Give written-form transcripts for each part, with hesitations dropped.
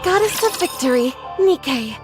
Goddess of Victory, Nikke.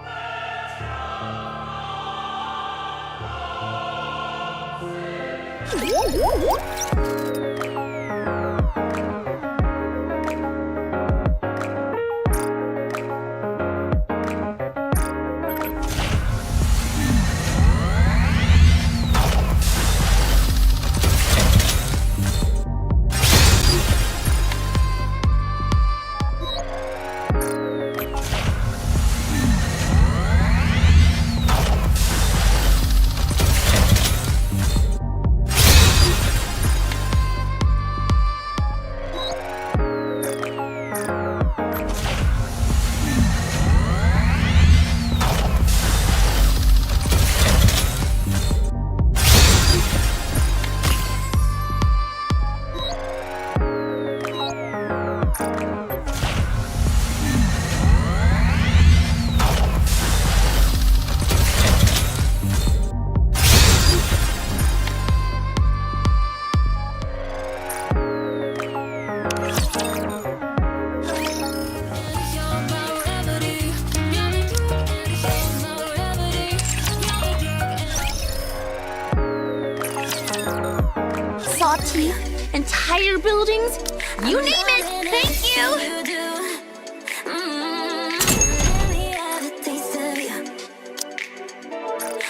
Entire buildings? You name it! Thank you!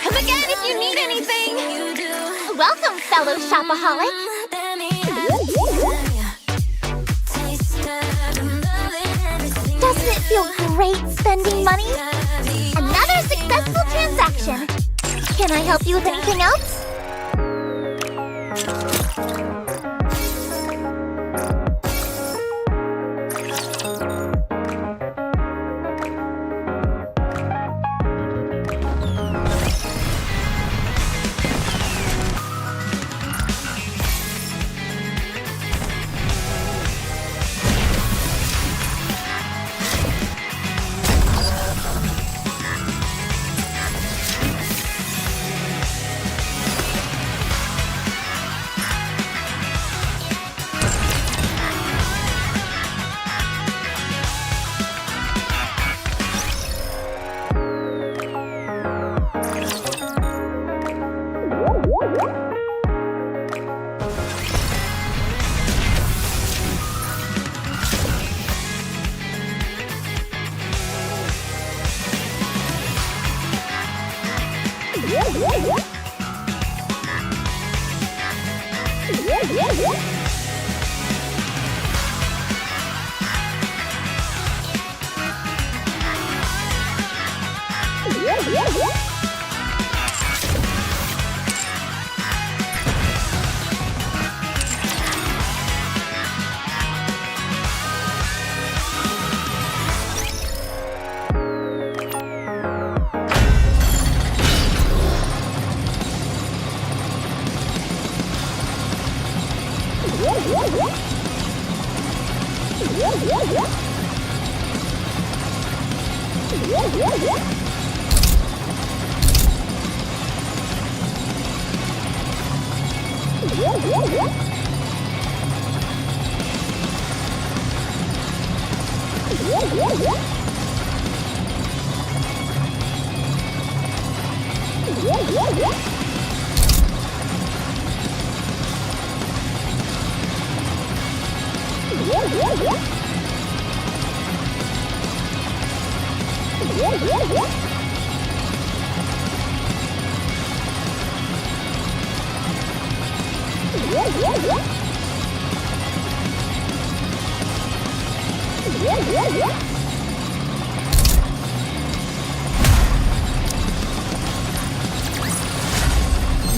Come again if you need anything! Welcome, fellow shopaholic! Doesn't it feel great spending money? Another successful transaction! Can I help you with anything else?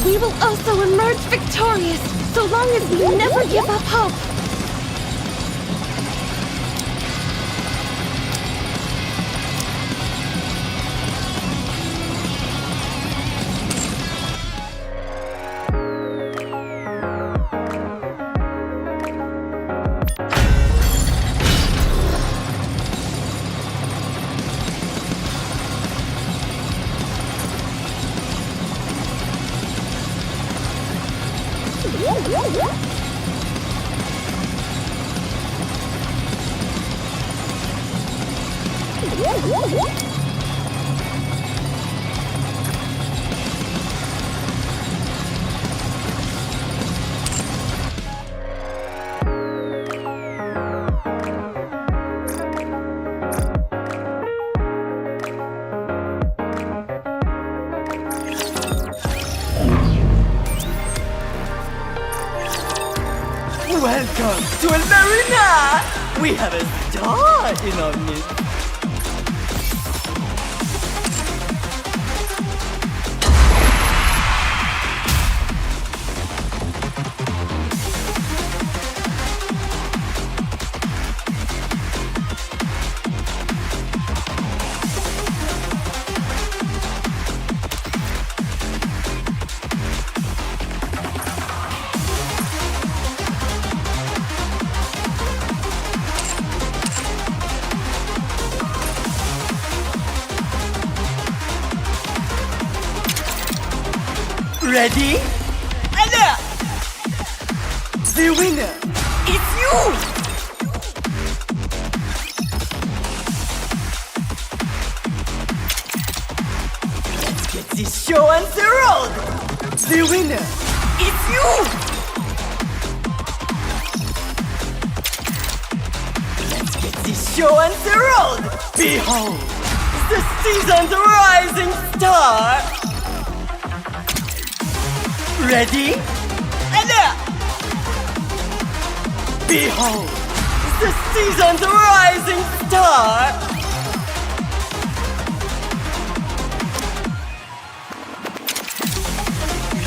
We will also emerge victorious, so long as we never give up hope. Welcome to El Marina! We have a star in our midst. Ready? And the winner is you! Let's get this show on the road! The winner is you! Let's get this show on the road! Behold, the season's rising star! Ready? And behold, the season's rising star!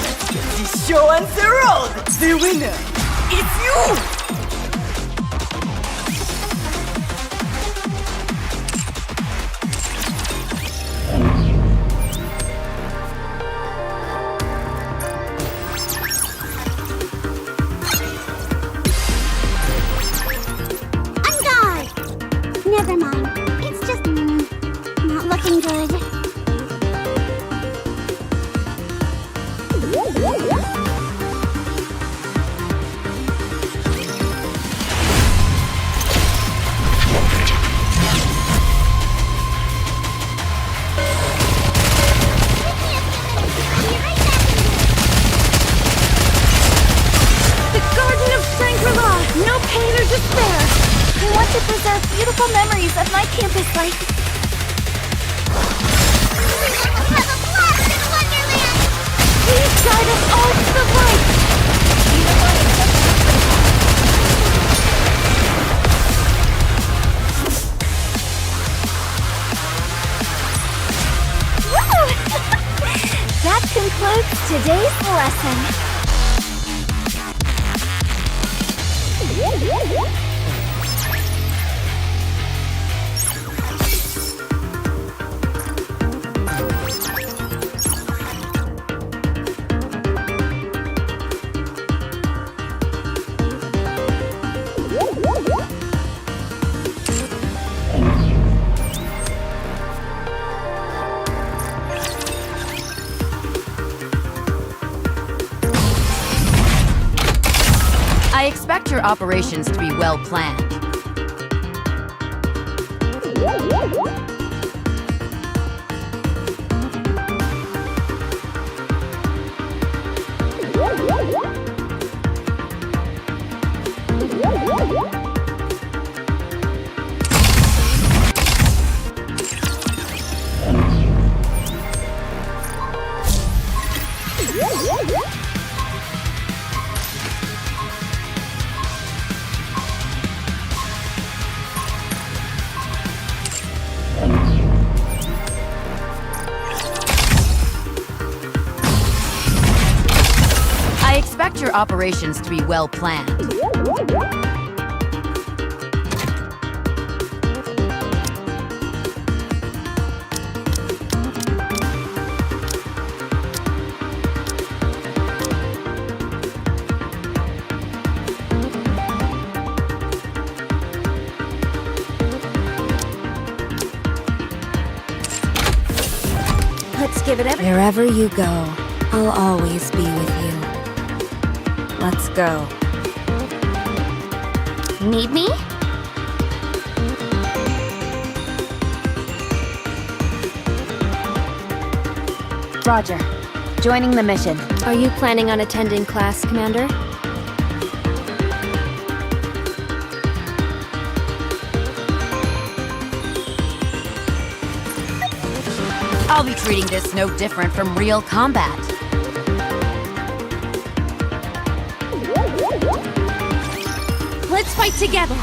Let's get this show on the road! The winner is you! Never mind. It's just not looking good. The Garden of Shangri-La! No pain or despair! I want to preserve beautiful memories of my campus life. Have a blast in Wonderland! Please guide us all to the light! Woo! That concludes today's lesson. I expect your operations to be well planned. expect your operations to be well planned. Let's give it every. Wherever you go, I'll always be with you. Let's go. Need me? Roger. Joining the mission. Are you planning on attending class, Commander? I'll be treating this no different from real combat. Let's fight together.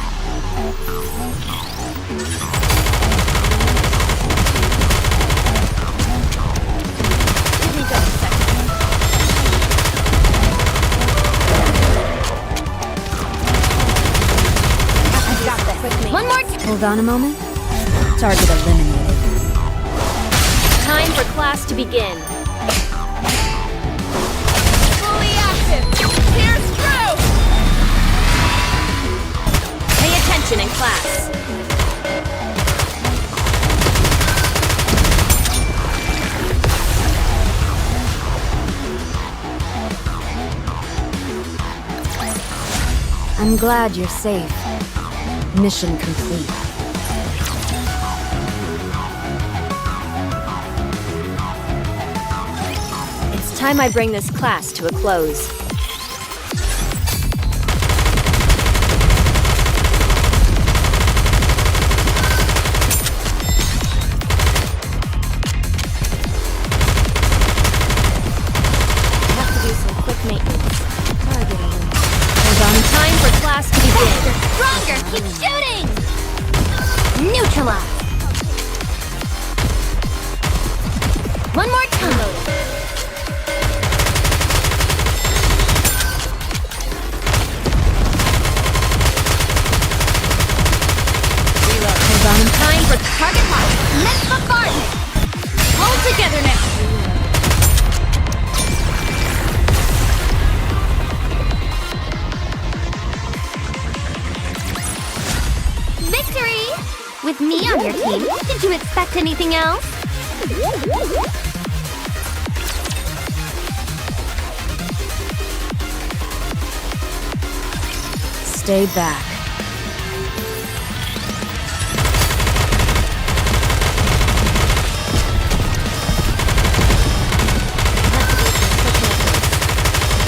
Give me just a second. I've got this. With me. One more time. Hold on a moment. Target eliminated. Time for class to begin. Fully active! Here's through! Pay attention in class. I'm glad you're safe. Mission complete. It's time I bring this class to a close. I have to do some quick maintenance. Hold on. Time for class to begin. Stronger! Keep shooting! Neutralize! One more time! Hold on. Time for target lock. Let's bombard! Hold together now. Victory! With me on your team, did you expect anything else? Stay back.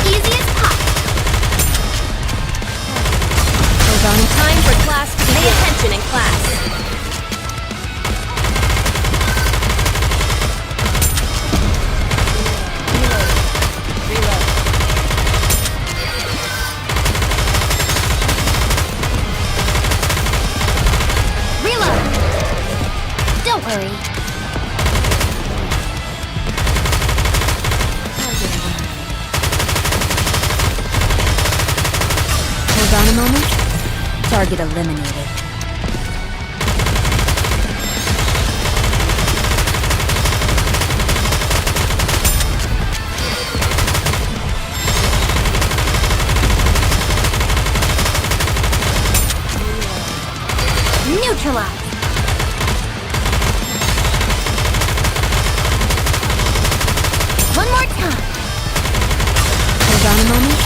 Easy as pop! Hold on. Time for class to begin. Pay attention in class. Reload! Don't worry. Hold on a moment. Target eliminated. Neutralize! One more time! Hold on a moment.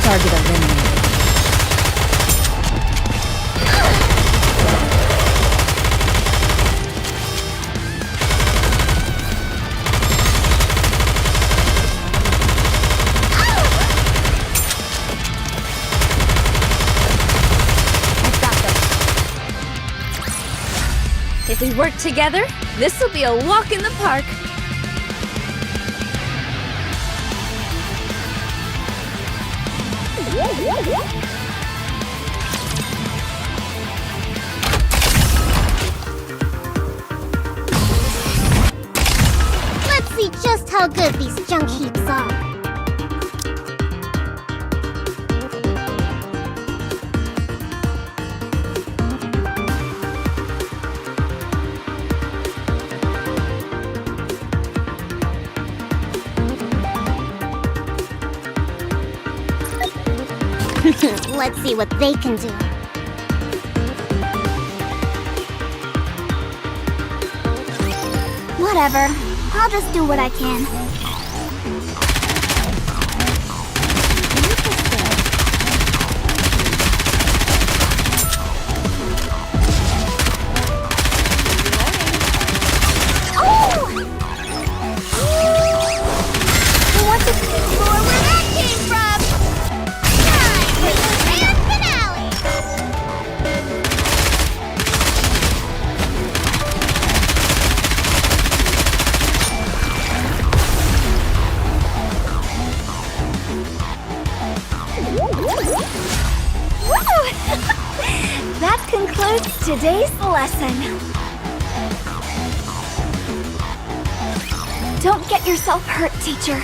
Target eliminated. If we work together, this will be a walk in the park. Let's see just how good these junk heaps are. Let's see what they can do. Whatever. I'll just do what I can. That concludes today's lesson. Don't get yourself hurt, teacher.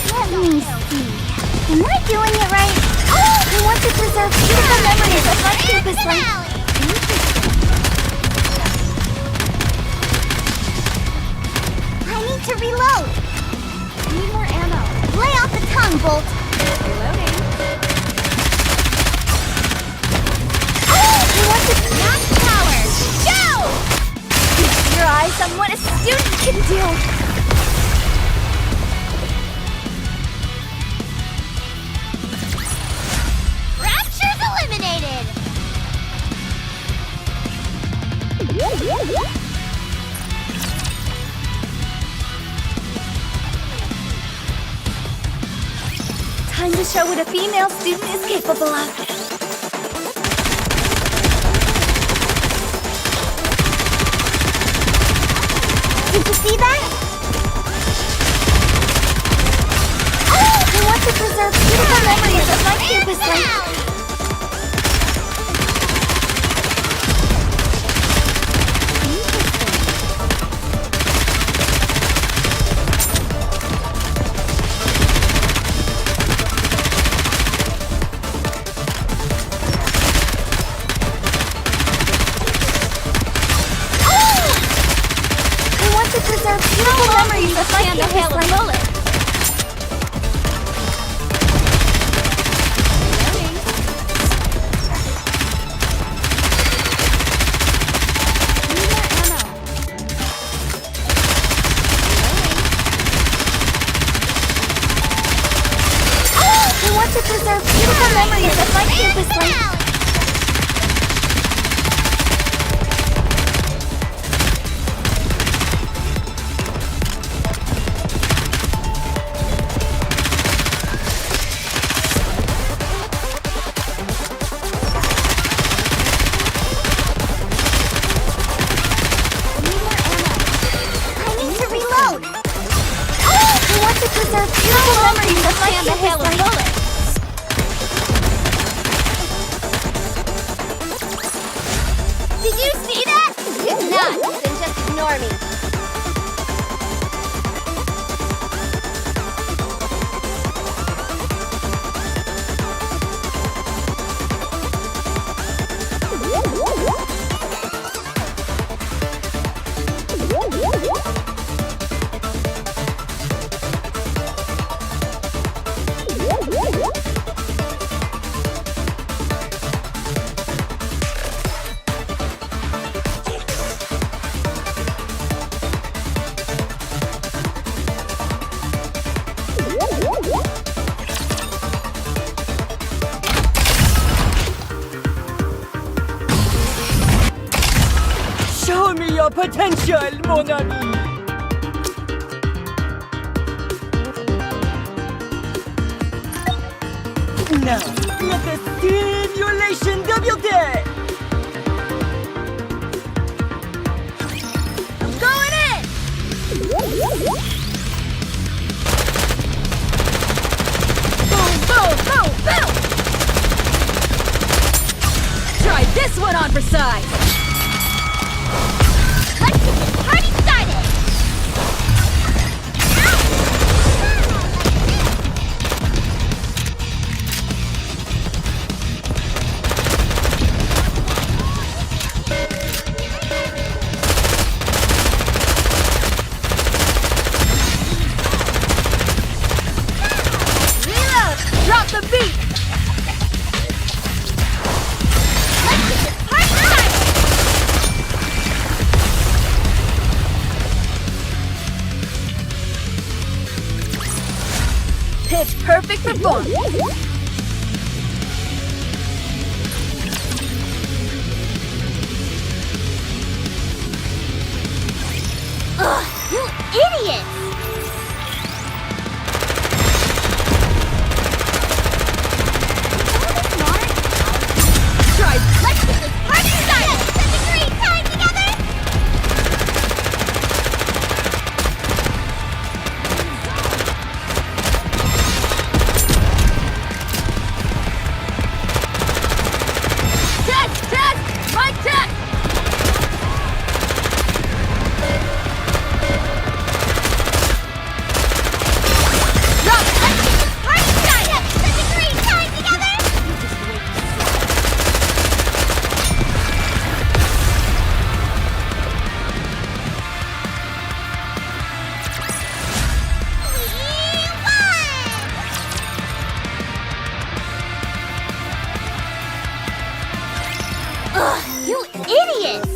Let me see. Am I doing it right? I want to preserve beautiful memories of my campus life. I need to reload. Need more ammo. Lay off the tongue, Bolt. Reloading. I want to max power. Go! Feast your eyes on what a student can do. Rapture's eliminated. Time to show what a female student is capable of. Did you see that? I want to preserve beautiful memories of my campus life. Preserve beautiful memories of my campus life. I want to preserve beautiful memories of my campus life. Preserve beautiful memories of my campus life. Did you see that? If not, then just ignore me. Show me your potential, mon ami! Now, let the stimulation debuter! I'm going in! Boom, boom, boom, boom! Try this one on for size! Let's get this party started! Perform! Ugh, you idiots! Try! Let's get this party started! Such a great time together! Test! Test! Mic test! Rob, let's get this party started! Such a great time together! Ugh, you idiots!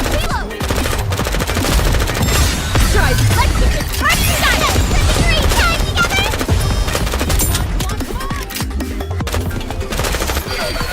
Reload! Try! Let's get this party started! Such a great time together! Rob, let's get this party started! Reload!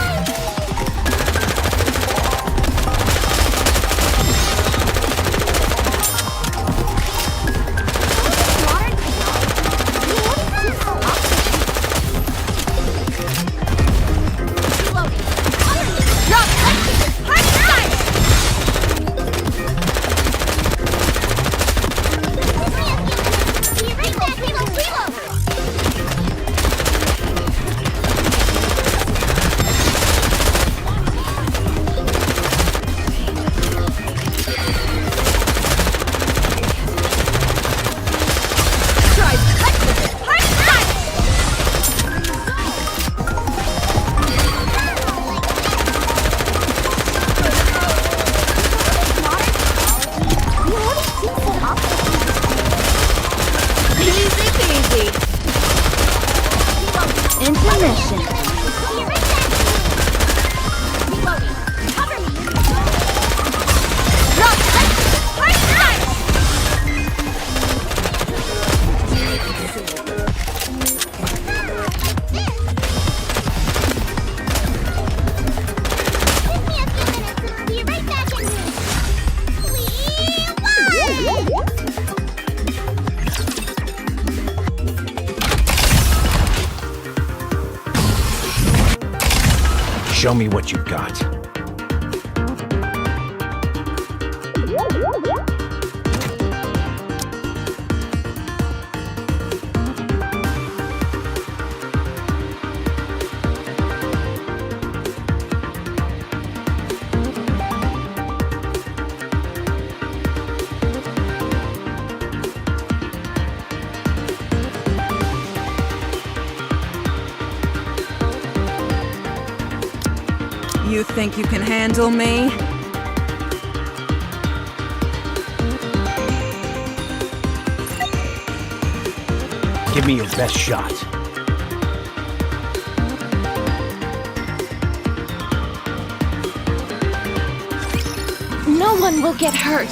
Try! Let's get this party started! Easy peasy! Intermission. Rob, let's get this party started! Give me a few minutes and I'll be right back in here. Show me what you got. You think you can handle me? Give me your best shot. No one will get hurt.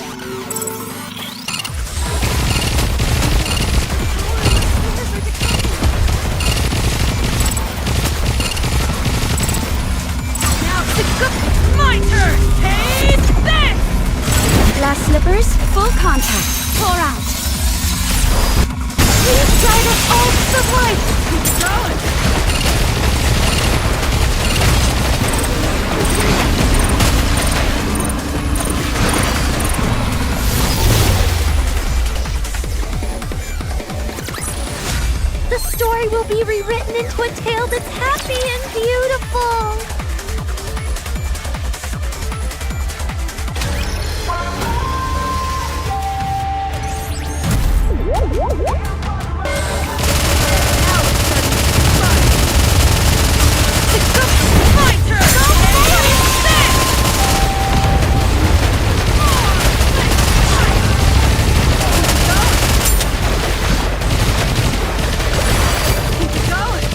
My turn! Take this! Glass slippers, full contact. Pour out. Please try to ult the light. Keep going! The story will be rewritten into a tale that's happy and beautiful. My turn! Keep going!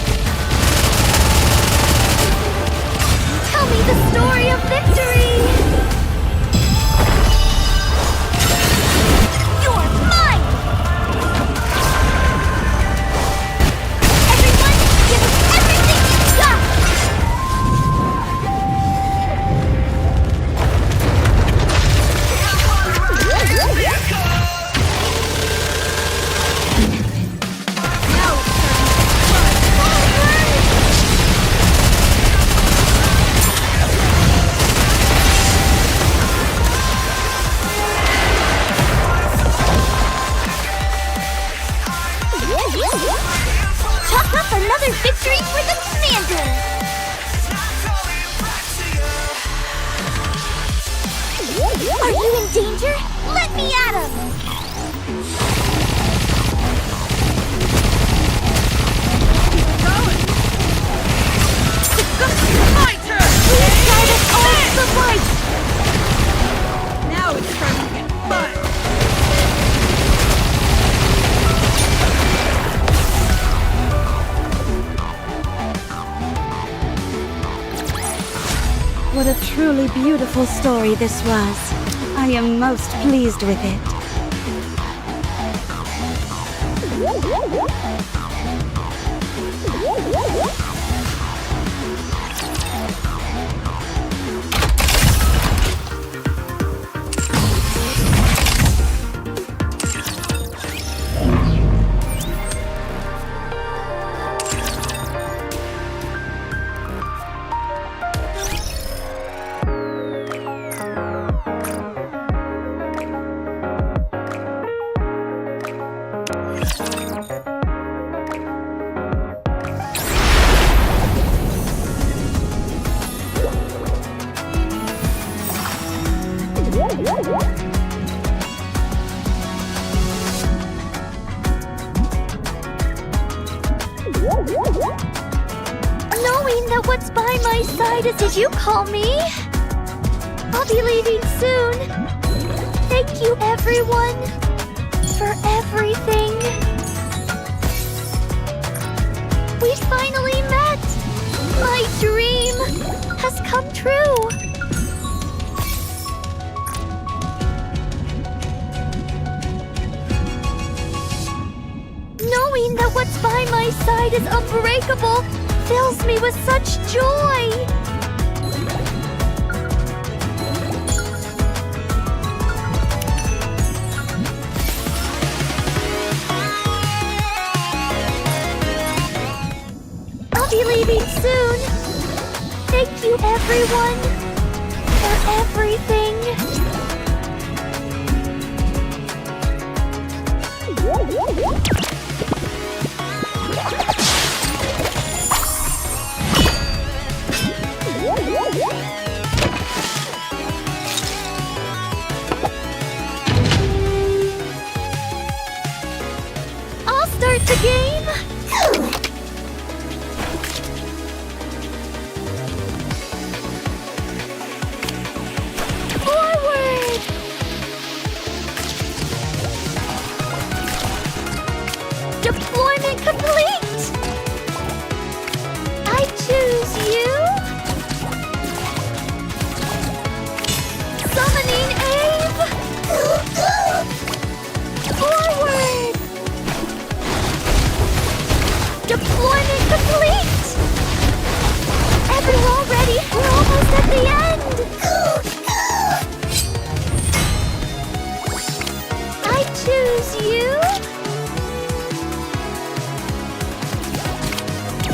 Are you in danger? Let me at him! My turn! Please guide us all to the light! Now it's time to get fun! What a truly beautiful story this was. I am most pleased with it. Knowing that what's by my side is... Did you call me? I'll be leaving soon. Thank you, everyone, for everything. We finally met! My dream has come true! Knowing that what's by my side is unbreakable fills me with such joy! I'll be leaving soon! Thank you, everyone, for everything! I'll start the game! Forward! Deployment complete! I choose you! Summoning Abe! Forward! Deployment complete! Everyone ready? We're almost at the end! I choose you!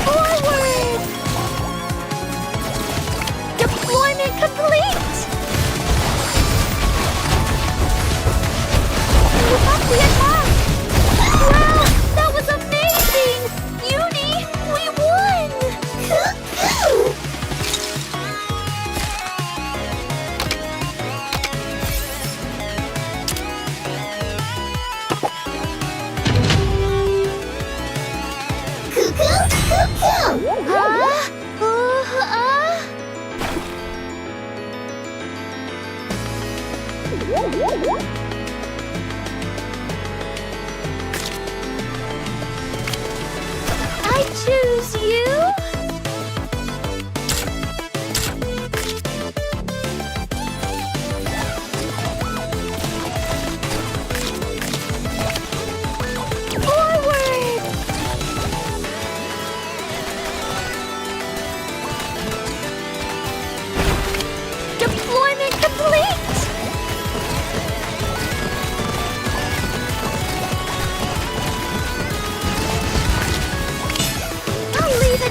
Forward! Deployment complete! Keep up the attack! Wow! That was amazing! Uni, we won! I choose you! Forward! Deployment complete! I'll leave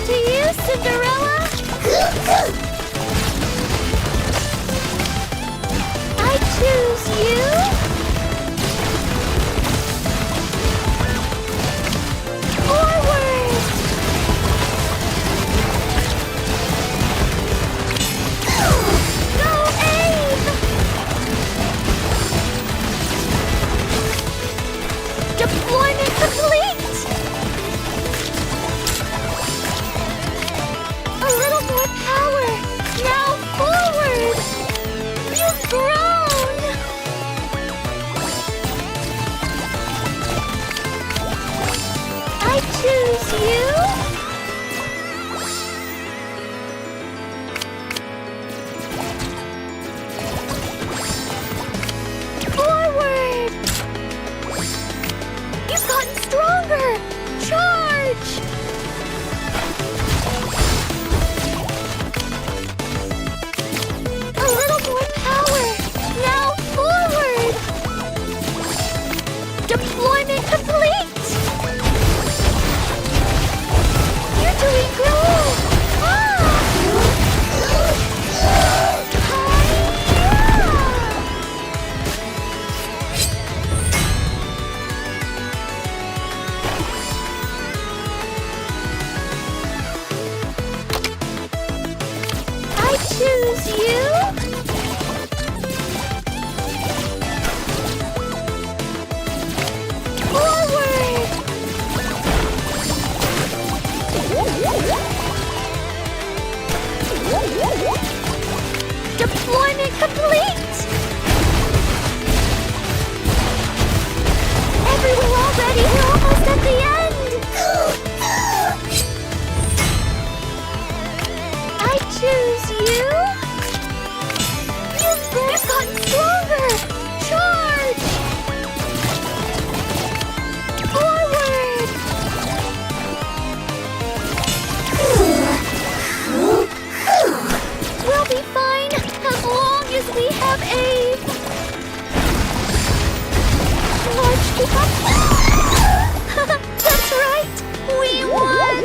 choose you. Forward. Deployment complete. Everywhere already. We're almost at the end. I choose you. You've gotten stronger. Charge. Forward. We'll be fine as long as we have aim. Large, keep up. That's right. We won.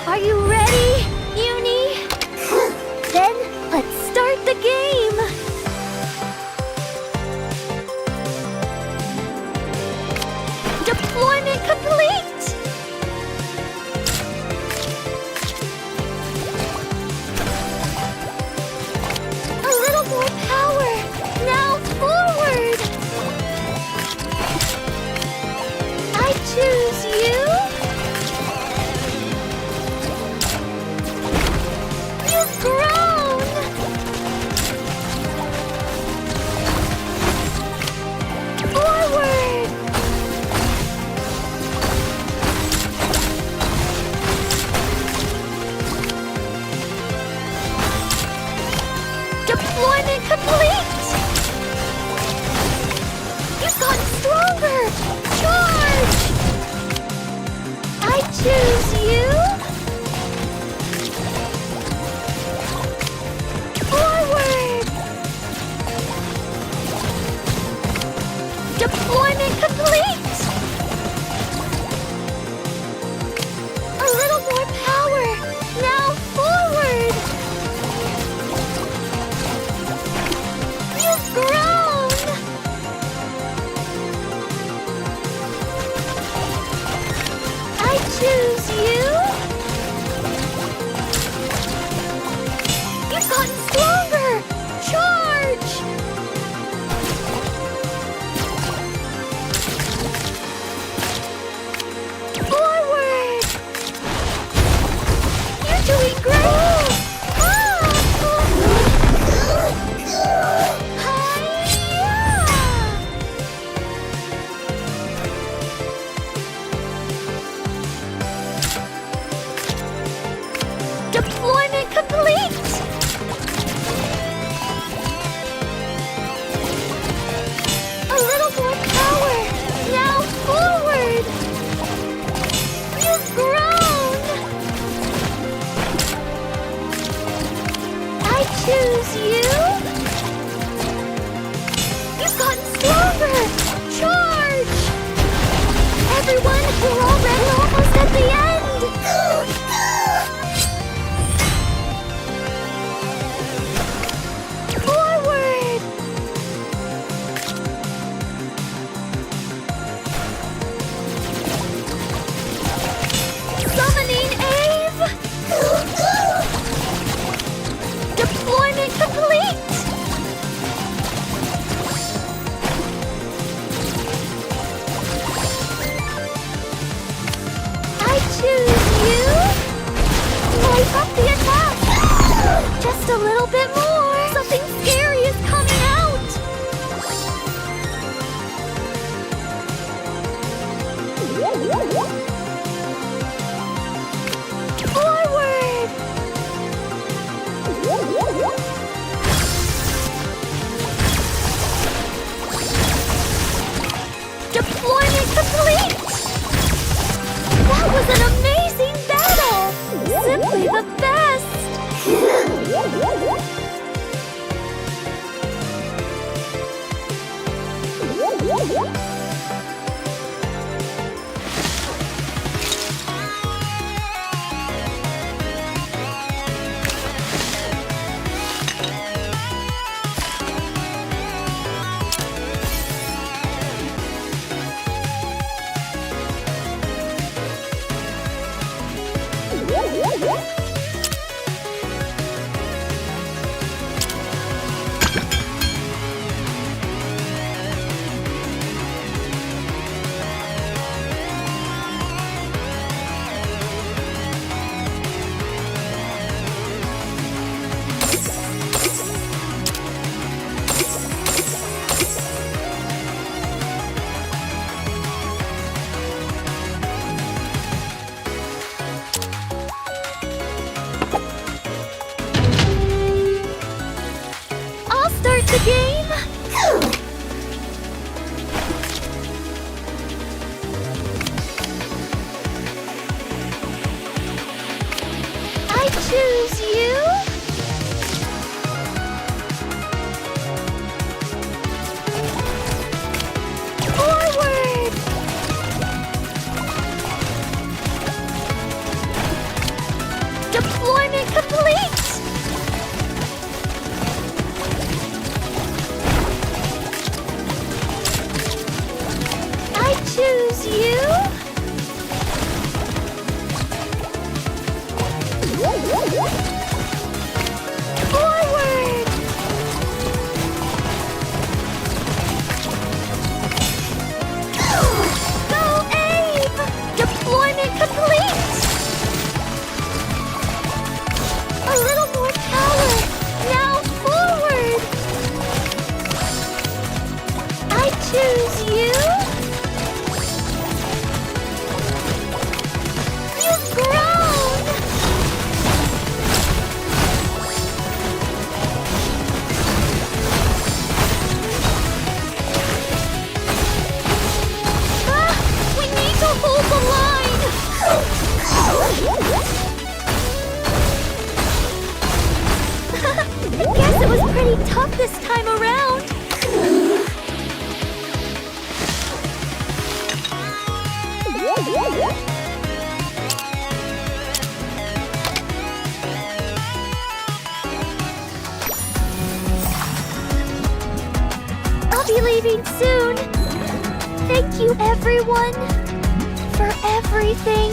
Are you ready, Uni? Then let's start the game. Deployment complete. A little more power. Now forward. I choose you. You've grown! Forward! Deployment complete! You've gotten stronger! Charge! I choose you! Forward! Deployment complete! A little more power! Now forward! You've grown! I choose you! You've gotten stronger! Charge! Forward! You're doing great! Deployment complete! A little more power! Now forward! You've grown! I choose you! You've gotten stronger! Charge! Everyone, we're already almost at the end! Forward! Summoning Ave! Deployment complete! game? I choose you. Forward. Deployment complete. I choose you. Forward! Go aim! Deployment complete! A little more power! Now forward! I choose you! You've grown! We need to hold the line! I guess it was pretty tough this time around. I'll be leaving soon. Thank you, everyone, for everything.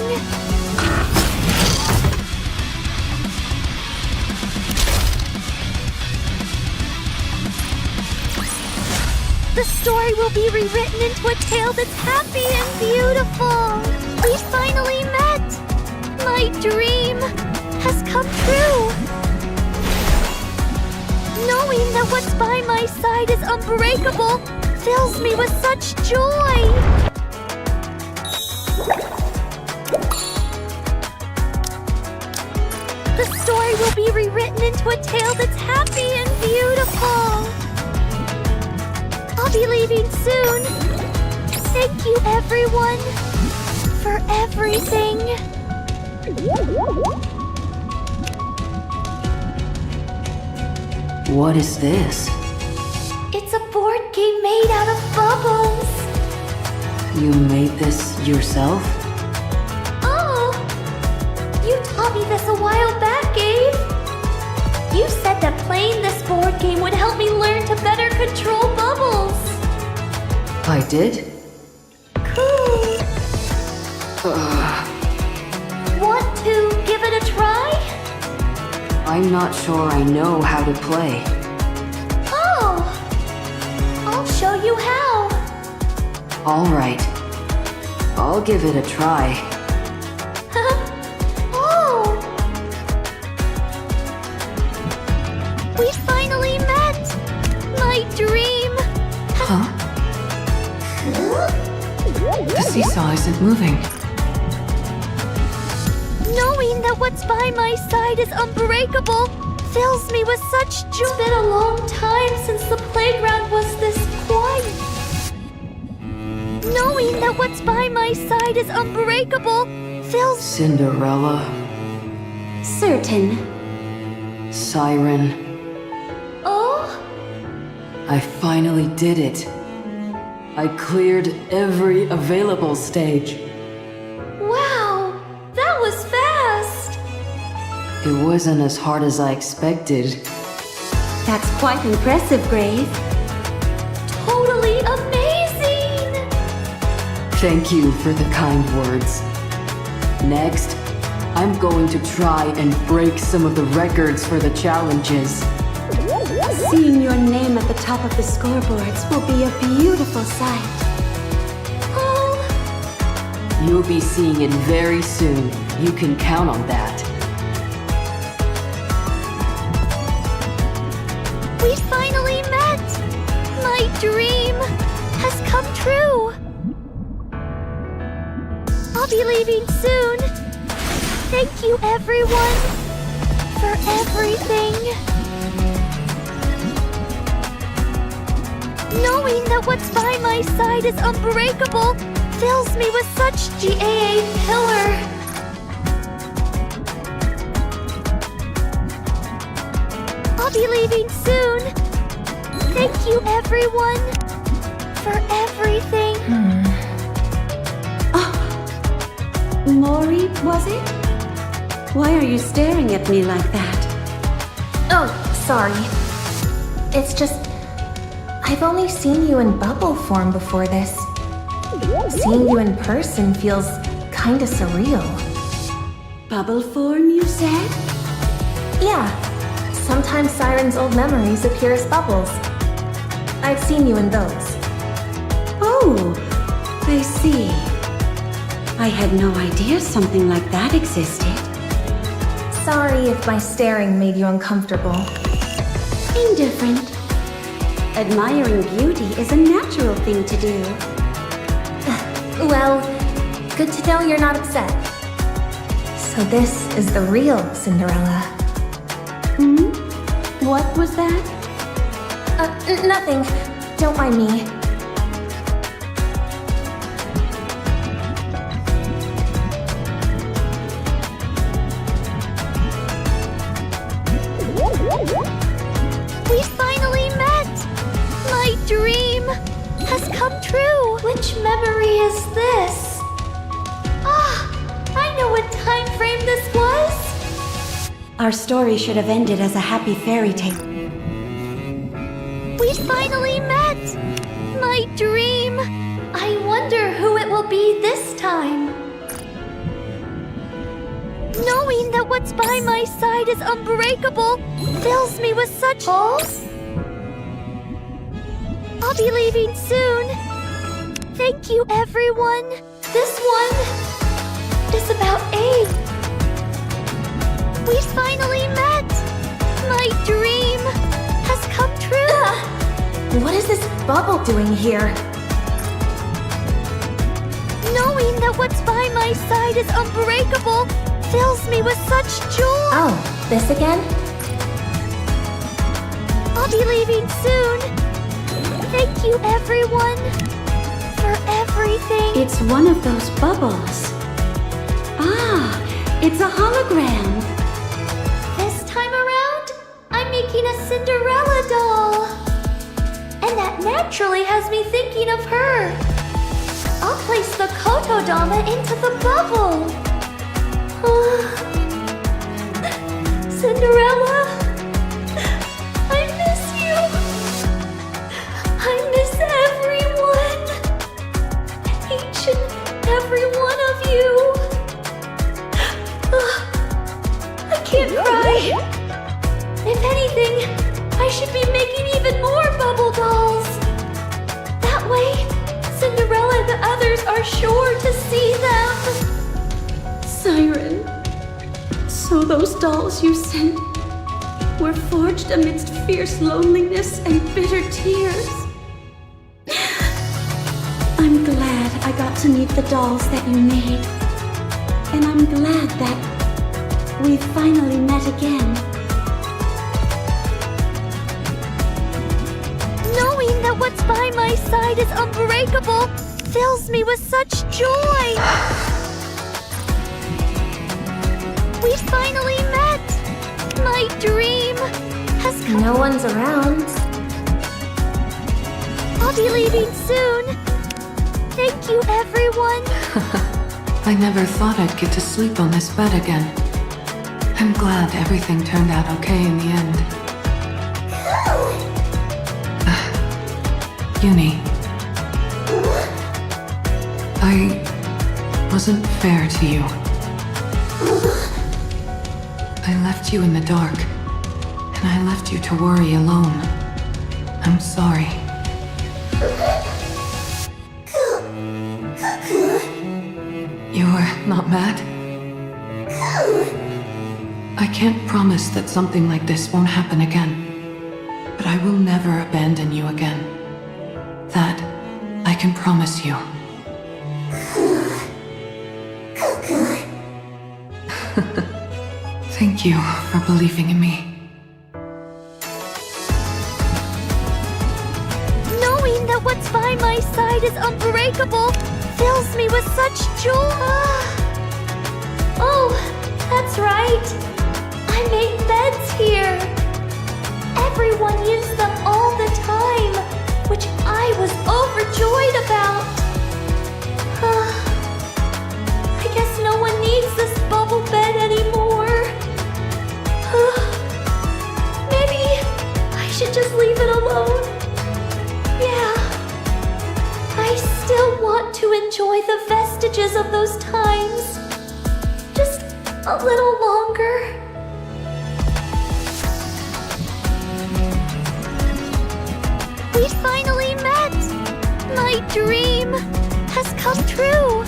The story will be rewritten into a tale that's happy and beautiful. We finally met. My dream has come true. Knowing that what's by my side is unbreakable fills me with such joy. The story will be rewritten into a tale that's happy and beautiful. I'll be leaving soon. Thank you, everyone, for everything. What is this? It's a board game made out of bubbles. You made this yourself? Oh! You taught me this a while back, Gabe. You said that playing this board game would help me learn to better control bubbles. I did? Cool. Want to give it a try? I'm not sure I know how to play. Oh! I'll show you how. All right. I'll give it a try. Oh! We finally met! My dream! Huh? The seesaw isn't moving. Knowing that what's by my side is unbreakable fills me with such joy. It's been a long time since the playground was this quiet. Knowing that what's by my side is unbreakable fills... Cinderella, Certain. Siren, Oh? I finally did it. I cleared every available stage. Wow! That was fast! It wasn't as hard as I expected. That's quite impressive, Grave. Totally amazing! Thank you for the kind words. Next, I'm going to try and break some of the records for the challenges. Seeing your name at the top of the scoreboards will be a beautiful sight. Oh, You'll be seeing it very soon. You can count on that. we finally met! My dream has come true! I'll be leaving soon. Thank you, everyone, for everything. Knowing that what's by my side is unbreakable fills me with such GAA pillar. I'll be leaving soon. Thank you, everyone, for everything. Mori, was it? Why are you staring at me like that? Oh, sorry. It's just... I've only seen you in bubble form before this. Seeing you in person feels kinda surreal. Bubble form, you said? Yeah. Sometimes Siren's old memories appear as bubbles. I've seen you in those. Oh, I see. I had no idea something like that existed. Sorry if my staring made you uncomfortable. Indifferent. Admiring beauty is a natural thing to do. Well, good to know you're not upset. So this is the real Cinderella. Hmm? What was that? Nothing. Don't mind me. We finally met! My dream has come true! Which memory is this? Ah, I know what time frame this was! Our story should have ended as a happy fairy tale. We finally met! My dream! I wonder who it will be this time. Knowing that what's by my side is unbreakable fills me with such... Oh? I'll be leaving soon. Thank you, everyone. This one is about Abe. We finally met! My dream has come true! What is this bubble doing here? Knowing that what's by my side is unbreakable fills me with such joy! Oh, this again? I'll be leaving soon. Thank you, everyone, for everything. It's one of those bubbles. Ah, it's a hologram. This time around, I'm making a Cinderella doll. And that naturally has me thinking of her. I'll place the Kotodama into the bubble. Cinderella, I miss you. I miss everyone. Each and every one of you. I can't cry. If anything, I should be making even more bubble dolls. That way, Cinderella and the others are sure to see them. Siren. So those dolls you sent were forged amidst fierce loneliness and bitter tears. I'm glad I got to meet the dolls that you made. And I'm glad that we finally met again. Knowing that what's by my side is unbreakable fills me with such joy. We finally met! My dream has come. No one's around. I'll be leaving soon. Thank you, everyone. I never thought I'd get to sleep on this bed again. I'm glad everything turned out okay in the end. Uni. I wasn't fair to you. I left you in the dark, and I left you to worry alone. I'm sorry. You're not mad? I can't promise that something like this won't happen again, but I will never abandon you again. That I can promise you. Thank you for believing in me. Knowing side is unbreakable fills me with such joy. Oh, that's right. I make beds here. Everyone used them all the time, which I was overjoyed about. I guess no one needs this bubble bed anymore. Maybe I should just leave it alone. Yeah. I still want to enjoy the vestiges of those times. Just a little longer. We finally met! My dream has come true!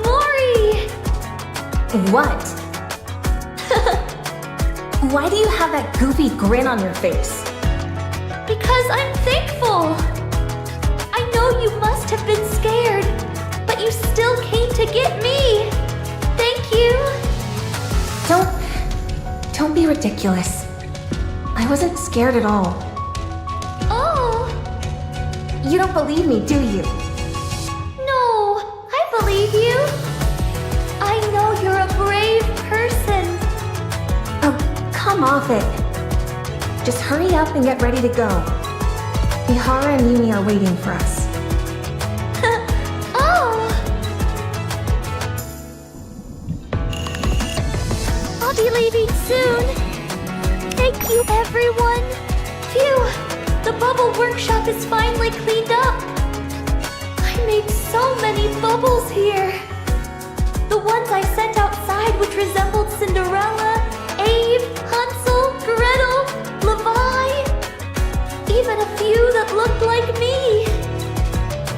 Mori! What? Why do you have that goofy grin on your face? Because I'm thankful! I know you must have been scared, but you still came to get me! Thank you! Don't be ridiculous. I wasn't scared at all. Oh! You don't believe me, do you? No, I believe you! I know you're a brave person! Oh, come off it. Just hurry up and get ready to go. Mihara and Yumi are waiting for us. Oh! I'll be leaving soon. Thank you, everyone. Phew, the bubble workshop is finally cleaned up. I made so many bubbles here. The ones I sent outside, which resembled Cinderella, Abe, Hansel, Gretel, Levi, even a few that looked like me.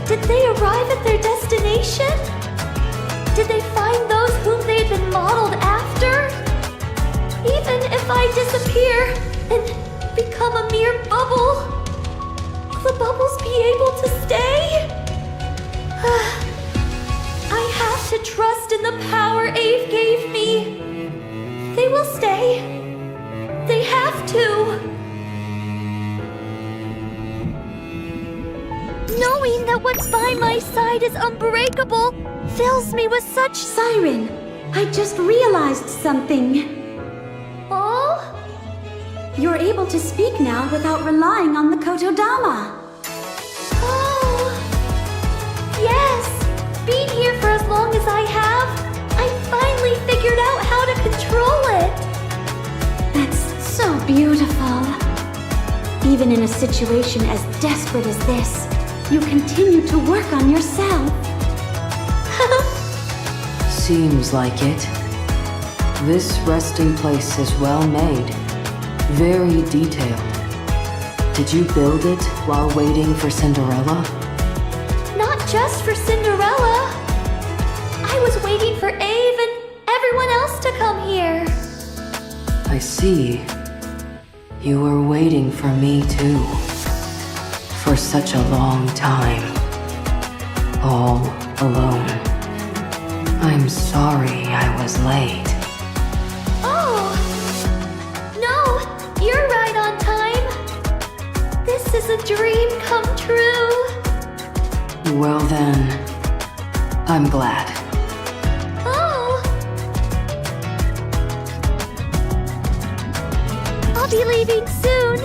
Did they arrive at their destination? Did they find those whom they had been modeled after? Even if I disappear and become a mere bubble, will the bubbles be able to stay? I have to trust in the power Ave gave me. They will stay. They have to. Knowing that what's by my side is unbreakable fills me with such... Siren, I just realized something. Oh? You're able to speak now without relying on the Kotodama. Oh. Yes. Being here for as long as I have, I finally figured out how to control it. That's so beautiful. Even in a situation as desperate as this, you continue to work on yourself. Seems like it. This resting place is well made. Very detailed. Did you build it while waiting for Cinderella? Not just for Cinderella. I was waiting for Ave and everyone else to come here. I see. You were waiting for me too. For such a long time. All alone. I'm sorry I was late. Oh! No, you're right on time. This is a dream come true. Well then, I'm glad. Oh! I'll be leaving soon.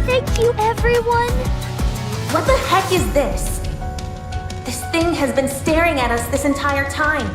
Thank you, everyone. What the heck is this? This thing has been staring at us this entire time.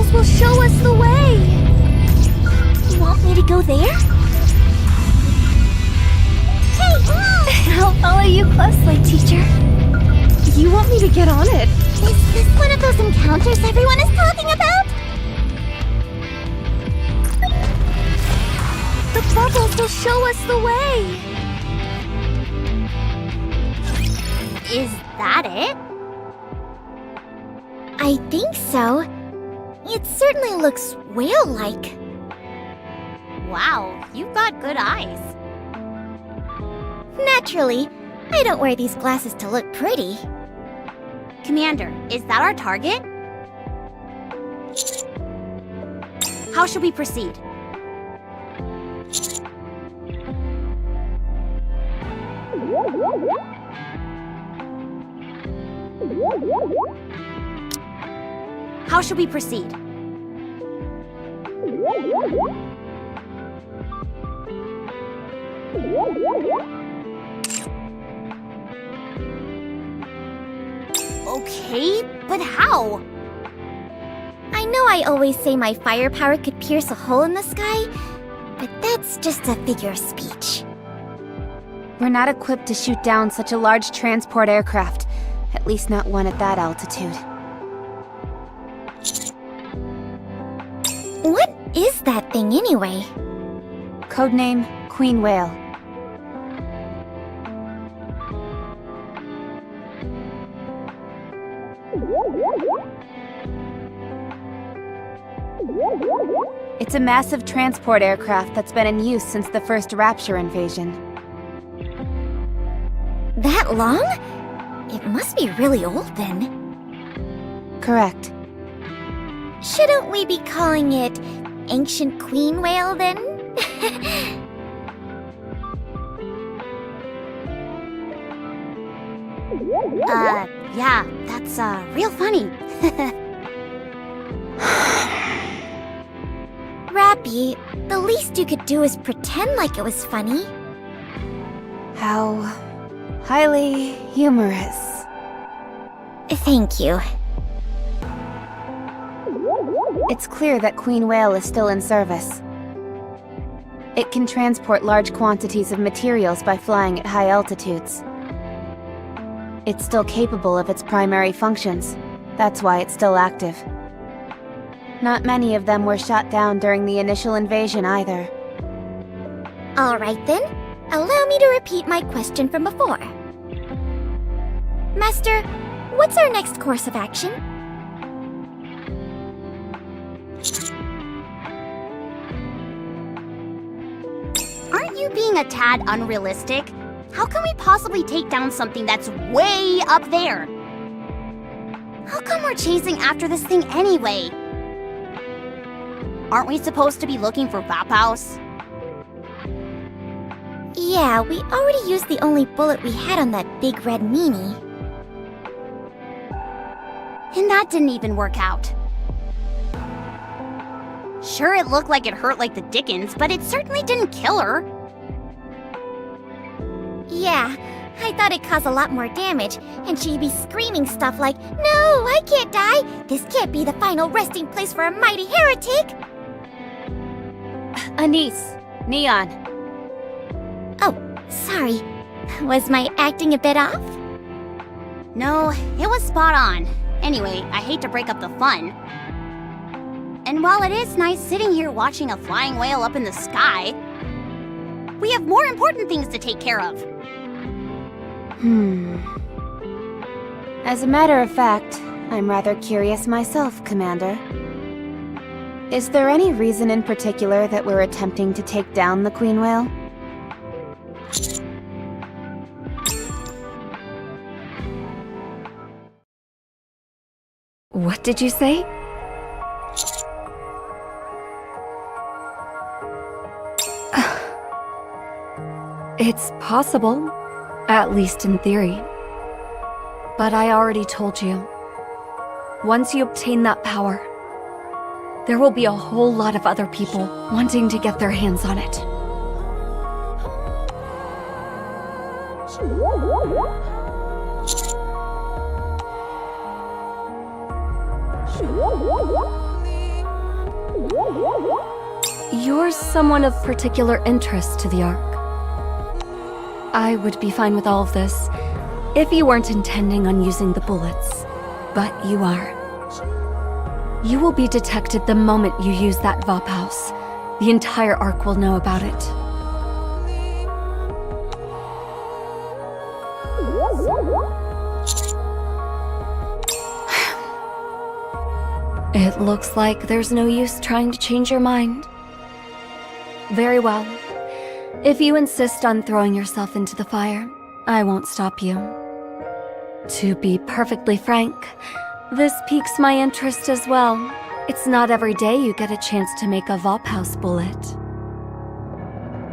bubbles will show us the way. You want me to go there? Hey! I'll follow you closely, teacher. You want me to get on it? Is this one of those encounters everyone is talking about? The bubbles will show us the way. Is that it? I think so. It certainly looks whale-like. Wow, you've got good eyes. Naturally, I don't wear these glasses to look pretty. Commander, is that our target? How should we proceed? How should we proceed? Okay, but how? I know I always say my firepower could pierce a hole in the sky, but that's just a figure of speech. We're not equipped to shoot down such a large transport aircraft. At least not one at that altitude. What is that thing anyway? Codename Queen Whale. It's a massive transport aircraft that's been in use since the first Rapture invasion. That long? It must be really old then. Correct. Shouldn't we be calling it Ancient Queen Whale then? Yeah, that's, real funny. Rappy, the least you could do is pretend like it was funny. How highly humorous. Thank you. It's clear that Queen Whale is still in service. It can transport large quantities of materials by flying at high altitudes. It's still capable of its primary functions. That's why it's still active. Not many of them were shot down during the initial invasion either. Alright then, allow me to repeat my question from before. Master, what's our next course of action? Aren't you being a tad unrealistic? How can we possibly take down something that's way up there? How come we're chasing after this thing anyway? Aren't we supposed to be looking for Vaphouse? Yeah, we already used the only bullet we had on that big red meanie. And that didn't even work out. Sure, it looked like it hurt like the dickens, but it certainly didn't kill her. Yeah, I thought it caused a lot more damage, and she'd be screaming stuff like, "No, I can't die! This can't be the final resting place for a mighty heretic!" Anise, Neon. Oh, sorry. Was my acting a bit off? No, it was spot on. Anyway, I hate to break up the fun. And while it is nice sitting here watching a flying whale up in the sky, we have more important things to take care of. As a matter of fact, I'm rather curious myself, Commander. Is there any reason in particular that we're attempting to take down the Queen Whale? What did you say? It's possible, at least in theory. But I already told you, once you obtain that power, there will be a whole lot of other people wanting to get their hands on it. You're someone of particular interest to the Ark. I would be fine with all of this if you weren't intending on using the bullets, but you are. You will be detected the moment you use that Vop house. The entire Ark will know about it. It looks like there's no use trying to change your mind. Very well. If you insist on throwing yourself into the fire, I won't stop you. To be perfectly frank, this piques my interest as well. It's not every day you get a chance to make a Vop house bullet.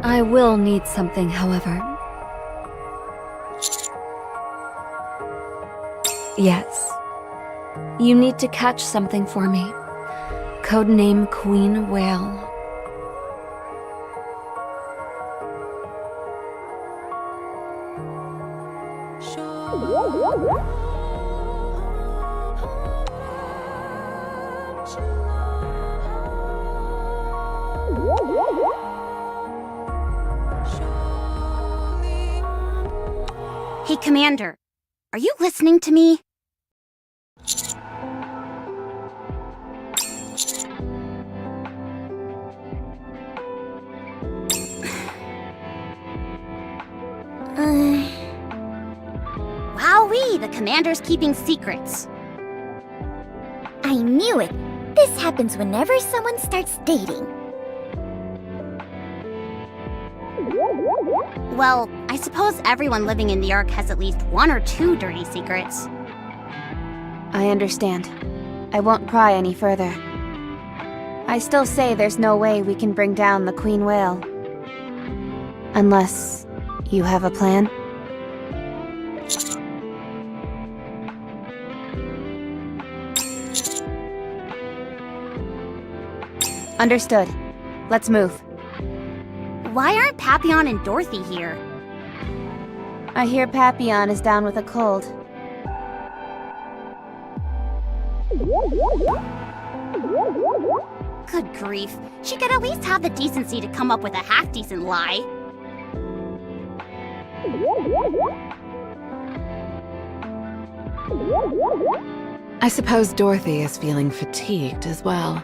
I will need something, however. Yes. You need to catch something for me. Codename Queen Whale. Hey, Commander. Are you listening to me? Wowee, the Commander's keeping secrets. I knew it. This happens whenever someone starts dating. Well, I suppose everyone living in the Ark has at least one or two dirty secrets. I understand. I won't pry any further. I still say there's no way we can bring down the Queen Whale. Unless you have a plan? Understood. Let's move. Why aren't Papillon and Dorothy here? I hear Papillon is down with a cold. Good grief. She could at least have the decency to come up with a half-decent lie. I suppose Dorothy is feeling fatigued as well.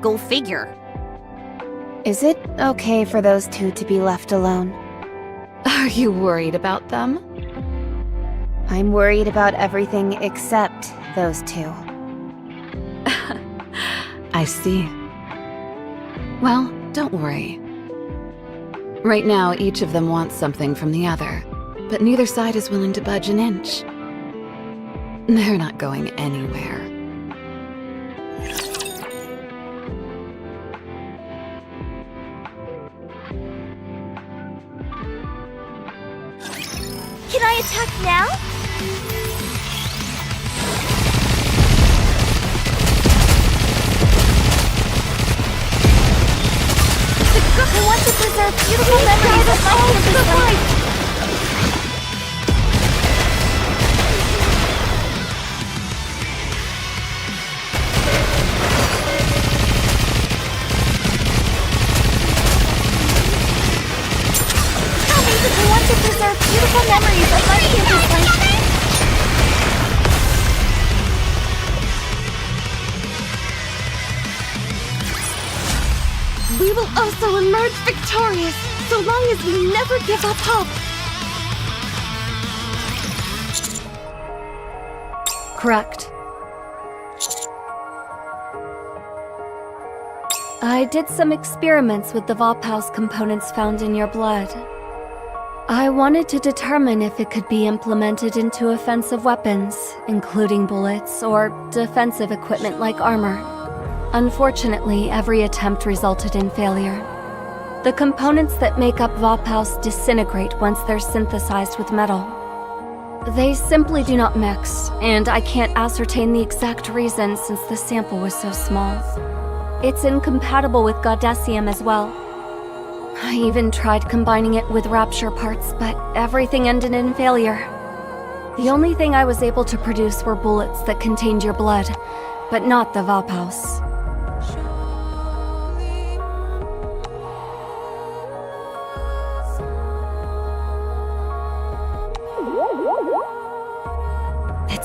Go figure. Is it okay for those two to be left alone? Are you worried about them? I'm worried about everything except those two. I see. Well, don't worry. Right now, each of them wants something from the other, but neither side is willing to budge an inch. They're not going anywhere. Can I attack now? I want to preserve beautiful memories of my campus life. I want to preserve beautiful memories of my campus life. We will also emerge victorious, so long as we never give up hope. Correct. I did some experiments with the Vop House components found in your blood. I wanted to determine if it could be implemented into offensive weapons, including bullets, or defensive equipment like armor. Unfortunately, every attempt resulted in failure. The components that make up Vop House disintegrate once they're synthesized with metal. They simply do not mix, and I can't ascertain the exact reason since the sample was so small. It's incompatible with Goddessium as well. I even tried combining it with Rapture parts, but everything ended in failure. The only thing I was able to produce were bullets that contained your blood, but not the Vop House.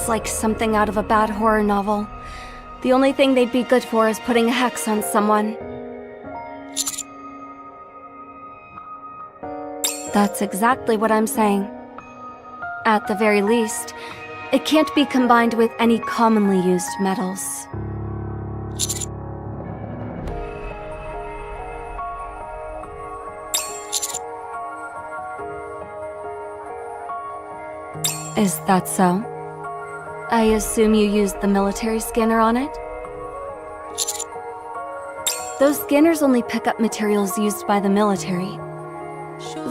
like something out of a bad horror novel. The only thing they'd be good for is putting a hex on someone. That's exactly what I'm saying. At the very least, it can't be combined with any commonly used metals. Is that so? I assume you used the military scanner on it? Those scanners only pick up materials used by the military.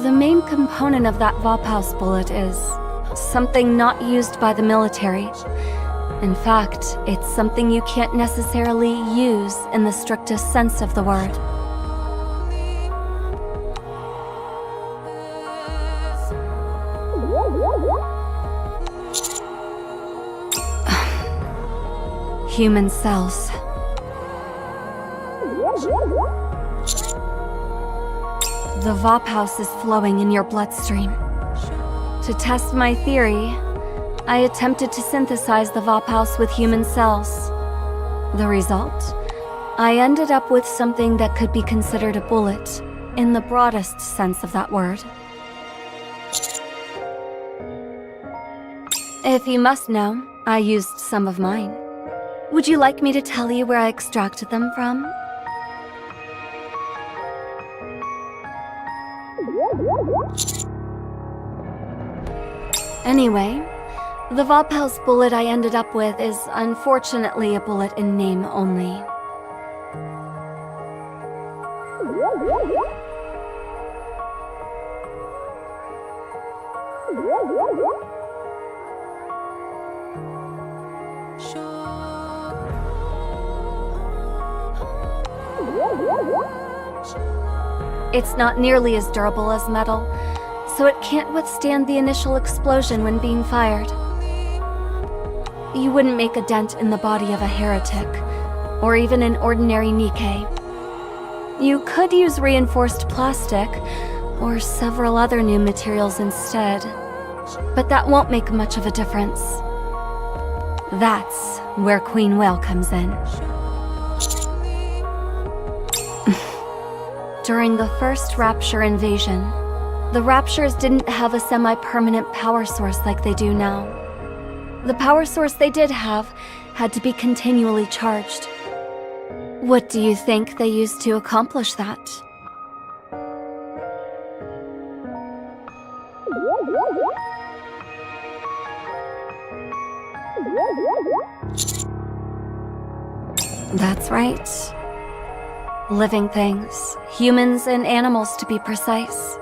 The main component of that Vophouse bullet is something not used by the military. In fact, it's something you can't necessarily use in the strictest sense of the word. Human cells. The Vophouse is flowing in your bloodstream. To test my theory, I attempted to synthesize the Vophouse with human cells. The result? I ended up with something that could be considered a bullet, in the broadest sense of that word. If you must know, I used some of mine. Would you like me to tell you where I extracted them from? Anyway, the Vophouse bullet I ended up with is unfortunately a bullet in name only. It's not nearly as durable as metal, so it can't withstand the initial explosion when being fired. You wouldn't make a dent in the body of a heretic, or even an ordinary Nikke. You could use reinforced plastic, or several other new materials instead, but that won't make much of a difference. That's where Queen Whale comes in. During the first Rapture invasion, the Raptures didn't have a semi-permanent power source like they do now. The power source they did have had to be continually charged. What do you think they used to accomplish that? That's right. Living things, humans and animals to be precise.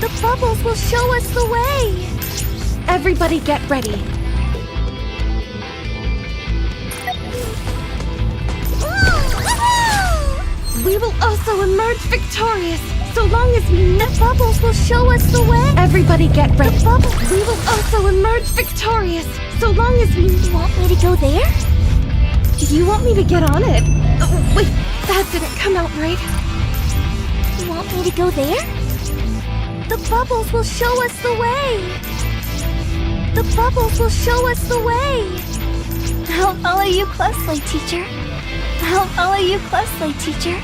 The bubbles will show us the way! Everybody get ready. We will also emerge victorious, so long as we know. The bubbles will show us the way! Everybody get ready. The bubbles. We will also emerge victorious, so long as we... You want me to go there? You want me to get on it? Oh, wait, that didn't come out right. You want me to go there? The bubbles will show us the way! The bubbles will show us the way! I'll follow you closely, teacher. I'll follow you closely, teacher.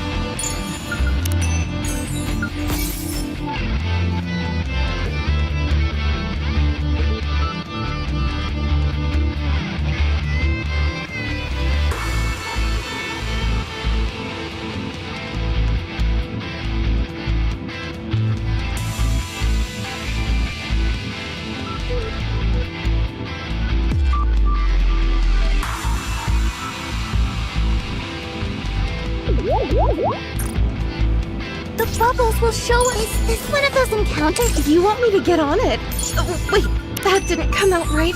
The bubbles will show us. Is this one of those encounters? You want me to get on it? Oh, wait, that didn't come out right.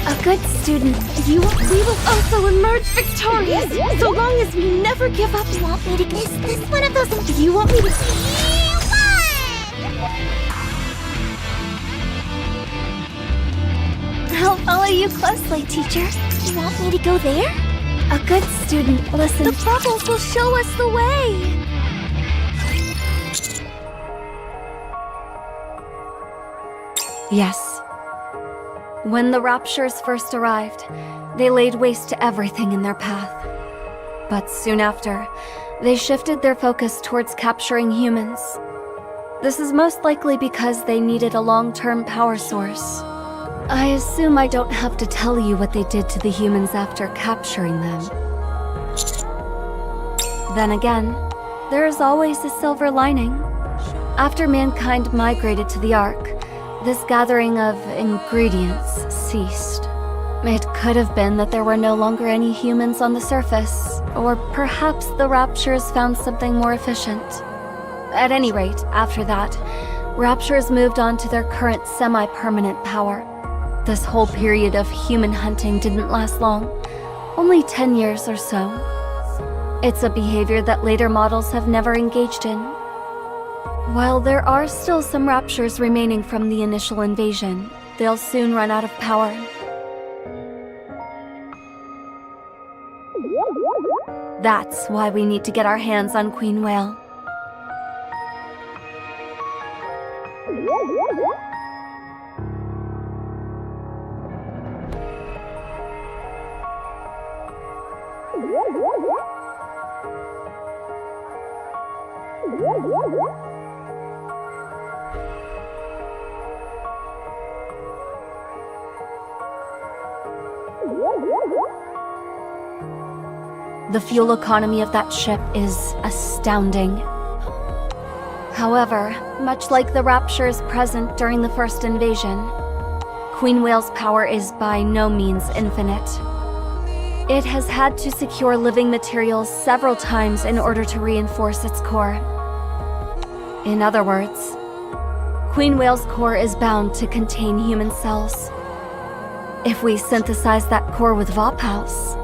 A good student. We will also emerge victorious, so long as we never give up. You want me to... Is this one of those... You want me to... I'll follow you closely, teacher. You want me to go there? A good student, listen. The bubbles will show us the way. Yes. When the Raptures first arrived, they laid waste to everything in their path. But soon after, they shifted their focus towards capturing humans. This is most likely because they needed a long-term power source. I assume I don't have to tell you what they did to the humans after capturing them. Then again, there is always a silver lining. After mankind migrated to the Ark, this gathering of ingredients ceased. It could have been that there were no longer any humans on the surface, or perhaps the Raptures found something more efficient. At any rate, after that, Raptures moved on to their current semi-permanent power. This whole period of human hunting didn't last long, only 10 years or so. It's a behavior that later models have never engaged in. While there are still some Raptures remaining from the initial invasion, they'll soon run out of power. That's why we need to get our hands on Queen Whale. The fuel economy of that ship is astounding. However, much like the Raptures present during the first invasion, Queen Whale's power is by no means infinite. It has had to secure living materials several times in order to reinforce its core. In other words, Queen Whale's core is bound to contain human cells. If we synthesize that core with Vophouse,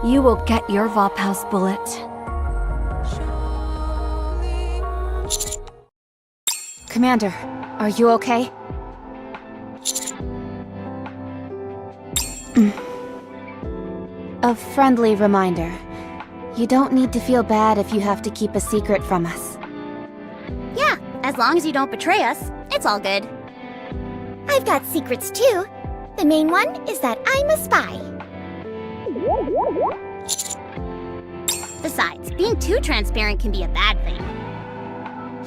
you will get your Vophouse bullet. Commander, are you okay? A friendly reminder. You don't need to feel bad if you have to keep a secret from us. Yeah, as long as you don't betray us, it's all good. I've got secrets too. The main one is that I'm a spy. Besides, being too transparent can be a bad thing.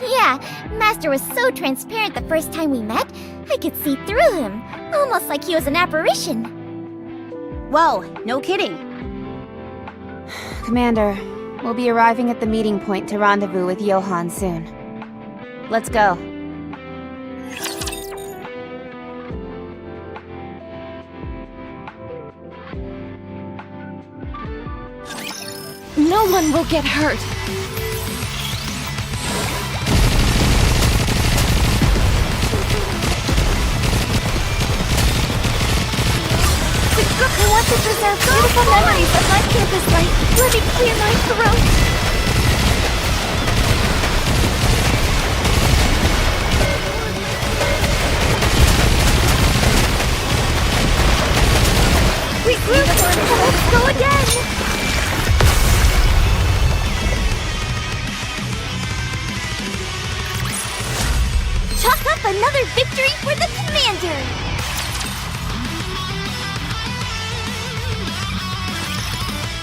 Yeah, Master was so transparent the first time we met, I could see through him. Almost like he was an apparition. Whoa, no kidding. Commander, we'll be arriving at the meeting point to rendezvous with Johann soon. Let's go. No one will get hurt. I want to preserve beautiful memories of my campus life. Let me clear my throat. Regroup! Let's go again! Chalk up another victory for the Commander!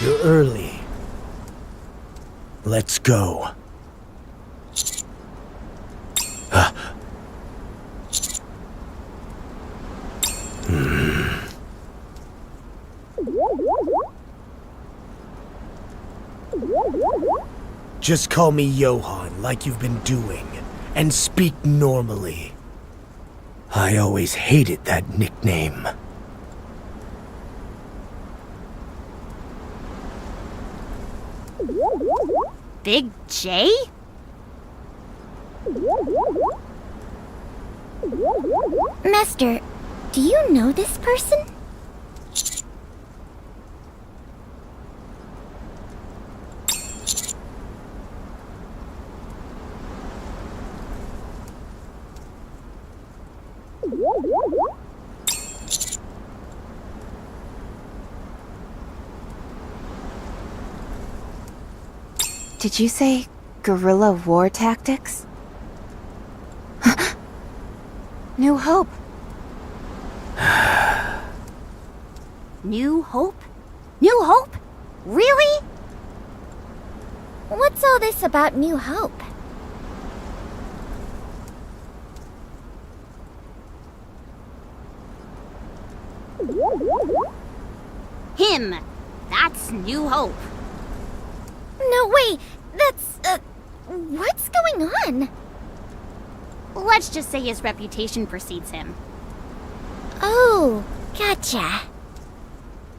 You're early. Let's go. Just call me Johann like you've been doing, and speak normally. I always hated that nickname. Big J? Master, do you know this person? Did you say guerrilla war tactics? New Hope. New Hope? New Hope? Really? What's all this about New Hope? Him! That's New Hope. No, wait! That's, what's going on? Let's just say his reputation precedes him. Oh, gotcha.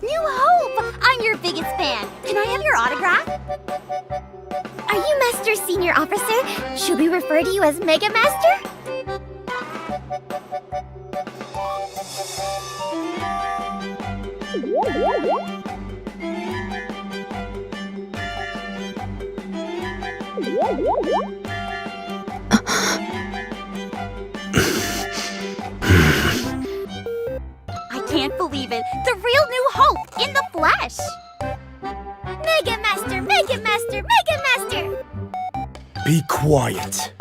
New Hope! I'm your biggest fan. Can I have your autograph? Are you Master Senior Officer? Should we refer to you as Mega Master? I can't believe it. The real New Hope in the flesh. Mega Master! Mega Master! Mega Master! Be quiet.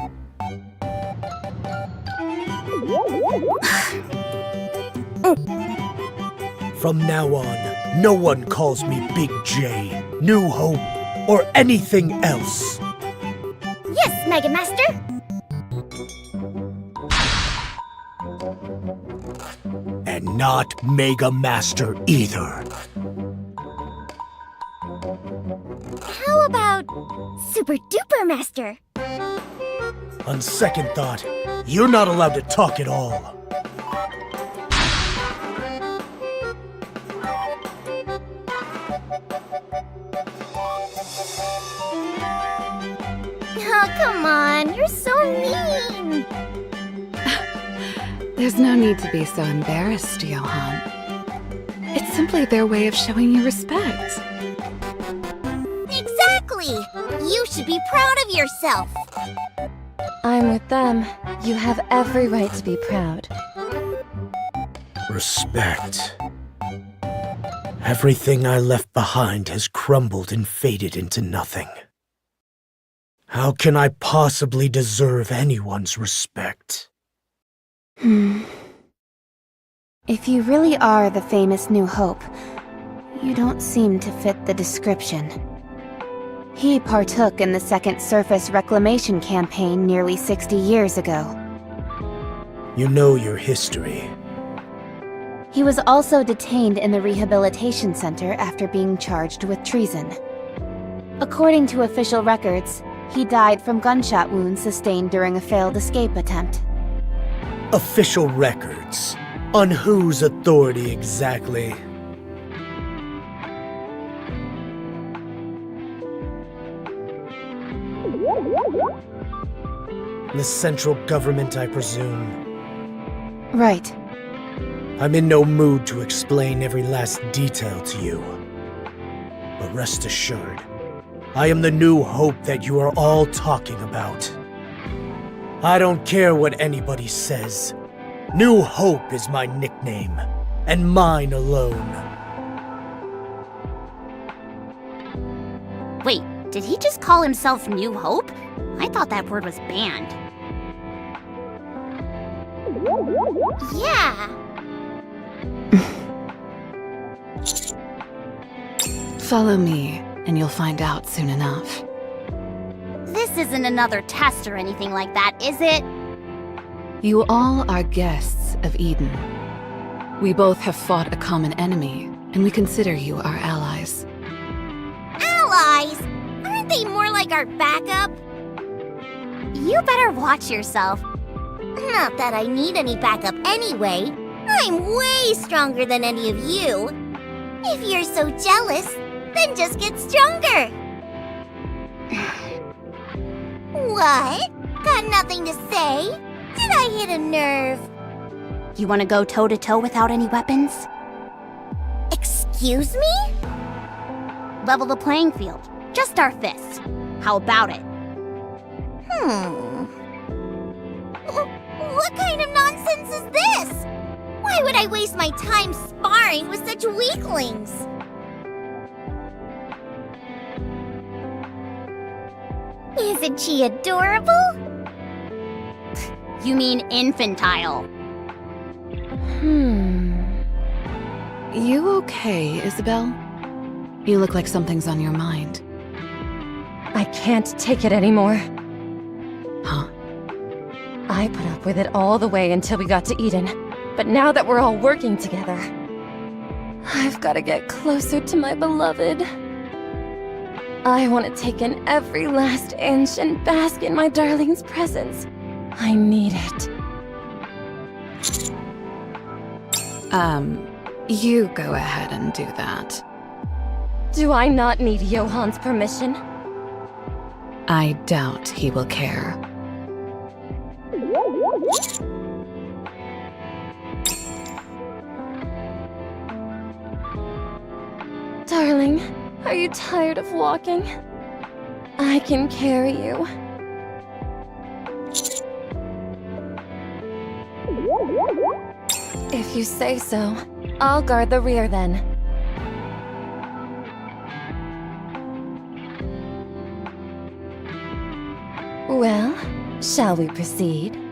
From now on, no one calls me Big J, New Hope, or anything else. Yes, Mega Master! And not Mega Master either. How about Super Duper Master? On second thought, you're not allowed to talk at all. Oh, come on, you're so mean! There's no need to be so embarrassed, Johan. It's simply their way of showing you respect. Exactly! You should be proud of yourself! I'm with them. You have every right to be proud. Respect. Everything I left behind has crumbled and faded into nothing. How can I possibly deserve anyone's respect? If you really are the famous New Hope, you don't seem to fit the description. He partook in the Second Surface Reclamation Campaign nearly 60 years ago. You know your history. He was also detained in the Rehabilitation Center after being charged with treason. According to official records, he died from gunshot wounds sustained during a failed escape attempt. Official records? On whose authority exactly? The central government, I presume. Right. I'm in no mood to explain every last detail to you. But rest assured, I am the New Hope that you are all talking about. I don't care what anybody says. New Hope is my nickname, and mine alone. Wait, did he just call himself New Hope? I thought that word was banned. Yeah! Follow me, and you'll find out soon enough. This isn't another test or anything like that, is it? You all are guests of Eden. We both have fought a common enemy, and we consider you our allies. Allies? Aren't they more like our backup? You better watch yourself. Not that I need any backup anyway. I'm way stronger than any of you. If you're so jealous, then just get stronger. What? Got nothing to say? Did I hit a nerve? You want to go toe-to-toe without any weapons? Excuse me? Level the playing field. Just our fists. How about it? What kind of nonsense nonsense is this? Why would I waste my time sparring with such weaklings? Isn't she adorable? You mean infantile. You okay, Isabel? You look like something's on your mind. I can't take it anymore. Huh? I put up with it all the way until we got to Eden. But now that we're all working together, I've got to get closer to my beloved. I want to take in every last inch and bask in my darling's presence. I need it. You go ahead and do that. Do I not need Johan's permission? I doubt he will care. Darling, are you tired of walking? I can carry you. If you say so, I'll guard the rear then. Well, shall we proceed?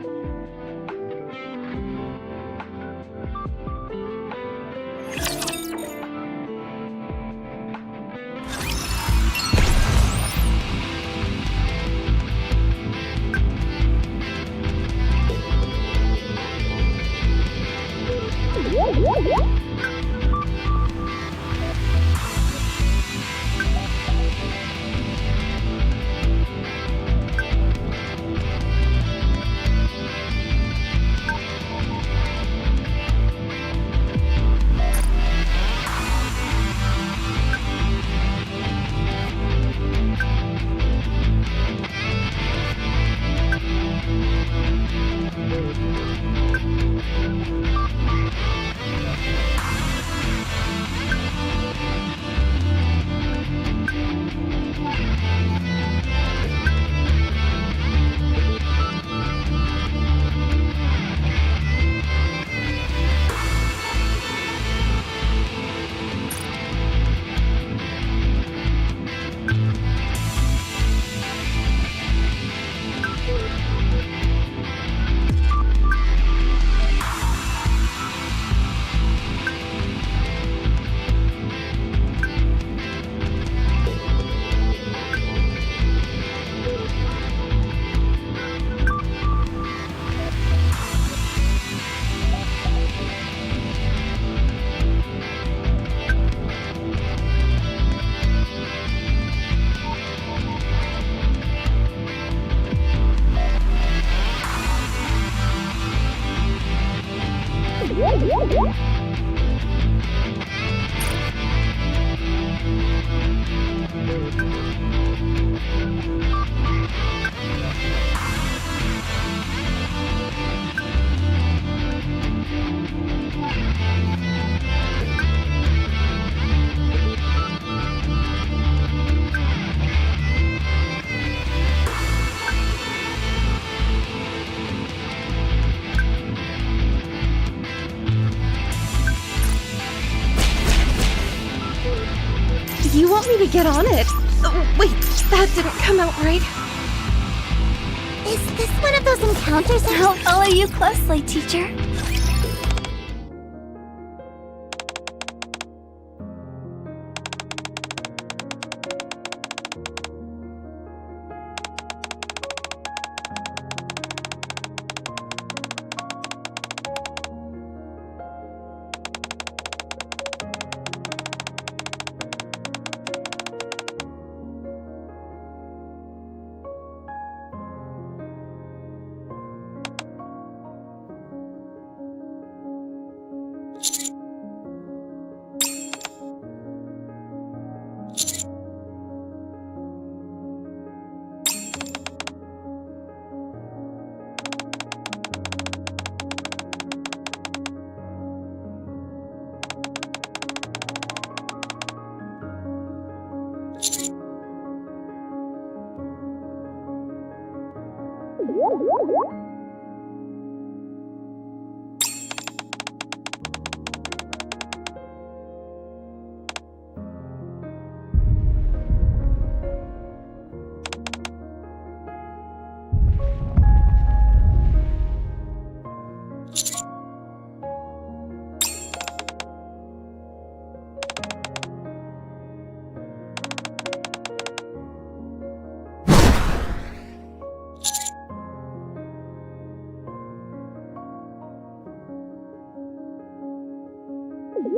You want me to get on it? Oh, wait, that didn't come out right. Is this one of those encounters? I'll follow you closely, teacher. Hey,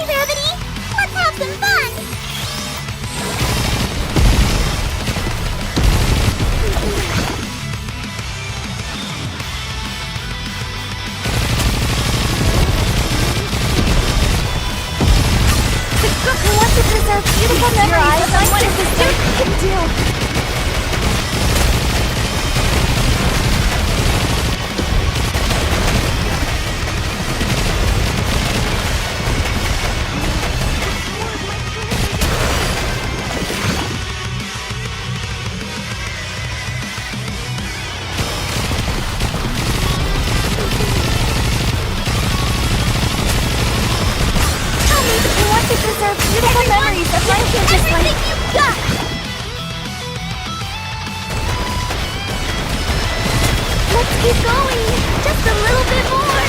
Rabbity! Let's have some fun! Who wants to preserve beautiful memories of my sister? Big deal. Preserve beautiful memories of my campus life. Everything you've got! Let's keep going! Just a little bit more!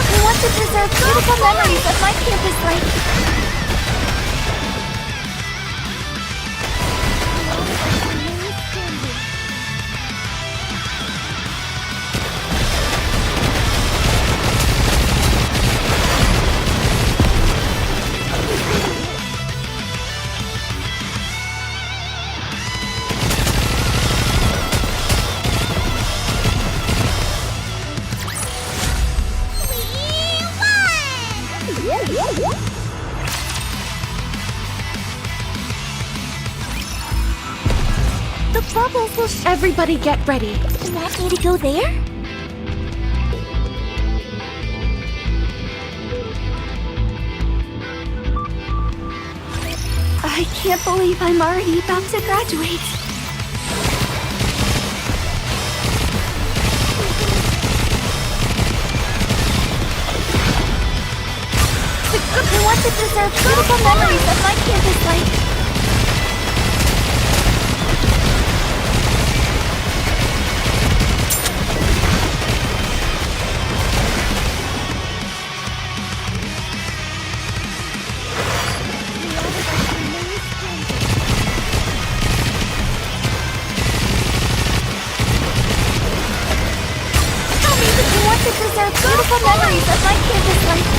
We want to preserve beautiful memories of my campus life. The bubbles will everybody get ready. You want me to go there? I can't believe I'm already about to graduate. I want to preserve beautiful memories of my campus life. Tell me that you want to preserve beautiful memories of my campus life.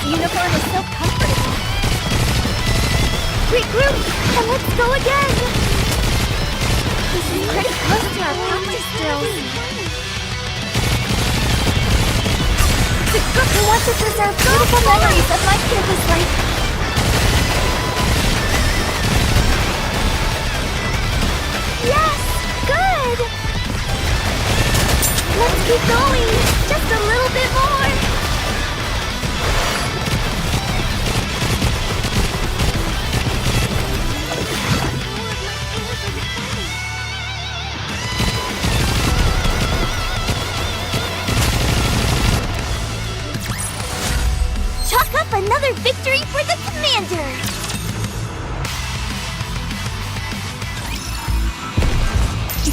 Uniform is so comfortable. Regroup, and let's go again! This is pretty close to our practice drills. I want to preserve beautiful memories of my campus life. Yes! Good! Let's keep going! Just a little bit more! Another victory for the commander!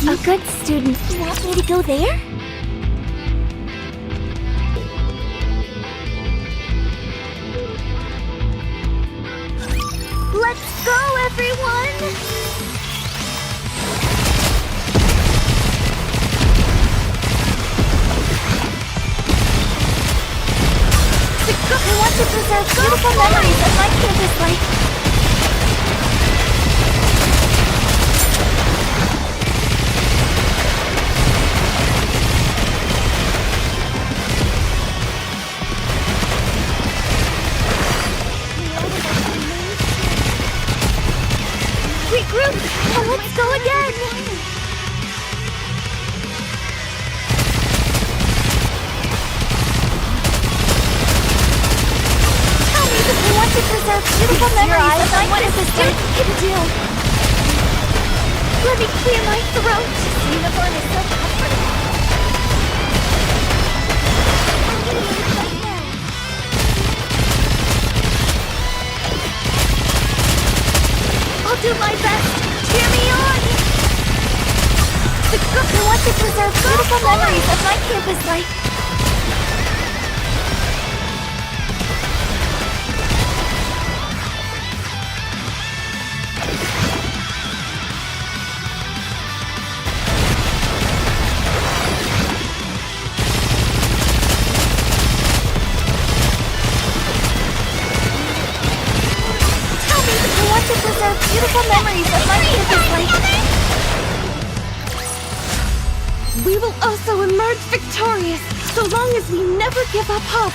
A good student. You want me to go there? Let's go, everyone! I want to preserve beautiful memories of my campus life. Regroup, and let's go again! I want to preserve beautiful memories of my campus life. Big deal. me clear my throat. Uniform is so comfortable. I'll do my best. Cheer me on. I want to preserve beautiful memories of my campus life. To preserve beautiful memories of my campus life. We will also emerge victorious, so long as we never give up hope.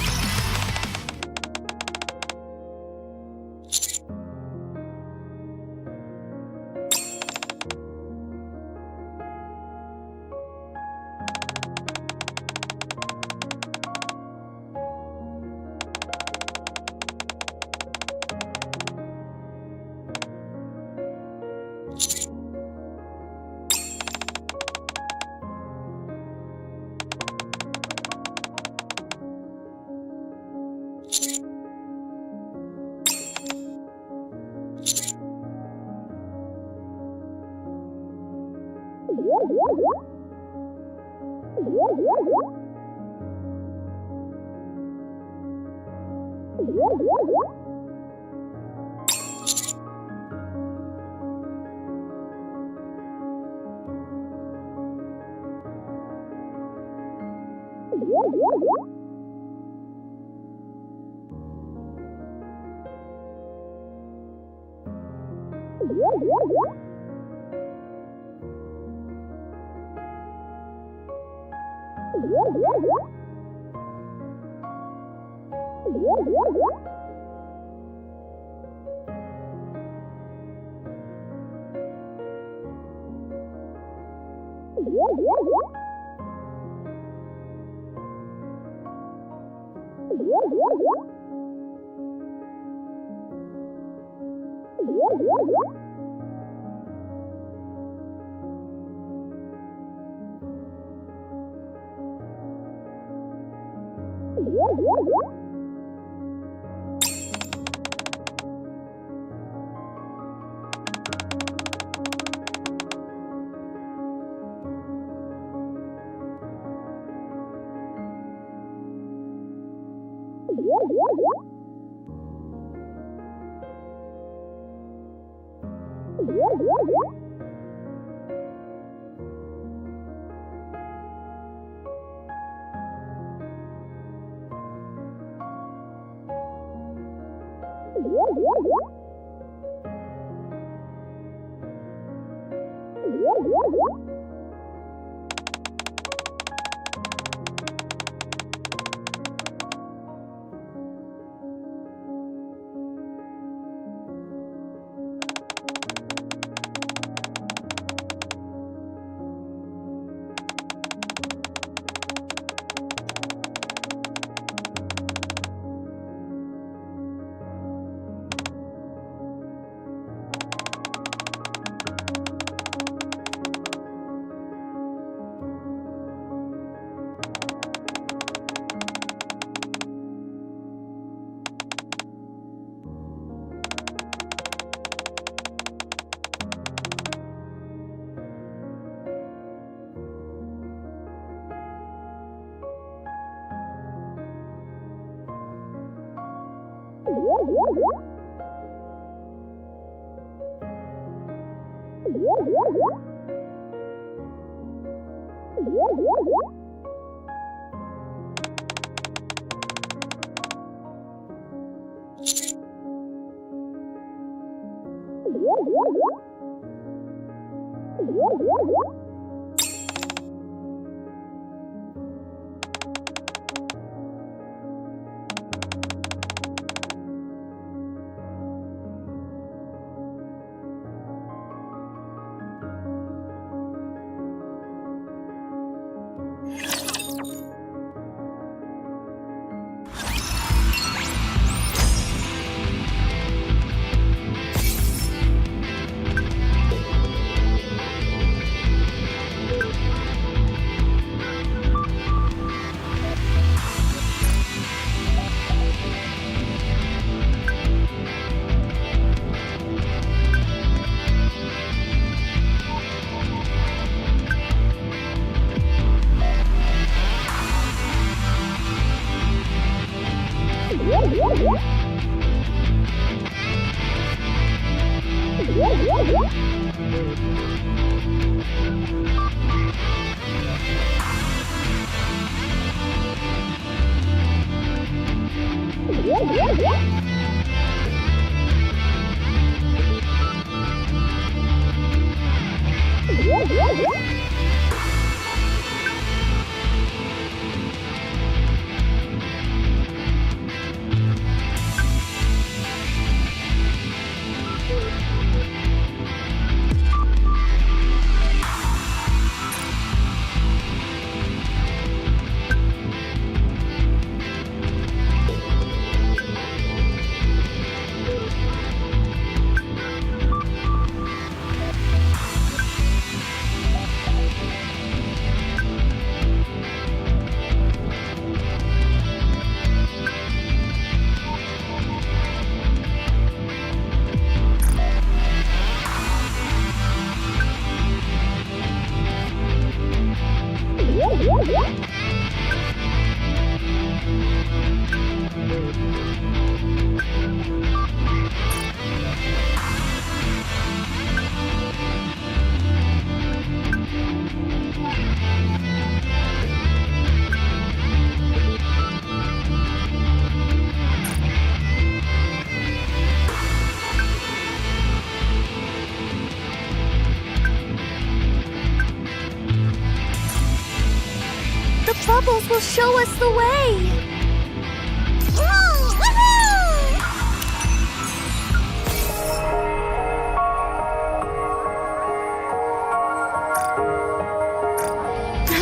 Bubbles will show us the way!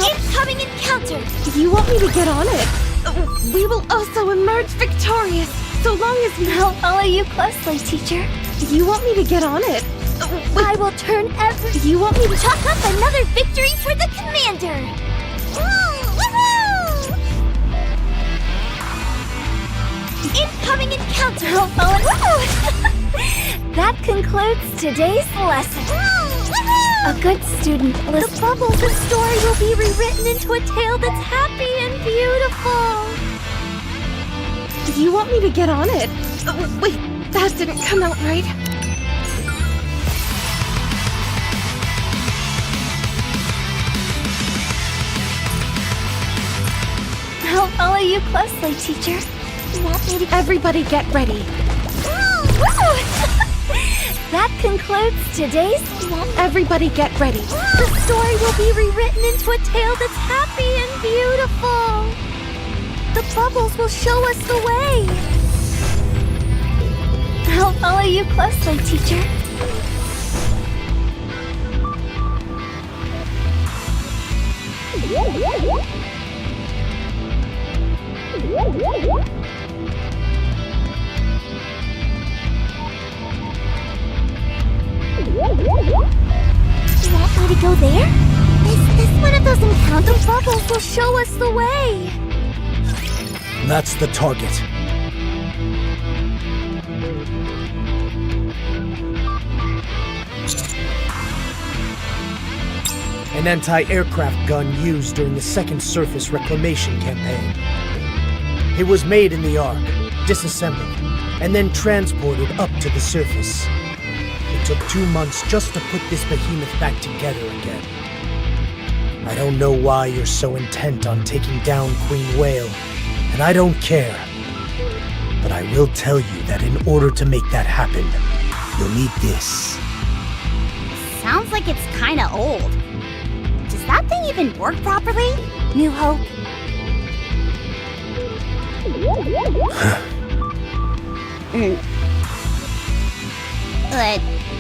Incoming encounter! You want me to get on it? We will also emerge victorious, so long as we... I'll follow you closely, teacher. You want me to get on it? I will turn every... You want me to... Chalk up another victory for the commander! Incoming encounter! I'll follow... That concludes today's lesson. A good student listens. The bubbles of story will be rewritten into a tale that's happy and beautiful. You want me to get on it? Wait, that didn't come out right. I'll follow you closely, teacher. Want me to... Everybody get ready. That concludes today's... Everybody get ready. The story will be rewritten into a tale that's happy and beautiful. The bubbles will show us the way. I'll follow you closely, teacher. You want me to go there? Is this one of those encounter bubbles will show us the way? That's the target. An anti-aircraft gun used during the second surface reclamation campaign. It was made in the Ark, disassembled, and then transported up to the surface. It took 2 months just to put this behemoth back together again. I don't know why you're so intent on taking down Queen Whale, and I don't care. But I will tell you that in order to make that happen, you'll need this. Sounds like it's kinda old. Does that thing even work properly? New Hope?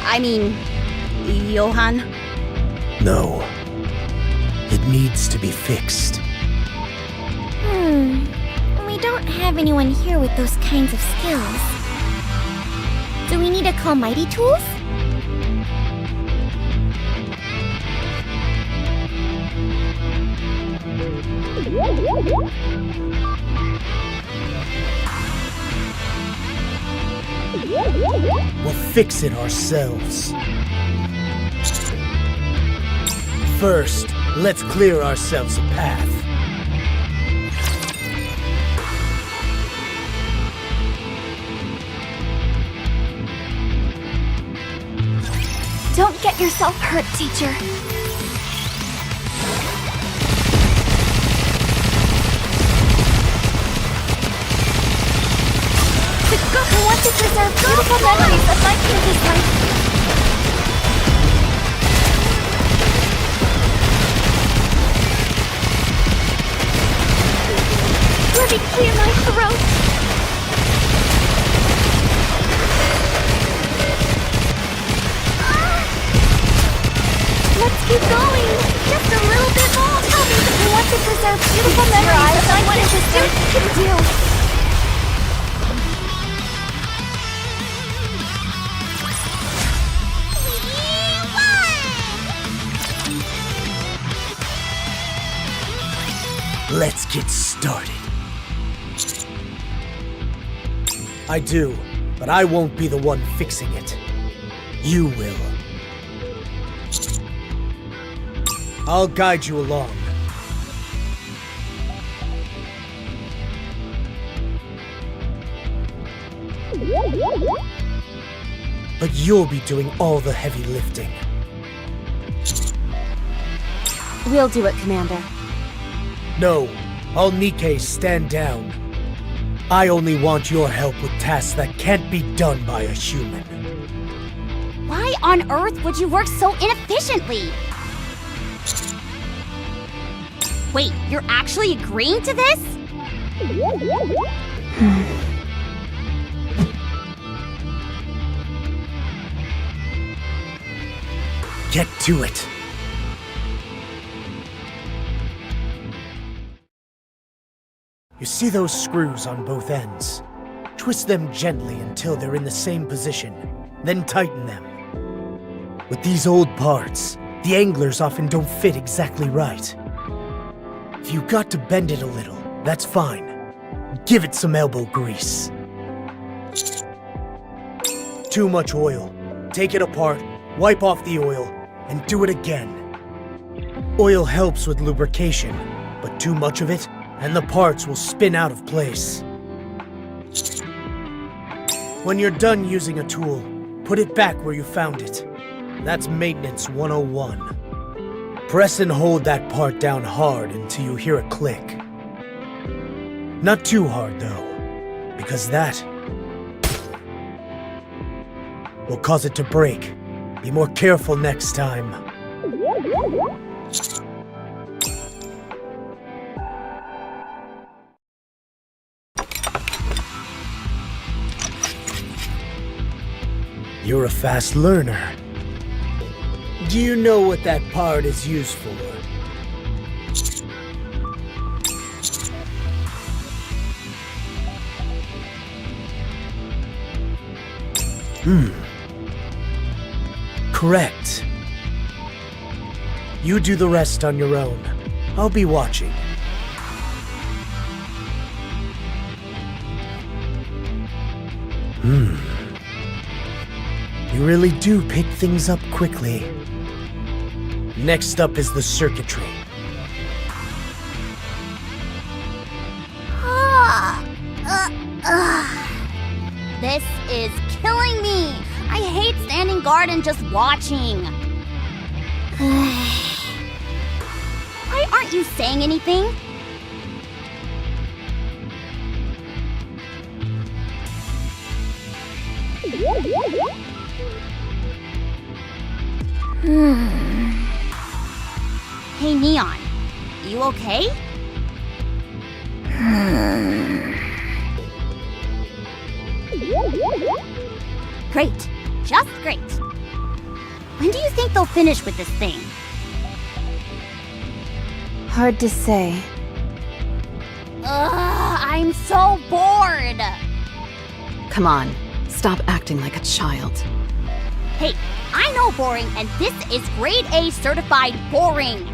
I mean, Johan? No. It needs to be fixed. We don't have anyone here with those kinds of skills. Do we need to call Mighty Tools? We'll fix it ourselves. First, let's clear ourselves a path. Don't get yourself hurt, teacher. The Goku wants to preserve beautiful memories of my previous life. Let me clear my throat. Let's keep going. Just a little bit more. Tell me that you want to preserve beautiful memories of my previous life. Can do. Let's get started. I do, but I won't be the one fixing it. You will. I'll guide you along. But you'll be doing all the heavy lifting. We'll do it, Commander. No, all Nikke stand down. I only want your help with tasks that can't be done by a human. Why on earth would you work so inefficiently? Wait, you're actually agreeing to this? Get to it. You see those screws on both ends? Twist them gently until they're in the same position, then tighten them. With these old parts, the anglers often don't fit exactly right. If you got to bend it a little, that's fine. Give it some elbow grease. Too much oil. Take it apart, wipe off the oil, and do it again. Oil helps with lubrication, but too much of it, and the parts will spin out of place. When you're done using a tool, put it back where you found it. That's maintenance 101. Press and hold that part down hard until you hear a click. Not too hard though, because that will cause it to break. Be more careful next time. You're a fast learner. Do you know what that part is used for? Correct. You do the rest on your own. I'll be watching. You really do pick things up quickly. Next up is the circuitry. This is killing me. I hate standing guard and just watching. Why aren't you saying anything? Hey, Neon. You okay? Great. Just great. When do you think they'll finish with this thing? Hard to say. I'm so bored. Come on, stop acting like a child. Hey, I know boring, and this is grade A certified boring.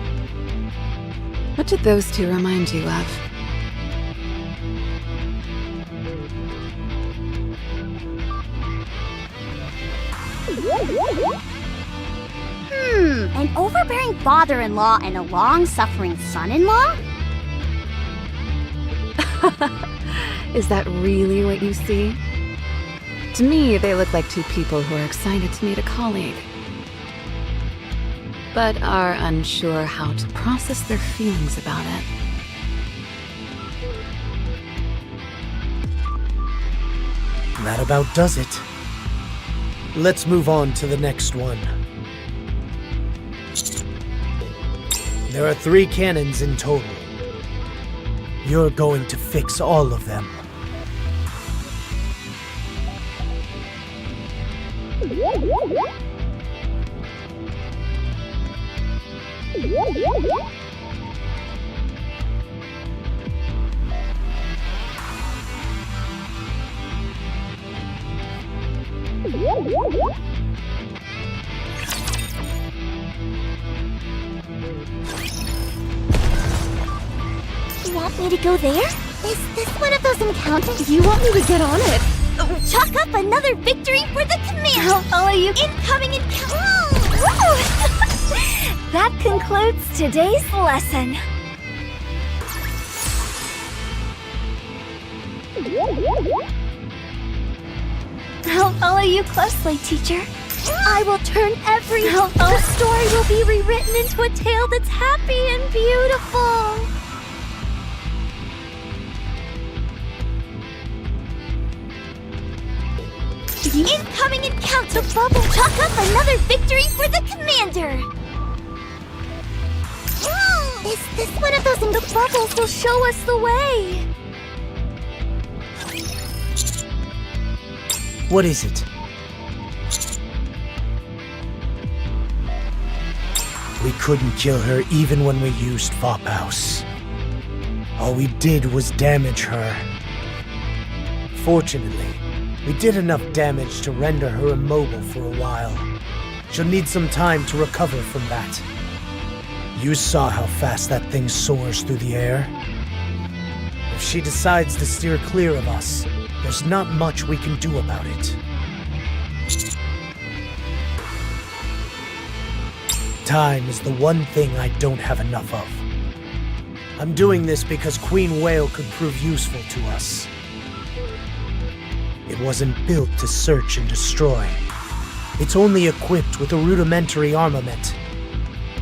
What did those two remind you of? An overbearing father-in-law and a long-suffering son-in-law? Is that really what you see? To me, they look like two people who are excited to meet a colleague. but are unsure how to process their feelings about it. That about does it. Let's move on to the next one. There are 3 cannons in total. You're going to fix all of them. You want me to go there? Is this one of those encounters? You want me to get on it? Chalk up another victory for the command! I'll follow you. Incoming encounter! That concludes today's lesson. I'll follow you closely, teacher. I will turn every... The story will be rewritten into a tale that's happy and beautiful. Incoming encounter! Bubble! Chalk up another victory for the commander! Is this one of those... The bubbles will show us the way. What is it? We couldn't kill her even when we used Vophouse. All we did was damage her. Fortunately, we did enough damage to render her immobile for a while. She'll need some time to recover from that. You saw how fast that thing soars through the air. If she decides to steer clear of us, there's not much we can do about it. Time is the one thing I don't have enough of. I'm doing this because Queen Whale could prove useful to us. It wasn't built to search and destroy. It's only equipped with a rudimentary armament.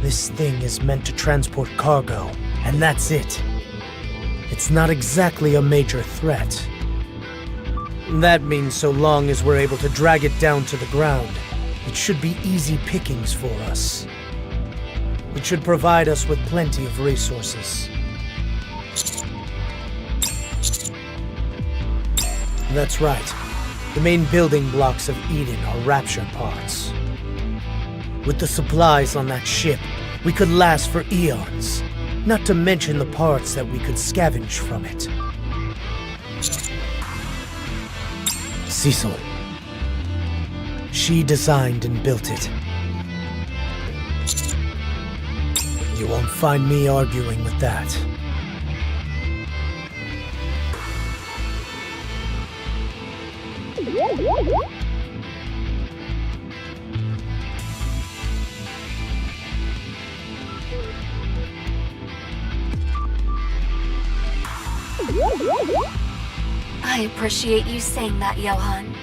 This thing is meant to transport cargo, and that's it. It's not exactly a major threat. That means so long as we're able to drag it down to the ground, it should be easy pickings for us. It should provide us with plenty of resources. That's right. The main building blocks of Eden are Rapture parts. With the supplies on that ship, we could last for eons, not to mention the parts that we could scavenge from it. Cecil. She designed and built it. You won't find me arguing with that. I appreciate you saying that, Johan.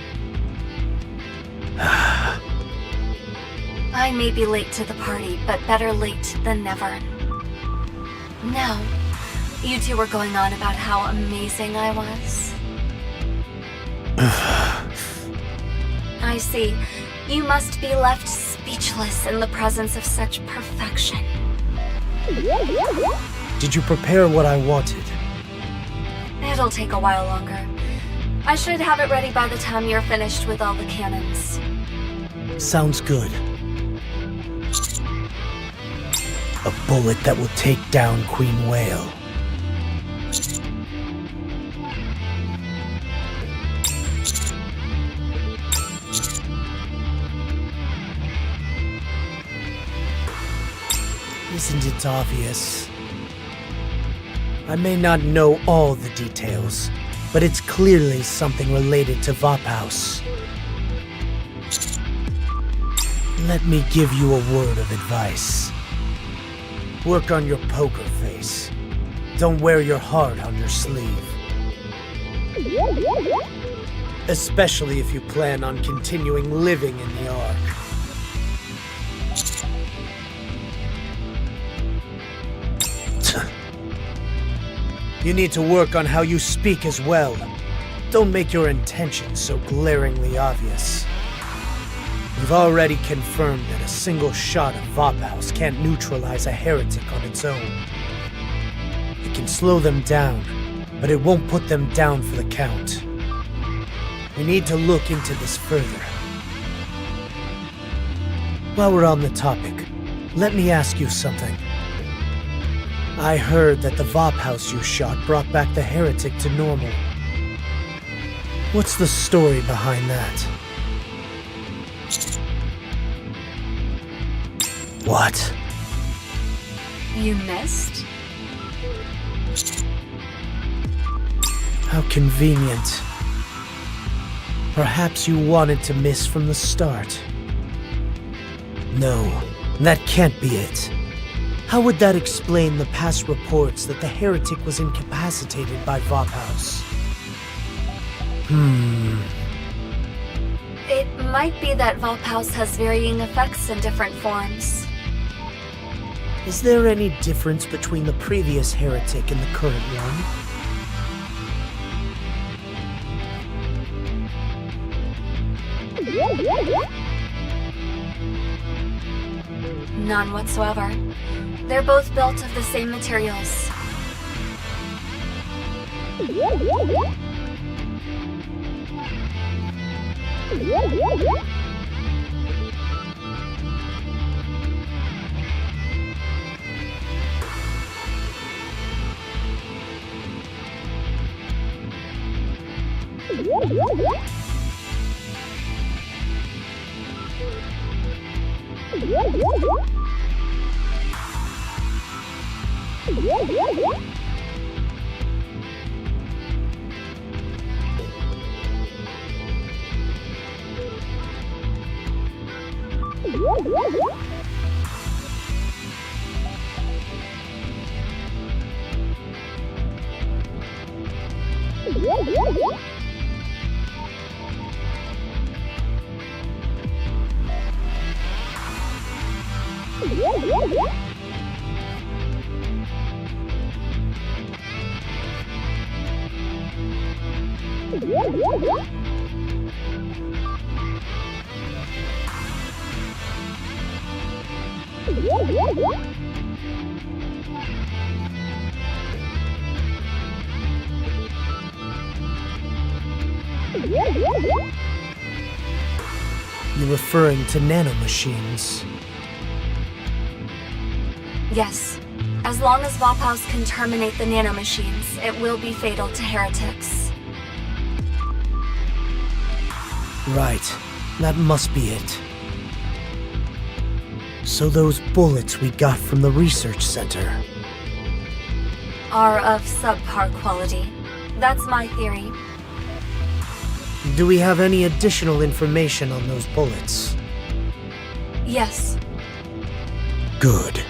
I may be late to the party, but better late than never. No, you two were going on about how amazing I was. I see. You must be left speechless in the presence of such perfection. Did you prepare what I wanted? It'll take a while longer. I should have it ready by the time you're finished with all the cannons. Sounds good. A bullet that will take down Queen Whale. Isn't it obvious? I may not know all the details, but it's clearly something related to Vophouse. Let me give you a word of advice. Work on your poker face. Don't wear your heart on your sleeve. Especially if you plan on continuing living in the Ark. You need to work on how you speak as well. Don't make your intentions so glaringly obvious. We've already confirmed that a single shot of Vophouse can't neutralize a heretic on its own. It can slow them down, but it won't put them down for the count. We need to look into this further. While we're on the topic, let me ask you something. I heard that the Vophouse you shot brought back the heretic to normal. What's the story behind that? What? You missed? How convenient. Perhaps you wanted to miss from the start. No, that can't be it. How would that explain the past reports that the heretic was incapacitated by Vophouse? It might be that Vophouse has varying effects in different forms. Is there any difference between the previous heretic and the current one? None whatsoever. They're both built of the same materials. You're referring to nanomachines. Yes. As long as Vophouse can terminate the nanomachines, it will be fatal to heretics. Right. That must be it. So those bullets we got from the research center Are of subpar quality. That's my theory. do we have any additional information on those bullets? Yes. Good.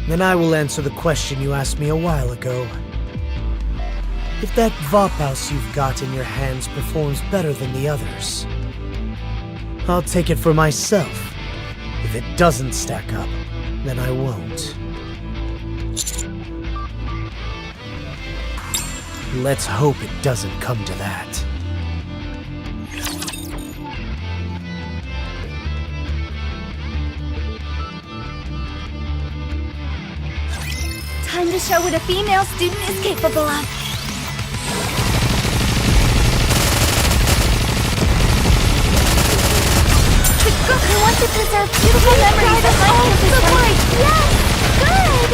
Then I will answer the question you asked me a while ago. If that Vophouse you've got in your hands performs better than the others, I'll take it for myself. If it doesn't stack up, then I won't. Let's hope it doesn't come to that. Time to show what a female student is capable of. The girl who wants to preserve beautiful memories of my campus life. Yes! Good!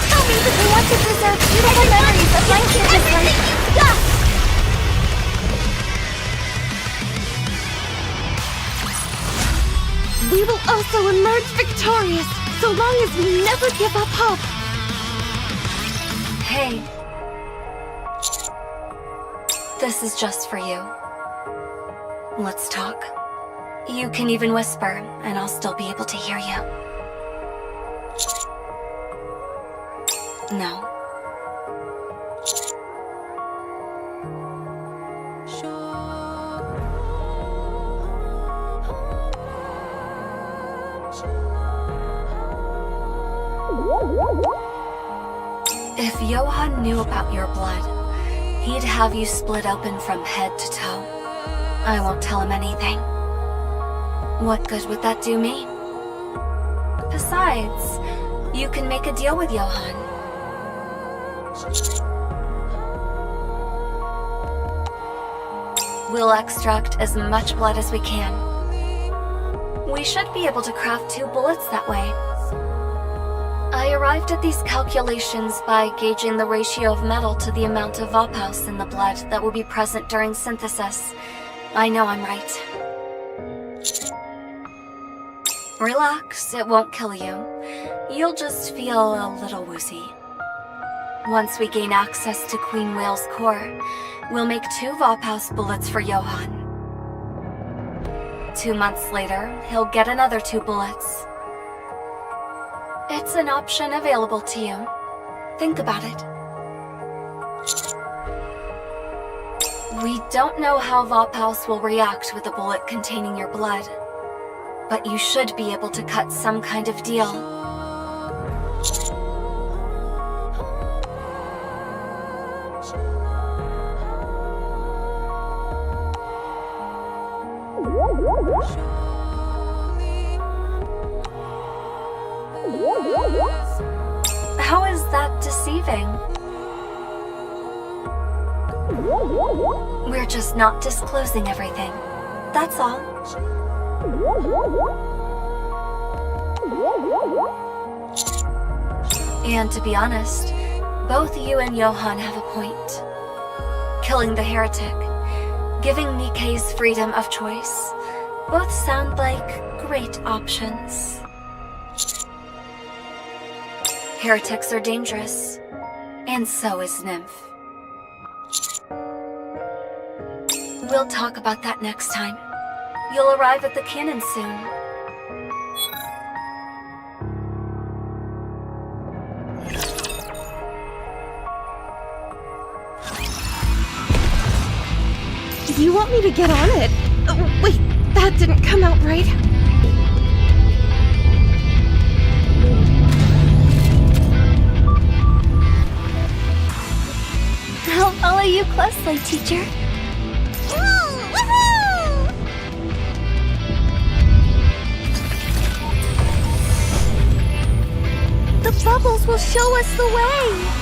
Tell me that you want to preserve beautiful memories of my campus life. Yes! We will also emerge victorious, so long as we never give up hope. Hey. This is just for you. Let's talk. You can even whisper, and I'll still be able to hear you. No. If Johann knew about your blood, he'd have you split open from head to toe. I won't tell him anything. What good would that do me? Besides, you can make a deal with Johann. We'll extract as much blood as we can. We should be able to craft 2 bullets that way. I arrived at these calculations by gauging the ratio of metal to the amount of Vophaus in the blood that will be present during synthesis. I know I'm right. Relax, it won't kill you. You'll just feel a little woozy. Once we gain access to Queen Whale's core, we'll make 2 Vophaus bullets for Johann. 2 months later, he'll get another 2 bullets. It's an option available to you. Think about it. We don't know how Vophaus will react with a bullet containing your blood, but you should be able to cut some kind of deal. How is that deceiving? We're just not disclosing everything. That's all. And to be honest, both you and Johann have a point. Killing the heretic, giving Nikke's freedom of choice, both sound like great options. Heretics are dangerous, and so is Nymph. We'll talk about that next time. You'll arrive at the cannon soon. You want me to get on it? Wait, that didn't come out right. I'll follow you closely, teacher. Woohoo! The bubbles will show us the way.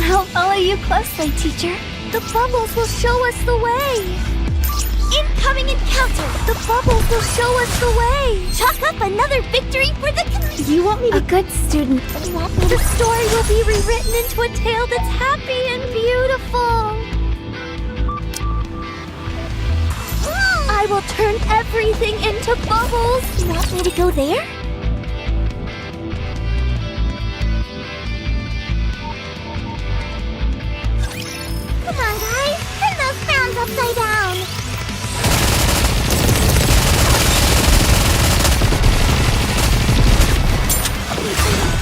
I'll follow you closely, teacher. The bubbles will show us the way. Incoming encounter! The bubbles will show us the way. Chalk up another victory for the... You want me to... A good student. The story will be rewritten into a tale that's happy and beautiful. I will turn everything into bubbles. You want me to go there? Come on, guys! Turn those crowns upside down!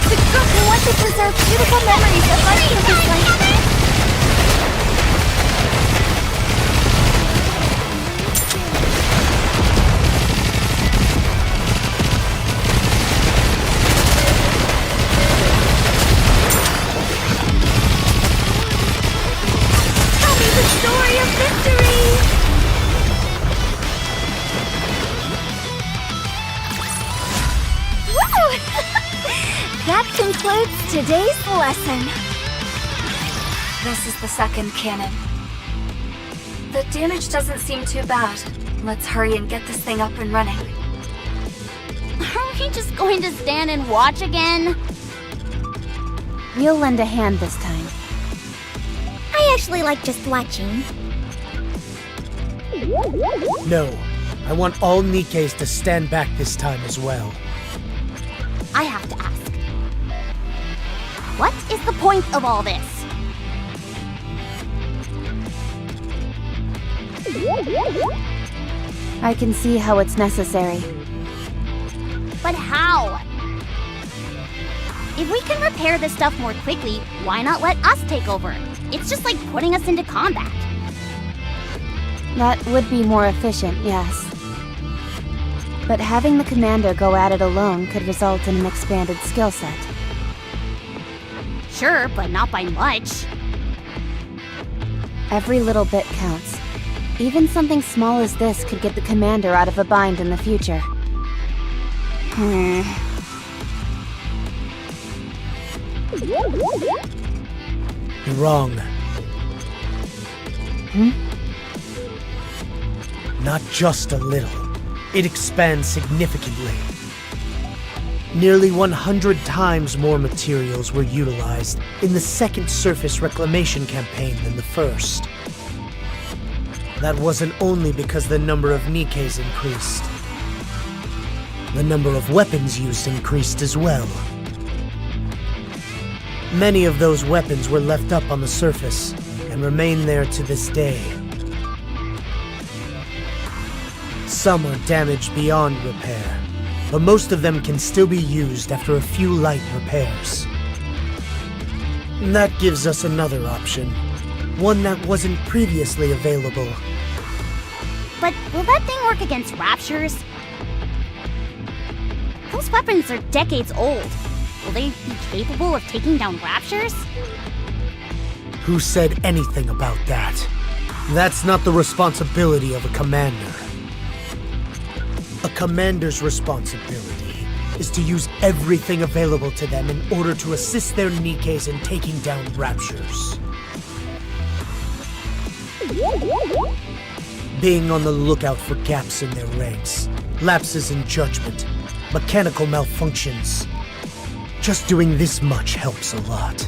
The girl who wants to preserve beautiful memories of life in this life. Tell me the story of victory! Woo! That concludes today's lesson. This is the second cannon. The damage doesn't seem too bad. Let's hurry and get this thing up and running. Are we just going to stand and watch again? We'll lend a hand this time. I actually like just watching. No, I want all Nikkes to stand back this time as well. I have to ask. What is the point of all this? I can see how it's necessary. But how? If we can repair this stuff more quickly, why not let us take over? It's just like putting us into combat. That would be more efficient, yes. But having the commander go at it alone could result in an expanded skill set. Sure, but not by much. Every little bit counts. Even something small as this could get the commander out of a bind in the future. You're wrong. Not just a little. It expands significantly. Nearly 100 times more materials were utilized in the second surface reclamation campaign than the first. That wasn't only because the number of Nikkes increased. The number of weapons used increased as well. Many of those weapons were left up on the surface and remain there to this day. Some are damaged beyond repair, but most of them can still be used after a few light repairs. That gives us another option, one that wasn't previously available. But will that thing work against raptures? Those weapons are decades old. Will they be capable of taking down raptures? Who said anything about that? That's not the responsibility of a commander. A commander's responsibility is to use everything available to them in order to assist their Nikkes in taking down raptures. Being on the lookout for gaps in their ranks, lapses in judgment, mechanical malfunctions. Just doing this much helps a lot.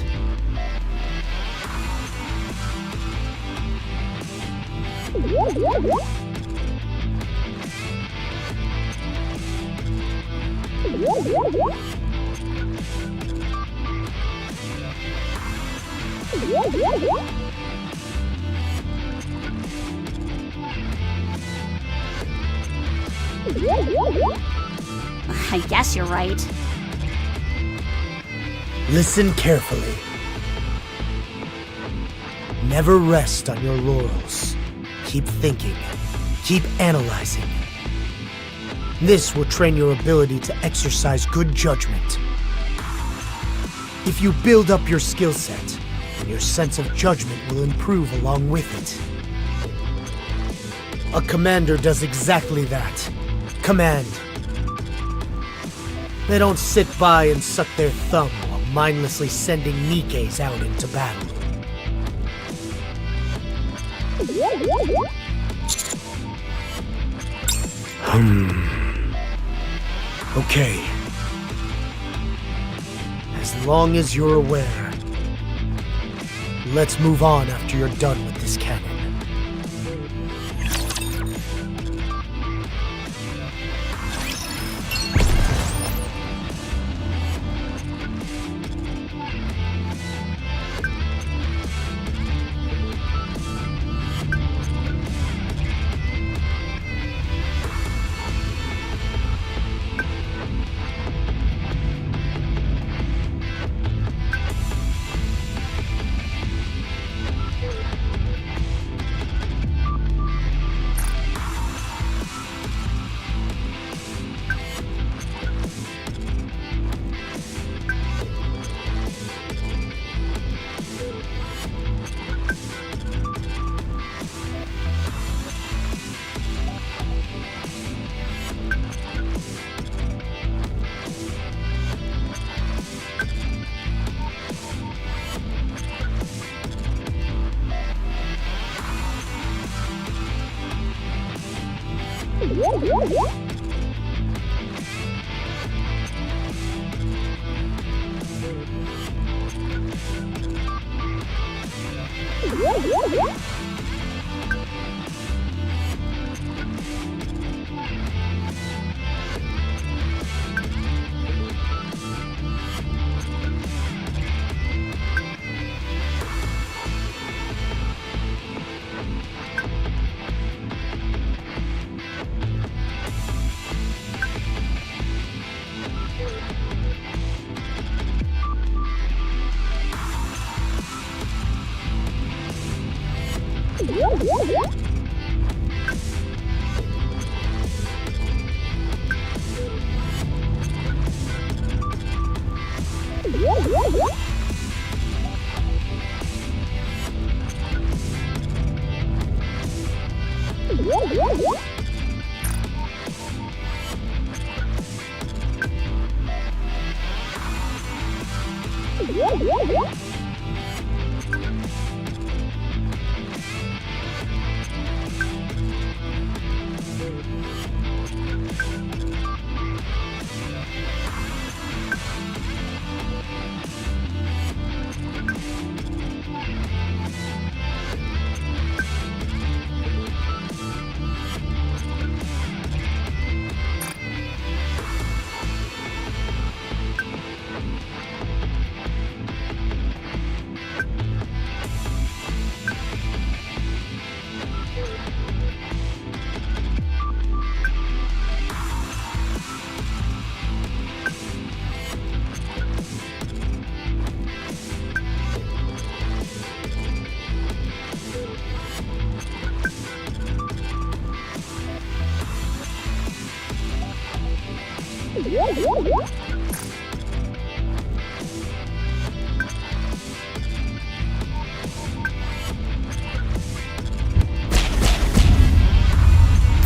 I guess you're right. Listen carefully. Never rest on your laurels. Keep thinking. Keep analyzing. This will train your ability to exercise good judgment. If you build up your skill set, then your sense of judgment will improve along with it. A commander does exactly that. Command. They don't sit by and suck their thumb while mindlessly sending Nikkes out into battle. Okay. As long as you're aware, let's move on after you're done with this cannon.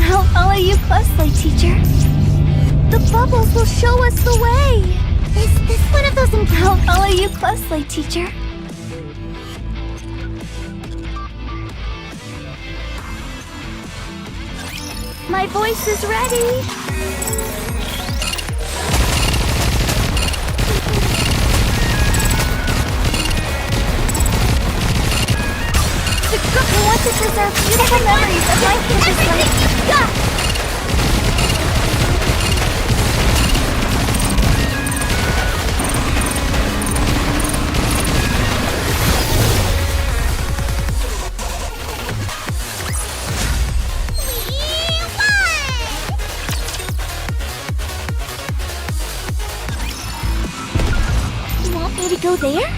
I'll follow you closely, teacher. The bubbles will show us the way. Is this one of those encounters? I'll follow you closely, teacher. My voice is ready. I want to preserve beautiful memories of my campus life. Everything you've got! You want me to go there?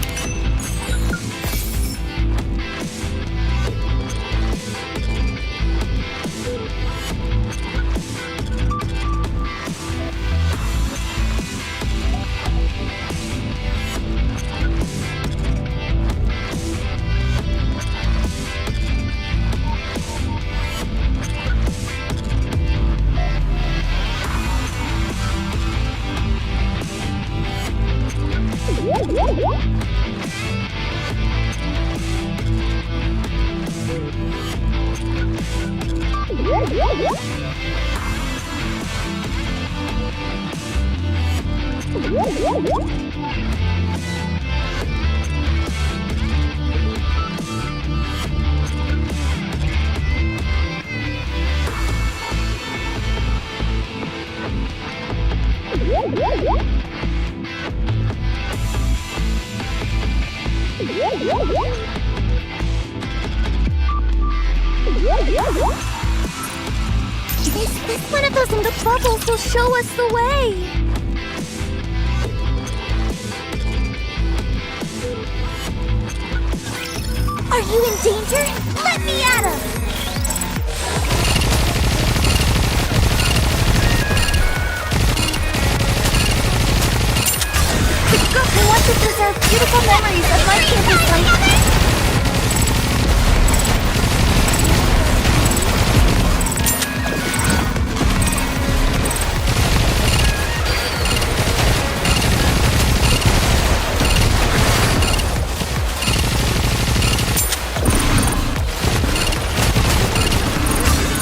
Is this one of those in the bubbles will show us the way? Are you in danger? Let me at him! I want to preserve beautiful memories of my campus life.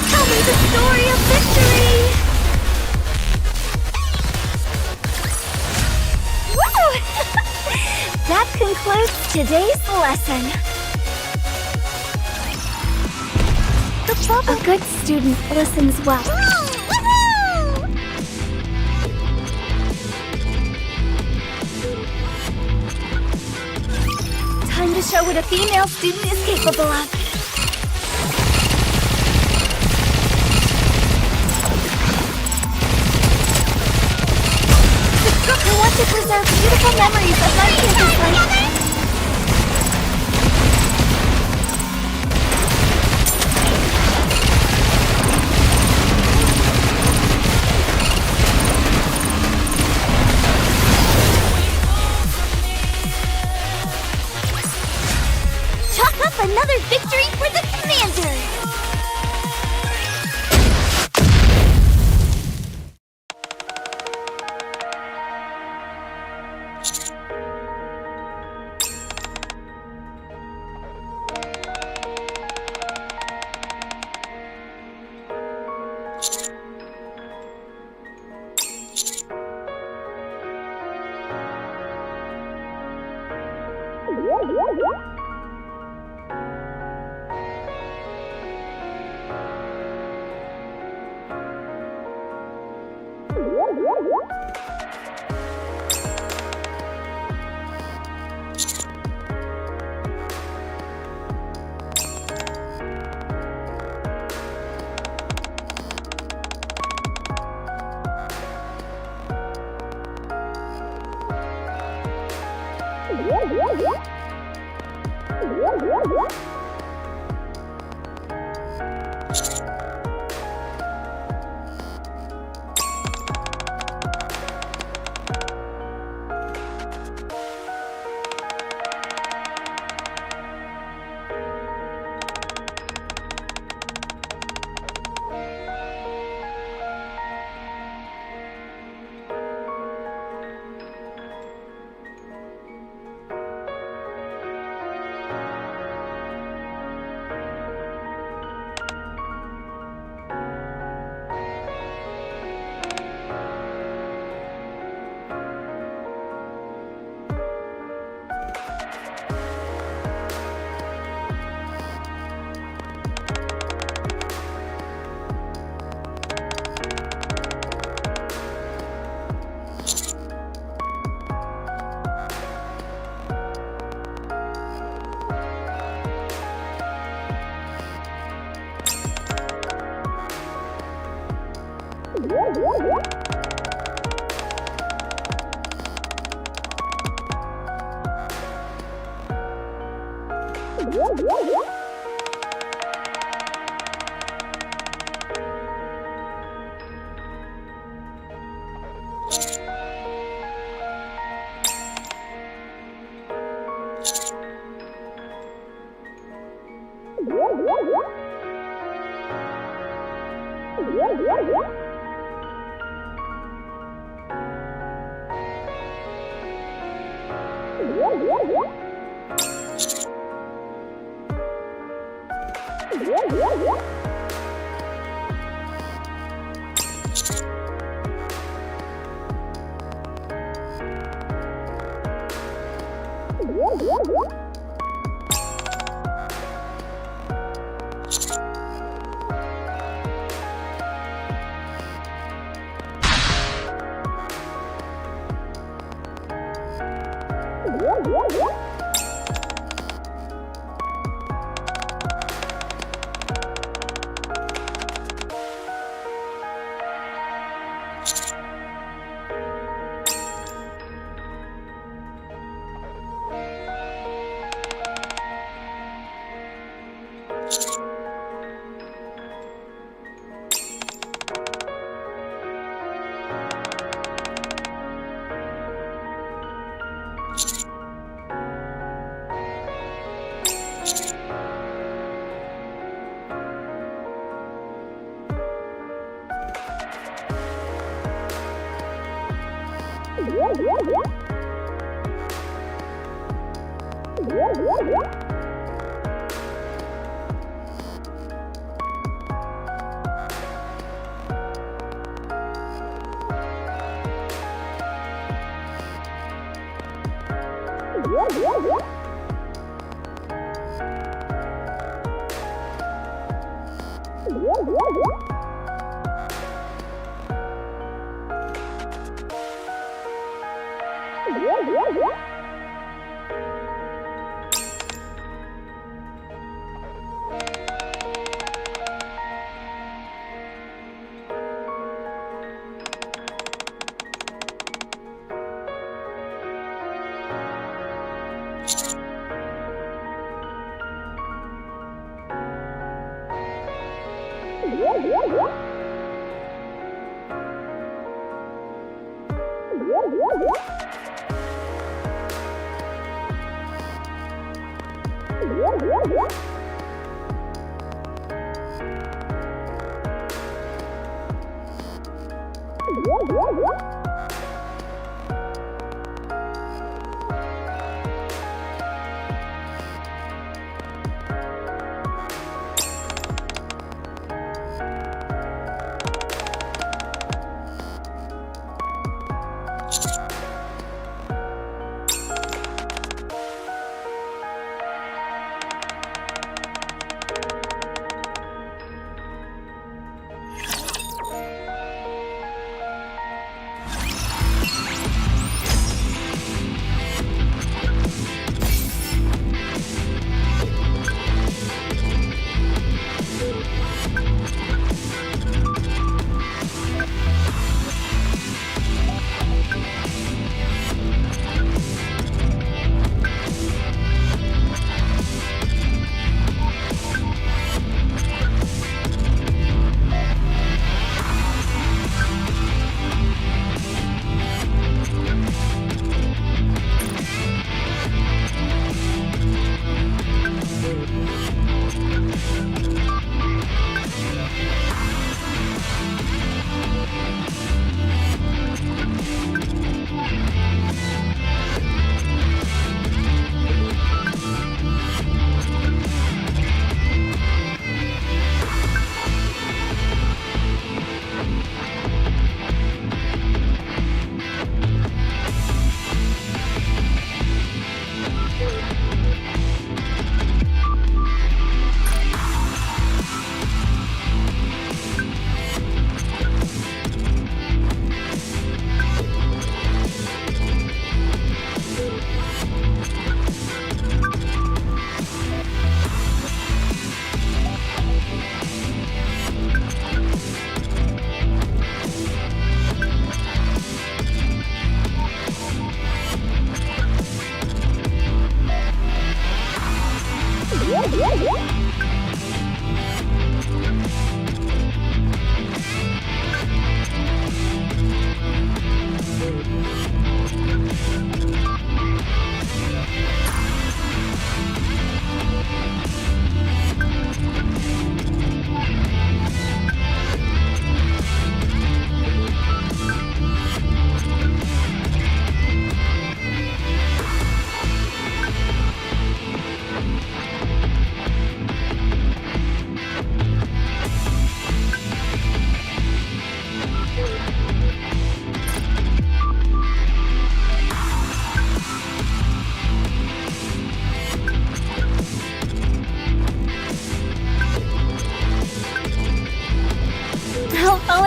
Tell me the story of victory! That concludes today's lesson. A good student listens well. Time to show what a female student is capable of. I want to preserve beautiful memories of my campus life.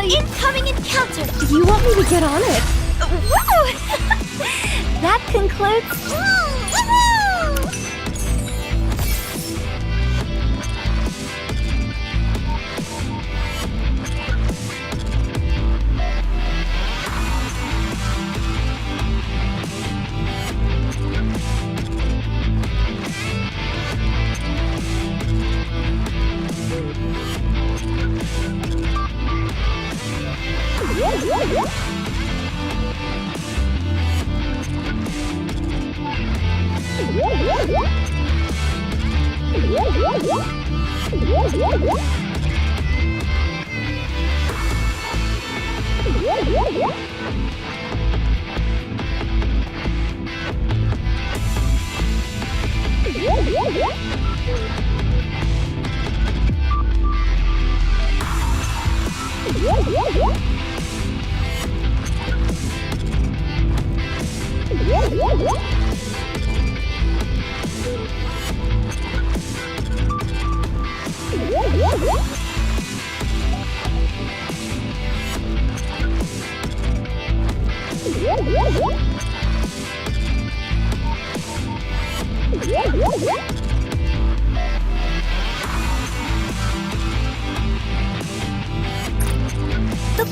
Incoming encounter! You want me to get on it? Woo! That concludes...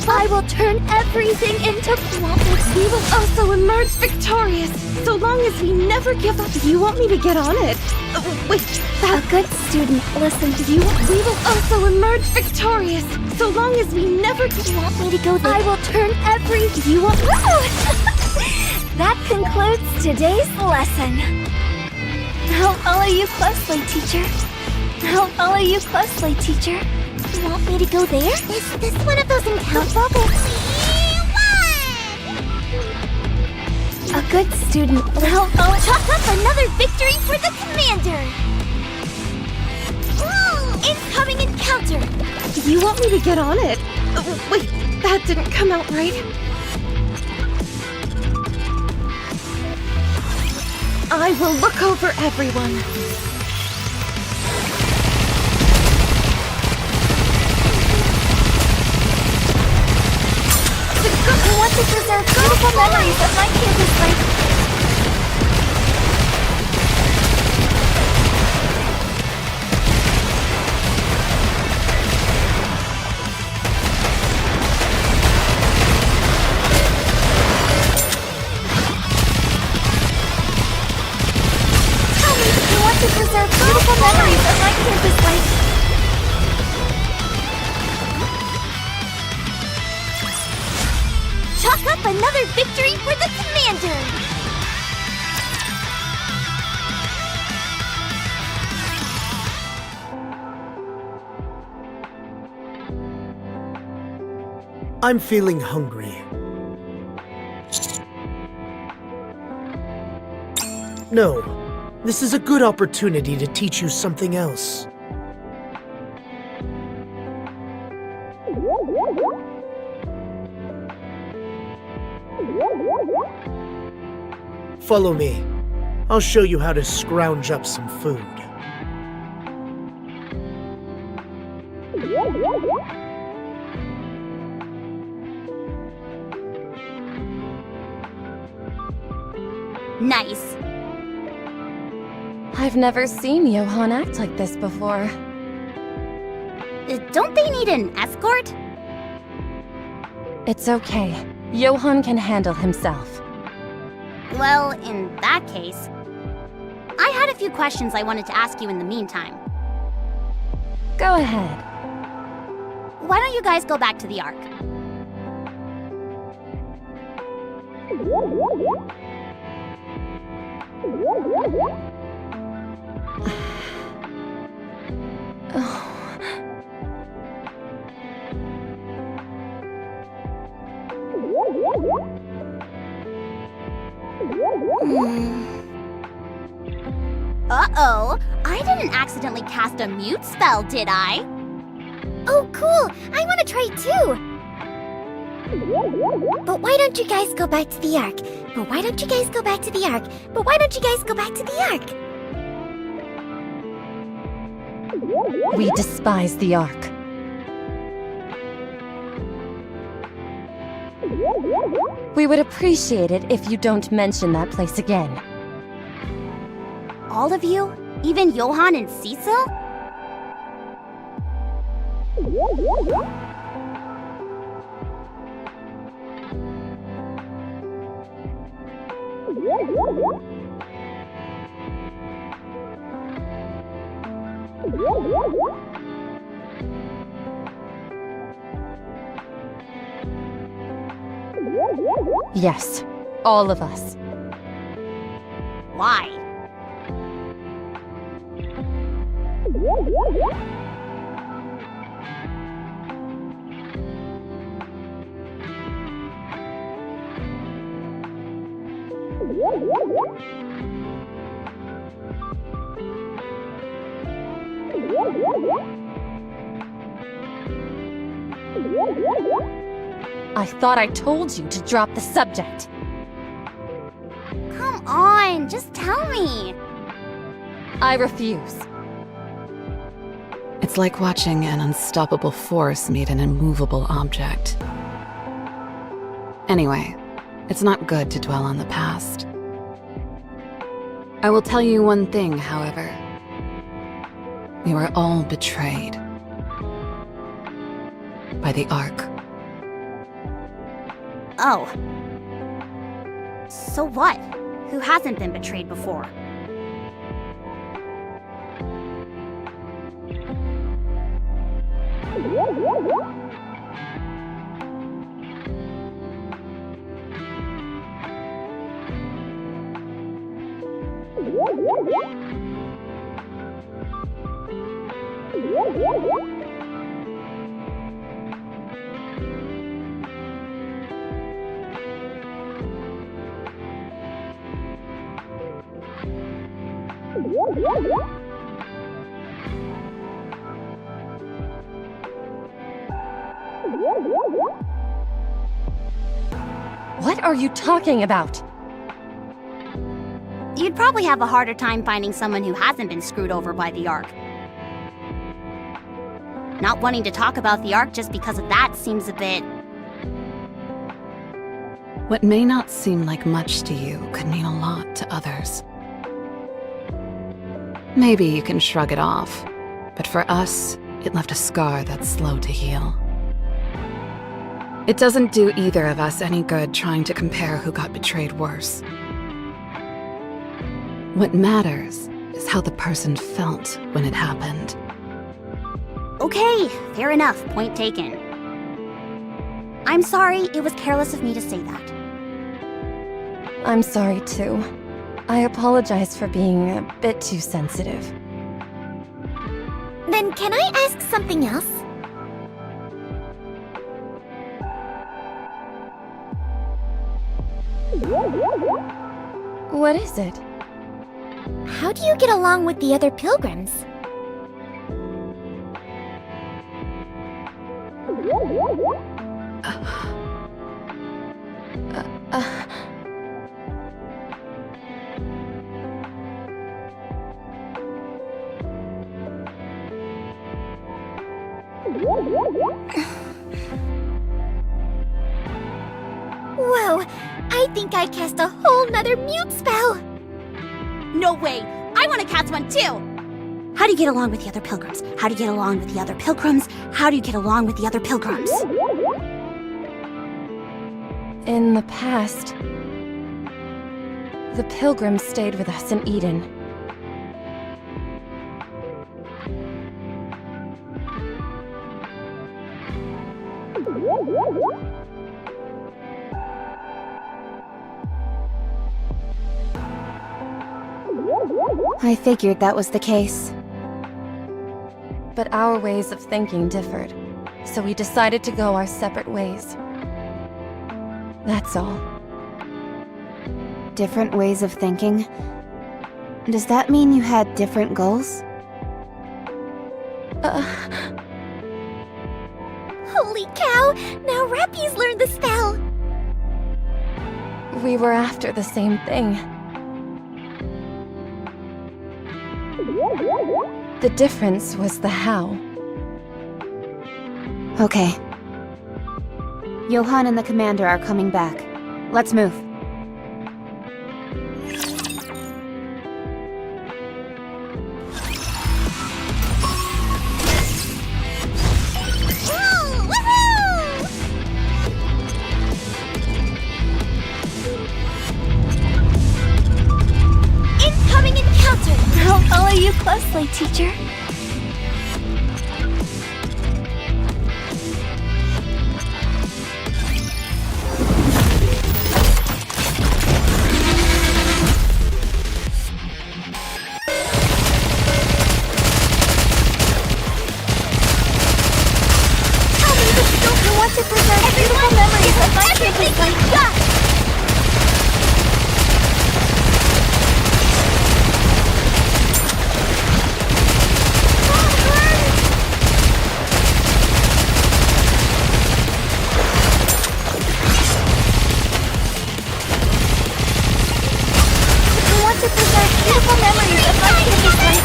I will turn everything into profit. We will also emerge victorious, so long as we never give up. You want me to get on it? Wait, A good student, listen. we will also emerge victorious, so long as we never give up. Want me to go there? I will turn everything. You want... That concludes today's lesson. I'll follow you closely, teacher. I'll follow you closely, teacher. You want me to go there? Is this one of those encounter bubbles? A good student. I'll chalk up another victory for the commander. Incoming encounter. You want me to get on it? Wait, that didn't come out right. I will look over everyone. I want to preserve beautiful memories of my campus life. another victory for the Commander! I'm feeling hungry. No, this is a good opportunity to teach you something else. Follow me. I'll show you how to scrounge up some food. Nice. I've never seen Johan act like this before. Don't they need an escort? It's okay. Johan can handle himself. Well, in that case, I had a few questions I wanted to ask you in the meantime. Go ahead. Why don't you guys go back to the Ark? Uh-oh, I didn't accidentally cast a mute spell, did I? Oh, cool! I want to try too! But why don't you guys go back to the Ark? But why don't you guys go back to the Ark? But why don't you guys go back to the Ark? We despise the Ark. We would appreciate it if you don't mention that place again. All of you? Even Johan and Cecil? Yes, all of us. Why? I thought I told you to drop the subject. Come on, just tell me. I refuse. It's like watching an unstoppable force meet an immovable object. Anyway, it's not good to dwell on the past. I will tell you one thing, however. We were all betrayed. By the Ark. Oh. So what? Who hasn't been betrayed before? What are you talking about? You'd probably have a harder time finding someone who hasn't been screwed over by the Ark. Not wanting to talk about the Ark just because of that seems a bit... What may not seem like much to you could mean a lot to others. Maybe you can shrug it off, but for us, it left a scar that's slow to heal. It doesn't do either of us any good trying to compare who got betrayed worse. What matters is how the person felt when it happened. Okay, fair enough, point taken. I'm sorry, it was careless of me to say that. I'm sorry too. I apologize for being a bit too sensitive. Then can I ask something else? What is it? How do you get along with the other pilgrims? Whoa, I think I cast a whole nother mute spell! No way! I want to cast one too! How do you get along with the other pilgrims? How do you get along with the other pilgrims? How do you get along with the other pilgrims? In the past, the pilgrims stayed with us in Eden. I figured that was the case. But our ways of thinking differed, so we decided to go our separate ways. That's all. Different ways of thinking? Does that mean you had different goals? Holy cow! Now Rappy's learned the spell! We were after the same thing. The difference was the how. Okay. Johan and the commander are coming back. Let's move. Incoming encounter! I'll follow you closely, teacher. To preserve beautiful memories of my everything I got! I want to preserve beautiful memories of my everything.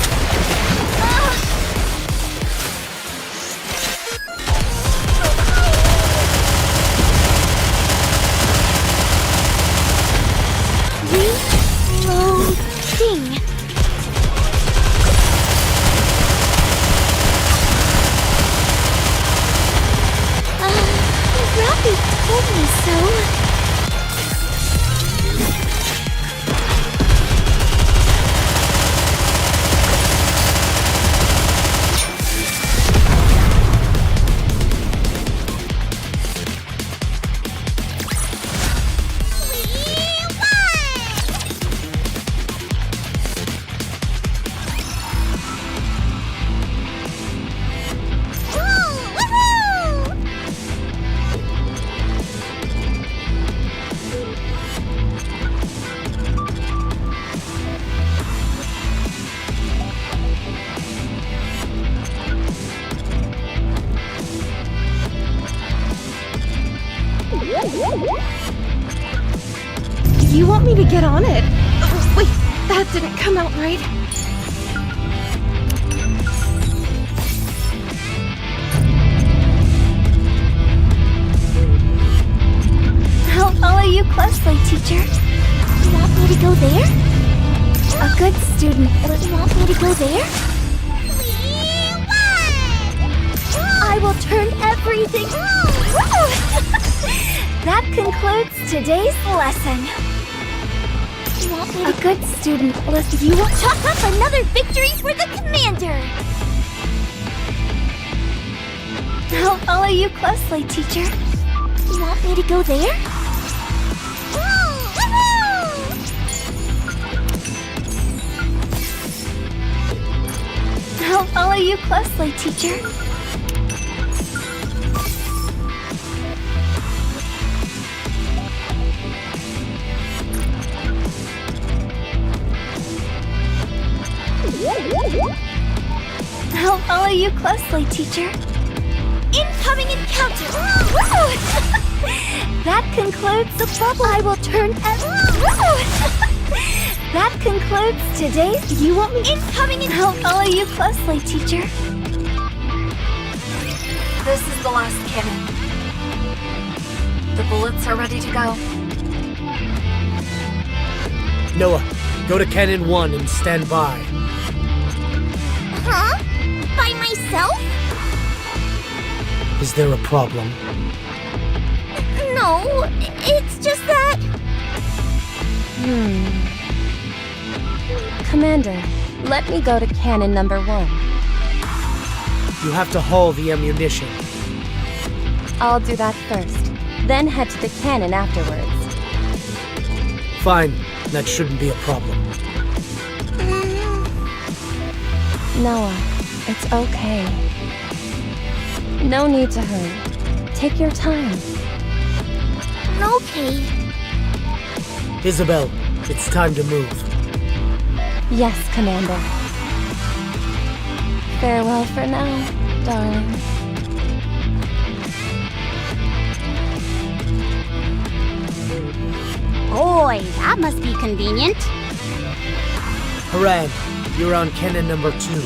Rappy told me so. You want me to get on it? Oh, wait, that didn't come out right. I'll follow you closely, teacher. You want me to go there? A good student. You want me to go there? I will turn everything. That concludes today's lesson. You want me to... A good student. Listen, you will chalk up another victory for the commander. I'll follow you closely, teacher. You want me to go there? I'll follow you closely, teacher. I'll follow you closely, teacher. Incoming encounter! That concludes the bubble. I will turn That concludes today's. You want me? Incoming I'll follow you closely, teacher. This is the last cannon. The bullets are ready to go. Noah, go to Cannon 1 and stand by. Huh? By myself? Is there a problem? No, it's just that... Commander, let me go to cannon number 1. You have to haul the ammunition. I'll do that first, then head to the cannon afterwards. Fine, that shouldn't be a problem. Noah, it's okay. No need to hurry. Take your time. Okay. Isabel, it's time to move. Yes, Commander. Farewell for now, darling. Boy, that must be convenient. Haran, you're on cannon number 2.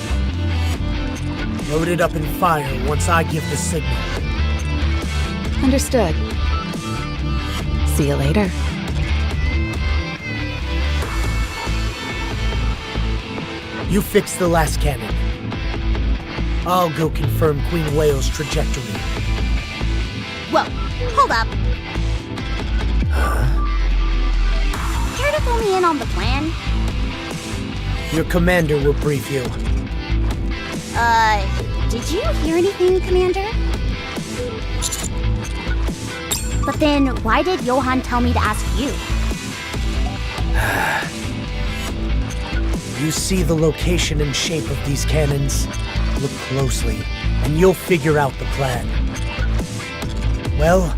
Load it up and fire once I give the signal. Understood. See you later. You fix the last cannon. I'll go confirm Queen Whale's trajectory. Whoa, hold up. Care to fill me in on the plan? Your commander will brief you. Did you hear anything, Commander? But then, why did Johan tell me to ask you? You see the location and shape of these cannons? Look closely, and you'll figure out the plan. Well...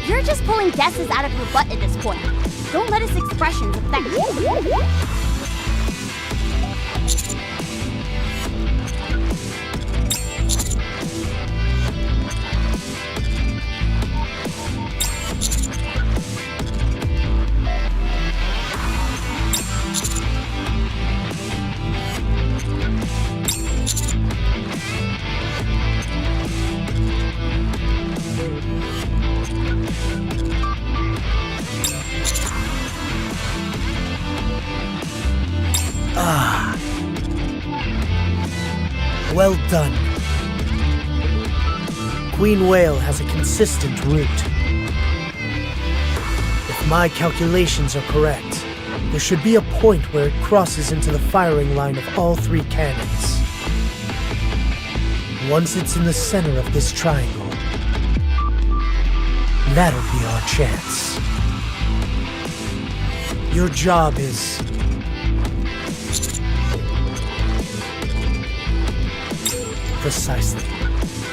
You're just pulling guesses out of your butt at this point. Don't let his expressions affect you. Well done. Queen Whale has a consistent route. If my calculations are correct, there should be a point where it crosses into the firing line of all 3 cannons. Once it's in the center of this triangle, that'll be our chance. Your job is... Precisely.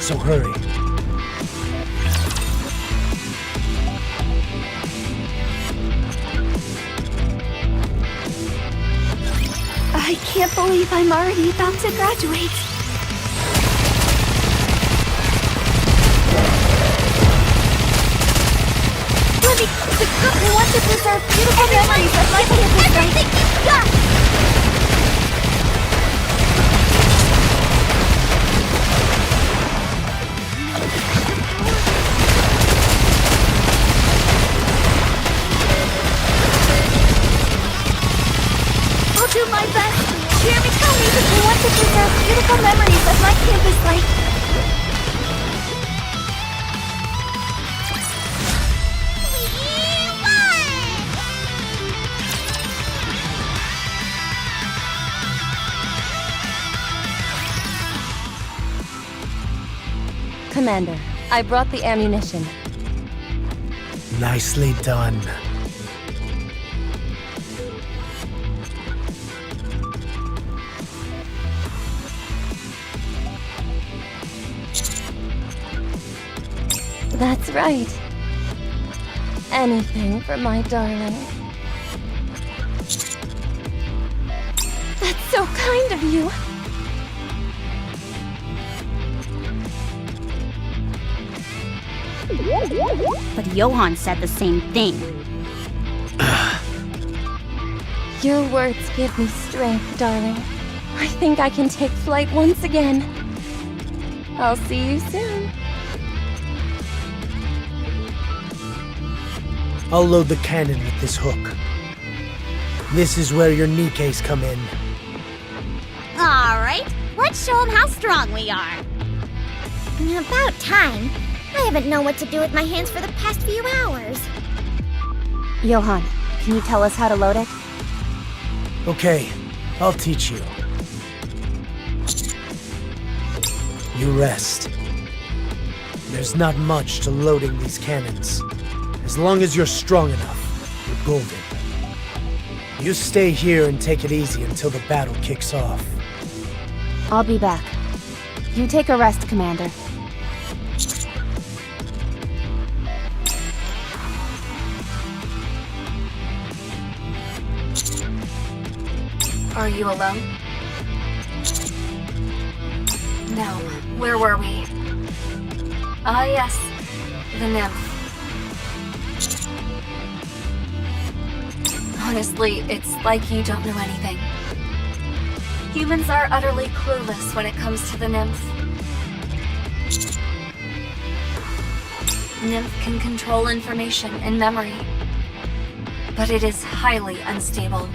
So hurry. I can't believe I'm already about to graduate. Let We want to preserve beautiful memories of my campus life. Everything you've got! I'll do my best. Hear me tell me that we want to preserve beautiful memories of my campus life. Commander, I brought the ammunition. Nicely done. That's right. Anything for my darling. That's so kind of you. But Johan said the same thing. Your words give me strength, darling. I think I can take flight once again. I'll see you soon. I'll load the cannon with this hook. This is where your Nikkes come in. Alright, let's show them how strong we are. About time. I haven't known what to do with my hands for the past few hours. Johan, can you tell us how to load it? Okay, I'll teach you. You rest. There's not much to loading these cannons. As long as you're strong enough, you're golden. You stay here and take it easy until the battle kicks off. I'll be back. You take a rest, Commander. Are you alone? No. Where were we? Ah, yes. The nymph. Honestly, it's like you don't know anything. Humans are utterly clueless when it comes to the nymph. Nymph can control information and memory, but it is highly unstable.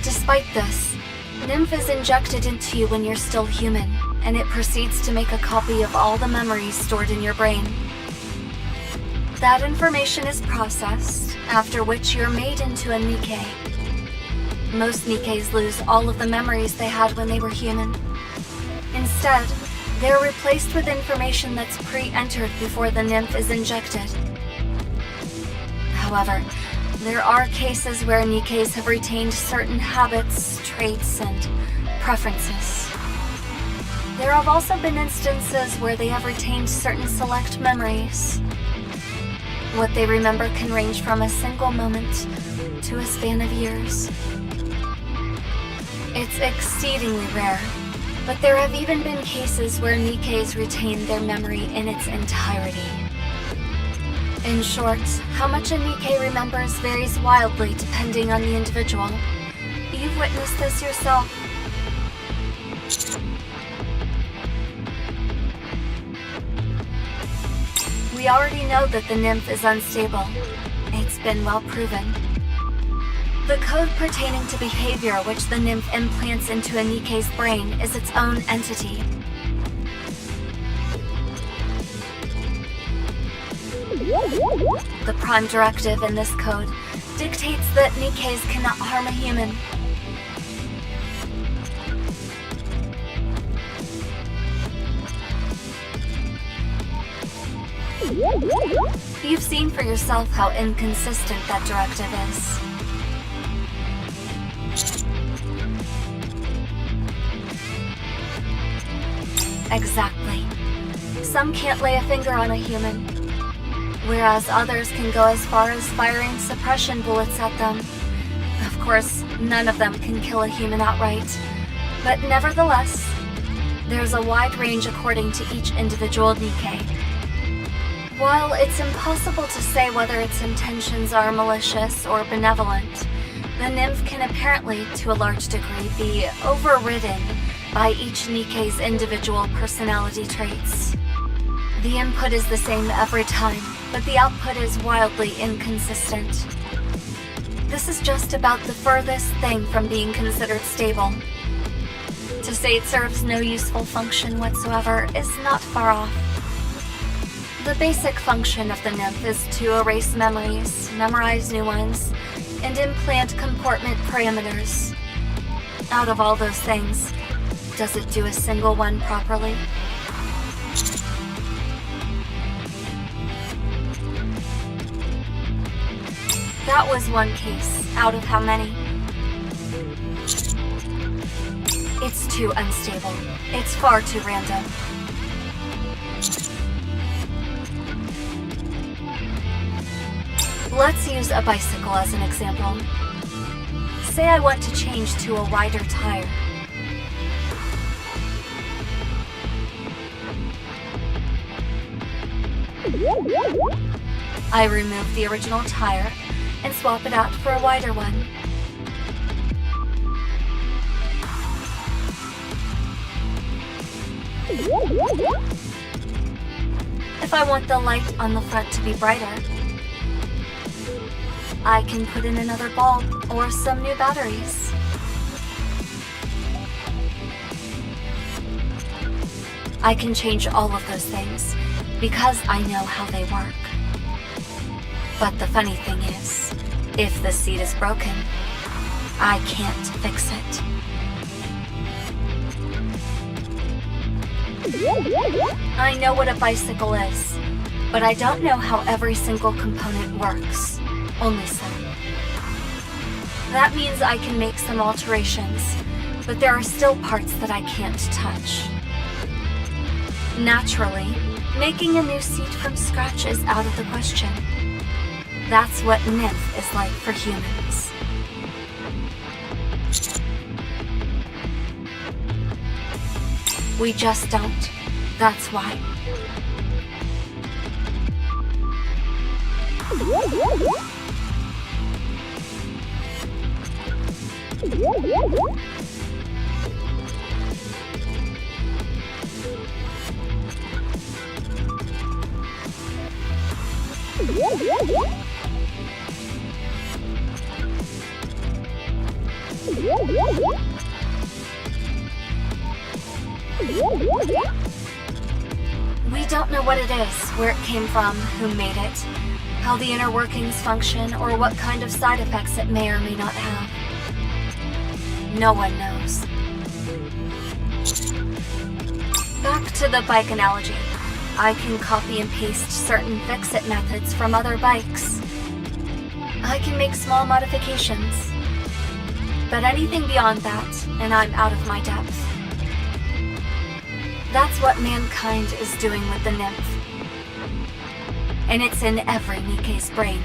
Despite this, Nymph is injected into you when you're still human, and it proceeds to make a copy of all the memories stored in your brain. That information is processed, after which you're made into a Nikke. Most Nikkes lose all of the memories they had when they were human. Instead, they're replaced with information that's pre-entered before the nymph is injected. However, there are cases where Nikkes have retained certain habits, traits, and preferences. There have also been instances where they have retained certain select memories. What they remember can range from a single moment to a span of years. It's exceedingly rare, but there have even been cases where Nikkes retain their memory in its entirety. In short, how much a Nikke remembers varies wildly depending on the individual. You've witnessed this yourself. We already know that the nymph is unstable. It's been well proven. The code pertaining to behavior which the nymph implants into a Nikke's brain is its own entity. The prime directive in this code dictates that Nikkes cannot harm a human. You've seen for yourself how inconsistent that directive is. Exactly. Some can't lay a finger on a human, whereas others can go as far as firing suppression bullets at them. Of course, none of them can kill a human outright, but nevertheless, there's a wide range according to each individual Nikke. While it's impossible to say whether its intentions are malicious or benevolent, the nymph can apparently, to a large degree, be overridden by each Nikke's individual personality traits. The input is the same every time, but the output is wildly inconsistent. This is just about the furthest thing from being considered stable. To say it serves no useful function whatsoever is not far off. The basic function of the nymph is to erase memories, memorize new ones, and implant comportment parameters. Out of all those things, does it do a single one properly? That was one case, out of how many? It's too unstable. It's far too random. Let's use a bicycle as an example. Say I want to change to a wider tire. I remove the original tire and swap it out for a wider one. If I want the light on the front to be brighter, I can put in another bulb or some new batteries. I can change all of those things because I know how they work. But the funny thing is, if the seat is broken, I can't fix it. I know what a bicycle is, but I don't know how every single component works. Only some. That means I can make some alterations, but there are still parts that I can't touch. Naturally, making a new seat from scratch is out of the question. That's what Nymph is like for humans. We just don't. That's why. We don't know what it is, where it came from, who made it, how the inner workings function, or what kind of side effects it may or may not have. No one knows. Back to the bike analogy. I can copy and paste certain fix-it methods from other bikes. I can make small modifications. But anything beyond that, and I'm out of my depth. That's what mankind is doing with the nymph. And it's in every Nikke's brain.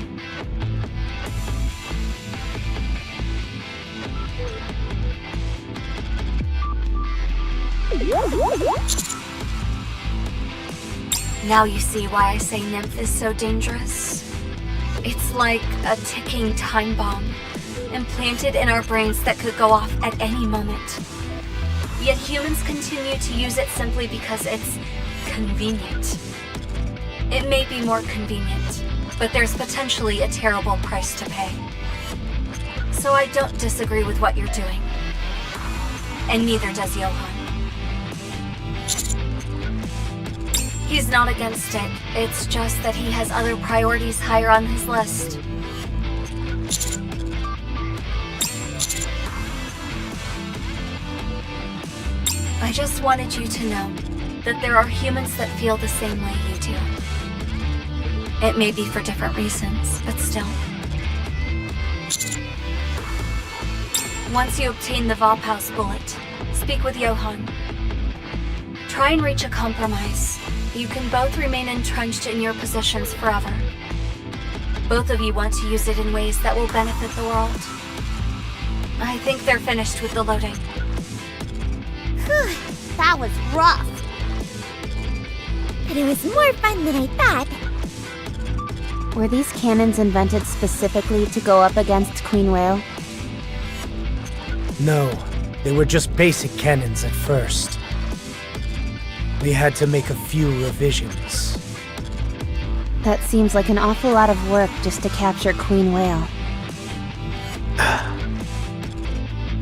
Now you see why I say nymph is so dangerous. It's like a ticking time bomb, implanted in our brains that could go off at any moment. Yet humans continue to use it simply because it's convenient. It may be more convenient, but there's potentially a terrible price to pay. So I don't disagree with what you're doing. And neither does Johan. He's not against it, it's just that he has other priorities higher on his list. I just wanted you to know that there are humans that feel the same way you do. It may be for different reasons, but still. Once you obtain the Valpaus bullet, speak with Johan. Try and reach a compromise. You can both remain entrenched in your positions forever. Both of you want to use it in ways that will benefit the world. I think they're finished with the loading. Whew, that was rough. But it was more fun than I thought. Were these cannons invented specifically to go up against Queen Whale? No, they were just basic cannons at first. We had to make a few revisions. That seems like an awful lot of work just to capture Queen Whale.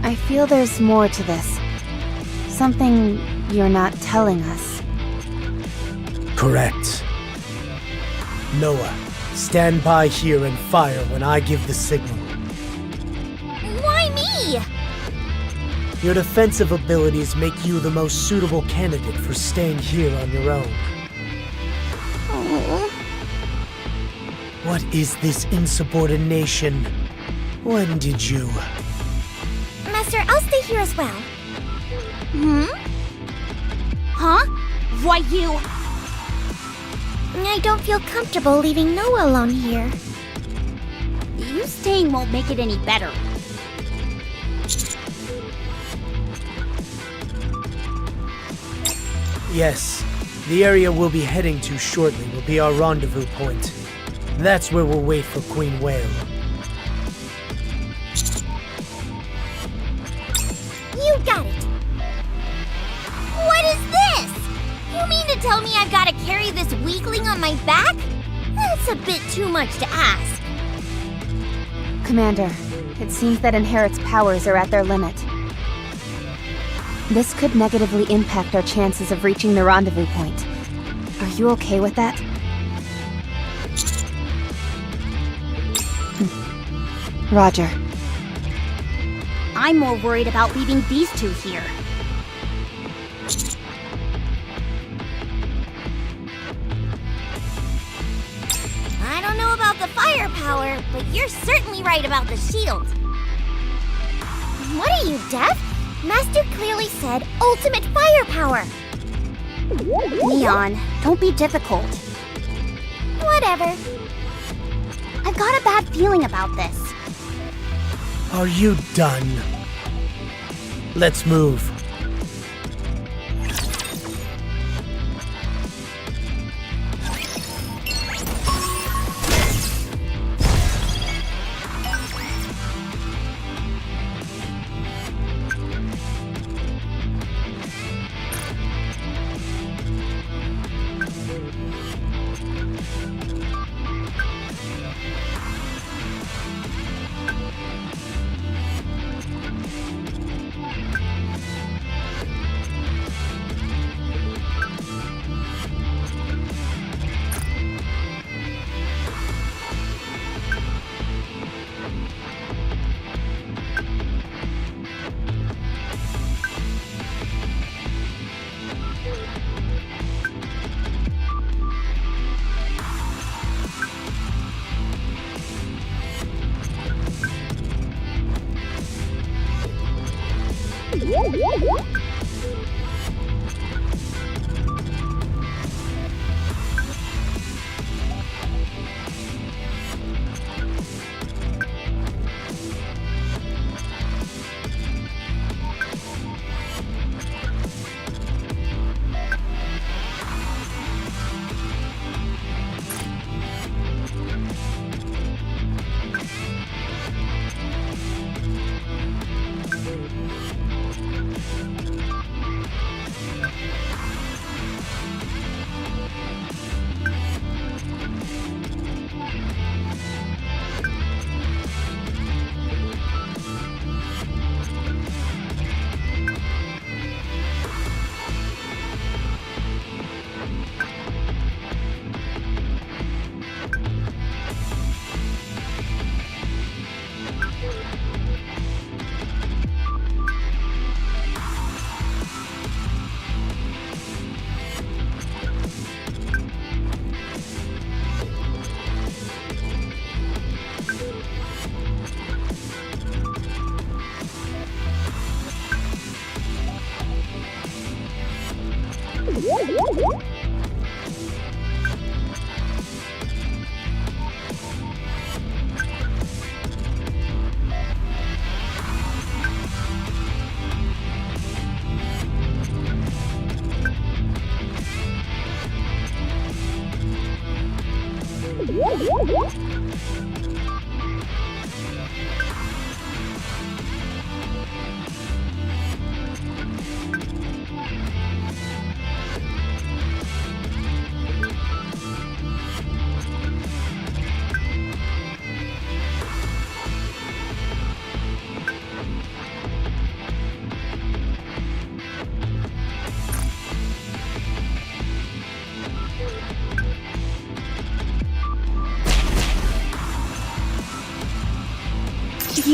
I feel there's more to this. Something you're not telling us. Correct. Noah, stand by here and fire when I give the signal. Why me? Your defensive abilities make you the most suitable candidate for staying here on your own. Oh. What is this insubordination? When did you? Master, I'll stay here as well. Huh? Why you? I don't feel comfortable leaving Noah alone here. You staying won't make it any better. Yes, the area we'll be heading to shortly will be our rendezvous point. That's where we'll wait for Queen Whale. You got it. What is this? You mean to tell me I've got to carry this weakling on my back? That's a bit too much to ask. Commander, it seems that Inherit's powers are at their limit. This could negatively impact our chances of reaching the rendezvous point. Are you okay with that? Roger. I'm more worried about leaving these two here. I don't know about the firepower, but you're certainly right about the shield. What are you, deaf? Master clearly said ultimate firepower. Neon, don't be difficult. Whatever. I've got a bad feeling about this. Are you done? Let's move.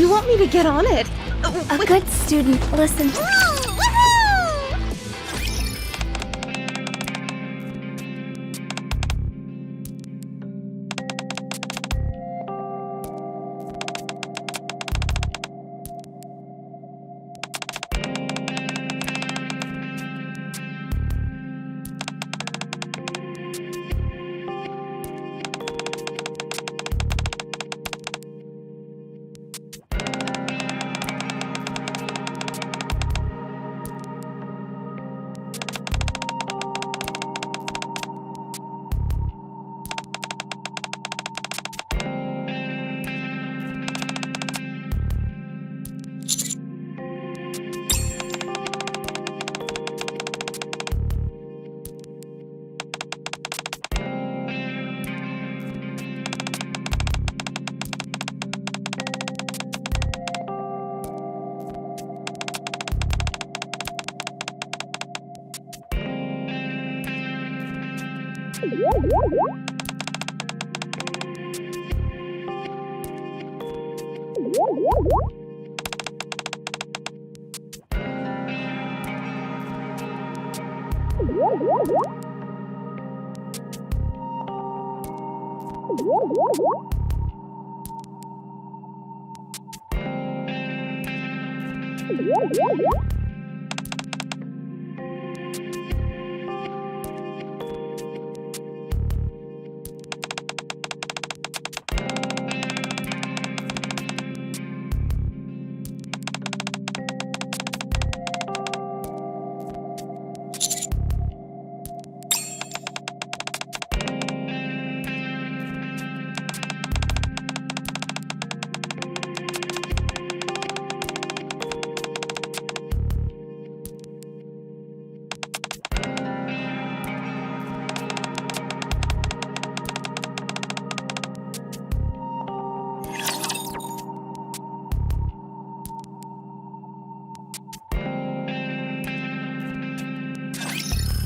you want me to get on it? A good student, listen.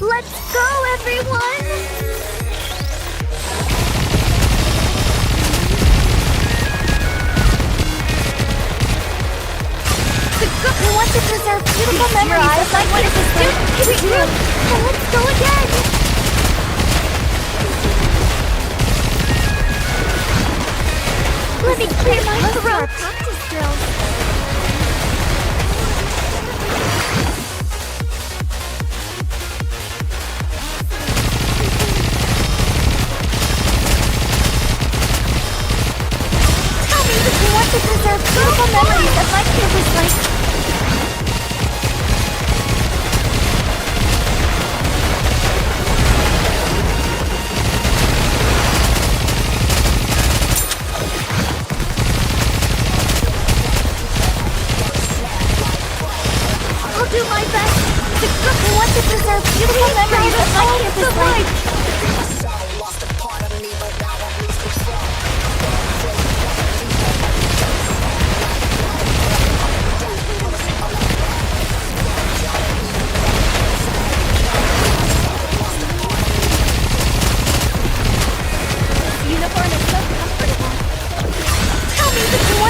Let's go, everyone! We want to preserve beautiful memories of my wonderful student. Let's go again! Let me clear my throat. Practice drills. To preserve beautiful memories of my campus life. I'll do my best. I want to preserve beautiful memories of my campus life.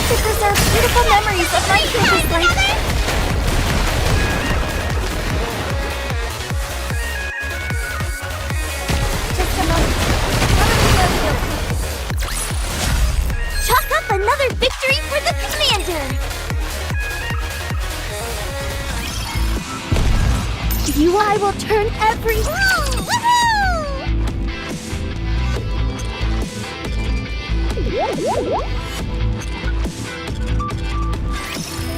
To preserve beautiful memories of my campus life. Just a moment. Chalk up another victory for the commander! You I will turn every...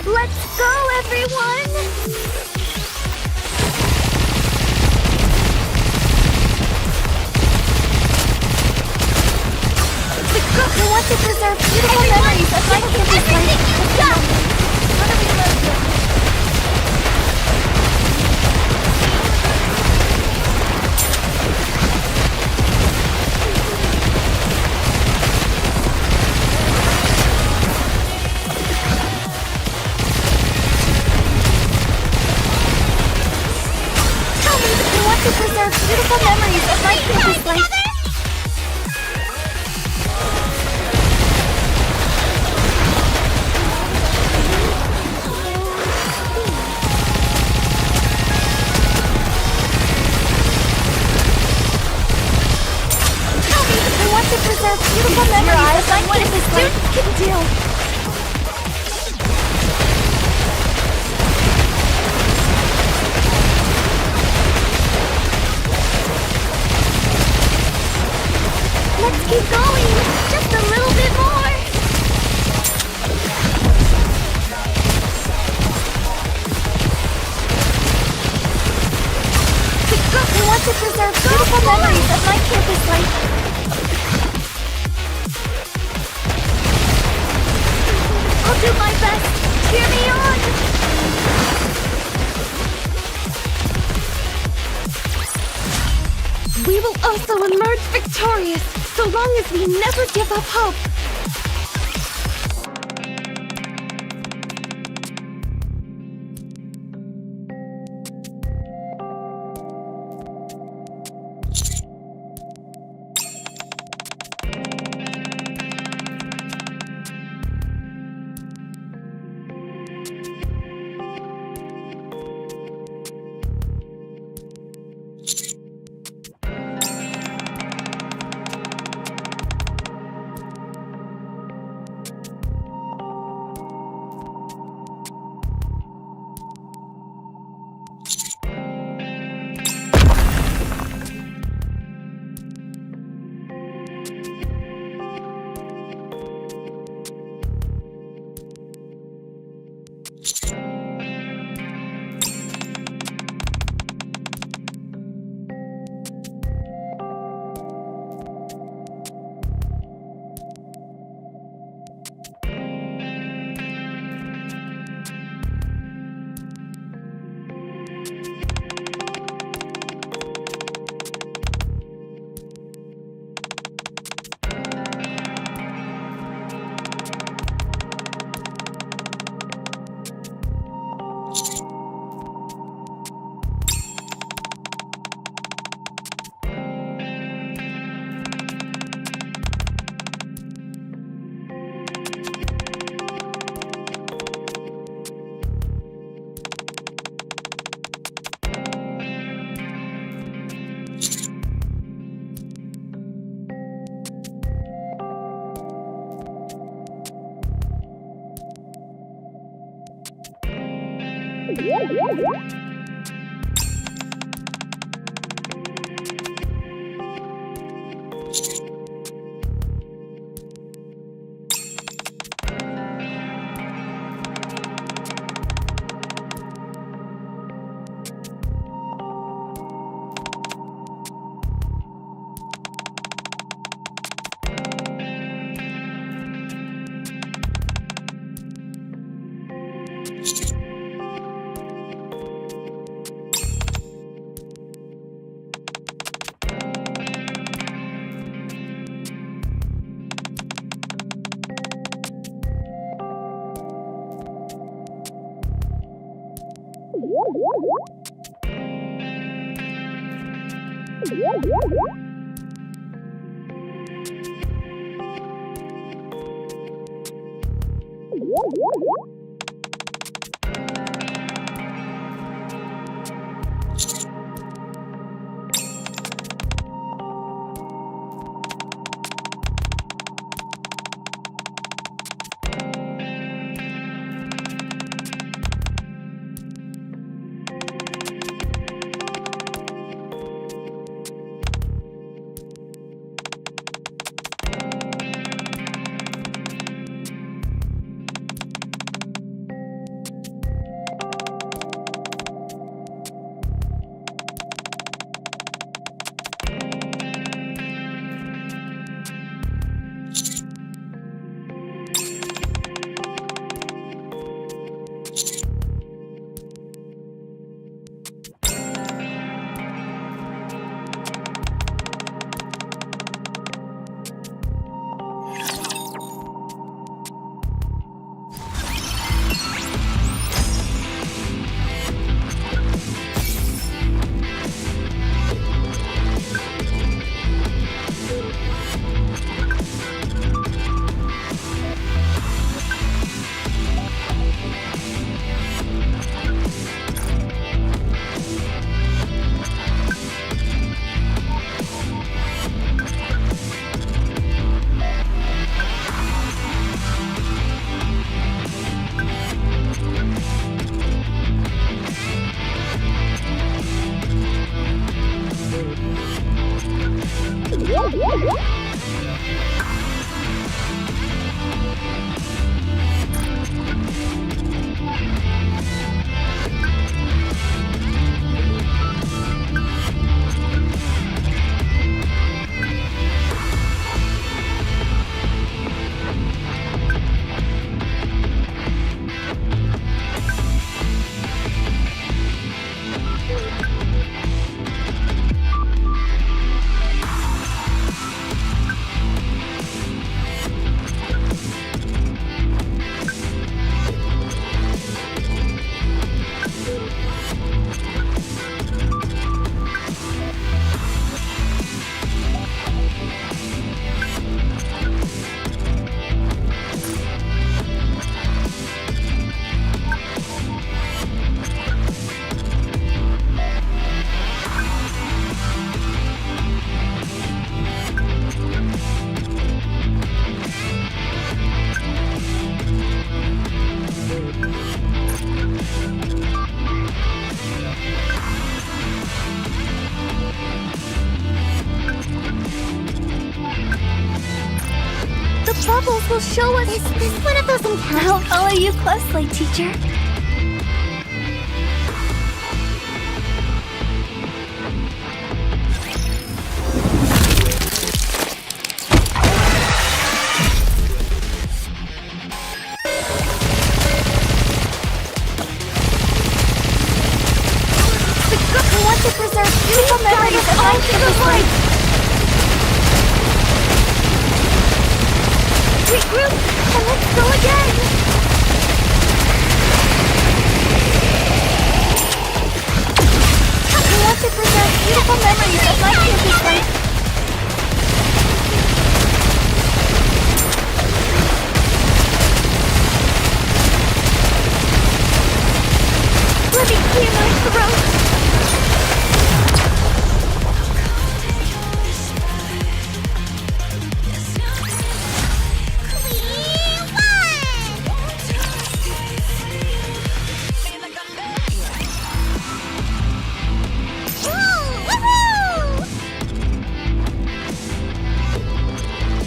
Let's go, everyone! I want to preserve beautiful memories of my campus life. Go! How do we load this? To preserve beautiful memories of my campus life. preserve beautiful memories of what a student can do. Let's keep going! Just a little bit more! I want to preserve beautiful memories of my campus life. I'll do my best! Cheer me on! We will also emerge victorious, so long as we never give up hope. The bubbles will show us. Is this one of those encounters? I'll follow you closely, teacher. I want to preserve beautiful memories of my children's life. Regroup, and let's go again! I want to preserve beautiful memories of my children's life. Let me clear my throat.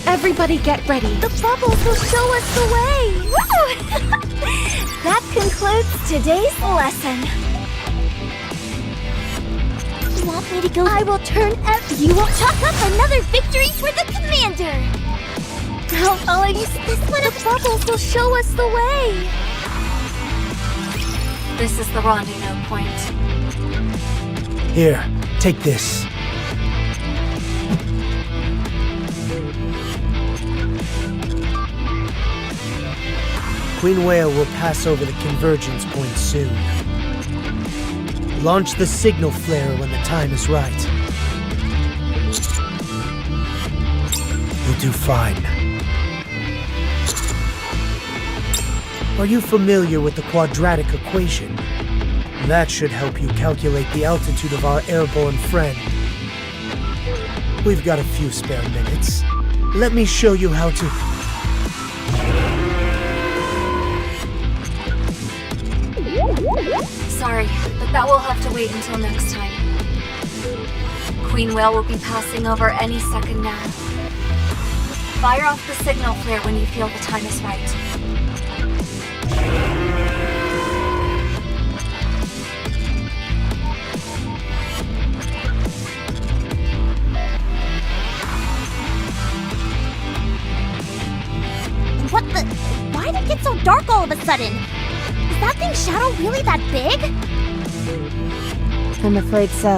Everybody get ready. The bubbles will show us the way. Woo! That concludes today's lesson. You want me to go? I will turn you will chalk up another victory for the commander. I'll follow you. This one of the bubbles will show us the way. This is the rendezvous point. Here, take this. Queen Whale will pass over the convergence point soon. Launch the signal flare when the time is right. You'll do fine. Are you familiar with the quadratic equation? That should help you calculate the altitude of our airborne friend. We've got a few spare minutes. Let me show you how to... Sorry, but that will have to wait until next time. Queen Whale will be passing over any second now. Fire off the signal flare when you feel the time is right. What the? Why did it get so dark all of a sudden? Is that thing's shadow really that big? I'm afraid so.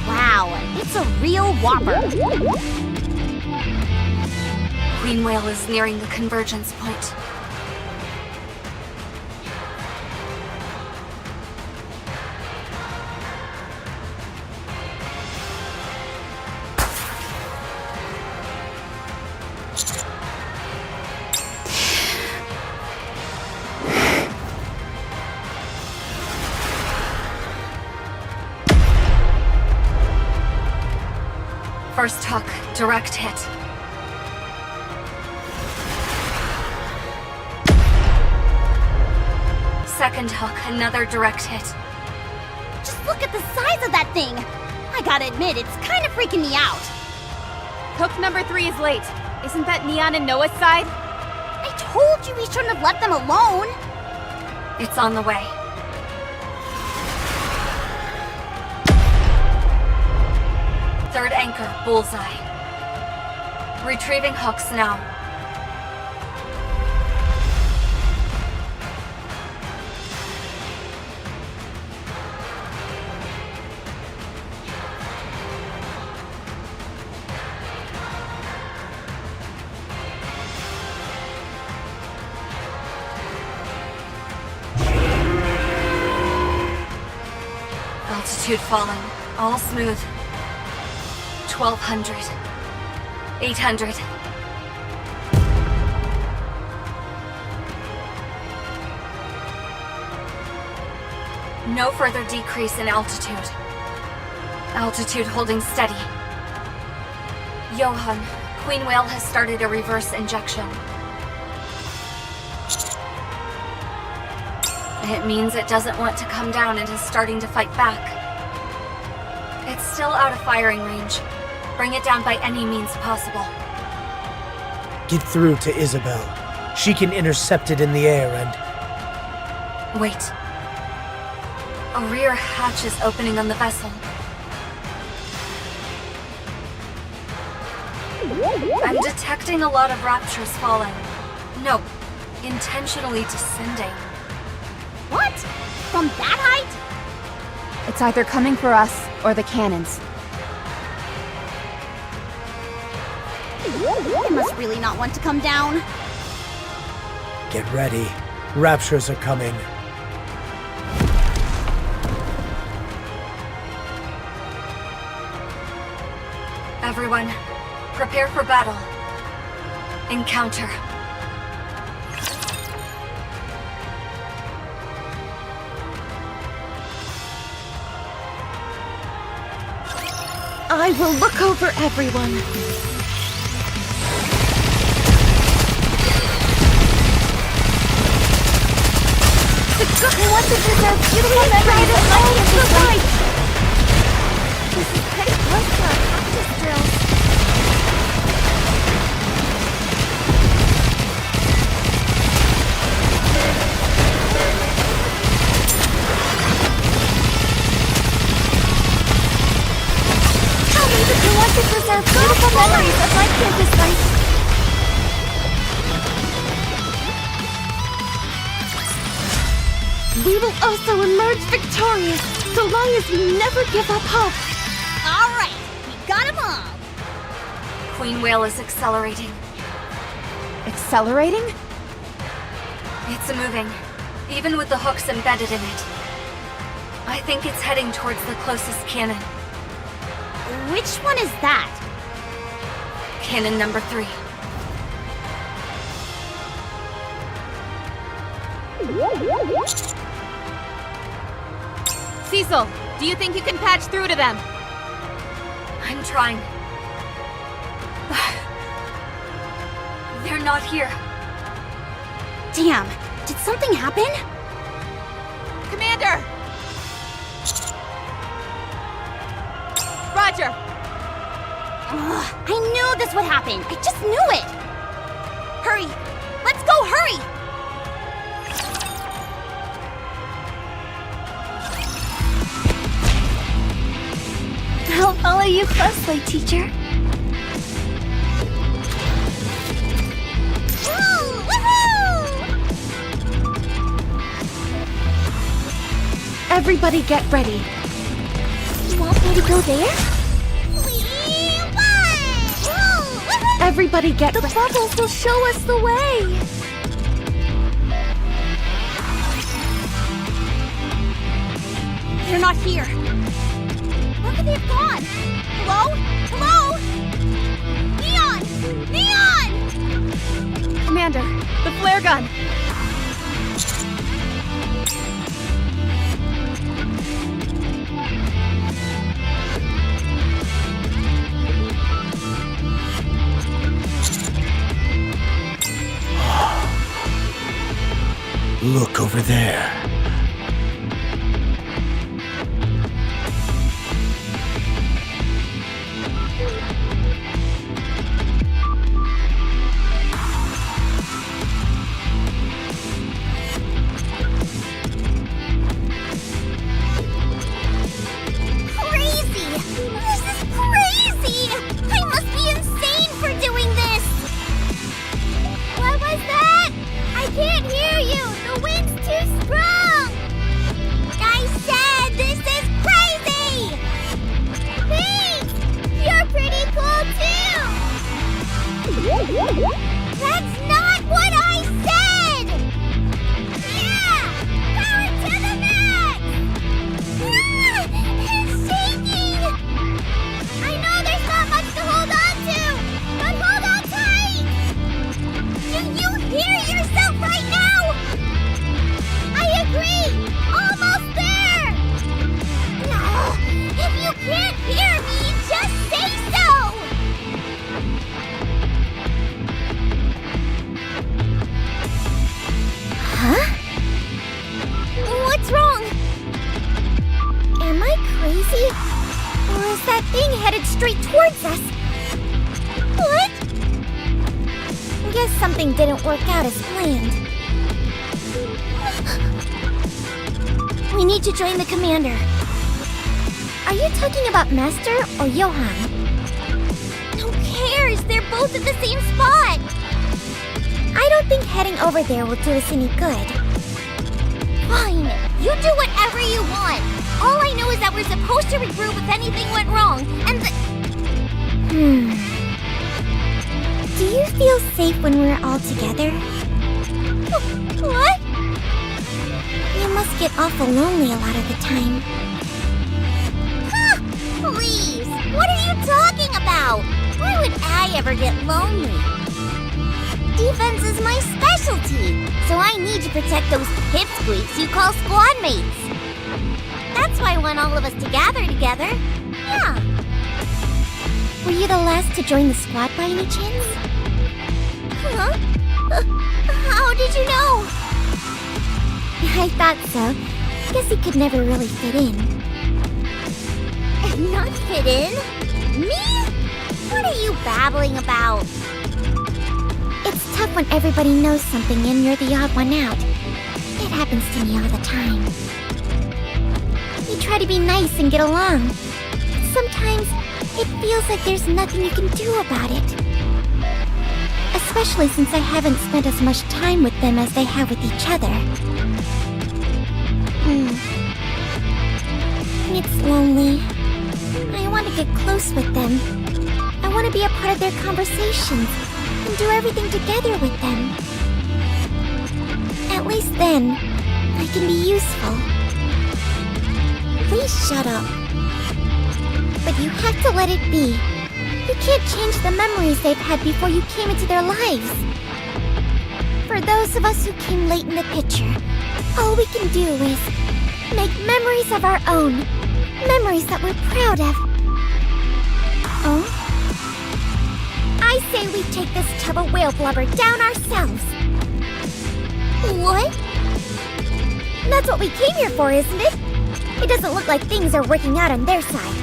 Wow, it's a real whopper. Queen Whale is nearing the convergence point. First hook, direct hit. Second hook, another direct hit. Just look at the size of that thing! I gotta admit, it's kind of freaking me out. Hook number 3 is late. Isn't that Neon and Noah's side? I told you we shouldn't have left them alone. It's on the way. Third anchor, bullseye. Retrieving hooks now. Altitude falling. All smooth. 1200. 800. No further decrease in altitude. Altitude holding steady. Johan, Queen Whale has started a reverse injection. It means it doesn't want to come down and is starting to fight back. It's still out of firing range. Bring it down by any means possible. Get through to Isabel. She can intercept it in the air and... Wait. A rear hatch is opening on the vessel. I'm detecting a lot of raptures falling. No, intentionally descending. What? From that height? It's either coming for us or the cannons. It must really not want to come down. Get ready. Raptures are coming. Everyone, prepare for battle. Encounter. I will look over everyone. The good ones deserve beautiful memories of all of this life. This is pretty close to our practice drills. Tell me that you want to preserve beautiful memories of my campus life. We will also emerge victorious, so long as we never give up hope. All right, we got them all. Queen Whale is accelerating. Accelerating? It's moving, even with the hooks embedded in it. I think it's heading towards the closest cannon. Which one is that? Cannon number 3. Cecil, do you think you can patch through to them? I'm trying. They're not here. Damn, did something happen? Commander! Roger! Ugh, I knew this would happen. I just knew it. Hurry! Let's go, hurry! I'll follow you closely, teacher. Everybody get ready. You want me to go there? Everybody get ready. The bubbles will show us the way. They're not here. Where could they have gone? Hello? Hello? Neon! Neon! Commander, the flare gun! Look over there. crazy? Or is that thing headed straight towards us? What? Guess something didn't work out as planned. We need to join the commander. Are you talking about Master or Johan? Who cares? They're both at the same spot! I don't think heading over there will do us any good. Fine, you do whatever you want. All I know is that we're supposed to regroup if anything went wrong, and Do you feel safe when we're all together? What? You must get awful lonely a lot of the time. Please! What are you talking about? Why would I ever get lonely? Defense is my specialty, so I need to protect those pipsqueaks you call squad mates. That's why I want all of us to gather together. Yeah. Were you the last to join the squad by any chance? Huh? How did you know? I thought so. Guess you could never really fit in. Not fit in? Me? What are you babbling about? It's tough when everybody knows something and you're the odd one out. It happens to me all the time. You try to be nice and get along. But sometimes it feels like there's nothing you can do about it. Especially since I haven't spent as much time with them as they have with each other. It's lonely. I want to get close with them. I want to be a part of their conversations and do everything together with them. At least then, I can be useful. Please shut up. But you have to let it be. You can't change the memories they've had before you came into their lives. For those of us who came late in the picture, all we can do is make memories of our own. Memories that we're proud of. Oh? I say we take this tub of whale blubber down ourselves. What? That's what we came here for, isn't it? It doesn't look like things are working out on their side.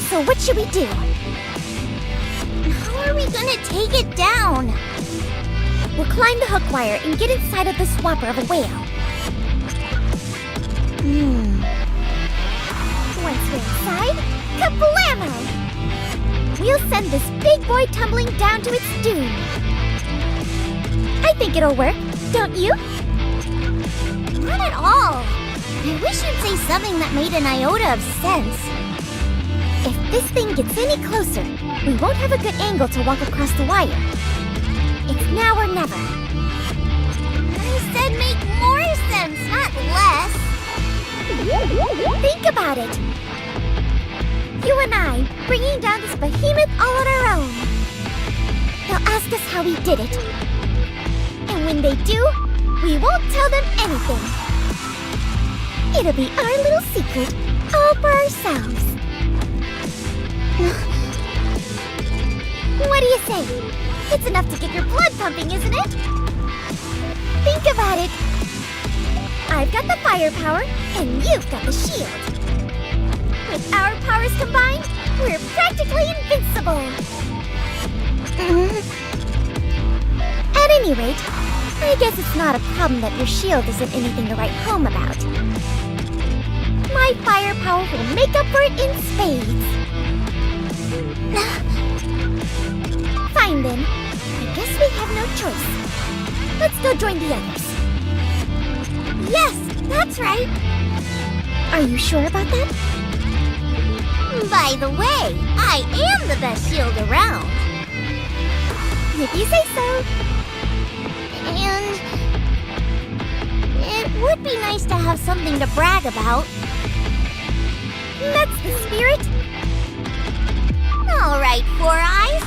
So what should we do? How are we gonna take it down? We'll climb the hook wire and get inside of the swapper of a whale. Once we're inside, kablamo! We'll send this big boy tumbling down to its doom. I think it'll work, don't you? Not at all. I wish you'd say something that made an iota of sense. If this thing gets any closer, we won't have a good angle to walk across the wire. It's now or never. I said make more sense, not less. Think about it. You and I, bringing down this behemoth all on our own. They'll ask us how we did it. And when they do, we won't tell them anything. It'll be our little secret, all for ourselves. What do you say? It's enough to get your blood pumping, isn't it? Think about it. I've got the firepower, and you've got the shield. With our powers combined, we're practically invincible. At any rate, I guess it's not a problem that your shield isn't anything to write home about. My firepower will make up for it in spades. Fine then. I guess we have no choice. Let's go join the others. Yes, that's right. Are you sure about that? By the way, I am the best shield around. If you say so. And it would be nice to have something to brag about. That's the spirit. All right, Four Eyes.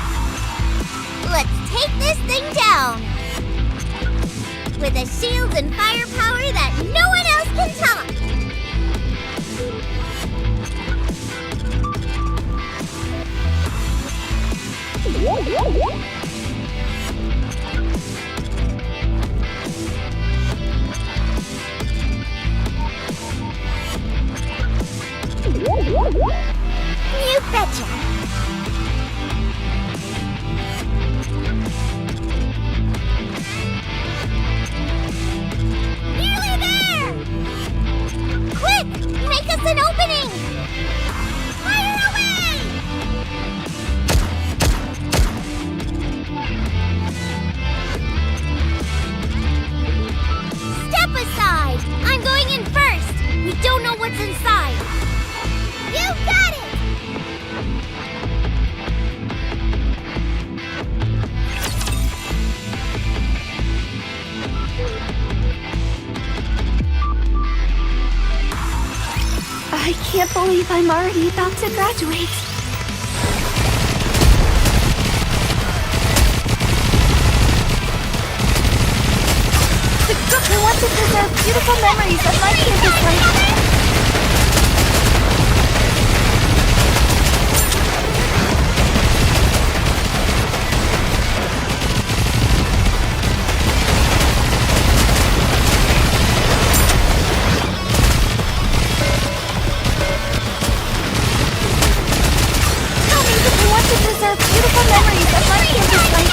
Let's take this thing down. With a shield and firepower that no one else can top. what's inside. You got it! I can't believe I'm already about to graduate. I want to preserve beautiful memories of my campus life. Tell me that you want to preserve beautiful memories of my campus life.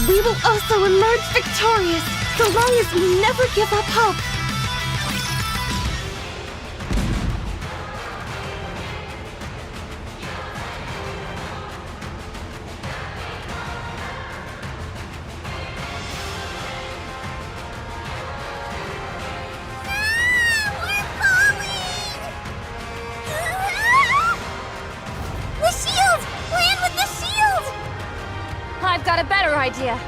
We will also emerge victorious, so long as we never give up hope. The shield! Land with the shield! I've got a better idea.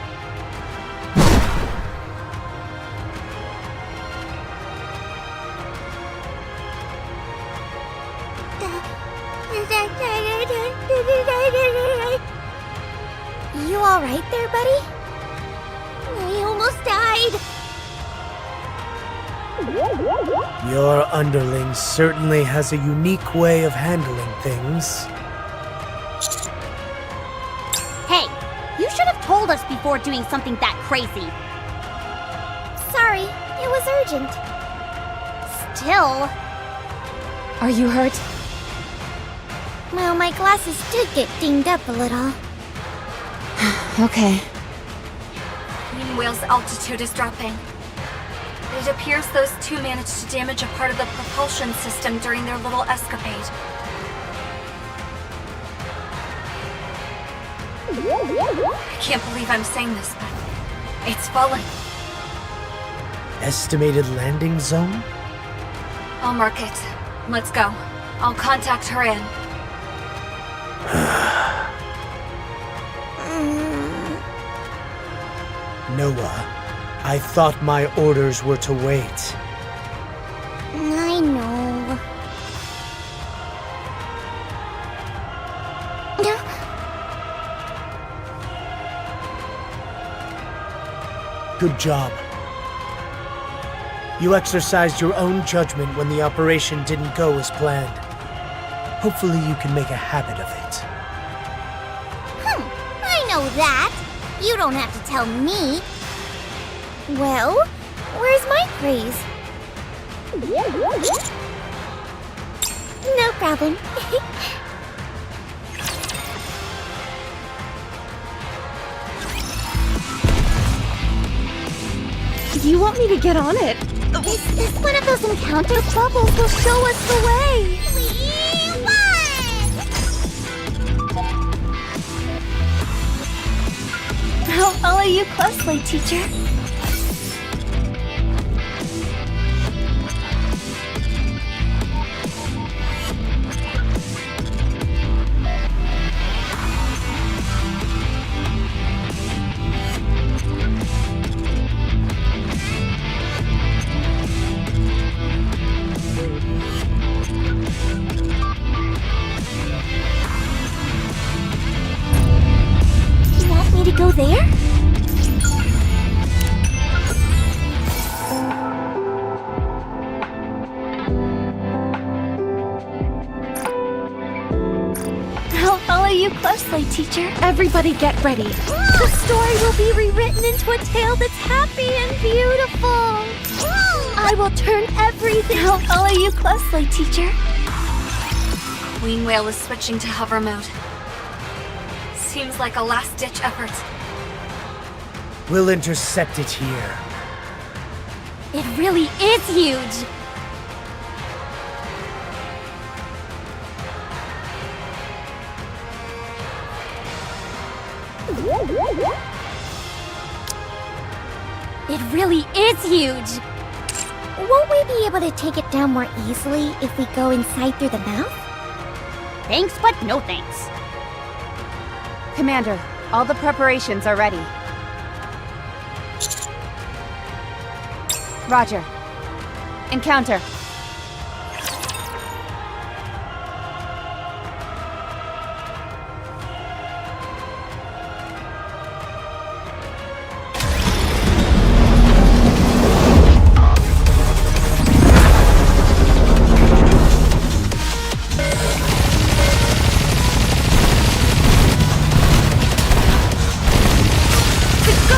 You alright there, buddy? I almost died. Your underling certainly has a unique way of handling things. Hey, you should have told us before doing something that crazy. Sorry, it was urgent. Still. Are you hurt? Well, my glasses did get dinged up a little. Okay. Queen Whale's altitude is dropping. It appears those two managed to damage a part of the propulsion system during their little escapade. I can't believe I'm saying this, but it's falling. Estimated landing zone? I'll mark it. Let's go. I'll contact her in. Noah, I thought my orders were to wait. I know. Good job. You exercised your own judgment when the operation didn't go as planned. Hopefully you can make a habit of it. I know that. You don't have to tell me. Well, where's my praise? No problem. You want me to get on it? Is this one of those encounter bubbles will show us the way? We won! I'll follow you closely, teacher. You want me to go there? I'll follow you closely, teacher. Everybody get ready. The story will be rewritten into a tale that's happy and beautiful. I will turn everything. I'll follow you closely, teacher. Queen Whale is switching to hover mode. Seems like a last-ditch effort. We'll intercept it here. It really is huge. It really is huge! Won't we be able to take it down more easily if we go inside through the mouth? Thanks, but no thanks. Commander, all the preparations are ready. Roger. Encounter.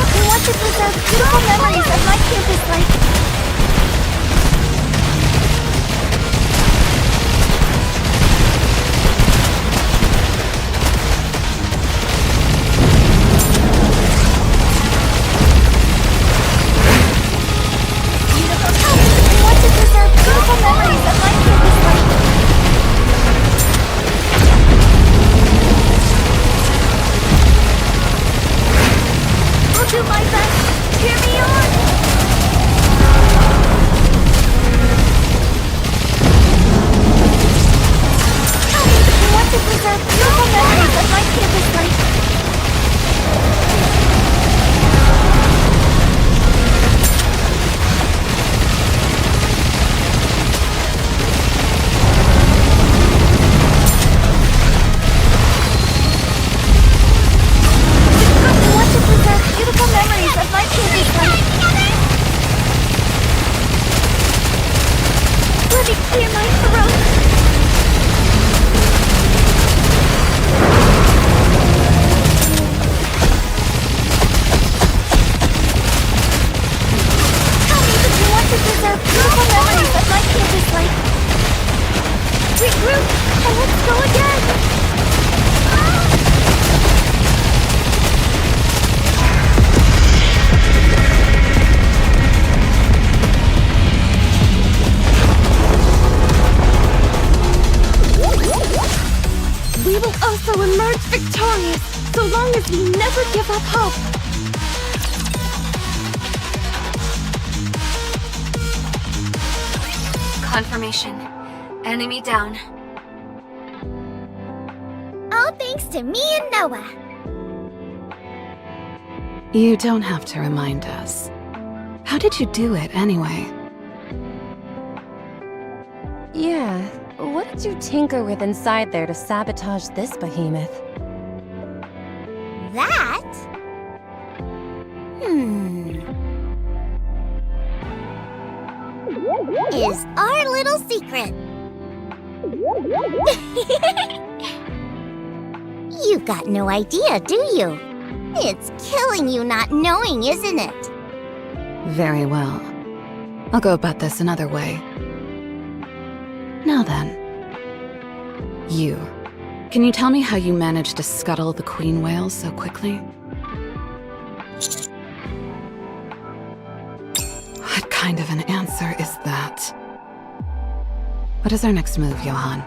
I want to preserve beautiful memories of my campus life. I want to preserve beautiful memories of my campus life. I'll do my best. Cheer me on. I want to preserve beautiful memories of my campus life. I want to preserve beautiful memories of my campus life. Let me clear my throat. Tell me that you want to preserve beautiful memories of my campus life. Regroup, and let's go again. We will also emerge victorious, so long as we never give up hope. Confirmation. Enemy down. All thanks to me and Noah. You don't have to remind us. How did you do it, anyway? Yeah, what did you tinker with inside there to sabotage this behemoth? That? Is our little secret. You've got no idea, do you? It's killing you not knowing, isn't it? Very well. I'll go about this another way. Now then. You. Can you tell me how you managed to scuttle the queen whale so quickly? What kind of an answer is that? What is our next move, Johan?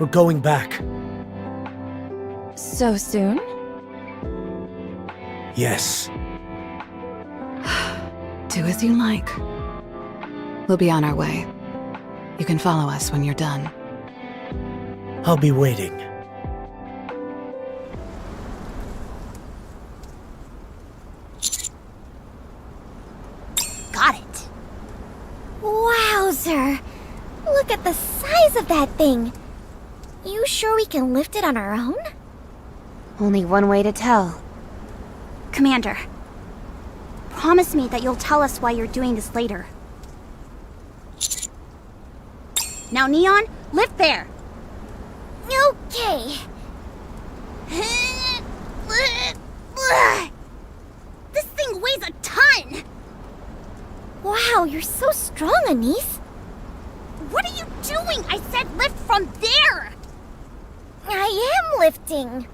We're going back. So soon? Yes. Do as you like. We'll be on our way. You can follow us when you're done. I'll be waiting. Got it. Wowzer! Look at the size of that thing. You sure we can lift it on our own? Only one way to tell. Commander, promise me that you'll tell us why you're doing this later. Now, Neon, lift there! Okay. This thing weighs a ton! Wow, you're so strong, Anise. What are you doing? I said lift from there! I am lifting.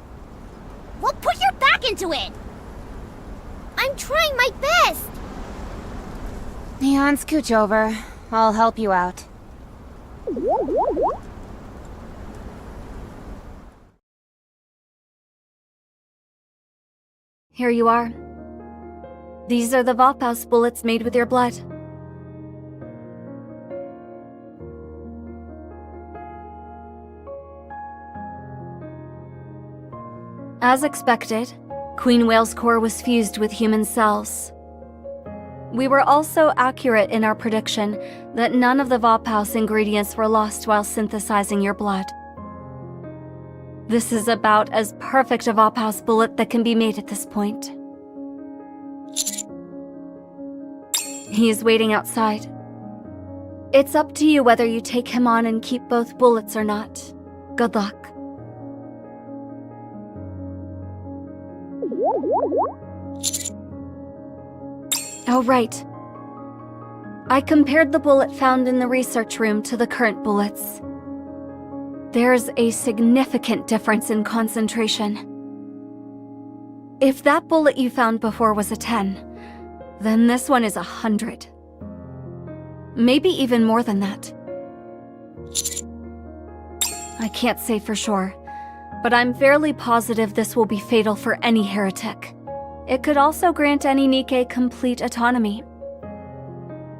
Well, put your back into it! I'm trying my best. Neon, scooch over. I'll help you out. Here you are. These are the Vophouse bullets made with your blood. As expected, Queen Whale's core was fused with human cells. We were also accurate in our prediction that none of the Vophouse ingredients were lost while synthesizing your blood. This is about as perfect a Vophouse bullet that can be made at this point. He is waiting outside. It's up to you whether you take him on and keep both bullets or not. Good luck. Oh, right. I compared the bullet found in the research room to the current bullets. There's a significant difference in concentration. If that bullet you found before was a 10, then this one is 100. Maybe even more than that. I can't say for sure, but I'm fairly positive this will be fatal for any heretic. It could also grant any Nikke complete autonomy.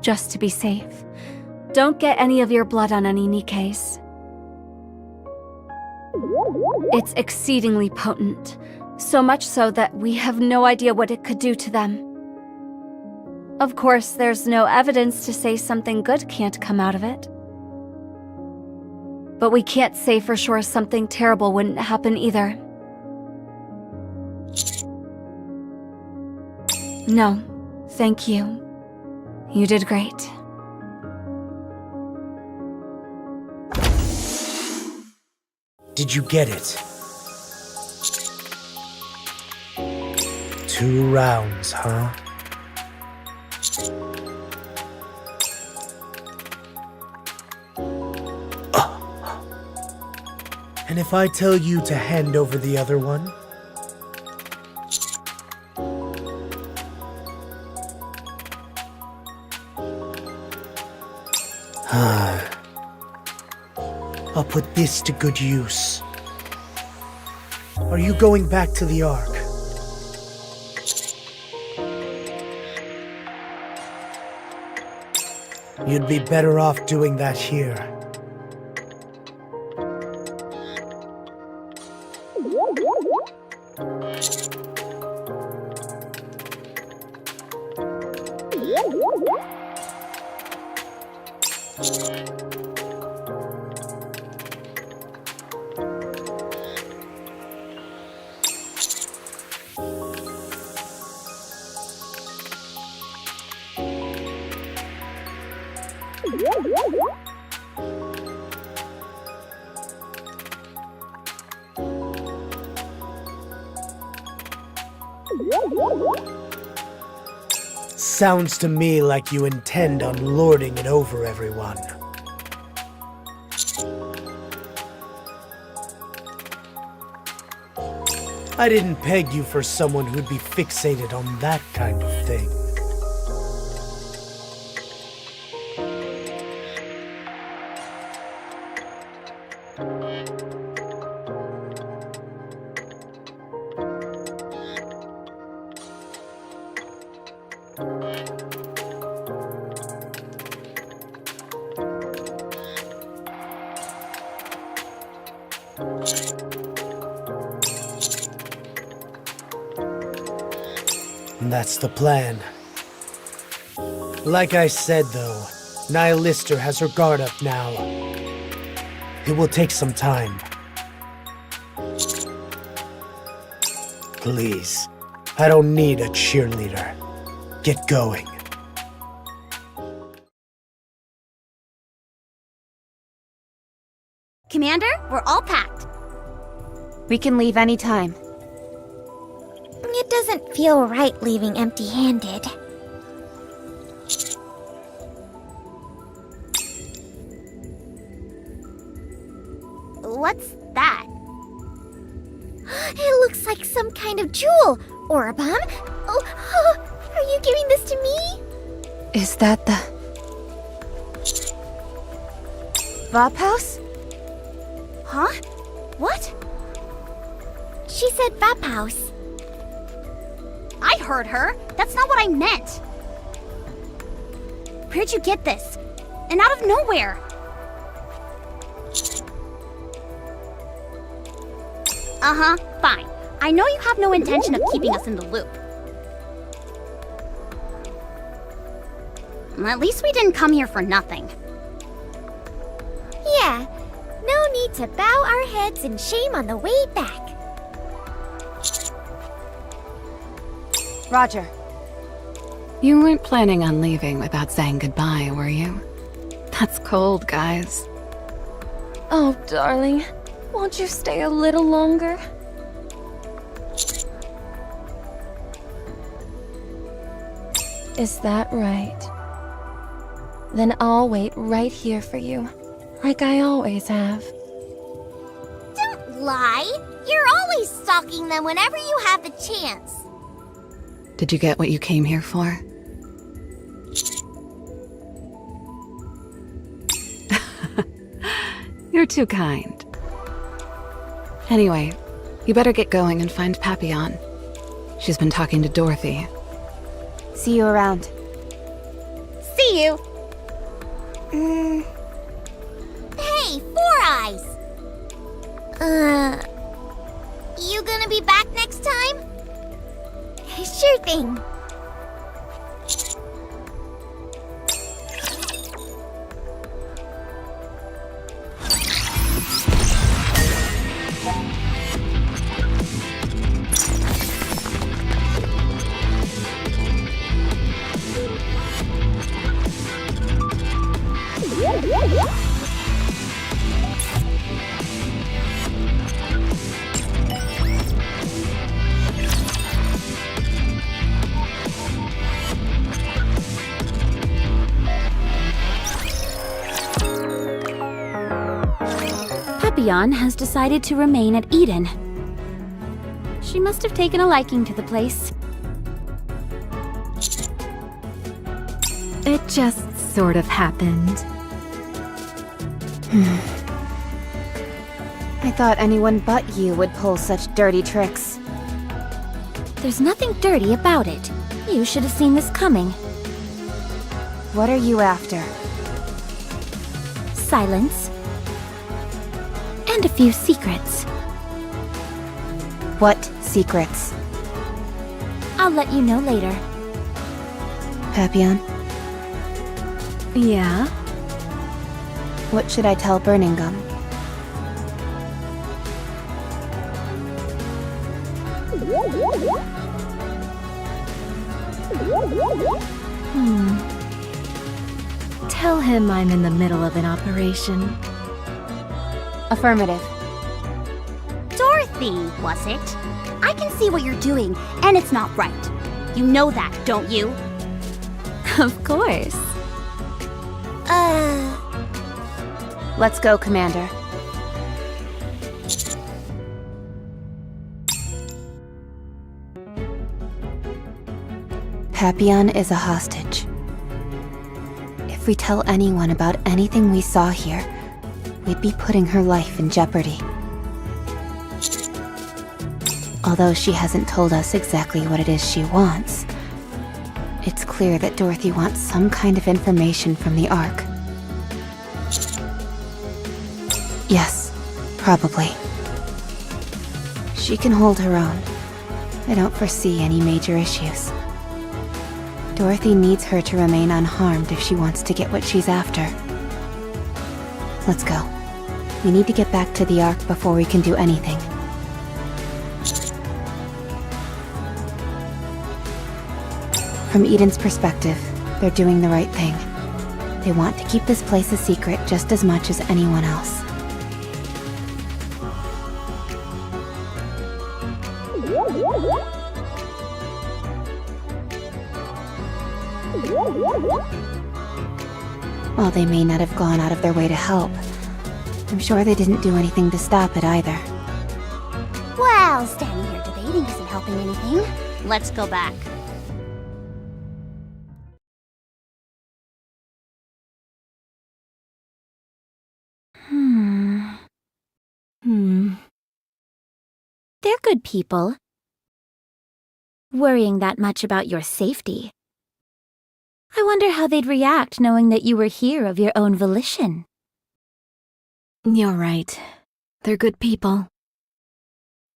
Just to be safe, don't get any of your blood on any Nikkes. It's exceedingly potent, so much so that we have no idea what it could do to them. Of course, there's no evidence to say something good can't come out of it. But we can't say for sure something terrible wouldn't happen either. No, thank you. You did great. Did you get it? 2 rounds, huh? And if I tell you to hand over the other one? I'll put this to good use. Are you going back to the Ark? You'd be better off doing that here. Sounds to me like you intend on lording it over everyone. I didn't peg you for someone who'd be fixated on that kind of thing. That's the plan. Like I said, though, Nihilister has her guard up now. It will take some time. Please, I don't need a cheerleader. Get going. Commander, we're all packed. We can leave anytime. It doesn't feel right leaving empty-handed. What's that? It looks like some kind of jewel or a bomb. Oh, are you giving this to me? Is that the... Vophouse? Huh? What? She said Vophouse. hurt her. That's not what I meant. Where'd you get this? And out of nowhere. Uh-huh, fine. I know you have no intention of keeping us in the loop. At least we didn't come here for nothing. Yeah, no need to bow our heads in shame on the way back. Roger. You weren't planning on leaving without saying goodbye, were you? That's cold, guys. Oh, darling, won't you stay a little longer? Is that right? Then I'll wait right here for you, like I always have. Don't lie. You're always stalking them whenever you have the chance. Did you get what you came here for? You're too kind. Anyway, you better get going and find Papillon. She's been talking to Dorothy. See you around. See you. Hey, Four Eyes! You gonna be back next time? Sure thing. Papillon has decided to remain at Eden. She must have taken a liking to the place. It just sort of happened. I thought anyone but you would pull such dirty tricks. There's nothing dirty about it. You should have seen this coming. What are you after? Silence. And a few secrets. What secrets? I'll let you know later. Papillon, Yeah? what should I tell Burning Gum? Tell him I'm in the middle of an operation. Affirmative. Dorothy, was it? I can see what you're doing, and it's not right. You know that, don't you? Of course. Let's go, Commander. Papillon is a hostage. If we tell anyone about anything we saw here, we'd be putting her life in jeopardy. Although she hasn't told us exactly what it is she wants, it's clear that Dorothy wants some kind of information from the Ark. Yes, probably. She can hold her own. I don't foresee any major issues. Dorothy needs her to remain unharmed if she wants to get what she's after. Let's go. We need to get back to the Ark before we can do anything. From Eden's perspective, they're doing the right thing. They want to keep this place a secret just as much as anyone else. While they may not have gone out of their way to help, I'm sure they didn't do anything to stop it either. Well, standing here debating isn't helping anything. Let's go back. They're good people. worrying that much about your safety. I wonder how they'd react knowing that you were here of your own volition. You're right. They're good people.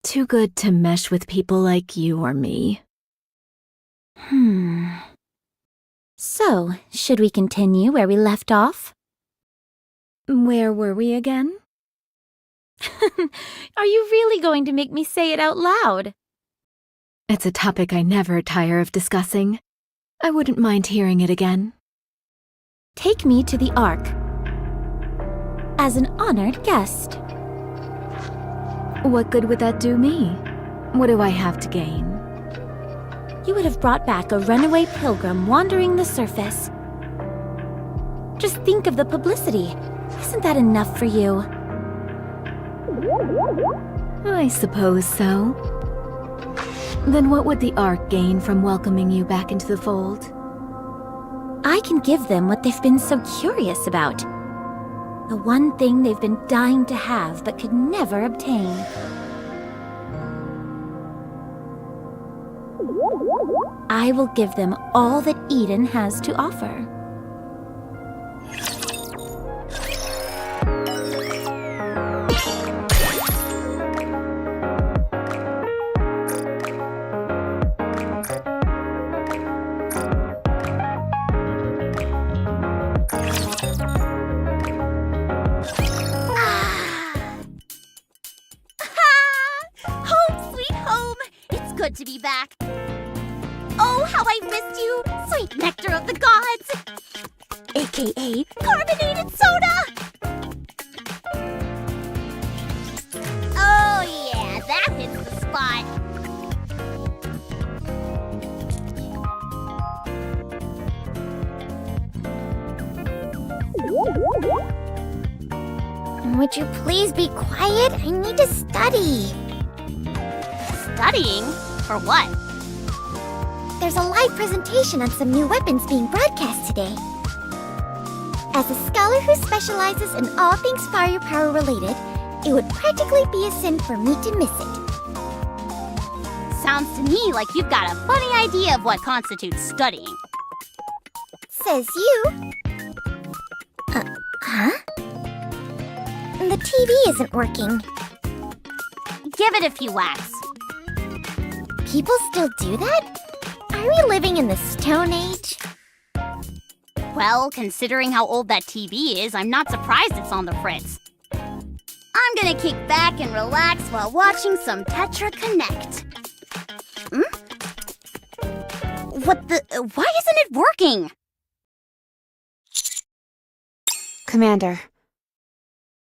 Too good to mesh with people like you or me. So, should we continue where we left off? Where were we again? Are you really going to make me say it out loud? It's a topic I never tire of discussing. I wouldn't mind hearing it again. Take me to the Ark. As an honored guest. What good would that do me? What do I have to gain? You would have brought back a runaway pilgrim wandering the surface. Just think of the publicity. Isn't that enough for you? I suppose so. Then what would the Ark gain from welcoming you back into the fold? I can give them what they've been so curious about. The one thing they've been dying to have but could never obtain. I will give them all that Eden has to offer. To be back. Oh, how I missed you, sweet nectar of the gods! AKA carbonated soda! Oh yeah, that hits the spot. Would you please be quiet? I need to study. Studying? For what? There's a live presentation on some new weapons being broadcast today. As a scholar who specializes in all things firepower related, it would practically be a sin for me to miss it. Sounds to me like you've got a funny idea of what constitutes studying. Says you. Huh? The TV isn't working. Give it a few whacks. People still do that? Are we living in the Stone Age? Well, considering how old that TV is, I'm not surprised it's on the fritz. I'm gonna kick back and relax while watching some Tetra Connect. What the? Why isn't it working? Commander,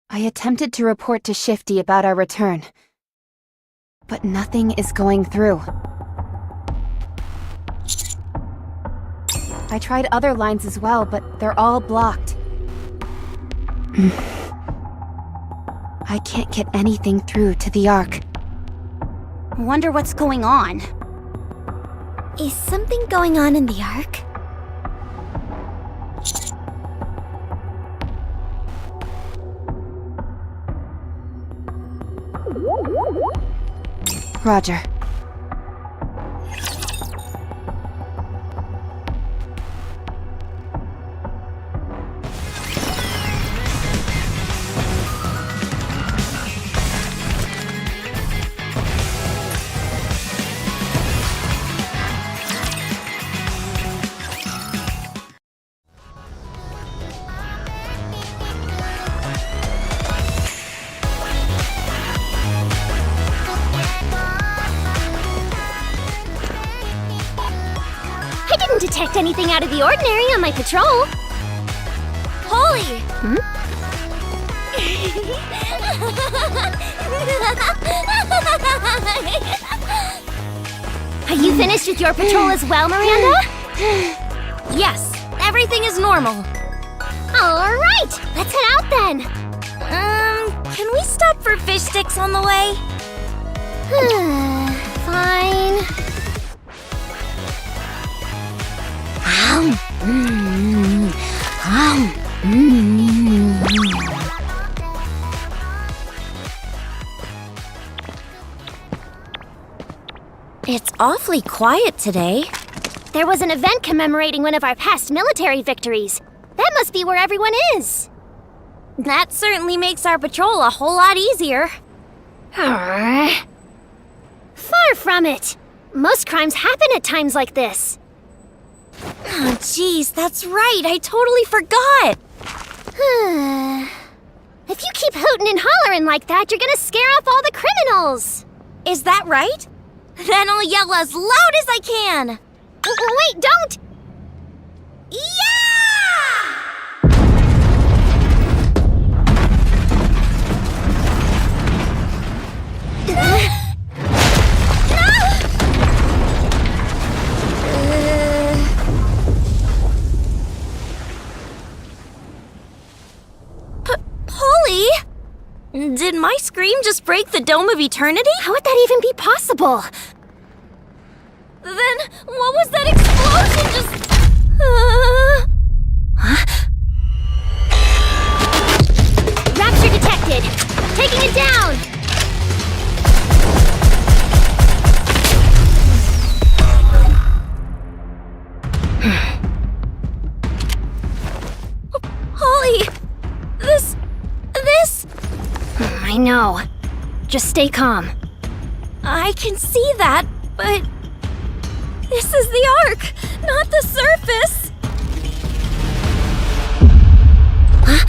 I attempted to report to Shifty about our return, but nothing is going through. I tried other lines as well, but they're all blocked. I can't get anything through to the Ark. Wonder what's going on. Is something going on in the Ark? Roger. Detect anything out of the ordinary on my patrol. Holy! Are you finished with your patrol as well, Miranda? Yes, everything is normal. All right, let's head out then. Can we stop for fish sticks on the way? Fine. It's awfully quiet today. There was an event commemorating one of our past military victories. That must be where everyone is. That certainly makes our patrol a whole lot easier. Far from it. Most crimes happen at times like this. Oh, jeez, that's right. I totally forgot. If you keep hooting and hollering like that, you're gonna scare off all the criminals. Is that right? Then I'll yell as loud as I can. Wait, don't! Polly? Did my scream just break the Dome of Eternity? How would that even be possible? Then what was that explosion just... Huh? Rapture detected! Taking it down! Holly! This... I know. Just stay calm. I can see that, but... This is the Ark, not the surface! Huh?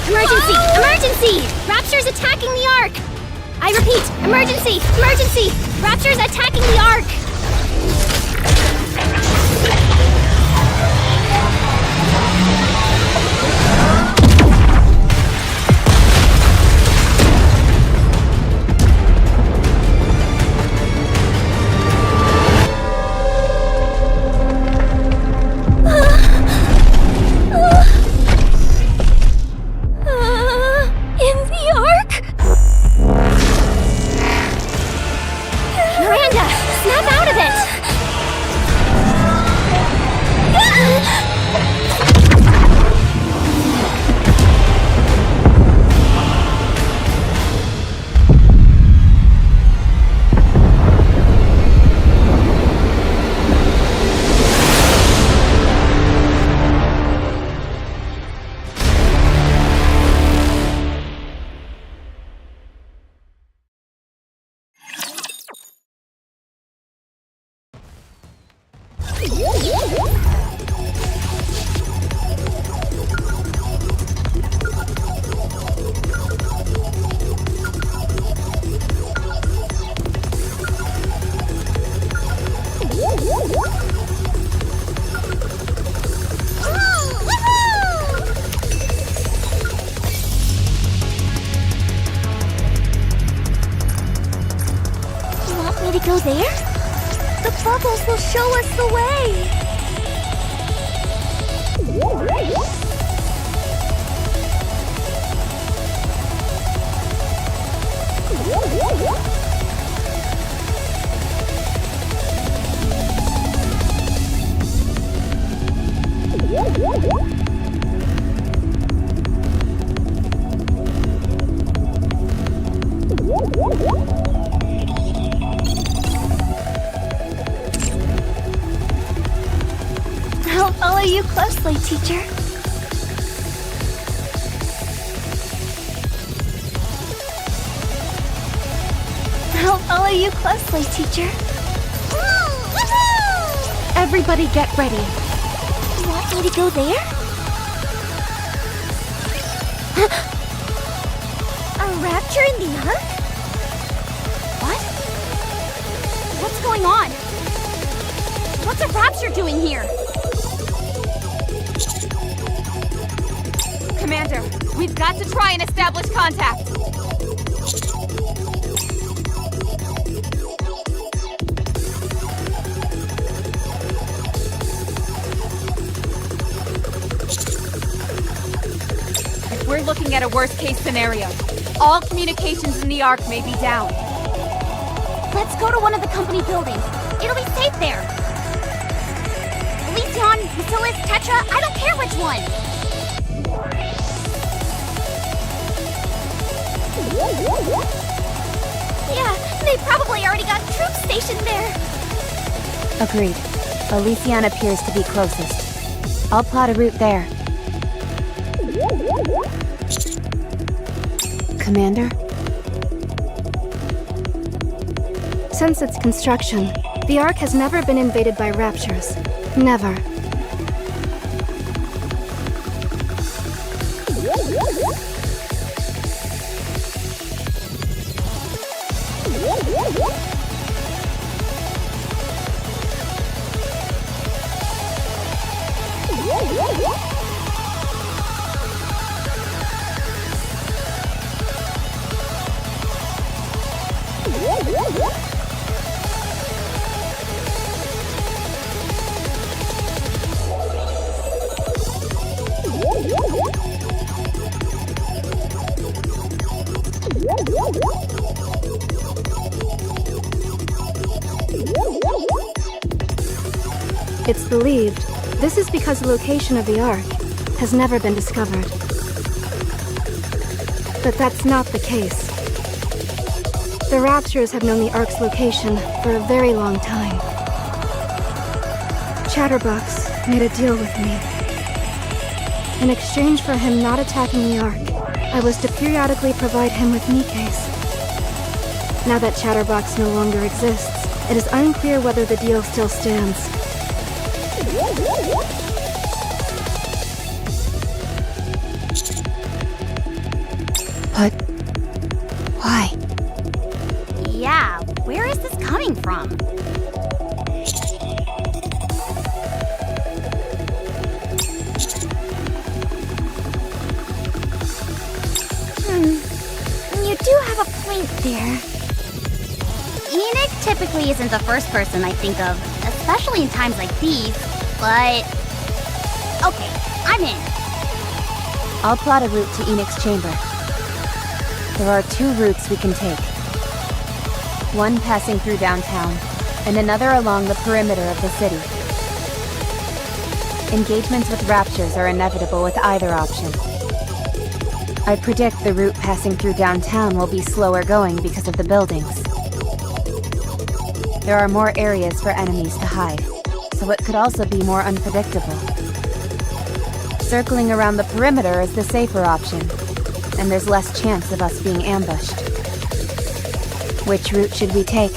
Emergency! Emergency! Rapture's attacking the Ark! I repeat, emergency! Emergency! Rapture's attacking the Ark! In the Ark? Miranda, snap out of it! To go there? The bubbles will show us the way! I'll follow you closely, teacher. I'll follow you closely, teacher. Everybody get ready. You want me to go there? A rapture in the Ark? What? What's going on? What's a rapture doing here? Commander, we've got to try and establish contact. If we're looking at a worst-case scenario, all communications in the Ark may be down. Let's go to one of the company buildings. It'll be safe there. Elysion, Bacillus, Tetra, I don't care which one. Yeah, they probably already got troops stationed there. Agreed. Elysion appears to be closest. I'll plot a route there. Commander? Since its construction, the Ark has never been invaded by raptures. Never. It's believed this is because the location of the Ark has never been discovered. But that's not the case. The Raptors have known the Ark's location for a very long time. Chatterbox made a deal with me. In exchange for him not attacking the Ark, I was to periodically provide him with Nikkes. Now that Chatterbox no longer exists, it is unclear whether the deal still stands. But why? Yeah, where is this coming from? You do have a point there. Enoch typically isn't the first person I think of, especially in times like these, but... Okay, I'm in. I'll plot a route to Enoch's chamber. There are two routes we can take. One passing through downtown, and another along the perimeter of the city. Engagements with Raptures are inevitable with either option. I predict the route passing through downtown will be slower going because of the buildings. There are more areas for enemies to hide, so it could also be more unpredictable. Circling around the perimeter is the safer option, and there's less chance of us being ambushed. Which route should we take?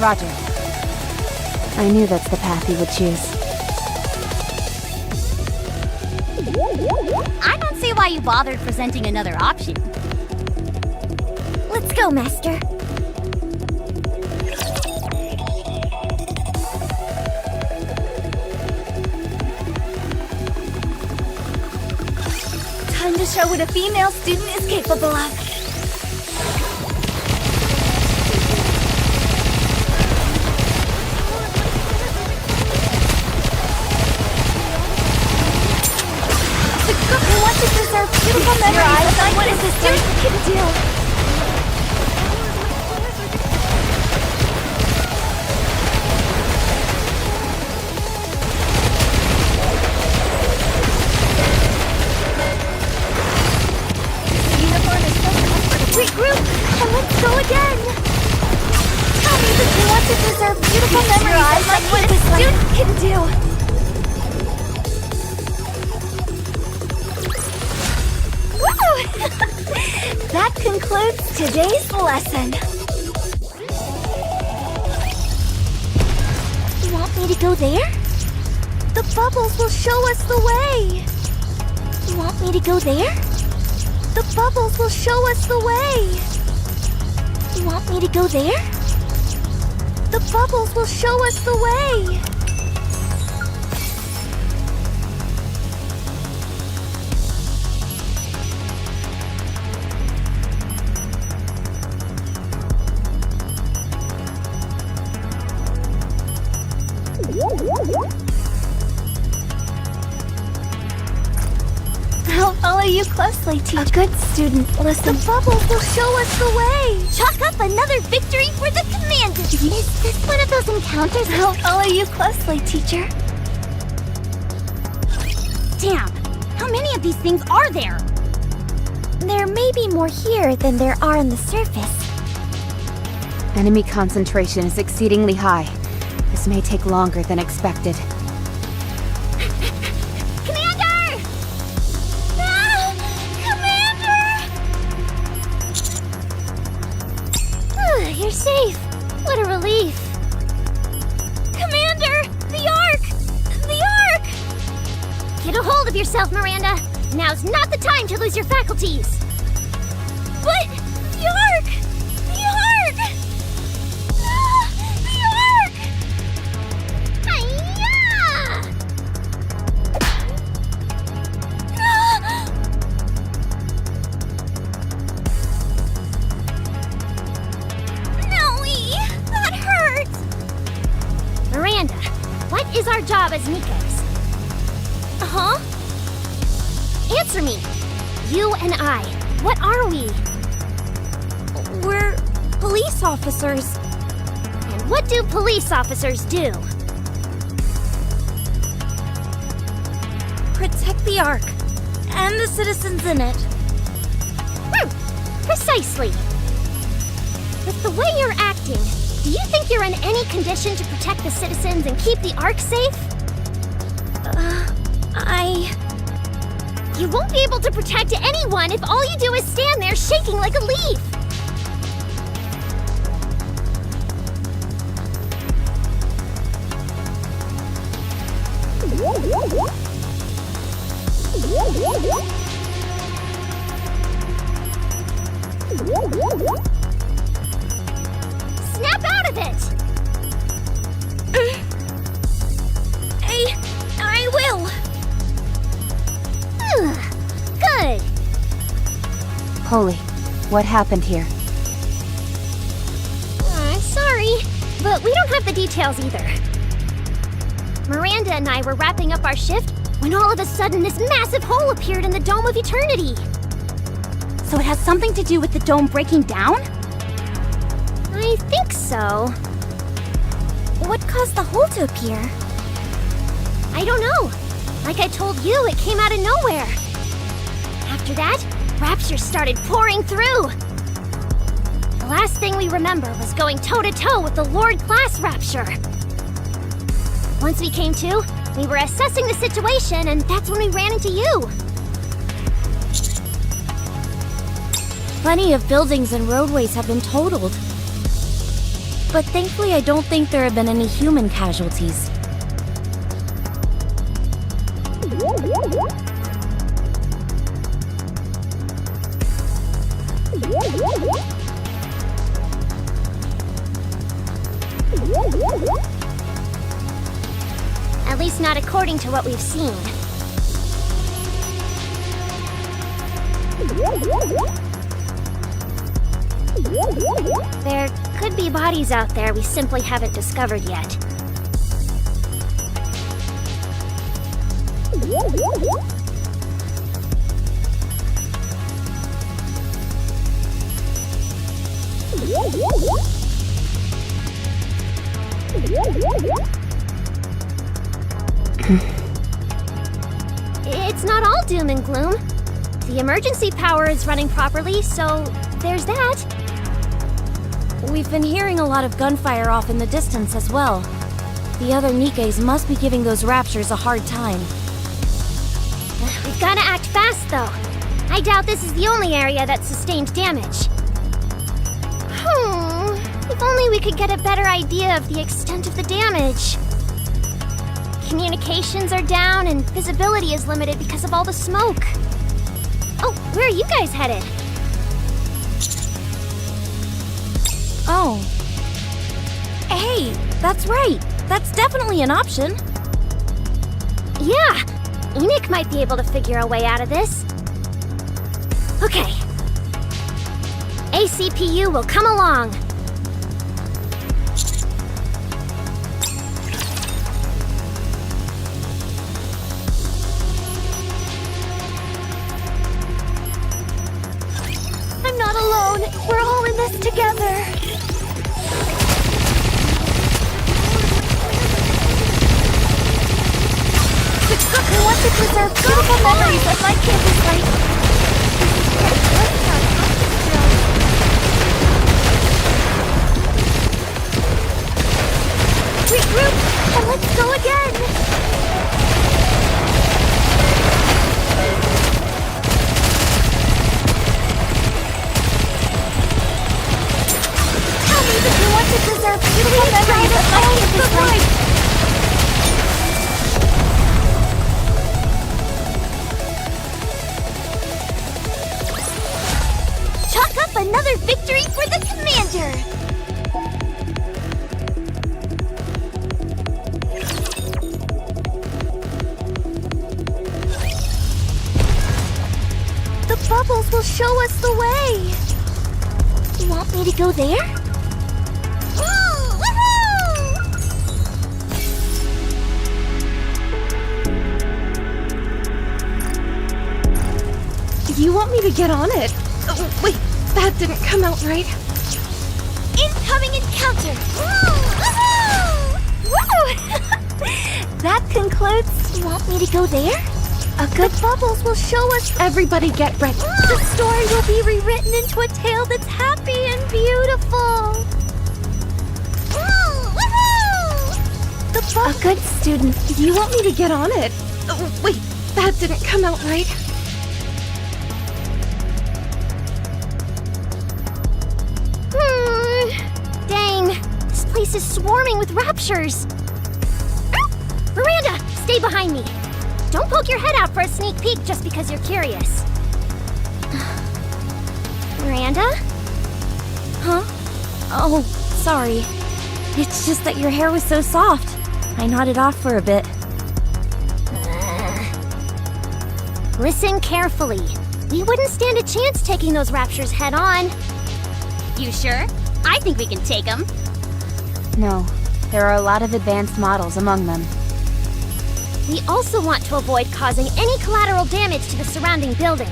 Roger. I knew that's the path he would choose. I don't see why you bothered presenting another option. Let's go, Master. Time to show what a female student is capable of. Want to preserve beautiful memories of what a student can do. Regroup, and let's go again. Tell me that you want to preserve beautiful memories of what a student can do. That concludes today's lesson. You want me to go there? The bubbles will show us the way. You want me to go there? The bubbles will show us the way. You want me to go there? The bubbles will show us the way. closely, teacher. A good student, listen. The bubbles will show us the way. Chalk up another victory for the commander. Is this one of those encounters? I'll follow you closely, teacher. Damn, how many of these things are there? There may be more here than there are on the surface. Enemy concentration is exceedingly high. This may take longer than expected. Commander! Ah! Commander! You're safe. What a relief. Commander! The Ark! The Ark! Get a hold of yourself, Miranda. Now's not the time to lose your faculties. But the Ark! The Ark! Ah, the Ark! Hi-ya! Ah! No-y! That hurts! Miranda, what is our job as Nikkes? Huh? Answer me! You and I, what are we? We're police officers. And what do police officers do? Protect the Ark and the citizens in it. Precisely. With the way you're acting, do you think you're in any condition to protect the citizens and keep the Ark safe? You won't be able to protect anyone if all you do is stand there shaking like a leaf. Snap out of it! I will. Good. Holy, what happened here? Sorry, but we don't have the details either. Miranda and I were wrapping up our shift when all of a sudden this massive hole appeared in the Dome of Eternity. So it has something to do with the dome breaking down? I think so. What caused the hole to appear? I don't know. Like I told you, it came out of nowhere. After that, rapture started pouring through. The last thing we remember was going toe-to-toe with the Lord Class Rapture. Once we came to, we were assessing the situation, and that's when we ran into you. Plenty of buildings and roadways have been totaled. But thankfully, I don't think there have been any human casualties. At least not according to what we've seen. There could be bodies out there we simply haven't discovered yet. It's not all doom and gloom. The emergency power is running properly, so there's that. We've been hearing a lot of gunfire off in the distance as well. The other Nikkes must be giving those raptures a hard time. We've gotta act fast, though. I doubt this is the only area that sustained damage. If only we could get a better idea of the extent of the damage. Communications are down and visibility is limited because of all the smoke. Oh, where are you guys headed? Oh. Hey, that's right. That's definitely an option. Yeah, Enoch might be able to figure a way out of this. Okay. ACPU will come along. alone. We're all in this together. I want to preserve beautiful memories of my campus life. Regroup, and let's go again! Tell me that you want to preserve beautiful memories of my campus life. Chalk up another victory for the commander! The bubbles will show us the way! You want me to go there? Woo! Woohoo! You want me to get on it? Oh, wait, that didn't come out right. Incoming encounter! Woo! Woohoo! Woo! That concludes... You want me to go there? The bubbles will show us... Everybody get ready. The story will be rewritten into a tale that's happy and beautiful. A good student. You want me to get on it? Oh, wait, that didn't come out right. Dang, this place is swarming with raptures. Miranda, stay behind me. Don't poke your head out for a sneak peek just because you're curious. Miranda? Huh? Oh, sorry. It's just that your hair was so soft. I nodded off for a bit. Listen carefully. We wouldn't stand a chance taking those raptures head on. You sure? I think we can take them. No, there are a lot of advanced models among them. We also want to avoid causing any collateral damage to the surrounding buildings.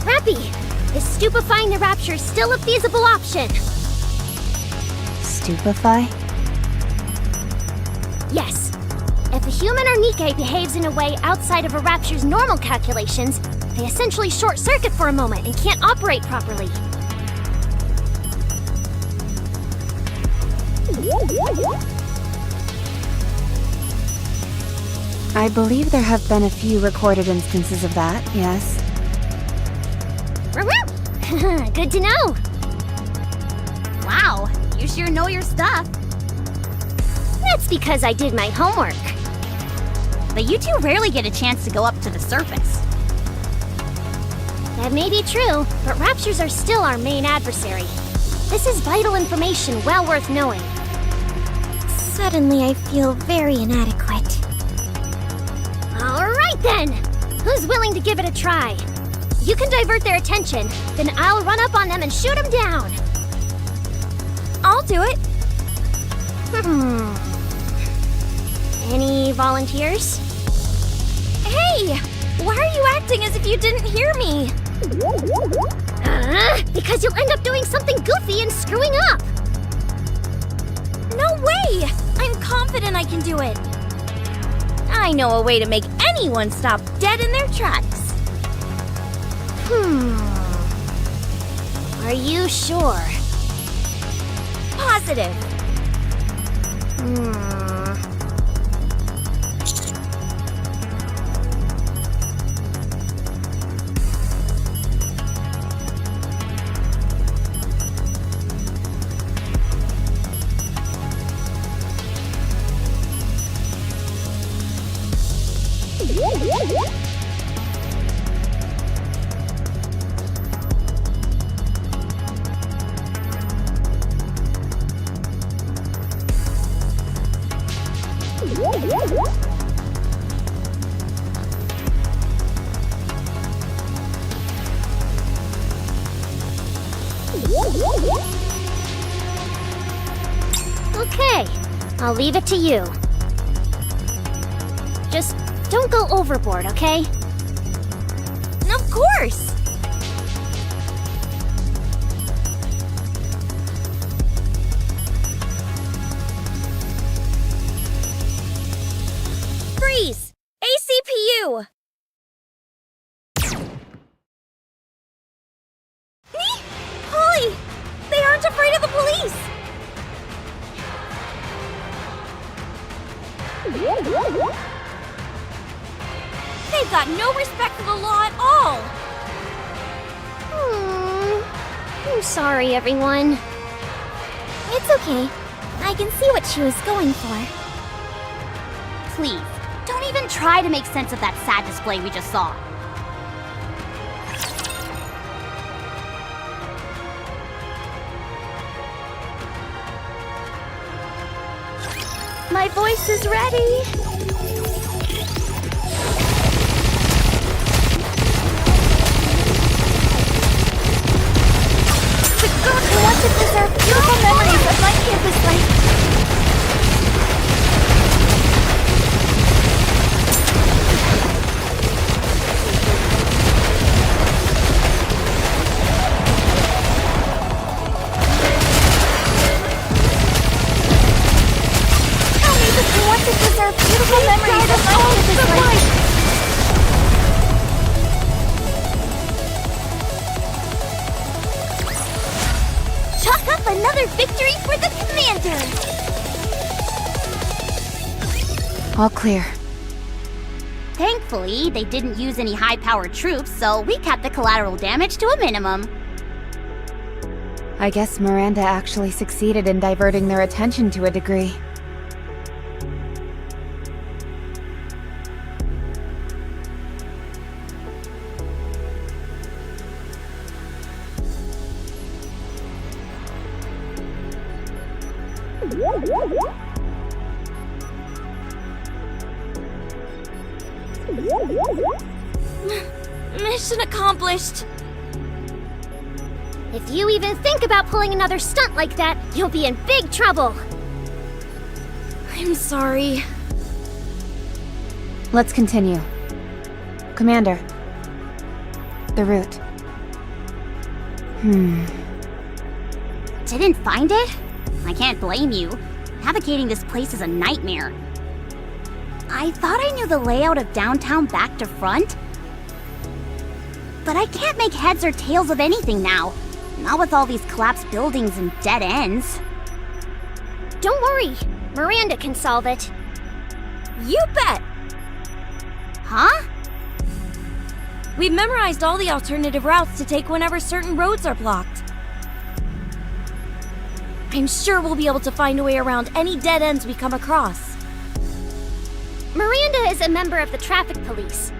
Rappy, is stupefying the rapture still a feasible option? Stupefy? Yes. If a human or Nikke behaves in a way outside of a rapture's normal calculations, they essentially short-circuit for a moment and can't operate properly. I believe there have been a few recorded instances of that, yes. Good to know. Wow, you sure know your stuff. That's because I did my homework. But you two rarely get a chance to go up to the surface. That may be true, but raptures are still our main adversary. This is vital information well worth knowing. Suddenly I feel very inadequate. Alright then! Who's willing to give it a try? You can divert their attention, then I'll run up on them and shoot them down. I'll do it. Any volunteers? Hey! Why are you acting as if you didn't hear me? Because you'll end up doing something goofy and screwing up! No way! I'm confident I can do it. I know a way to make anyone stop dead in their tracks. Are you sure? Positive. Okay, I'll leave it to you. Just don't go overboard, okay? Of course! Freeze! ACPU! Polly! They aren't afraid of the police! They've got no respect for the law at all! I'm sorry, everyone. It's okay. I can see what she was going for. Please, don't even try to make sense of that sad display we just saw. My voice is ready. The girl who wants to preserve beautiful memories of my campus life. Tell me that you want to preserve beautiful memories of my campus life. Chalk up another victory for the commander! All clear. Thankfully, they didn't use any high-powered troops, so we kept the collateral damage to a minimum. I guess Miranda actually succeeded in diverting their attention to a degree. Mission accomplished! If you even think about pulling another stunt like that, you'll be in big trouble. I'm sorry. Let's continue. Commander. The route. Didn't find it? I can't blame you. Navigating this place is a nightmare. I thought I knew the layout of downtown back to front, but I can't make heads or tails of anything now. Not with all these collapsed buildings and dead ends. Don't worry, Miranda can solve it. You bet! Huh? We've memorized all the alternative routes to take whenever certain roads are blocked. I'm sure we'll be able to find a way around any dead ends we come across. Miranda is a member of the traffic police,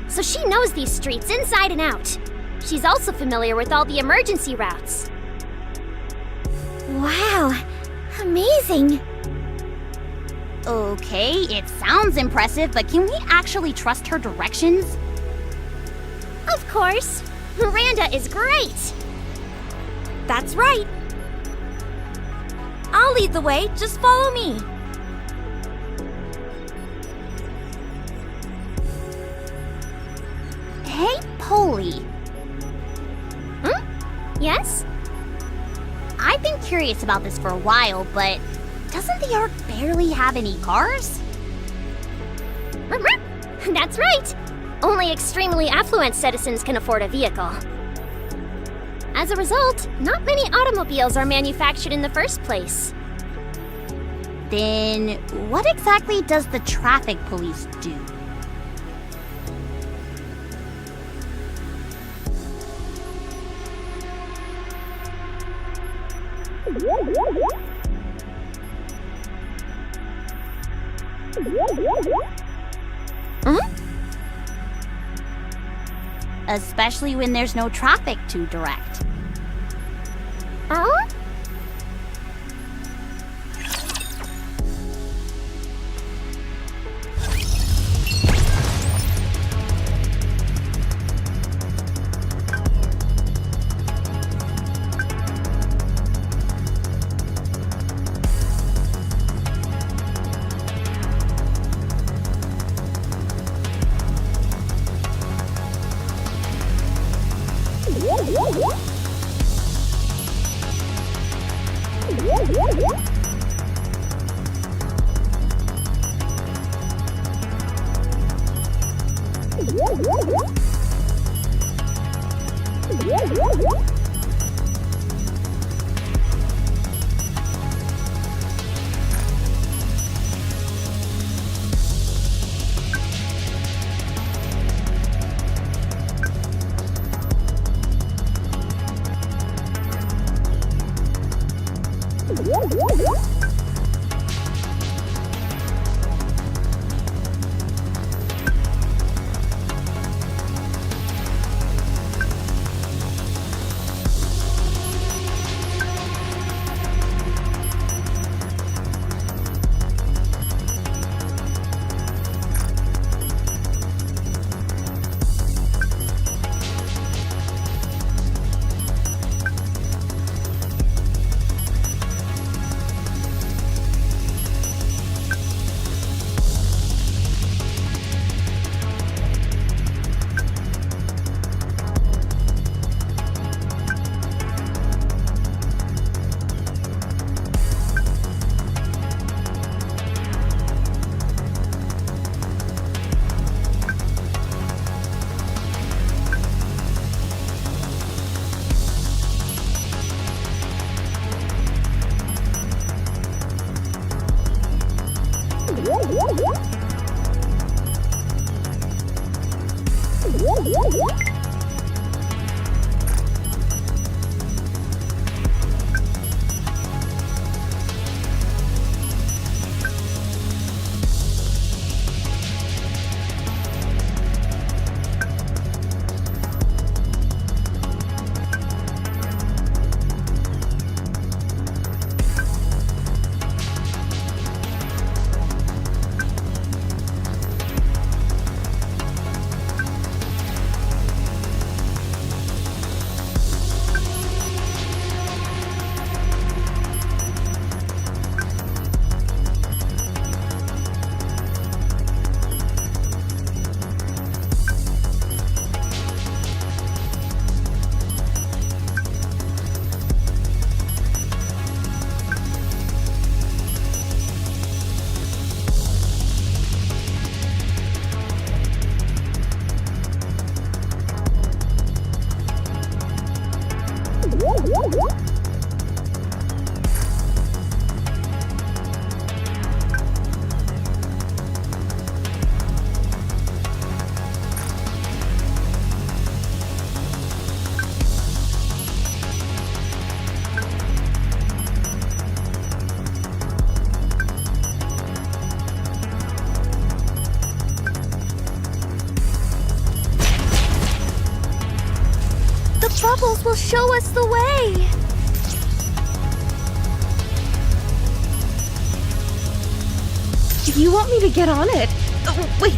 so she knows these streets inside and out. She's also familiar with all the emergency routes. Wow, amazing! Okay, it sounds impressive, but can we actually trust her directions? Of course! Miranda is great! That's right! I'll lead the way, just follow me. Hey, Polly. Yes? I've been curious about this for a while, but doesn't the Ark barely have any cars? That's right! Only extremely affluent citizens can afford a vehicle. As a result, not many automobiles are manufactured in the first place. Then what exactly does the traffic police do? Especially when there's no traffic to direct. Bubbles will show us the way! You want me to get on it? Oh, wait,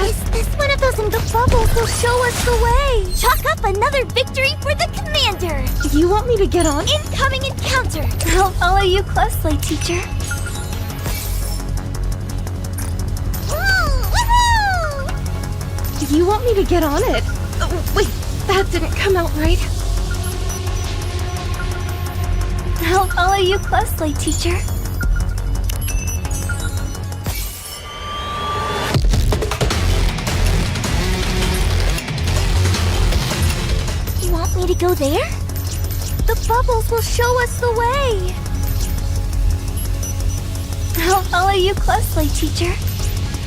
Is this one of those? The bubbles will show us the way! Chalk up another victory for the commander! You want me to get on? Incoming encounter! I'll follow you closely, teacher. You want me to get on it? Oh, wait, that didn't come out right. I'll follow you closely, teacher. You want me to go there? The bubbles will show us the way. I'll follow you closely, teacher.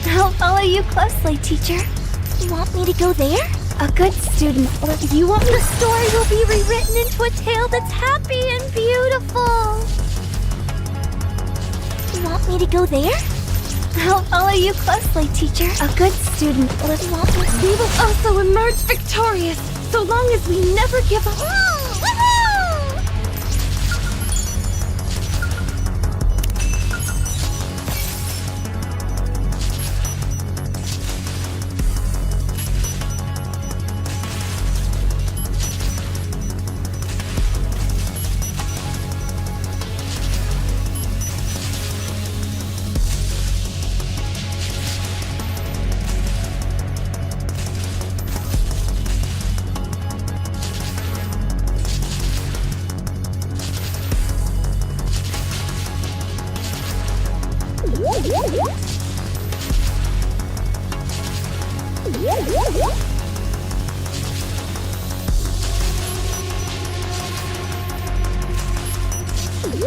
I'll follow you closely, teacher. You want me to go there? A good student. You want me The story will be rewritten into a tale that's happy and beautiful. You want me to go there? I'll follow you closely, teacher. A good student. We will also emerge victorious, so long as we never give up. You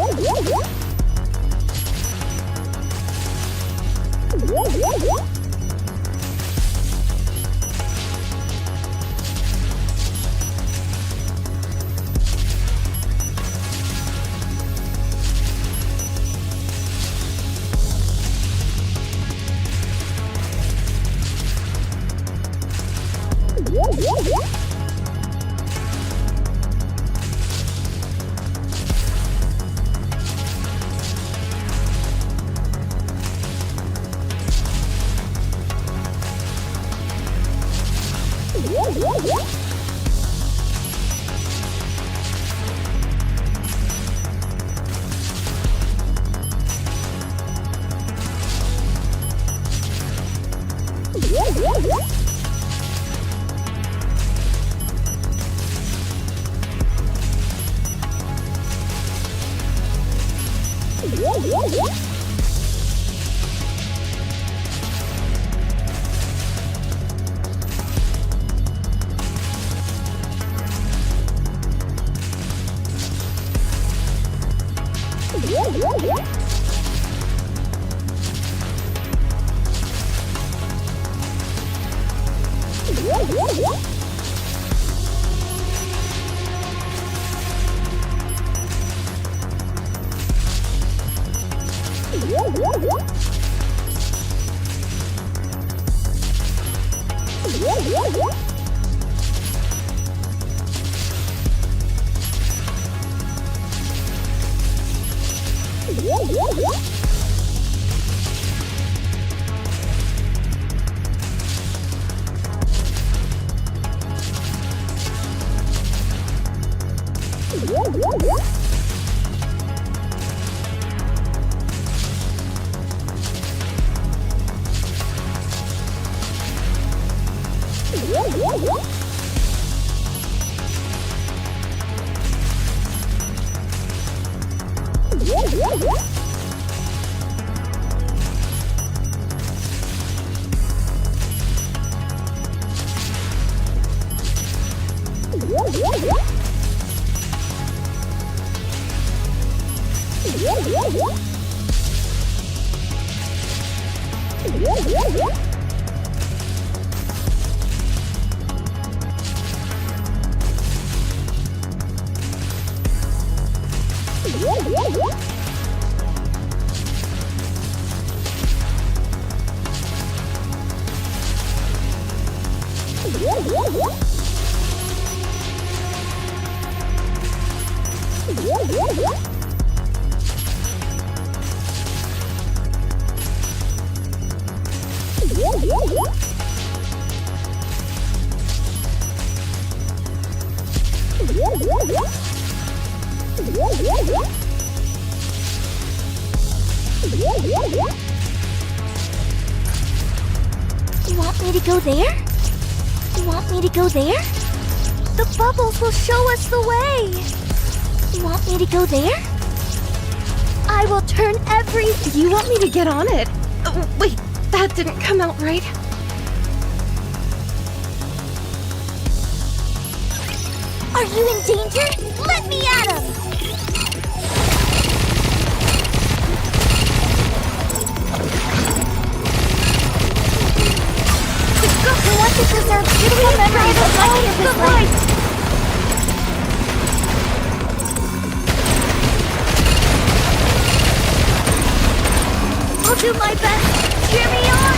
want me to go there? You want me to go there? The bubbles will show us the way! You want me to go there? I will turn every... You want me to get on it? Wait, that didn't come out right. Are you in danger? Let me at him! Goku wants to preserve beautiful memories of all of his life. I'll do my best. Cheer me on.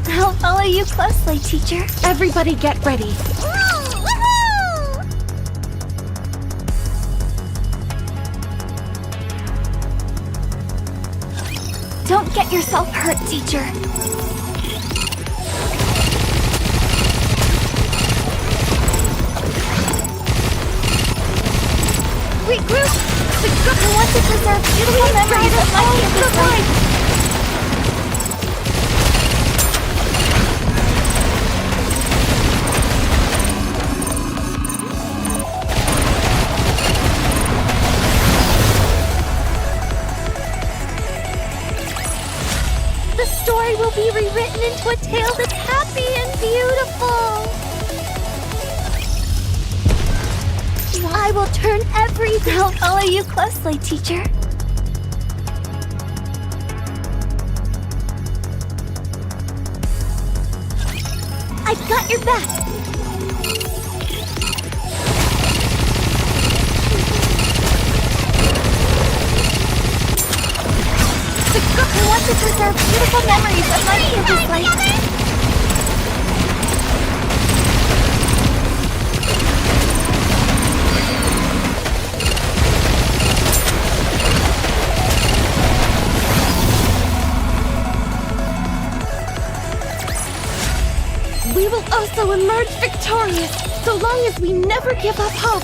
I'll follow you closely, teacher. Everybody get ready. Don't get yourself hurt, teacher. Regroup! The Goku wants to preserve beautiful memories of all of his life. written into a tale that's happy and beautiful. I will turn everything. I'll follow you closely, teacher. I've got your back. I want to preserve beautiful memories of my previous life. We will also emerge victorious, so long as we never give up hope.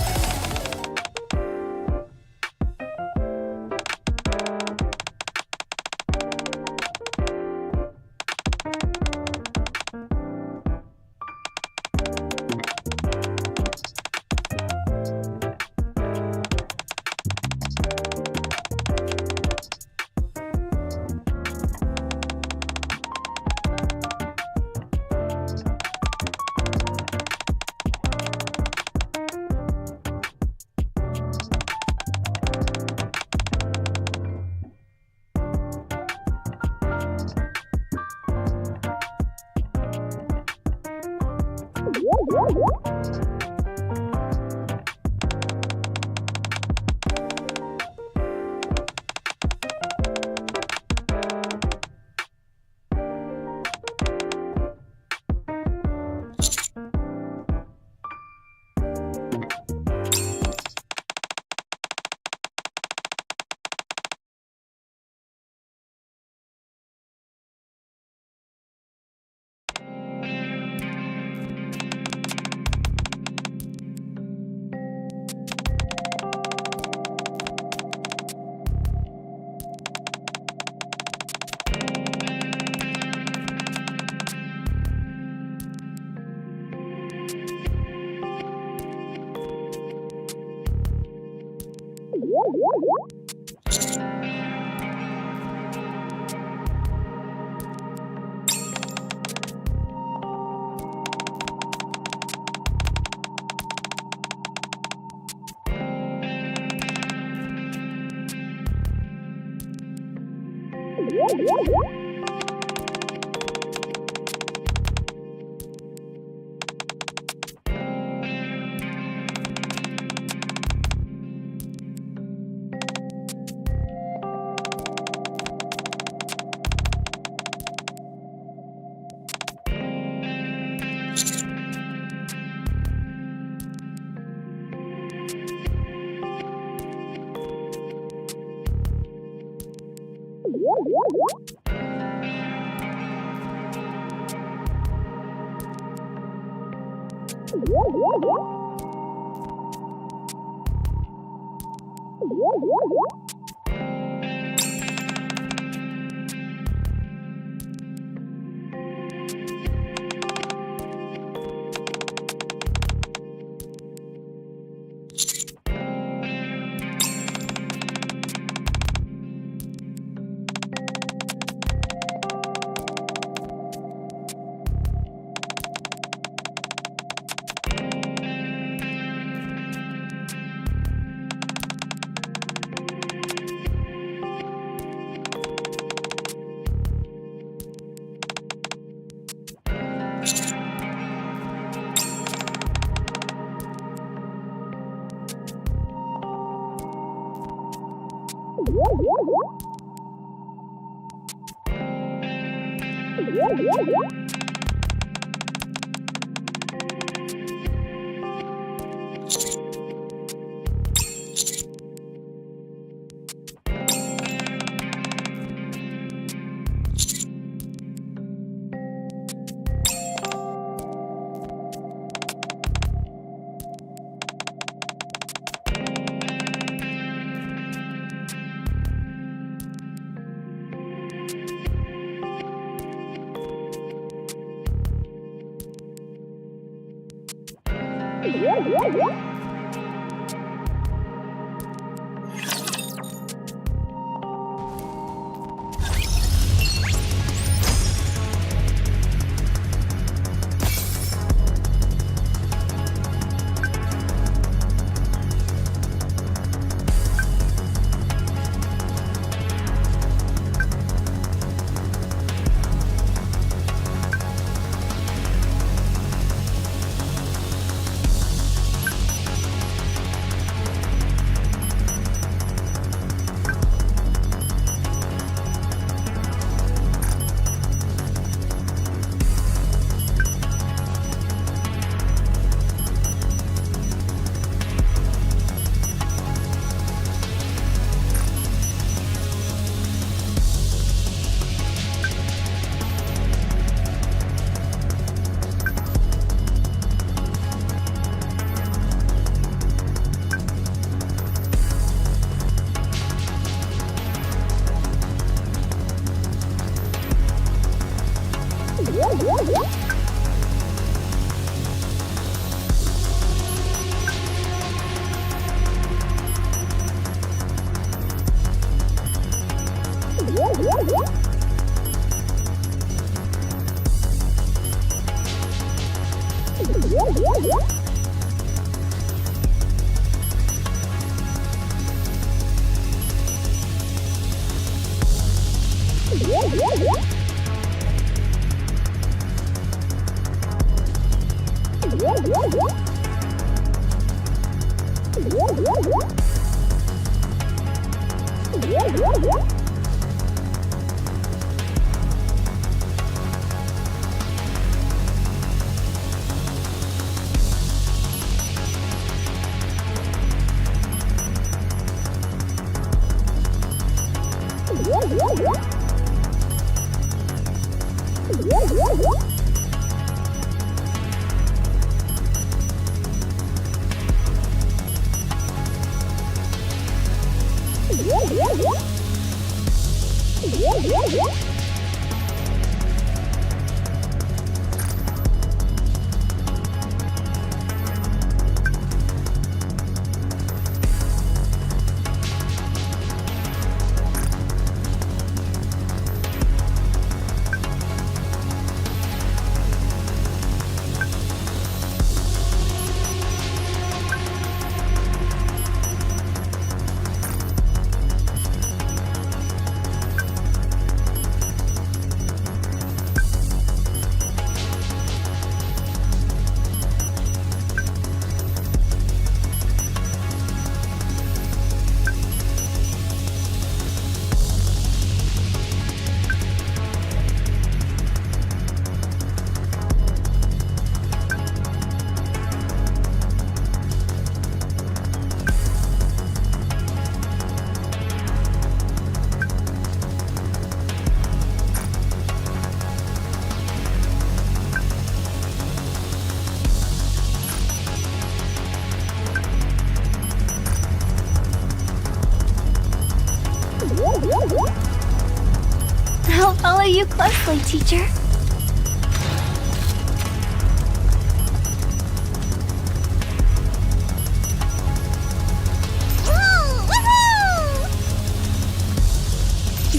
I'll follow you closely, teacher.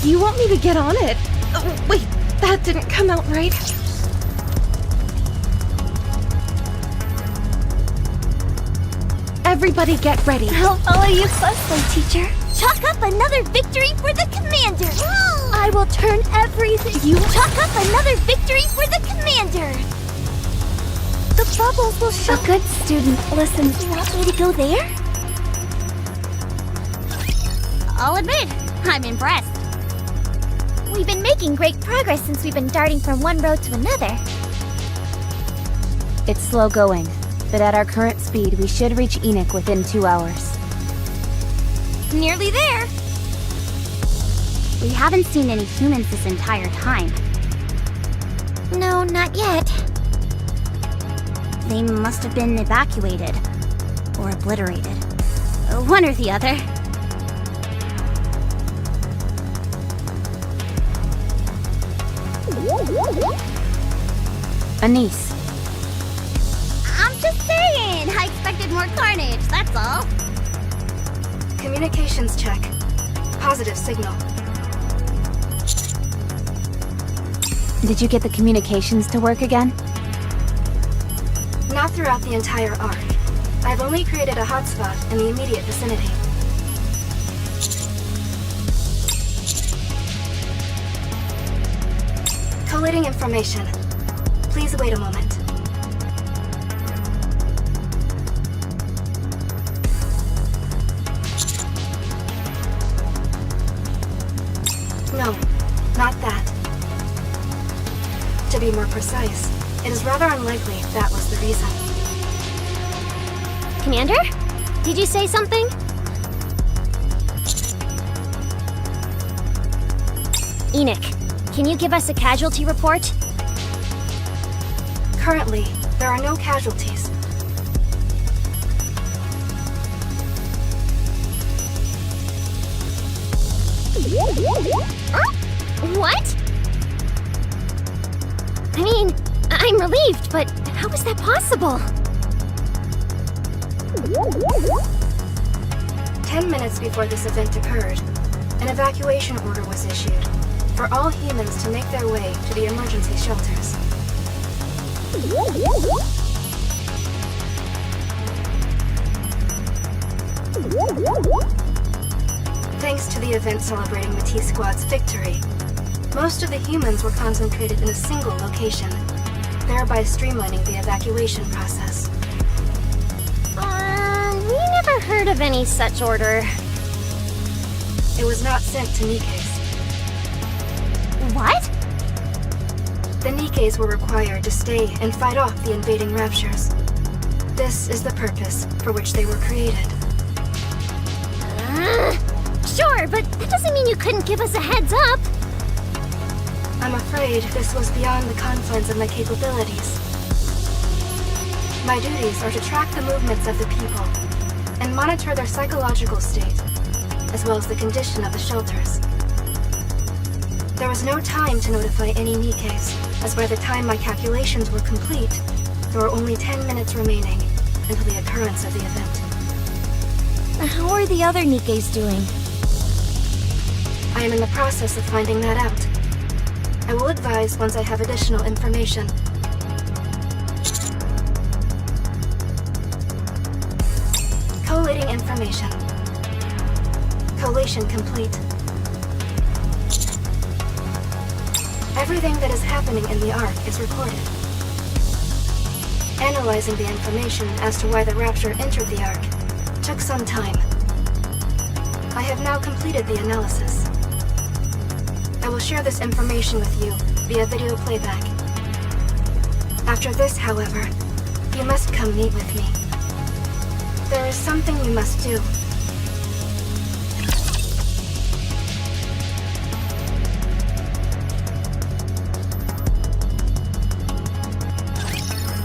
You want me to get on it? Oh, wait, that didn't come out right. Everybody get ready. I'll follow you closely, teacher. Chalk up another victory for the commander. I will turn everything. You chalk up another victory for the commander. The bubbles will show. A good student listens. You want me to go there? I'll admit, I'm impressed. We've been making great progress since we've been darting from one road to another. It's slow going, but at our current speed, we should reach Enoch within 2 hours. Nearly there. We haven't seen any humans this entire time. No, not yet. They must have been evacuated. Or obliterated. One or the other. Anise. I'm just saying! I expected more carnage, that's all. Communications check. Positive signal. Did you get the communications to work again? Not throughout the entire arc. I've only created a hotspot in the immediate vicinity. Collating information. Please wait a moment. No, not that. To be more precise, it is rather unlikely that was the reason. Commander? Did you say something? Enoch, can you give us a casualty report? Currently, there are no casualties. What? I mean, I'm relieved, but how is that possible? 10 minutes before this event occurred, an evacuation order was issued for all humans to make their way to the emergency shelters. Thanks to the event celebrating Matisse Squad's victory, most of the humans were concentrated in a single location, thereby streamlining the evacuation process. We never heard of any such order. It was not sent to Nikke's. What? The Nikkes were required to stay and fight off the invading raptures. This is the purpose for which they were created. Sure, but that doesn't mean you couldn't give us a heads up. I'm afraid this was beyond the confines of my capabilities. My duties are to track the movements of the people and monitor their psychological state, as well as the condition of the shelters. There was no time to notify any Nikkes, as by the time my calculations were complete, there were only 10 minutes remaining until the occurrence of the event. How are the other Nikkes doing? I am in the process of finding that out. I will advise once I have additional information. Collating information. Collation complete. Everything that is happening in the Ark is recorded. Analyzing the information as to why the Rapture entered the Ark took some time. I have now completed the analysis. I will share this information with you via video playback. After this, however, you must come meet with me. There is something you must do.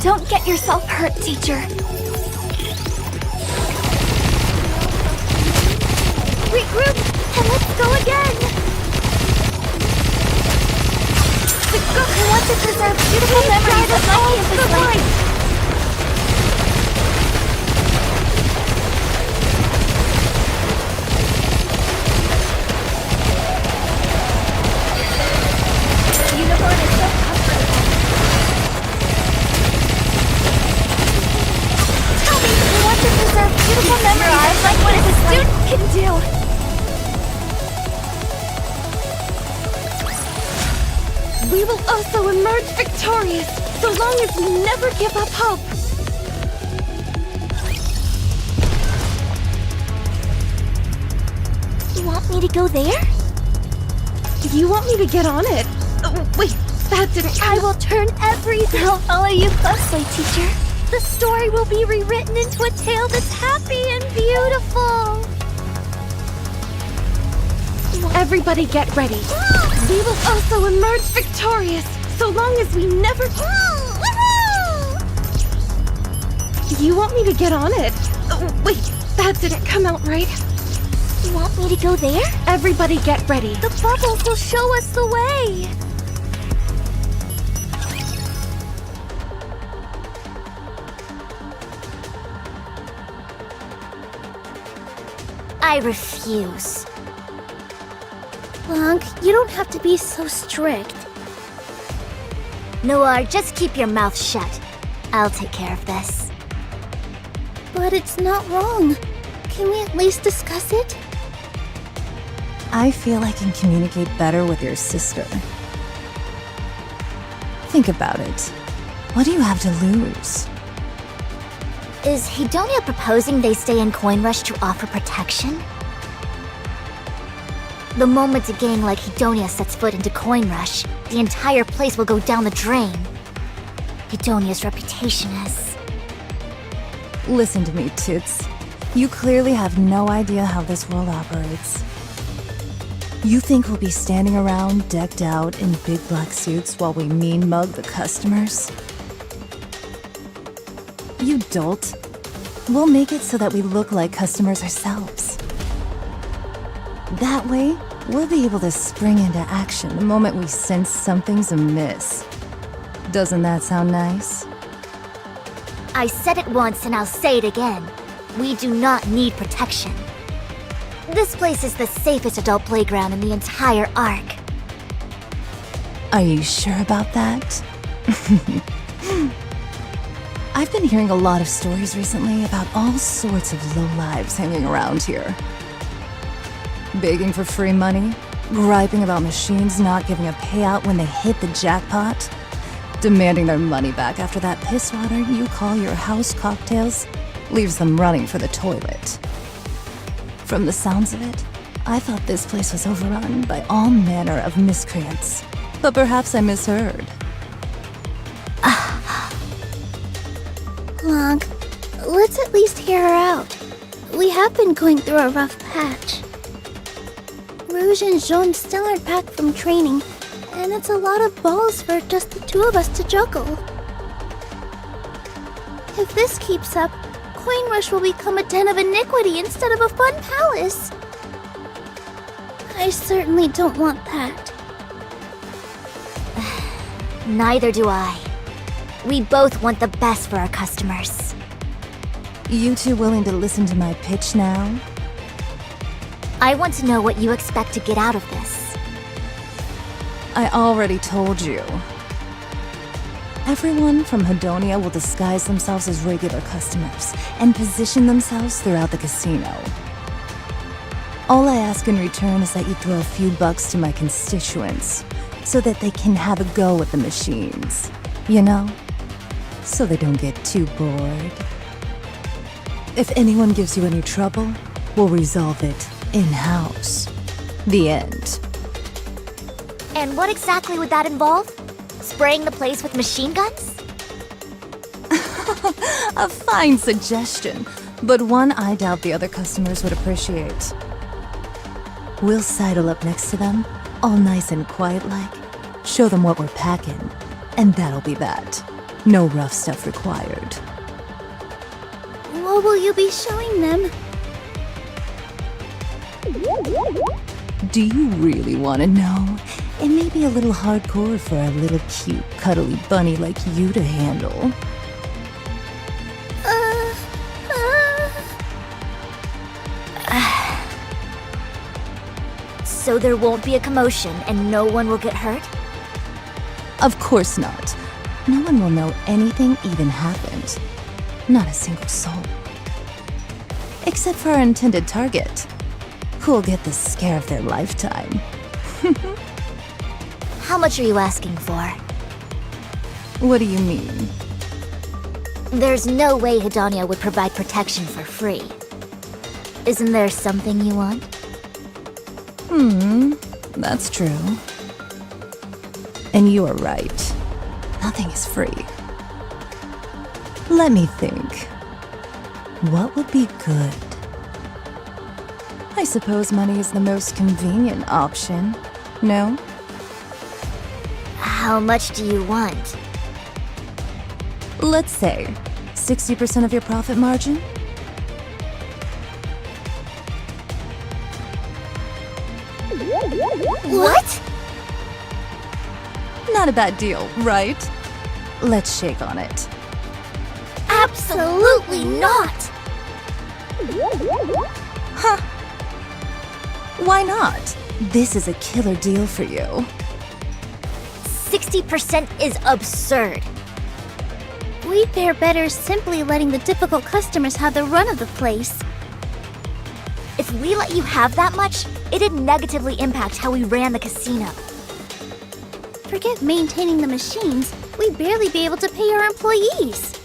Don't get yourself hurt, teacher. Regroup, and let's go again! The Goku wants to preserve beautiful memories of my campus life. Unicorn is so comfortable. Tell me you want to preserve beautiful memories like what a student can do. We will also emerge victorious, so long as we never give up hope. You want me to go there? You want me to get on it? Wait, that didn't... I will turn everything... I'll follow you closely, teacher. The story will be rewritten into a tale that's happy and beautiful. Everybody get ready. We will also emerge victorious, so long as we never... You want me to get on it? Wait, that didn't come out right. You want me to go there? Everybody get ready. The bubbles will show us the way. I refuse. Blanc, you don't have to be so strict. Noir, just keep your mouth shut. I'll take care of this. But it's not wrong. Can we at least discuss it? I feel I can communicate better with your sister. Think about it. What do you have to lose? Is Hedonia proposing they stay in Coin Rush to offer protection? The moment a gang like Hedonia sets foot into Coin Rush, the entire place will go down the drain. Hedonia's reputation is... Listen to me, Toots. You clearly have no idea how this world operates. You think we'll be standing around decked out in big black suits while we mean mug the customers? You dolt. We'll make it so that we look like customers ourselves. That way, we'll be able to spring into action the moment we sense something's amiss. Doesn't that sound nice? I said it once and I'll say it again. We do not need protection. This place is the safest adult playground in the entire Ark. Are you sure about that? I've been hearing a lot of stories recently about all sorts of lowlives hanging around here. Begging for free money, griping about machines not giving a payout when they hit the jackpot, demanding their money back after that piss water you call your house cocktails leaves them running for the toilet. From the sounds of it, I thought this place was overrun by all manner of miscreants. But perhaps I misheard. Long, let's at least hear her out. We have been going through a rough patch. Rouge and Jaune still aren't back from training, and it's a lot of balls for just the two of us to juggle. If this keeps up, Coin Rush will become a den of iniquity instead of a fun palace. I certainly don't want that. Neither do I. We both want the best for our customers. You two willing to listen to my pitch now? I want to know what you expect to get out of this. I already told you. Everyone from Hedonia will disguise themselves as regular customers and position themselves throughout the casino. All I ask in return is that you throw a few bucks to my constituents so that they can have a go at the machines, you know? So they don't get too bored. If anyone gives you any trouble, we'll resolve it in-house. The end. And what exactly would that involve? Spraying the place with machine guns? A fine suggestion, but one I doubt the other customers would appreciate. We'll sidle up next to them, all nice and quiet-like, show them what we're packing, and that'll be that. No rough stuff required. What will you be showing them? Do you really want to know? It may be a little hardcore for a little cute, cuddly bunny like you to handle. So there won't be a commotion and no one will get hurt? Of course not. No one will know anything even happened. Not a single soul. Except for our intended target, who'll get the scare of their lifetime. How much are you asking for? What do you mean? There's no way Hedonia would provide protection for free. Isn't there something you want? That's true. And you are right. Nothing is free. Let me think. What would be good? I suppose money is the most convenient option, no? How much do you want? Let's say 60% of your profit margin? What? Not a bad deal, right? Let's shake on it. Absolutely not! Huh. Why not? This is a killer deal for you. 60% is absurd. We'd fare better simply letting the difficult customers have the run of the place. If we let you have that much, it'd negatively impact how we ran the casino. Forget maintaining the machines, we'd barely be able to pay our employees.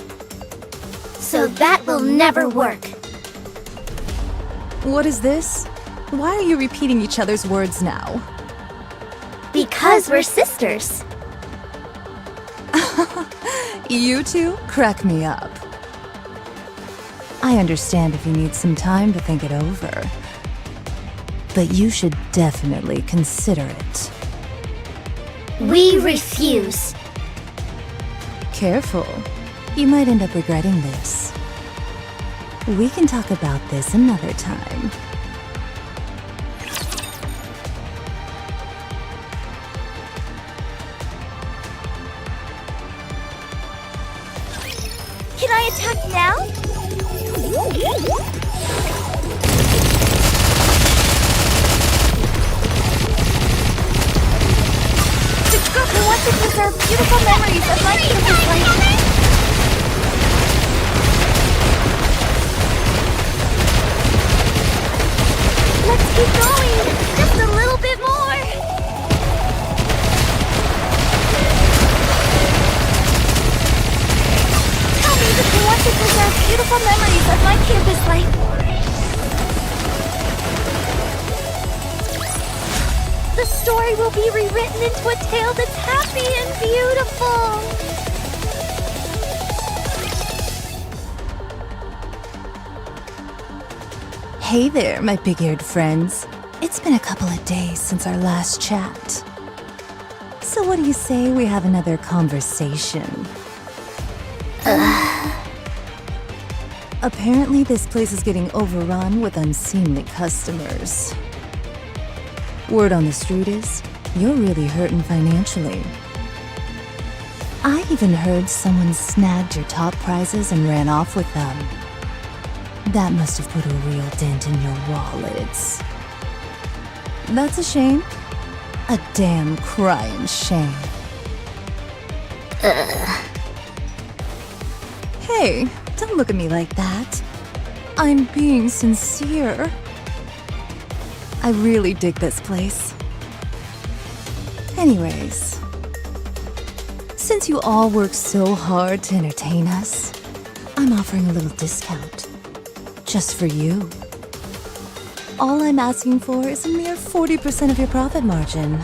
So that will never work. What is this? Why are you repeating each other's words now? Because we're sisters. You two crack me up. I understand if you need some time to think it over. But you should definitely consider it. We refuse. Careful. You might end up regretting this. We can talk about this another time. Can I attack now? I want to preserve beautiful memories of my previous life. Let's keep going! Just a little bit more! Tell me that you want to preserve beautiful memories of my campus life. story will be rewritten into a tale that's happy and beautiful. Hey there, my big-eared friends. It's been a couple of days since our last chat. So what do you say we have another conversation? Apparently this place is getting overrun with unseemly customers. Word on the street is, you're really hurting financially. I even heard someone snagged your top prizes and ran off with them. That must have put a real dent in your wallets. That's a shame. A damn crying shame. Hey, don't look at me like that. I'm being sincere. I really dig this place. Anyways, since you all work so hard to entertain us, I'm offering a little discount. Just for you. All I'm asking for is a mere 40% of your profit margin.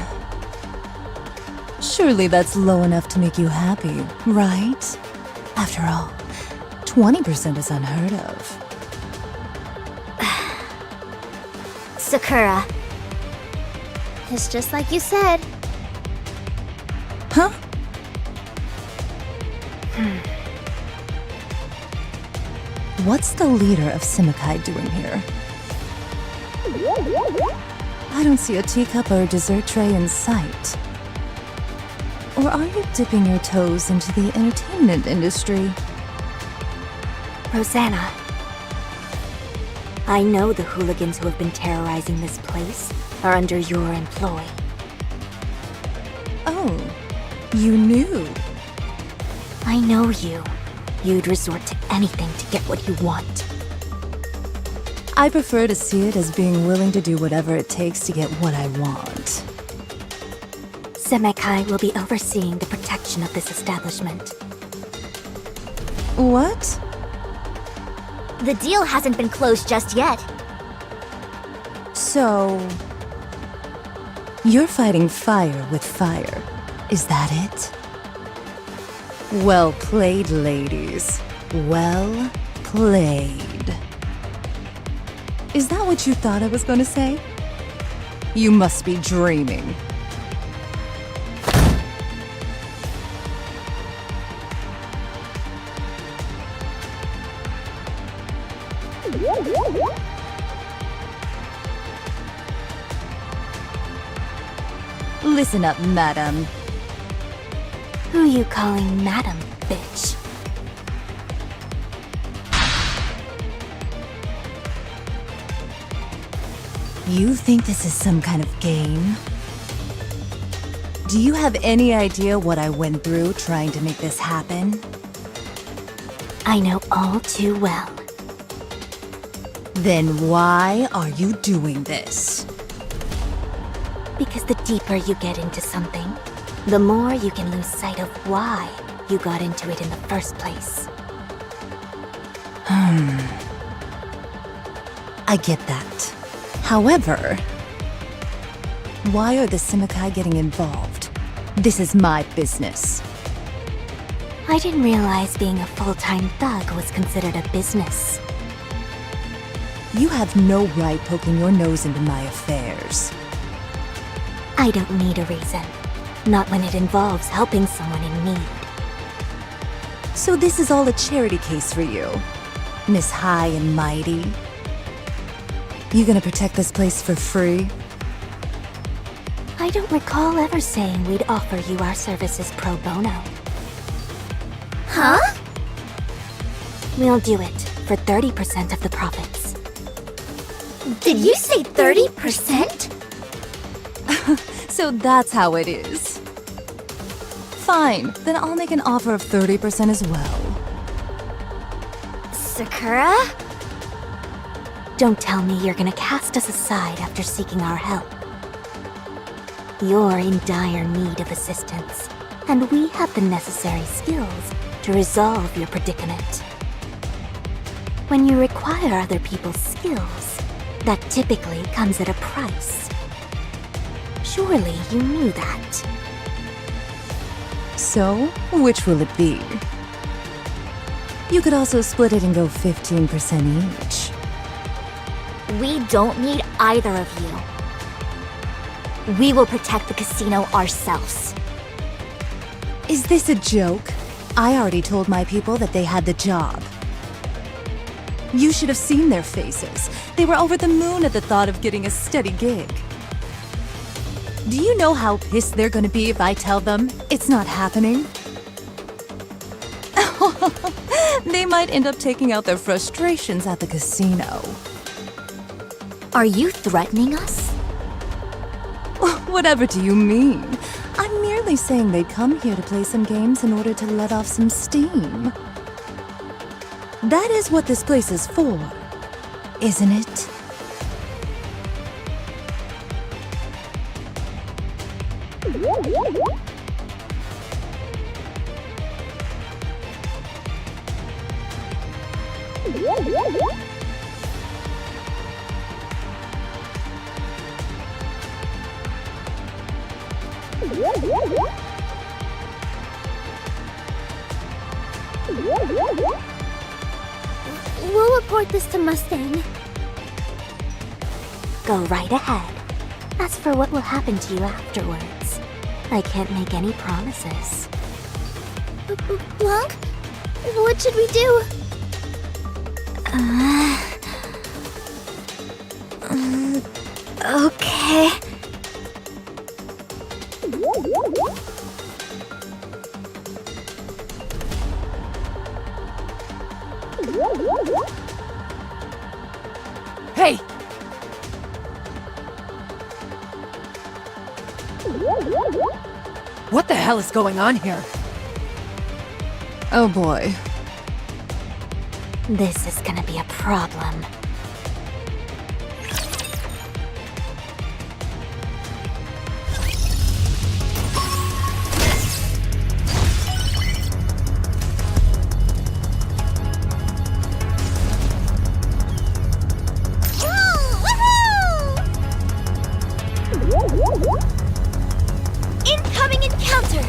Surely that's low enough to make you happy, right? After all, 20% is unheard of. Sakura. It's just like you said. Huh? What's the leader of Simikai doing here? I don't see a teacup or a dessert tray in sight. Or are you dipping your toes into the entertainment industry? Rosanna. I know the hooligans who have been terrorizing this place are under your employ. Oh, you knew. I know you. You'd resort to anything to get what you want. I prefer to see it as being willing to do whatever it takes to get what I want. Simikai will be overseeing the protection of this establishment. What? The deal hasn't been closed just yet. So... you're fighting fire with fire, is that it? Well played, ladies. Well played. Is that what you thought I was gonna say? You must be dreaming. Listen up, madam. Who you calling madam, bitch? You think this is some kind of game? Do you have any idea what I went through trying to make this happen? I know all too well. Then why are you doing this? Because the deeper you get into something, the more you can lose sight of why you got into it in the first place. I get that. However, why are the Simikai getting involved? This is my business. I didn't realize being a full-time thug was considered a business. You have no right poking your nose into my affairs. I don't need a reason. Not when it involves helping someone in need. So this is all a charity case for you, Miss High and Mighty? You gonna protect this place for free? I don't recall ever saying we'd offer you our services pro bono. Huh? We'll do it for 30% of the profits. Did you say 30%? So that's how it is. Fine, then I'll make an offer of 30% as well. Sakura? Don't tell me you're gonna cast us aside after seeking our help. You're in dire need of assistance, and we have the necessary skills to resolve your predicament. When you require other people's skills, that typically comes at a price. Surely you knew that. So, which will it be? You could also split it and go 15% each. We don't need either of you. We will protect the casino ourselves. Is this a joke? I already told my people that they had the job. You should have seen their faces. They were over the moon at the thought of getting a steady gig. Do you know how pissed they're gonna be if I tell them it's not happening? They might end up taking out their frustrations at the casino. Are you threatening us? Whatever do you mean? I'm merely saying they'd come here to play some games in order to let off some steam. That is what this place is for, isn't it? We'll report this to Mustang. Go right ahead. As for what will happen to you afterwards, I can't make any promises. Blanc? What should we do? Okay. Hey! What the hell is going on here? Oh boy. This is gonna be a problem. Incoming encounter!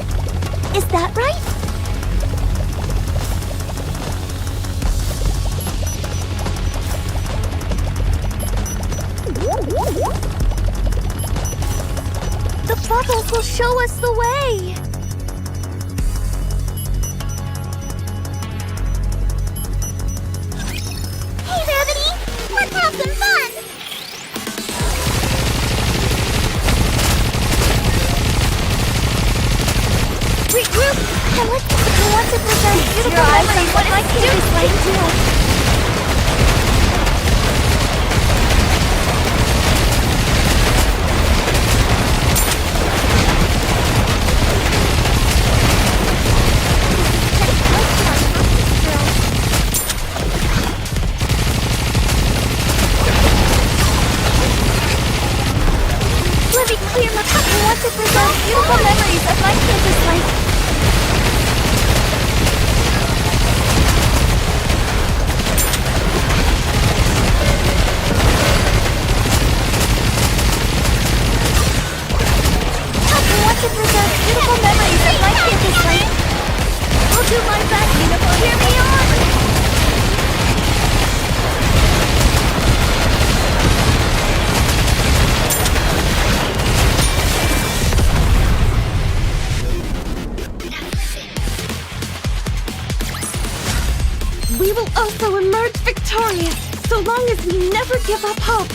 Is that right? The bubbles will show us the way! Hey, Rabbity! Let's have some fun! Regroup! I want to preserve beautiful memories of my students like you! Let me clear my cup. I want to preserve beautiful memories of my campus life. I want to preserve beautiful memories of my campus life. I'll do my best, Unicorn. Cheer me on! We will also emerge victorious, so long as we never give up hope.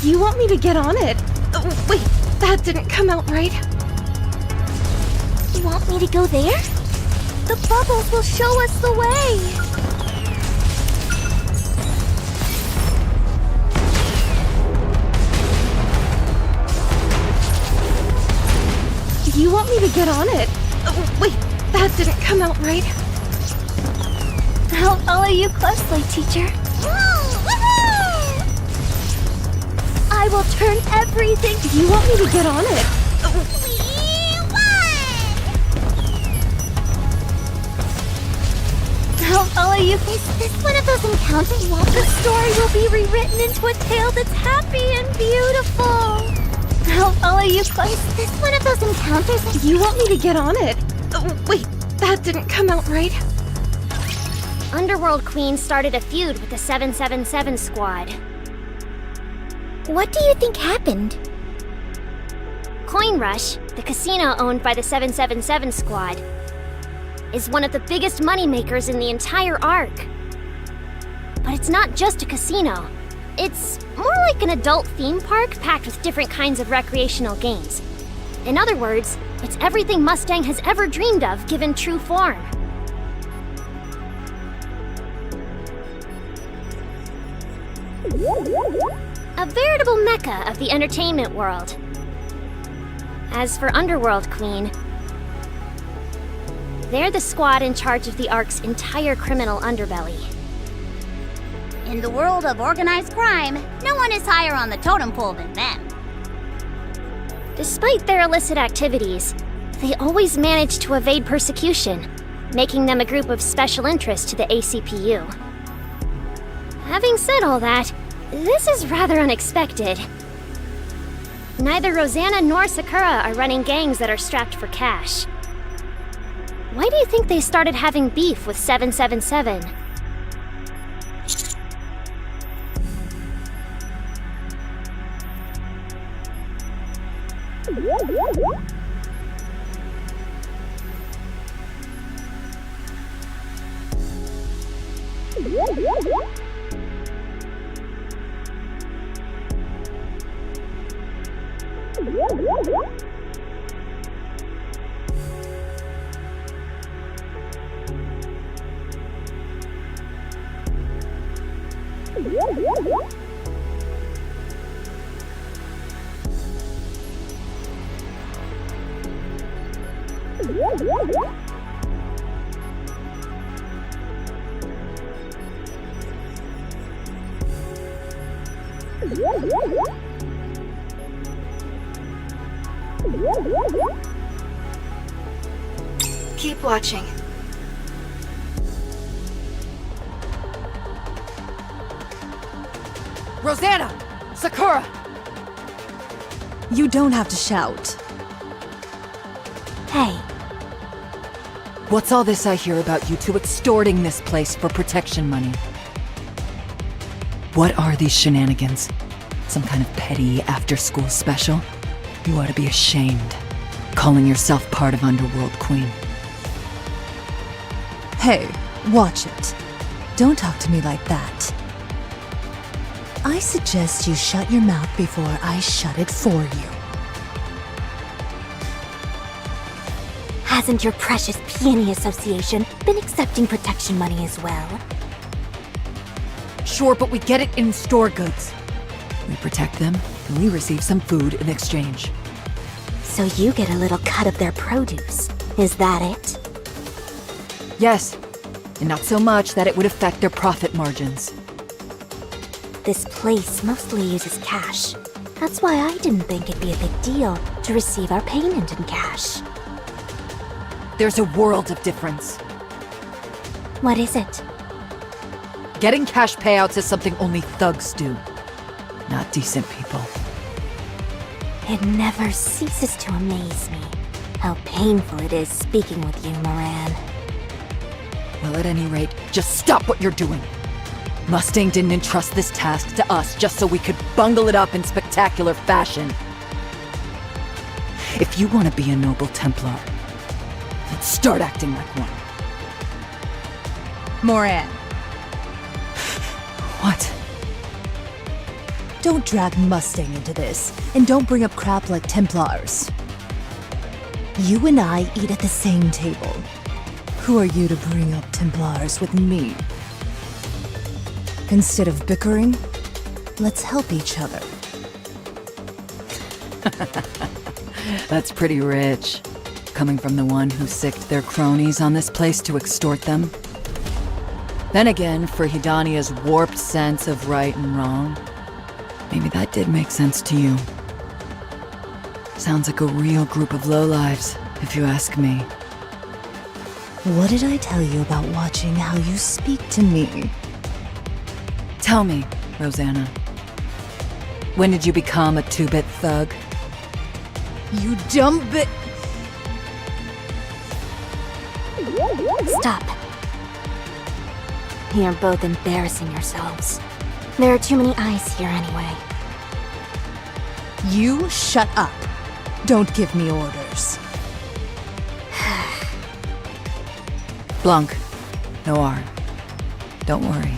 You want me to get on it? Oh, wait, that didn't come out right. You want me to go there? The bubbles will show us the way. You want me to get on it? Oh, wait, that didn't come out right. I'll follow you closely, teacher. I will turn everything. You want me to get on it? I'll follow you. Is this one of those encounters? The story will be rewritten into a tale that's happy and beautiful. I'll follow you close. Is this one of those encounters? You want me to get on it? Oh, wait, that didn't come out right. Underworld Queen started a feud with the 777 squad. What do you think happened? Coin Rush, the casino owned by the 777 squad, is one of the biggest moneymakers in the entire arc. But it's not just a casino. It's more like an adult theme park packed with different kinds of recreational games. In other words, it's everything Mustang has ever dreamed of given true form. A veritable mecca of the entertainment world. As for Underworld Queen, they're the squad in charge of the Ark's entire criminal underbelly. In the world of organized crime, no one is higher on the totem pole than them. Despite their illicit activities, they always manage to evade persecution, making them a group of special interest to the ACPU. Having said all that, this is rather unexpected. Neither Rosanna nor Sakura are running gangs that are strapped for cash. Why do you think they started having beef with 777? Keep watching. Rosanna! Sakura! You don't have to shout. Hey. What's all this I hear about you two extorting this place for protection money? What are these shenanigans? Some kind of petty after-school special? You ought to be ashamed, calling yourself part of Underworld Queen. Hey, watch it. Don't talk to me like that. I suggest you shut your mouth before I shut it for you. Hasn't your precious Peony Association been accepting protection money as well? Sure, but we get it in store goods. We protect them, and we receive some food in exchange. So you get a little cut of their produce. Is that it? Yes, and not so much that it would affect their profit margins. This place mostly uses cash. That's why I didn't think it'd be a big deal to receive our payment in cash. There's a world of difference. What is it? Getting cash payouts is something only thugs do, not decent people. It never ceases to amaze me how painful it is speaking with you, Moran. Well, at any rate, just stop what you're doing. Mustang didn't entrust this task to us just so we could bungle it up in spectacular fashion. If you want to be a noble Templar, let's start acting like one. Moran. What? Don't drag Mustang into this, and don't bring up crap like Templars. You and I eat at the same table. Who are you to bring up Templars with me? Instead of bickering, let's help each other. That's pretty rich. Coming from the one who sicked their cronies on this place to extort them. Then again, for Hidania's warped sense of right and wrong, maybe that did make sense to you. Sounds like a real group of lowlives, if you ask me. What did I tell you about watching how you speak to me? Tell me, Rosanna. When did you become a two-bit thug? You dumb bit... Stop. You're both embarrassing yourselves. There are too many eyes here anyway. You shut up. Don't give me orders. Blanc, Noir, don't worry.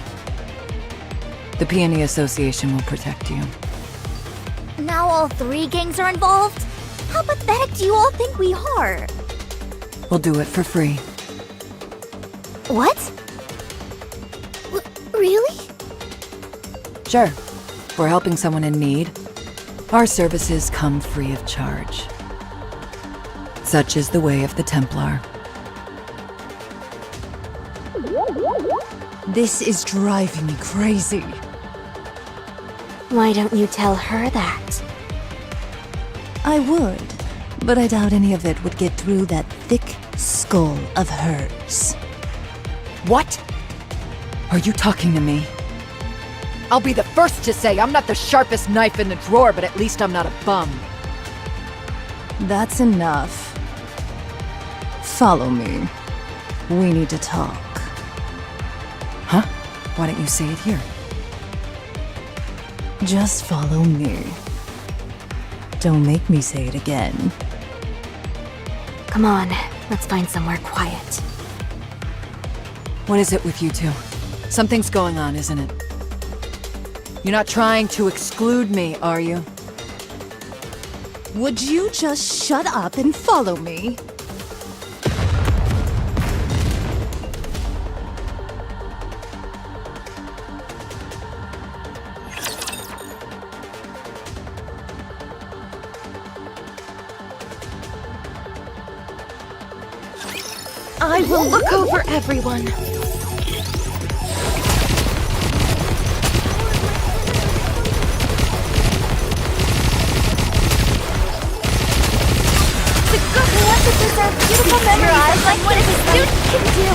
The Peony Association will protect you. Now all three gangs are involved? How pathetic do you all think we are? We'll do it for free. What? Really? Sure. We're helping someone in need. Our services come free of charge. Such is the way of the Templar. This is driving me crazy. Why don't you tell her that? I would, but I doubt any of it would get through that thick skull of hers. What? Are you talking to me? I'll be the first to say I'm not the sharpest knife in the drawer, but at least I'm not a bum. That's enough. Follow me. We need to talk. Huh? Why don't you say it here? Just follow me. Don't make me say it again. Come on, let's find somewhere quiet. What is it with you two? Something's going on, isn't it? You're not trying to exclude me, are you? Would you just shut up and follow me? I will look over everyone. The good messages are beautiful memories like what a student can do.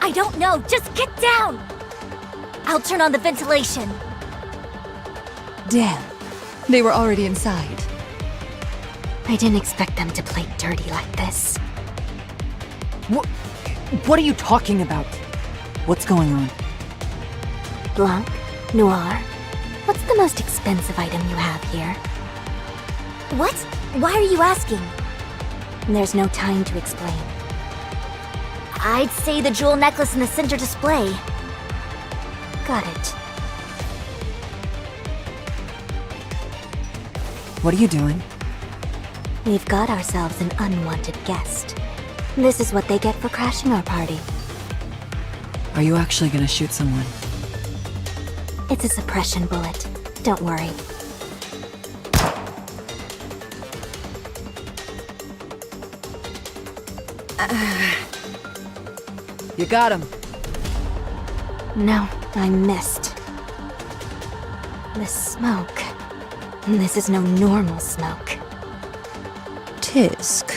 I don't know, just get down! I'll turn on the ventilation. Damn, they were already inside. I didn't expect them to play dirty like this. What are you talking about? What's going on? Blanc, Noir, what's the most expensive item you have here? What? Why are you asking? There's no time to explain. I'd say the jewel necklace in the center display. Got it. What are you doing? We've got ourselves an unwanted guest. This is what they get for crashing our party. Are you actually gonna shoot someone? It's a suppression bullet. Don't worry. You got him. No, I missed. The smoke. This is no normal smoke. Tisk.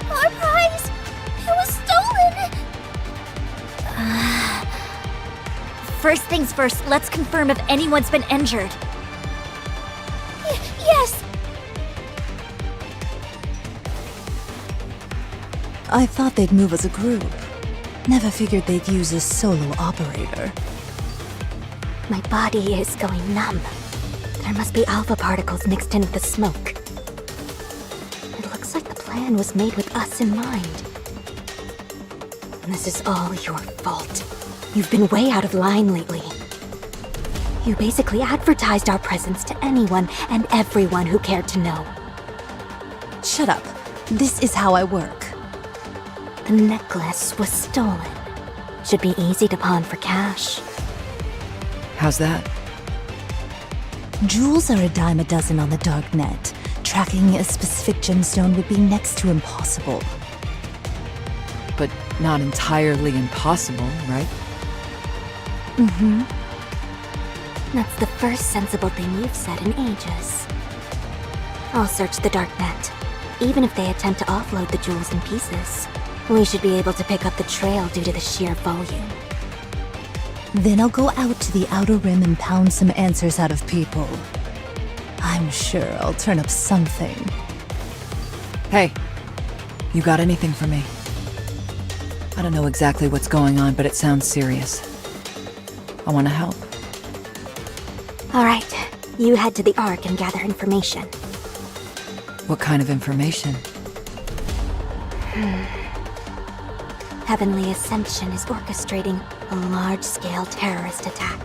Our prize! It was stolen! First things first, let's confirm if anyone's been injured. Yes! I thought they'd move as a group. Never figured they'd use a solo operator. My body is going numb. There must be alpha particles mixed in with the smoke. It looks like the plan was made with us in mind. This is all your fault. You've been way out of line lately. You basically advertised our presence to anyone and everyone who cared to know. Shut up. This is how I work. The necklace was stolen. Should be easy to pawn for cash. How's that? Jewels are a dime a dozen on the dark net. Tracking a specific gemstone would be next to impossible. But not entirely impossible, right? Mm-hmm. That's the first sensible thing you've said in ages. I'll search the dark net. Even if they attempt to offload the jewels in pieces, we should be able to pick up the trail due to the sheer volume. Then I'll go out to the Outer Rim and pound some answers out of people. I'm sure I'll turn up something. Hey, you got anything for me? I don't know exactly what's going on, but it sounds serious. I want to help. Alright, you head to the Ark and gather information. What kind of information? Heavenly Ascension is orchestrating a large-scale terrorist attack.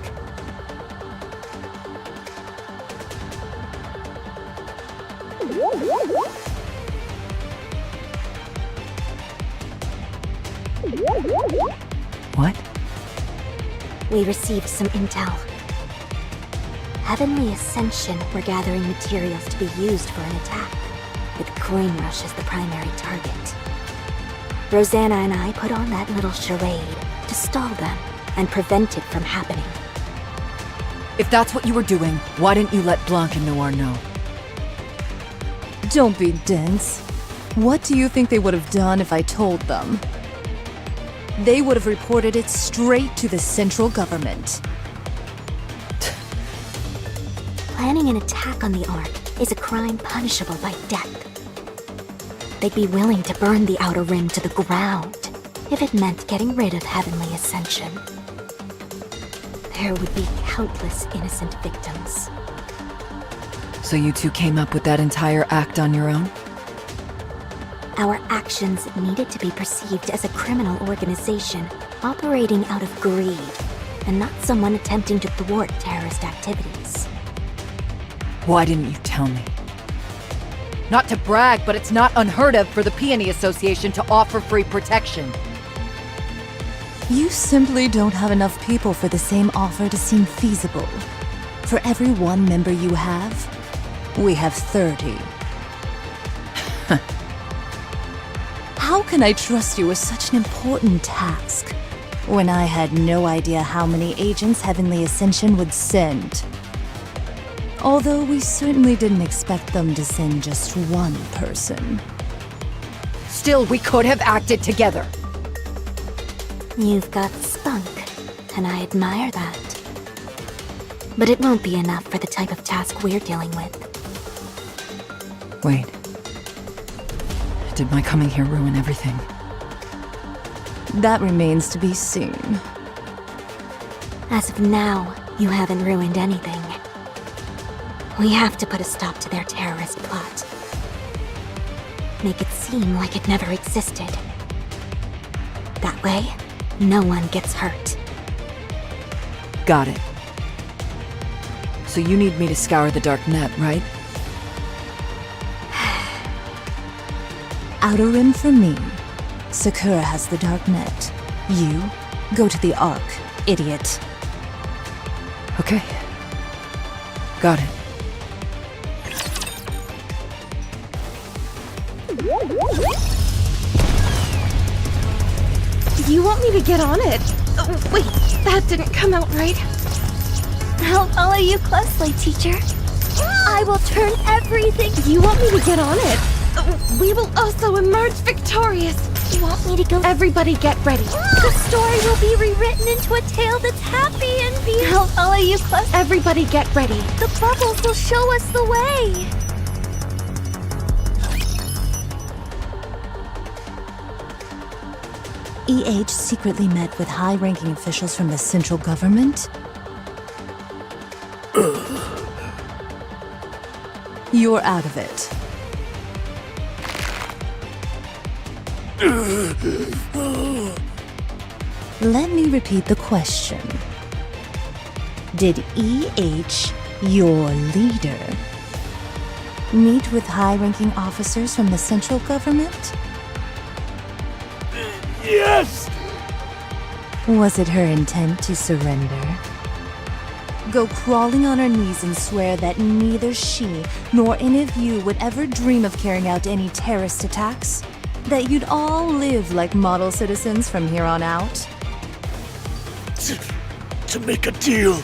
What? We received some intel. Heavenly Ascension were gathering materials to be used for an attack, with Coin Rush as the primary target. Rosanna and I put on that little charade to stall them and prevent it from happening. If that's what you were doing, why didn't you let Blanc and Noir know? Don't be dense. What do you think they would have done if I told them? They would have reported it straight to the central government. Planning an attack on the Ark is a crime punishable by death. They'd be willing to burn the Outer Rim to the ground if it meant getting rid of Heavenly Ascension. There would be countless innocent victims. So you two came up with that entire act on your own? Our actions needed to be perceived as a criminal organization operating out of greed, and not someone attempting to thwart terrorist activities. Why didn't you tell me? Not to brag, but it's not unheard of for the Peony Association to offer free protection. You simply don't have enough people for the same offer to seem feasible. For every one member you have, we have 30. How can I trust you with such an important task, when I had no idea how many agents Heavenly Ascension would send? Although we certainly didn't expect them to send just one person. Still, we could have acted together. You've got spunk, and I admire that. But it won't be enough for the type of task we're dealing with. Wait. Did my coming here ruin everything? That remains to be seen. As of now, you haven't ruined anything. We have to put a stop to their terrorist plot. Make it seem like it never existed. That way, no one gets hurt. Got it. So you need me to scour the dark net, right? Outer Rim for me. Sakura has the dark net. You, go to the Ark, idiot. Okay. Got it. You want me to get on it? Oh, wait, that didn't come out right. I'll follow you closely, teacher. I will turn everything. You want me to get on it? We will also emerge victorious. You want me to go? Everybody get ready. The story will be rewritten into a tale that's happy and beautiful. I'll follow you closely. Everybody get ready. The bubbles will show us the way. EH secretly met with high-ranking officials from the central government? You're out of it. Let me repeat the question. Did EH, your leader, meet with high-ranking officers from the central government? Yes! Was it her intent to surrender? Go crawling on her knees and swear that neither she nor any of you would ever dream of carrying out any terrorist attacks? That you'd all live like model citizens from here on out? To make a deal.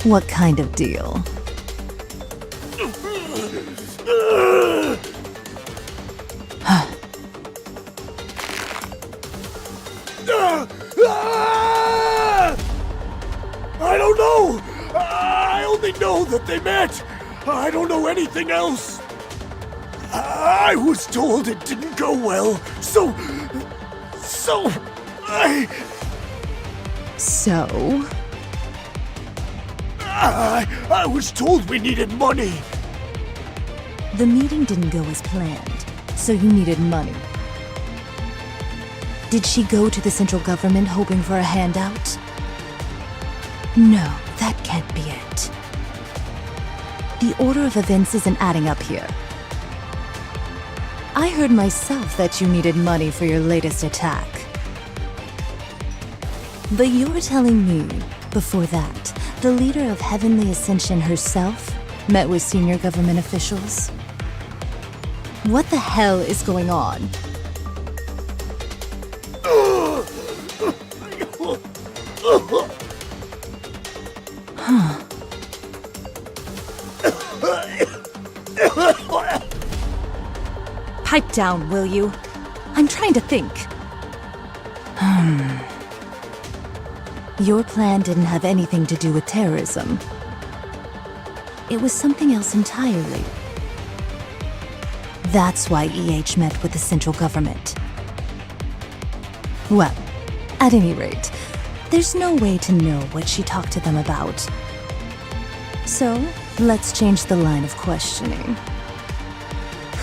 What kind of deal? I don't know! I only know that they met! I don't know anything else! I was told it didn't go well, so I... So? I was told we needed money. The meeting didn't go as planned, so you needed money. Did she go to the central government hoping for a handout? No, that can't be it. The order of events isn't adding up here. I heard myself that you needed money for your latest attack. But you're telling me, before that, the leader of Heavenly Ascension herself met with senior government officials? What the hell is going on? Huh. Pipe down, will you? I'm trying to think. Your plan didn't have anything to do with terrorism. It was something else entirely. That's why EH met with the central government. Well, at any rate, there's no way to know what she talked to them about. So, let's change the line of questioning.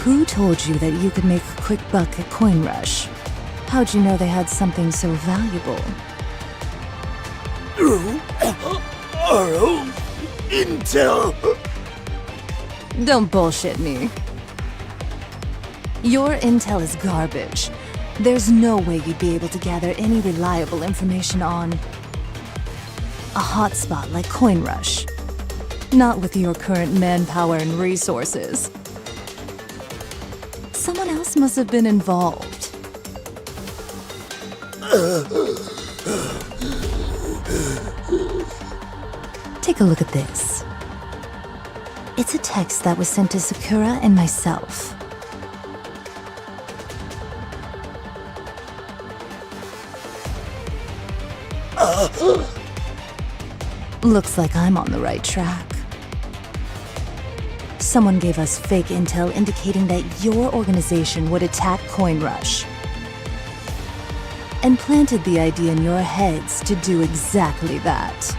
Who told you that you could make a quick buck at Coin Rush? How'd you know they had something so valuable? Our own intel. Don't bullshit me. Your intel is garbage. There's no way you'd be able to gather any reliable information on a hotspot like Coin Rush. Not with your current manpower and resources. Someone else must have been involved. Take a look at this. It's a text that was sent to Sakura and myself. Looks like I'm on the right track. Someone gave us fake intel indicating that your organization would attack Coin Rush. And planted the idea in your heads to do exactly that.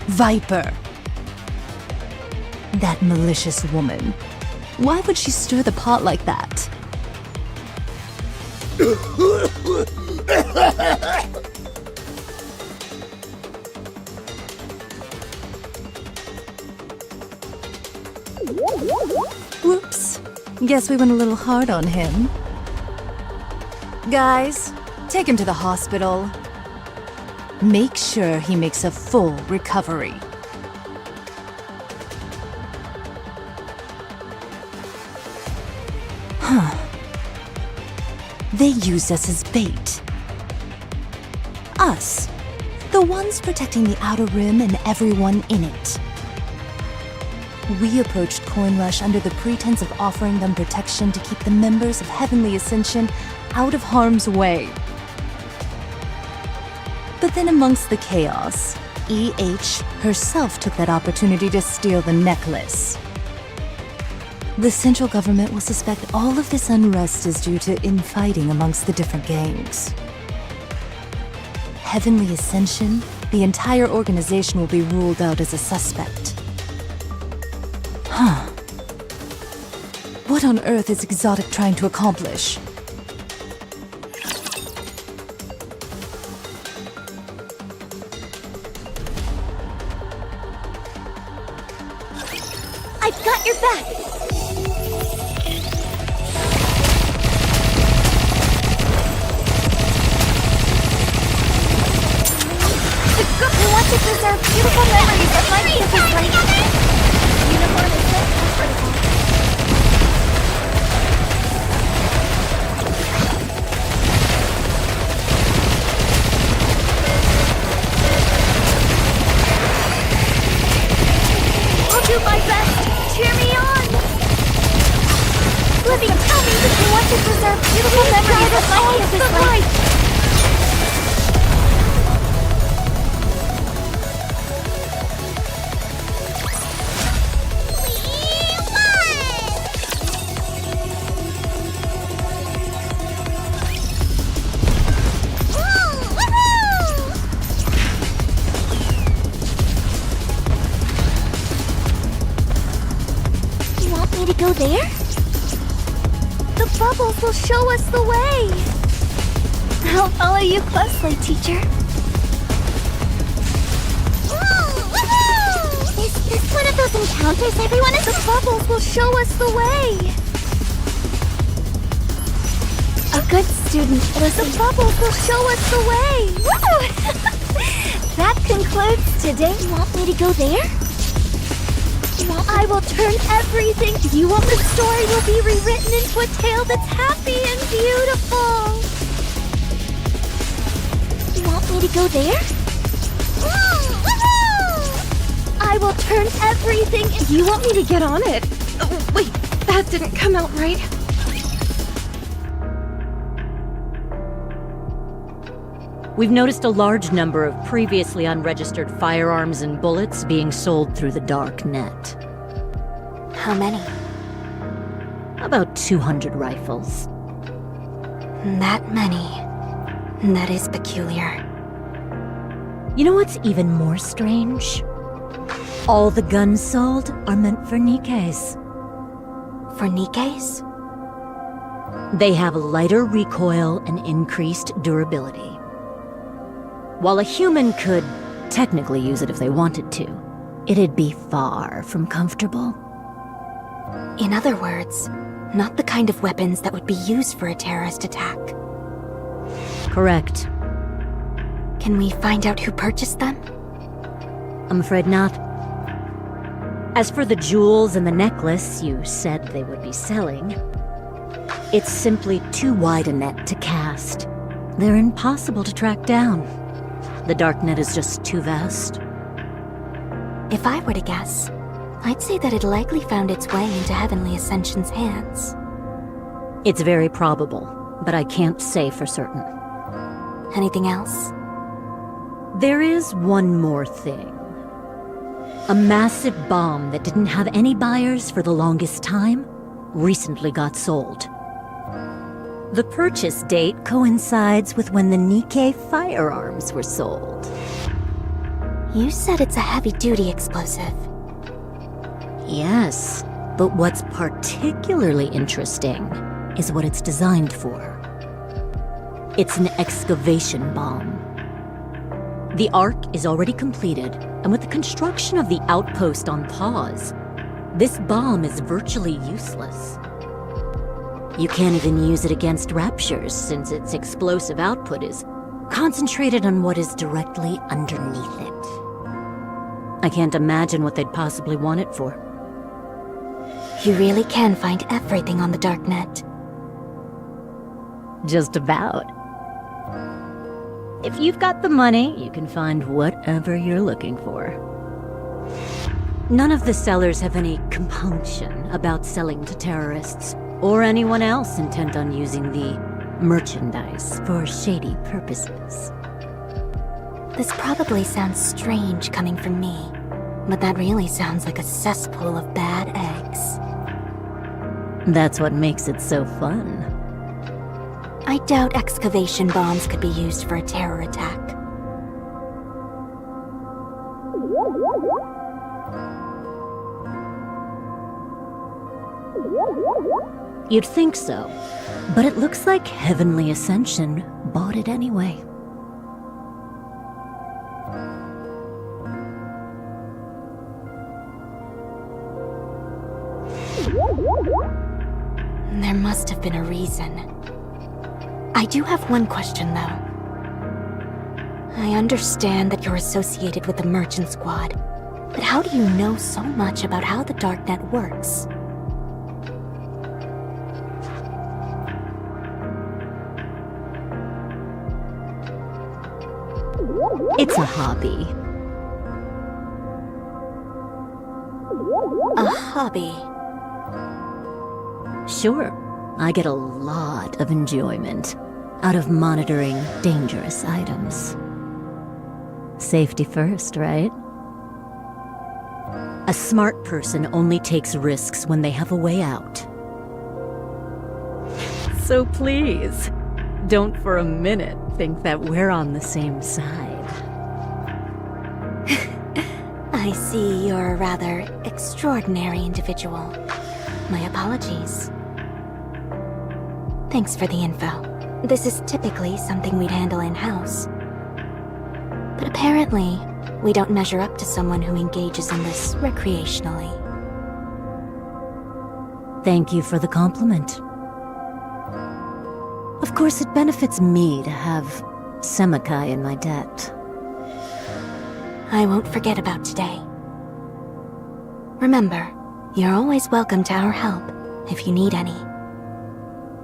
Viper. That malicious woman. Why would she stir the pot like that? Whoops. Guess we went a little hard on him. Guys, take him to the hospital. Make sure he makes a full recovery. Huh. They used us as bait. Us. The ones protecting the Outer Rim and everyone in it. We approached Coin Rush under the pretense of offering them protection to keep the members of Heavenly Ascension out of harm's way. But then amongst the chaos, EH herself took that opportunity to steal the necklace. The central government will suspect all of this unrest is due to infighting amongst the different gangs. Heavenly Ascension, the entire organization will be ruled out as a suspect. Huh. What on earth is Exotic trying to accomplish? I've got your back! I want to preserve beautiful memories of my beautiful life. Uniform is so comfortable. I'll do my best! Cheer me on! Livia, tell me that you want to preserve beautiful memories of my beautiful life. Go there? The bubbles will show us the way! I'll follow you closely, teacher. Is this one of those encounters everyone is— The bubbles will show us the way! A good student, listen. The bubbles will show us the way! Woo! That concludes today. You want me to go there? I will turn everything. You want the story will be rewritten into a tale that's happy and beautiful. You want me to go there? I will turn everything. You want me to get on it? Oh, wait, that didn't come out right. We've noticed a large number of previously unregistered firearms and bullets being sold through the dark net. How many? About 200 rifles. That many. That is peculiar. You know what's even more strange? All the guns sold are meant for Nikkes. For Nikkes? They have a lighter recoil and increased durability. While a human could technically use it if they wanted to, it'd be far from comfortable. In other words, not the kind of weapons that would be used for a terrorist attack. Correct. Can we find out who purchased them? I'm afraid not. As for the jewels and the necklace you said they would be selling, it's simply too wide a net to cast. They're impossible to track down. The darknet is just too vast. If I were to guess, I'd say that it likely found its way into Heavenly Ascension's hands. It's very probable, but I can't say for certain. Anything else? There is one more thing. A massive bomb that didn't have any buyers for the longest time recently got sold. The purchase date coincides with when the Nikke firearms were sold. You said it's a heavy-duty explosive. Yes, but what's particularly interesting is what it's designed for. It's an excavation bomb. The Ark is already completed, and with the construction of the outpost on pause, this bomb is virtually useless. You can't even use it against raptures, since its explosive output is concentrated on what is directly underneath it. I can't imagine what they'd possibly want it for. You really can find everything on the darknet. Just about. If you've got the money, you can find whatever you're looking for. None of the sellers have any compunction about selling to terrorists, or anyone else intent on using the merchandise for shady purposes. This probably sounds strange coming from me, but that really sounds like a cesspool of bad eggs. That's what makes it so fun. I doubt excavation bombs could be used for a terror attack. You'd think so, but it looks like Heavenly Ascension bought it anyway. There must have been a reason. I do have one question, though. I understand that you're associated with the Merchant Squad, but how do you know so much about how the Darknet works? It's a hobby. A hobby? Sure, I get a lot of enjoyment out of monitoring dangerous items. Safety first, right? A smart person only takes risks when they have a way out. So please, don't for a minute think that we're on the same side. I see you're a rather extraordinary individual. My apologies. Thanks for the info. This is typically something we'd handle in-house. But apparently, we don't measure up to someone who engages in this recreationally. Thank you for the compliment. Of course, it benefits me to have Semakai in my debt. I won't forget about today. Remember, you're always welcome to our help if you need any.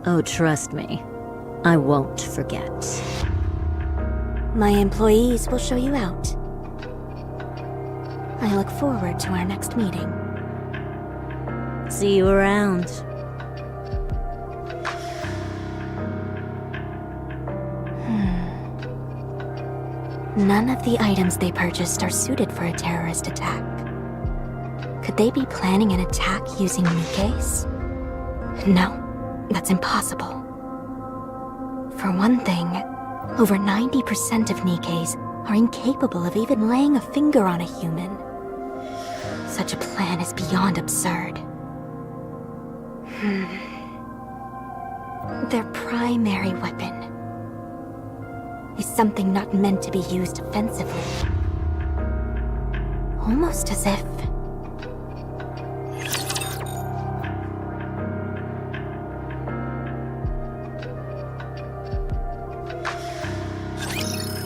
Oh, trust me, I won't forget. My employees will show you out. I look forward to our next meeting. See you around. None of the items they purchased are suited for a terrorist attack. Could they be planning an attack using Nikke's? No, that's impossible. For one thing, over 90% of Nikke's are incapable of even laying a finger on a human. Such a plan is beyond absurd. Their primary weapon is something not meant to be used offensively. Almost as if...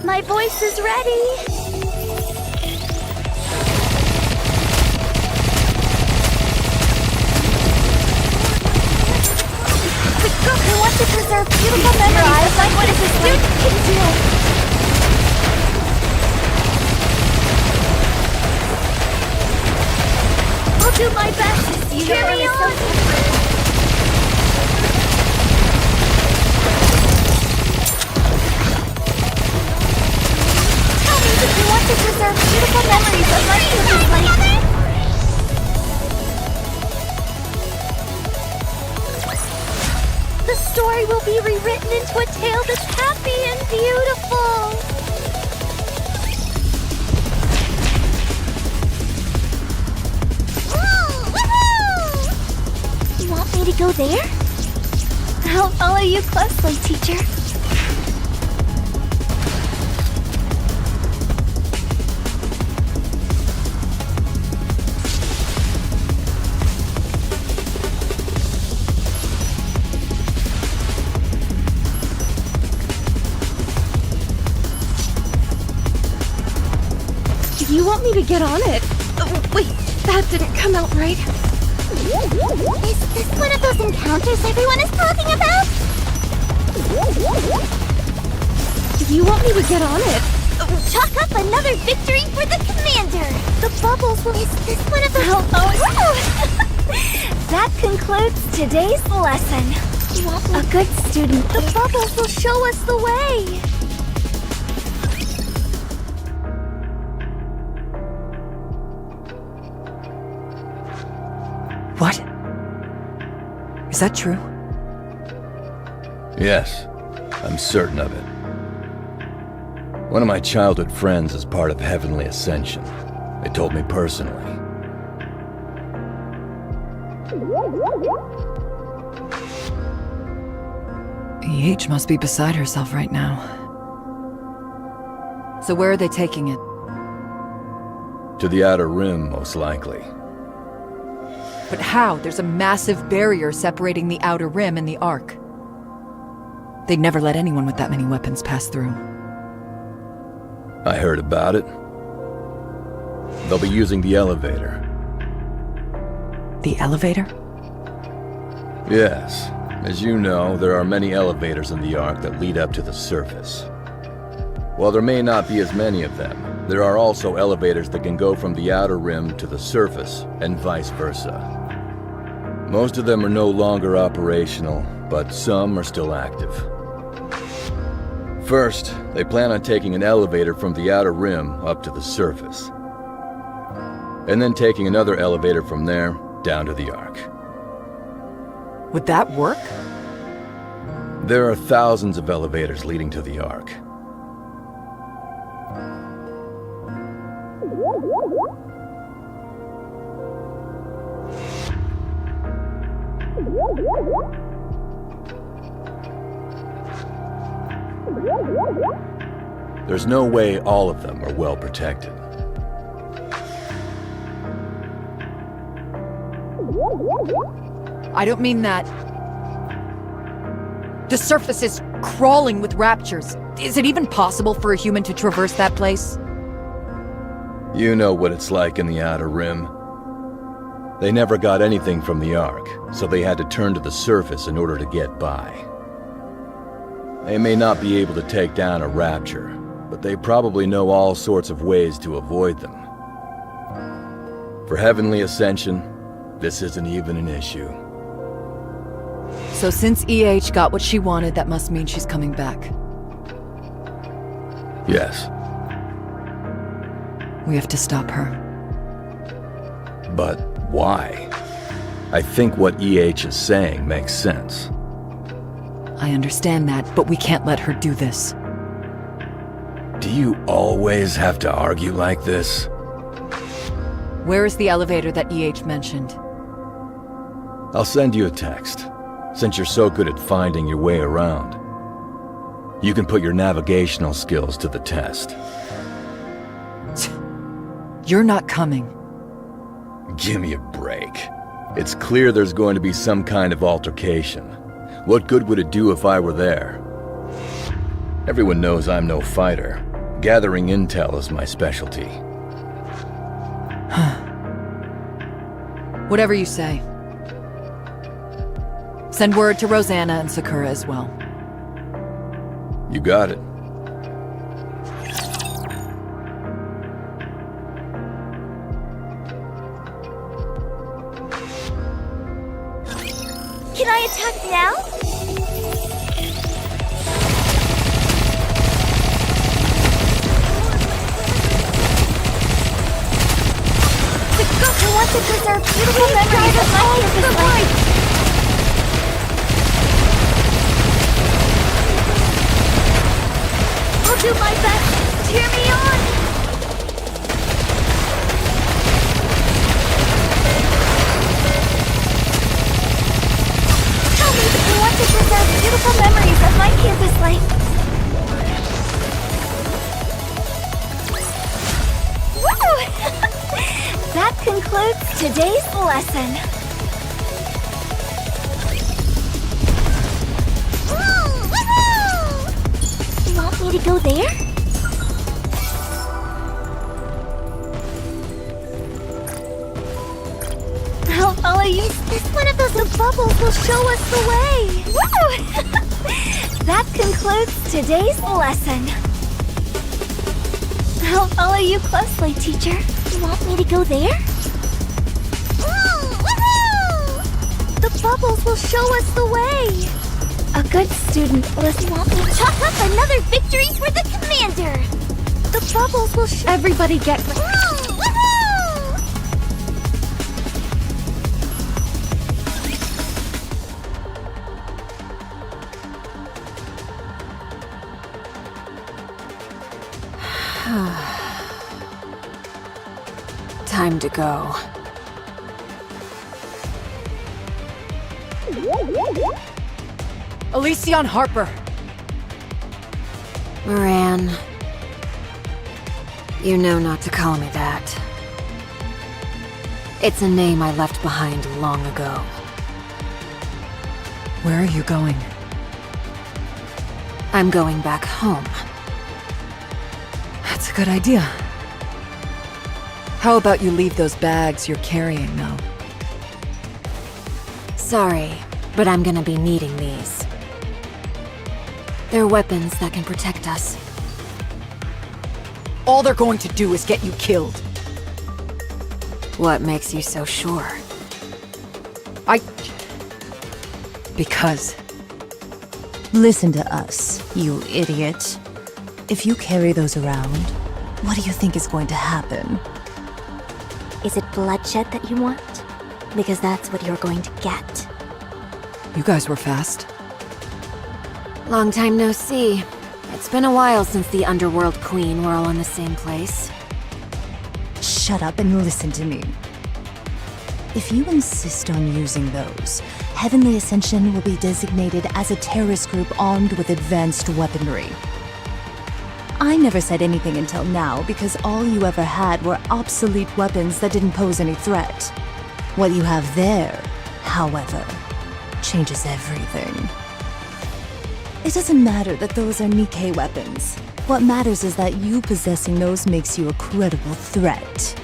My voice is ready! The girl who wants to preserve beautiful memories of what a student can do! I'll do my best to carry on! If you want to preserve beautiful memories of our student life. The story will be rewritten into a tale that's happy and beautiful! You want me to go there? I'll follow you closely, teacher. You want me to get on it? Wait, that didn't come out right. Is this one of those encounters everyone is talking about? You want me to get on it? Chalk up another victory for the commander! The bubbles will... Is this one of those... That concludes today's lesson. A good student. The bubbles will show us the way. What? Is that true? Yes, I'm certain of it. One of my childhood friends is part of Heavenly Ascension. They told me personally. EH must be beside herself right now. So where are they taking it? To the Outer Rim, most likely. But how? There's a massive barrier separating the Outer Rim and the Ark. They'd never let anyone with that many weapons pass through. I heard about it. They'll be using the elevator. The elevator? Yes. As you know, there are many elevators in the Ark that lead up to the surface. While there may not be as many of them, there are also elevators that can go from the Outer Rim to the surface, and vice versa. Most of them are no longer operational, but some are still active. First, they plan on taking an elevator from the Outer Rim up to the surface. And then taking another elevator from there down to the Ark. Would that work? There are thousands of elevators leading to the Ark. There's no way all of them are well protected. I don't mean that. The surface is crawling with raptures. Is it even possible for a human to traverse that place? You know what it's like in the Outer Rim. They never got anything from the Ark, so they had to turn to the surface in order to get by. They may not be able to take down a rapture, but they probably know all sorts of ways to avoid them. For Heavenly Ascension, this isn't even an issue. So since EH got what she wanted, that must mean she's coming back. Yes. We have to stop her. But why? I think what EH is saying makes sense. I understand that, but we can't let her do this. Do you always have to argue like this? Where is the elevator that EH mentioned? I'll send you a text, since you're so good at finding your way around. You can put your navigational skills to the test. You're not coming. Give me a break. It's clear there's going to be some kind of altercation. What good would it do if I were there? Everyone knows I'm no fighter. Gathering intel is my specialty. Whatever you say. Send word to Rosanna and Sakura as well. You got it. Can I attack now? The Goku wants to preserve beautiful memories of my campus life. I'll do my best. Cheer me on. I want to preserve beautiful memories of my campus life. Woo! That concludes today's lesson. You want me to go there? I'll follow you. This one of those bubbles will show us the way. Woo! That concludes today's lesson. I'll follow you closely, teacher. You want me to go there? The bubbles will show us the way. A good student will want me to chalk up another victory for the commander. The bubbles will show. Everybody get. Time to go. Elysion Harper! Moran. You know not to call me that. It's a name I left behind long ago. Where are you going? I'm going back home. That's a good idea. How about you leave those bags you're carrying now? Sorry, but I'm gonna be needing these. They're weapons that can protect us. All they're going to do is get you killed. What makes you so sure? Because... Listen to us, you idiot. If you carry those around, what do you think is going to happen? Is it bloodshed that you want? Because that's what you're going to get. You guys were fast. Long time no see. It's been a while since the Underworld Queen were all in the same place. Shut up and listen to me. If you insist on using those, Heavenly Ascension will be designated as a terrorist group armed with advanced weaponry. I never said anything until now because all you ever had were obsolete weapons that didn't pose any threat. What you have there, however, changes everything. It doesn't matter that those are Nikke weapons. What matters is that you possessing those makes you a credible threat.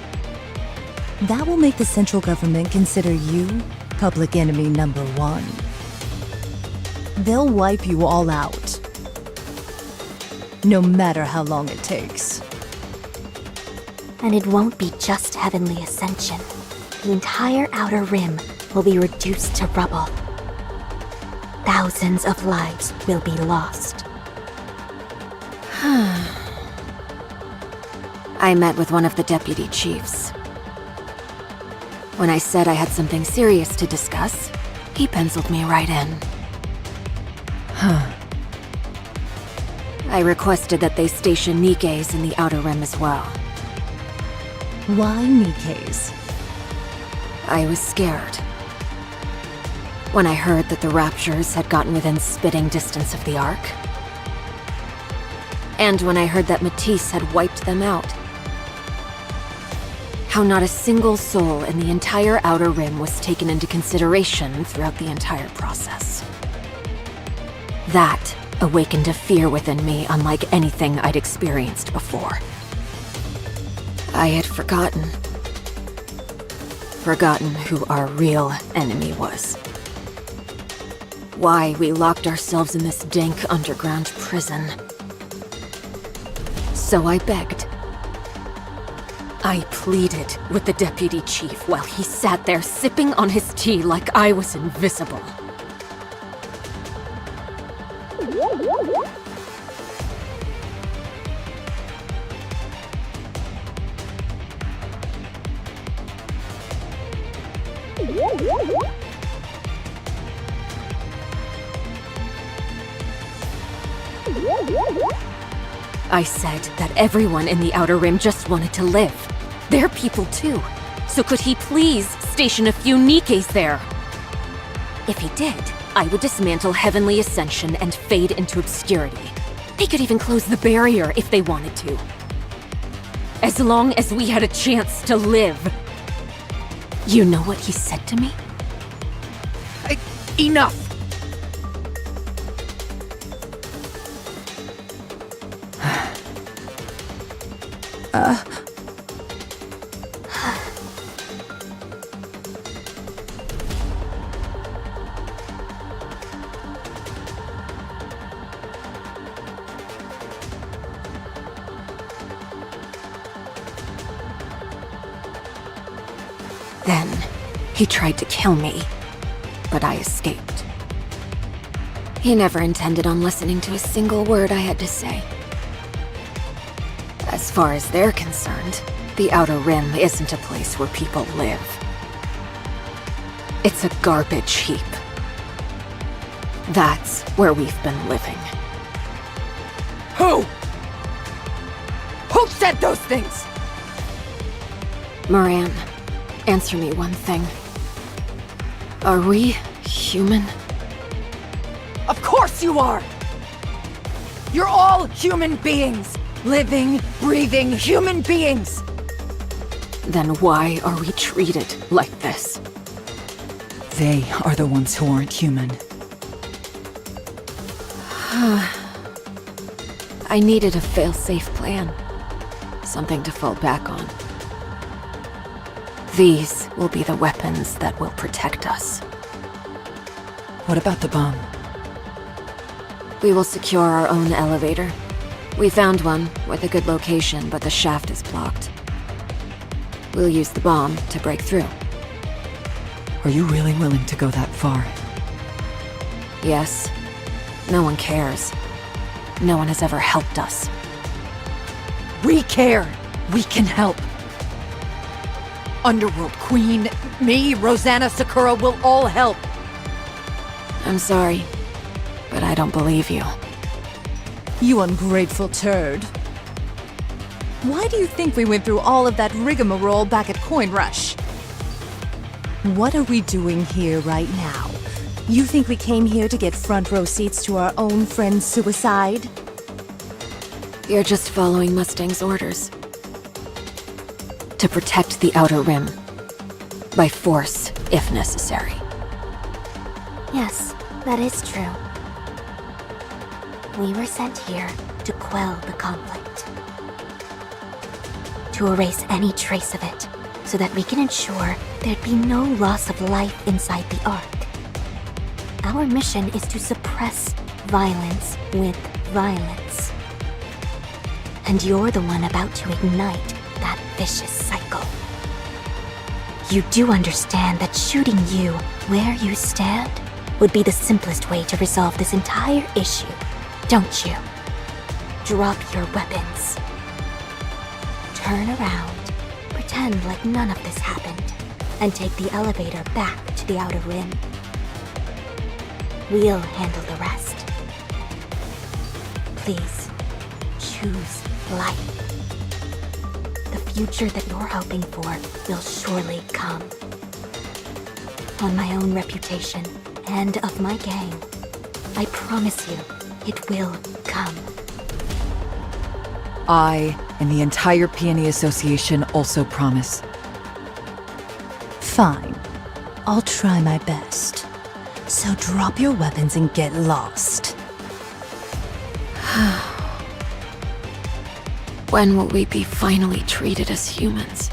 That will make the central government consider you public enemy number 1. They'll wipe you all out. No matter how long it takes. And it won't be just Heavenly Ascension. The entire Outer Rim will be reduced to rubble. Thousands of lives will be lost. I met with one of the deputy chiefs. When I said I had something serious to discuss, he penciled me right in. I requested that they station Nikkes in the Outer Rim as well. Why Nikkes? I was scared. When I heard that the Raptures had gotten within spitting distance of the Ark. And when I heard that Matisse had wiped them out. How not a single soul in the entire Outer Rim was taken into consideration throughout the entire process. That awakened a fear within me unlike anything I'd experienced before. I had forgotten who our real enemy was. Why we locked ourselves in this dank underground prison. So I begged. I pleaded with the deputy chief while he sat there sipping on his tea like I was invisible. I said that everyone in the Outer Rim just wanted to live. They're people too. So could he please station a few Nikkes there? If he did, I would dismantle Heavenly Ascension and fade into obscurity. They could even close the barrier if they wanted to. As long as we had a chance to live. You know what he said to me? Enough! Then, he tried to kill me, but I escaped. He never intended on listening to a single word I had to say. As far as they're concerned, the Outer Rim isn't a place where people live. It's a garbage heap. That's where we've been living. Who Who said those things? Moran, answer me one thing. Are we human? Of course you are! You're all human beings! Living, breathing human beings! Then why are we treated like this? They are the ones who aren't human. I needed a fail-safe plan. Something to fall back on. These will be the weapons that will protect us. What about the bomb? We will secure our own elevator. We found one with a good location, but the shaft is blocked. We'll use the bomb to break through. Are you really willing to go that far? Yes. No one cares. No one has ever helped us. We care! We can help! Underworld Queen, me, Rosanna, Sakura will all help! I'm sorry, but I don't believe you. You ungrateful turd. Why do you think we went through all of that rigmarole back at Coin Rush? What are we doing here right now? You think we came here to get front row seats to our own friend's suicide? You're just following Mustang's orders. To protect the Outer Rim. By force, if necessary. Yes, that is true. We were sent here to quell the conflict. To erase any trace of it, so that we can ensure there'd be no loss of life inside the Ark. Our mission is to suppress violence with violence. And you're the one about to ignite that vicious cycle. You do understand that shooting you where you stand would be the simplest way to resolve this entire issue, don't you? Drop your weapons. Turn around, pretend like none of this happened, and take the elevator back to the Outer Rim. We'll handle the rest. Please, choose life. The future that you're hoping for will surely come. On my own reputation and of my gang, I promise you, it will come. I and the entire Peony Association also promise. Fine. I'll try my best. So drop your weapons and get lost. When will we be finally treated as humans?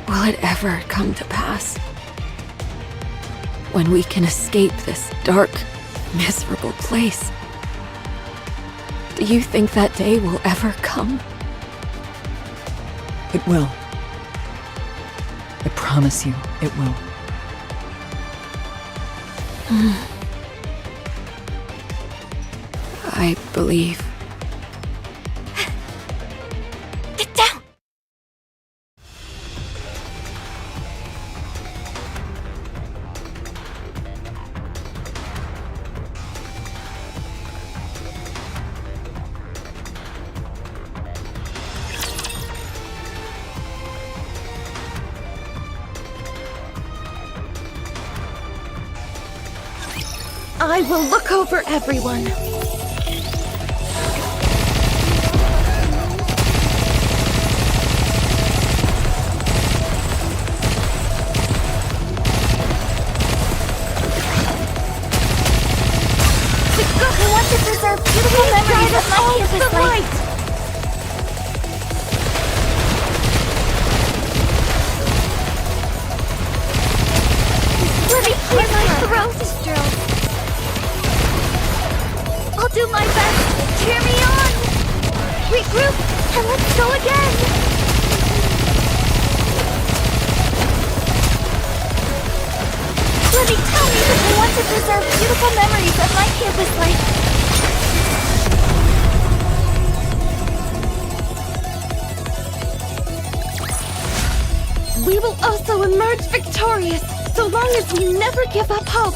Will it ever come to pass? When we can escape this dark, miserable place? Do you think that day will ever come? It will. I promise you, it will. I believe. Get down! I will look over everyone. I want to preserve beautiful memories of my campus life. Let me clear my throat. I'll do my best. Cheer me on. Regroup and let's go again. Let me tell you that I want to preserve beautiful memories of my campus life. We will also emerge victorious, so long as we never give up hope.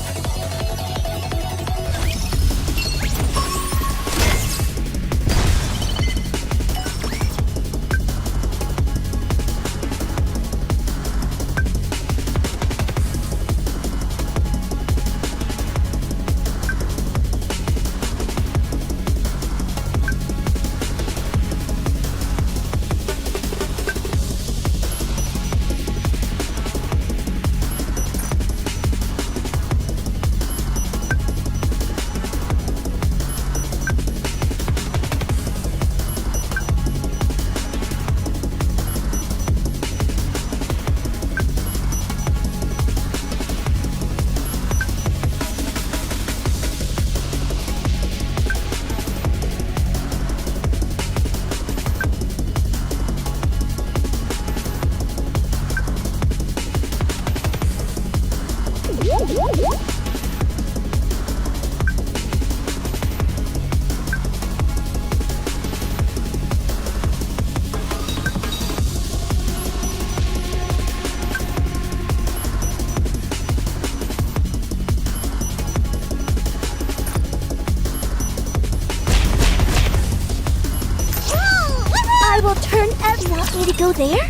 You want me to go there?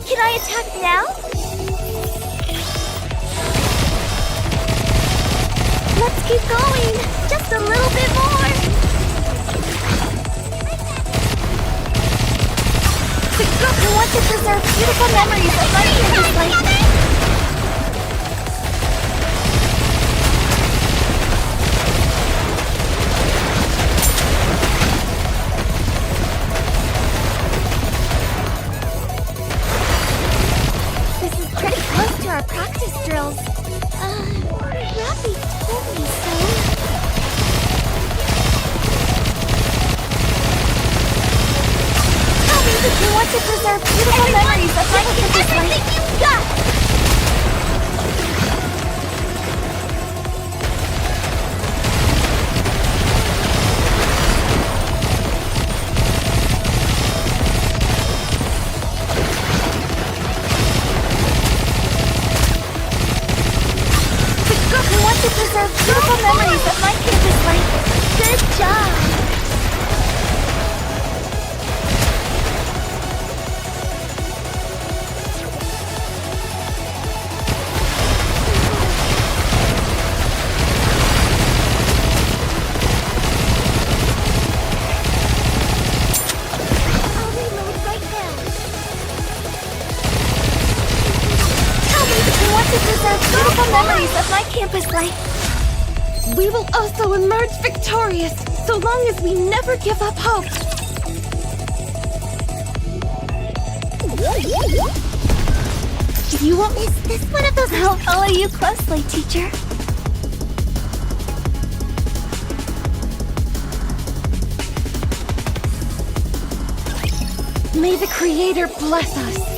Can I attack now? Let's keep going! Just a little bit more! The Goku wants to preserve beautiful memories of my previous life. Our practice drills. Rappy told me so. Tell me that you want to preserve beautiful memories of my previous life. Everything you've got! To preserve beautiful memories of my campus life. Good job! I'll reload right now. Tell me that you want to preserve beautiful memories of my campus life. We will also emerge victorious, so long as we never give up hope. You won't miss this one of those. I'll follow you closely, teacher. May the Creator bless us.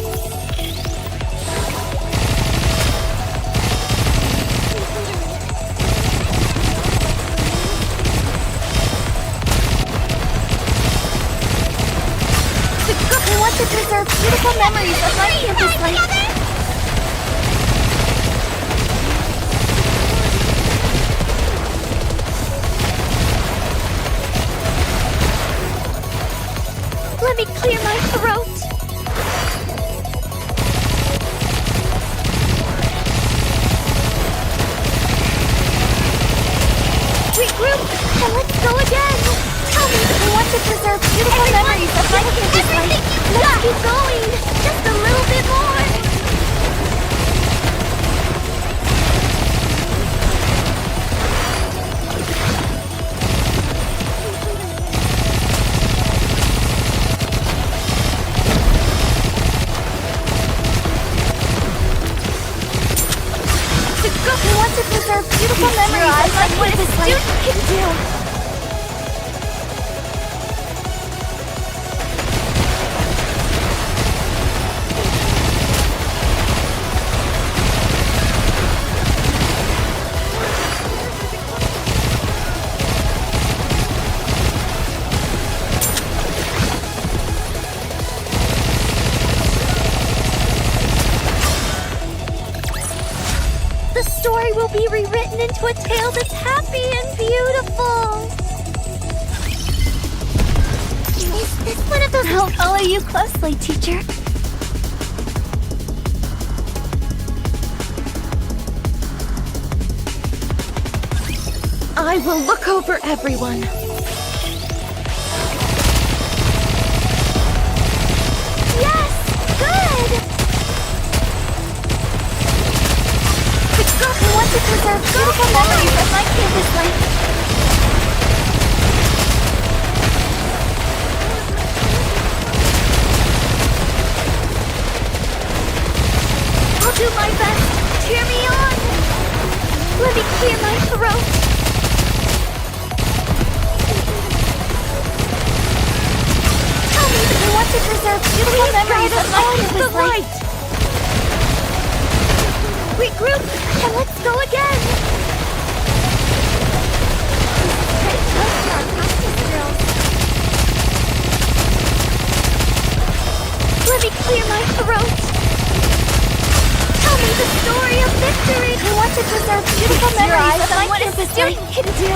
campus life. Let me clear my throat. Regroup, and let's go again. Tell me that you want to preserve beautiful memories of my campus life. Let's keep going, just a little bit more. We want to preserve beautiful memories of my campus life. What a student can do. The story will be rewritten into a tale that's happy and beautiful. Is this one of those? I'll follow you closely, teacher. I will look over everyone. Yes! Good! We want to preserve beautiful memories of my campus life. I'll do my best. Cheer me on. Let me clear my throat. Tell me that you want to preserve beautiful memories of my campus life. Regroup, and let's go again! Pretty close to our practice drills. Let me clear my throat. Tell me the story of victory. We want to preserve beautiful memories of my campus life. What a student can do.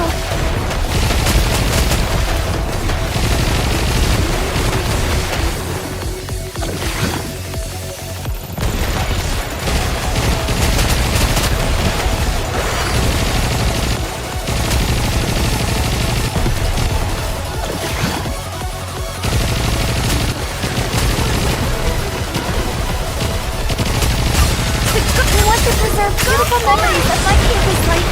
To preserve beautiful memories of my campus life.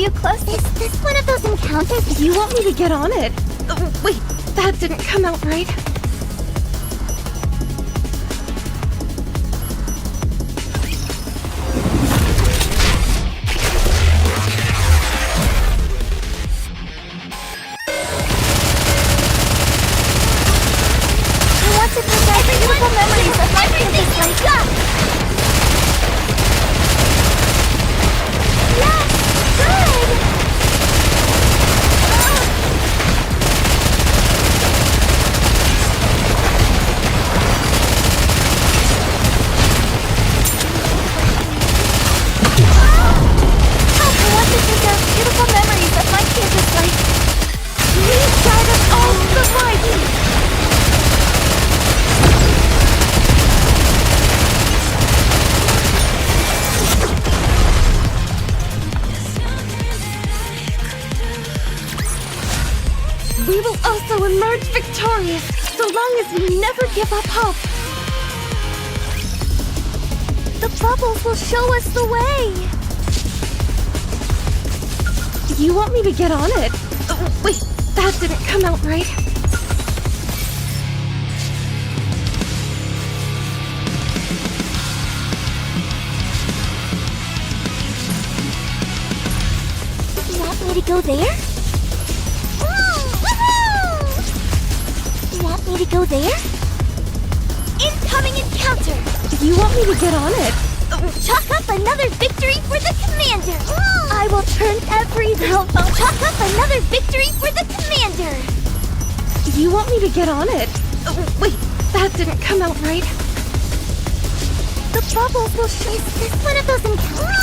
you close? Is this one of those encounters? You want me to get on it? Oh, wait, that didn't come out right. I want to preserve beautiful memories of my campus life. Yes, good. I want to preserve beautiful memories of my campus life. Please guide us all to the right. We will also emerge victorious, so long as we never give up hope. The bubbles will show us the way. You want me to get on it? Oh, wait, that didn't come out right. You want me to go there? You want me to go there? Incoming encounter! You want me to get on it? Chalk up another victory for the commander! I will turn everything. Chalk up another victory for the commander! You want me to get on it? Oh, wait, that didn't come out right. The bubbles will show. Is this one of those encounters?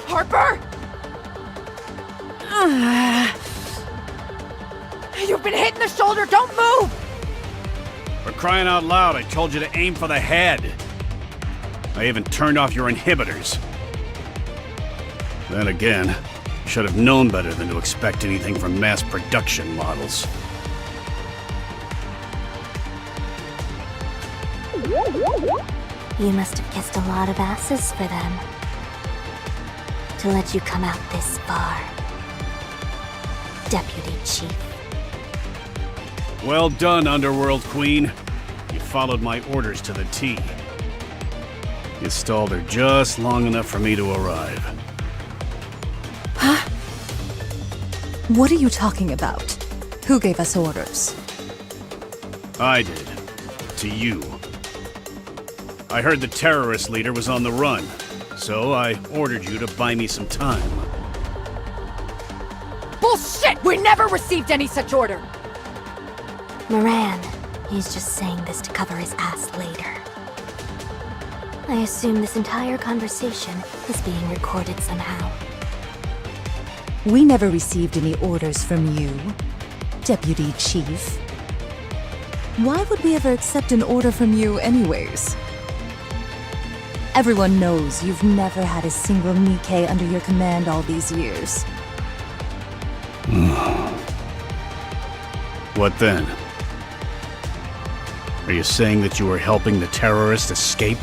Harper! You've been hit in the shoulder, don't move! For crying out loud, I told you to aim for the head. I even turned off your inhibitors. Then again, you should have known better than to expect anything from mass production models. You must have kissed a lot of asses for them. To let you come out this far. Deputy Chief. Well done, Underworld Queen. You followed my orders to the T. You stalled her just long enough for me to arrive. Huh? What are you talking about? Who gave us orders? I did. To you. I heard the terrorist leader was on the run, so I ordered you to buy me some time. Bullshit! We never received any such order! Moran, he's just saying this to cover his ass later. I assume this entire conversation is being recorded somehow. We never received any orders from you, Deputy Chief. Why would we ever accept an order from you anyways? Everyone knows you've never had a single Nikke under your command all these years. What then? Are you saying that you were helping the terrorist escape?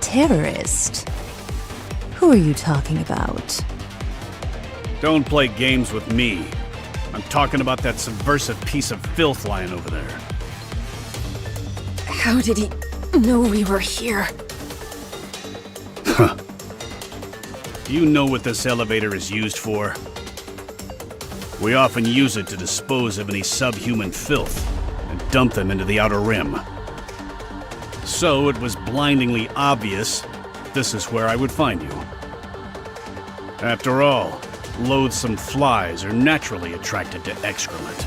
Terrorist? Who are you talking about? Don't play games with me. I'm talking about that subversive piece of filth lying over there. How did he know we were here? Huh. You know what this elevator is used for? We often use it to dispose of any subhuman filth and dump them into the Outer Rim. So it was blindingly obvious this is where I would find you. After all, loathsome flies are naturally attracted to excrement.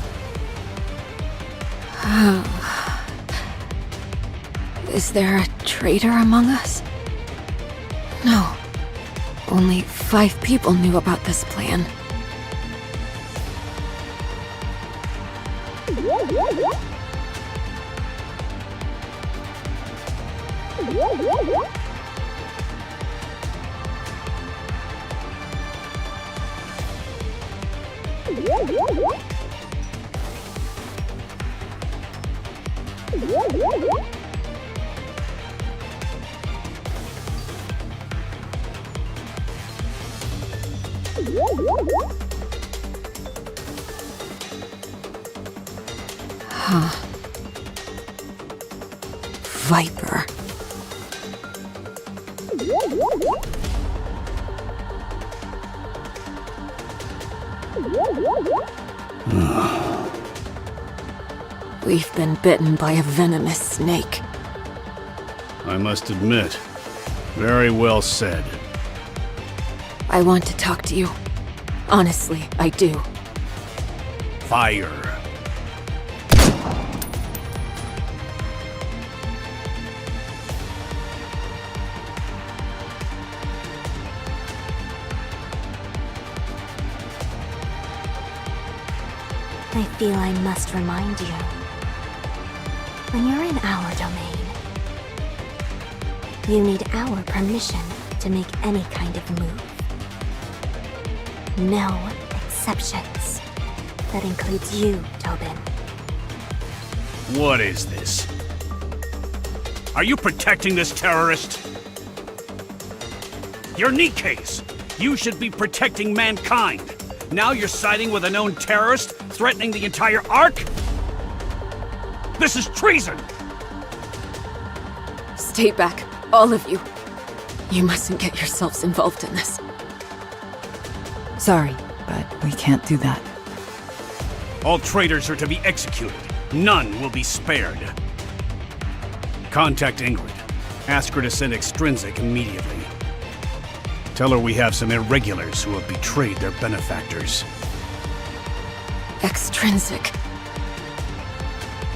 Is there a traitor among us? No. Only 5 people knew about this plan. Huh. Viper. We've been bitten by a venomous snake. I must admit, very well said. I want to talk to you. Honestly, I do. Fire. I feel I must remind you. When you're in our domain, you need our permission to make any kind of move. No exceptions. That includes you, Tobin. What is this? Are you protecting this terrorist? You're Nikke's. You should be protecting mankind. Now you're siding with a known terrorist, threatening the entire Ark? This is treason! Stay back, all of you. You mustn't get yourselves involved in this. Sorry, but we can't do that. All traitors are to be executed. None will be spared. Contact Ingrid. Ask her to send Extrinsic immediately. Tell her we have some irregulars who have betrayed their benefactors. Extrinsic.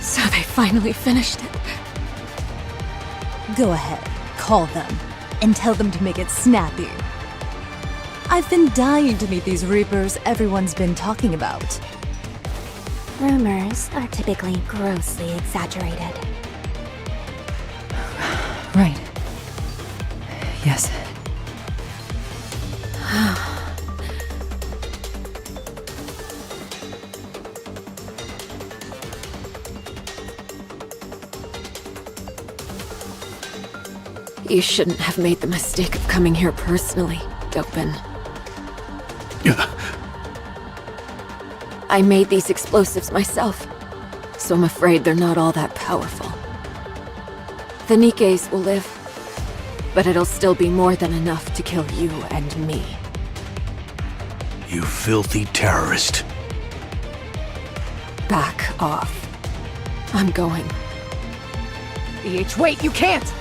So they finally finished it. Go ahead, call them, and tell them to make it snappy. I've been dying to meet these Reapers everyone's been talking about. Rumors are typically grossly exaggerated. Right. Yes. You shouldn't have made the mistake of coming here personally, Dopin. I made these explosives myself, so I'm afraid they're not all that powerful. The Nikkes will live, but it'll still be more than enough to kill you and me. You filthy terrorist. Back off. I'm going. BH, wait, you can't!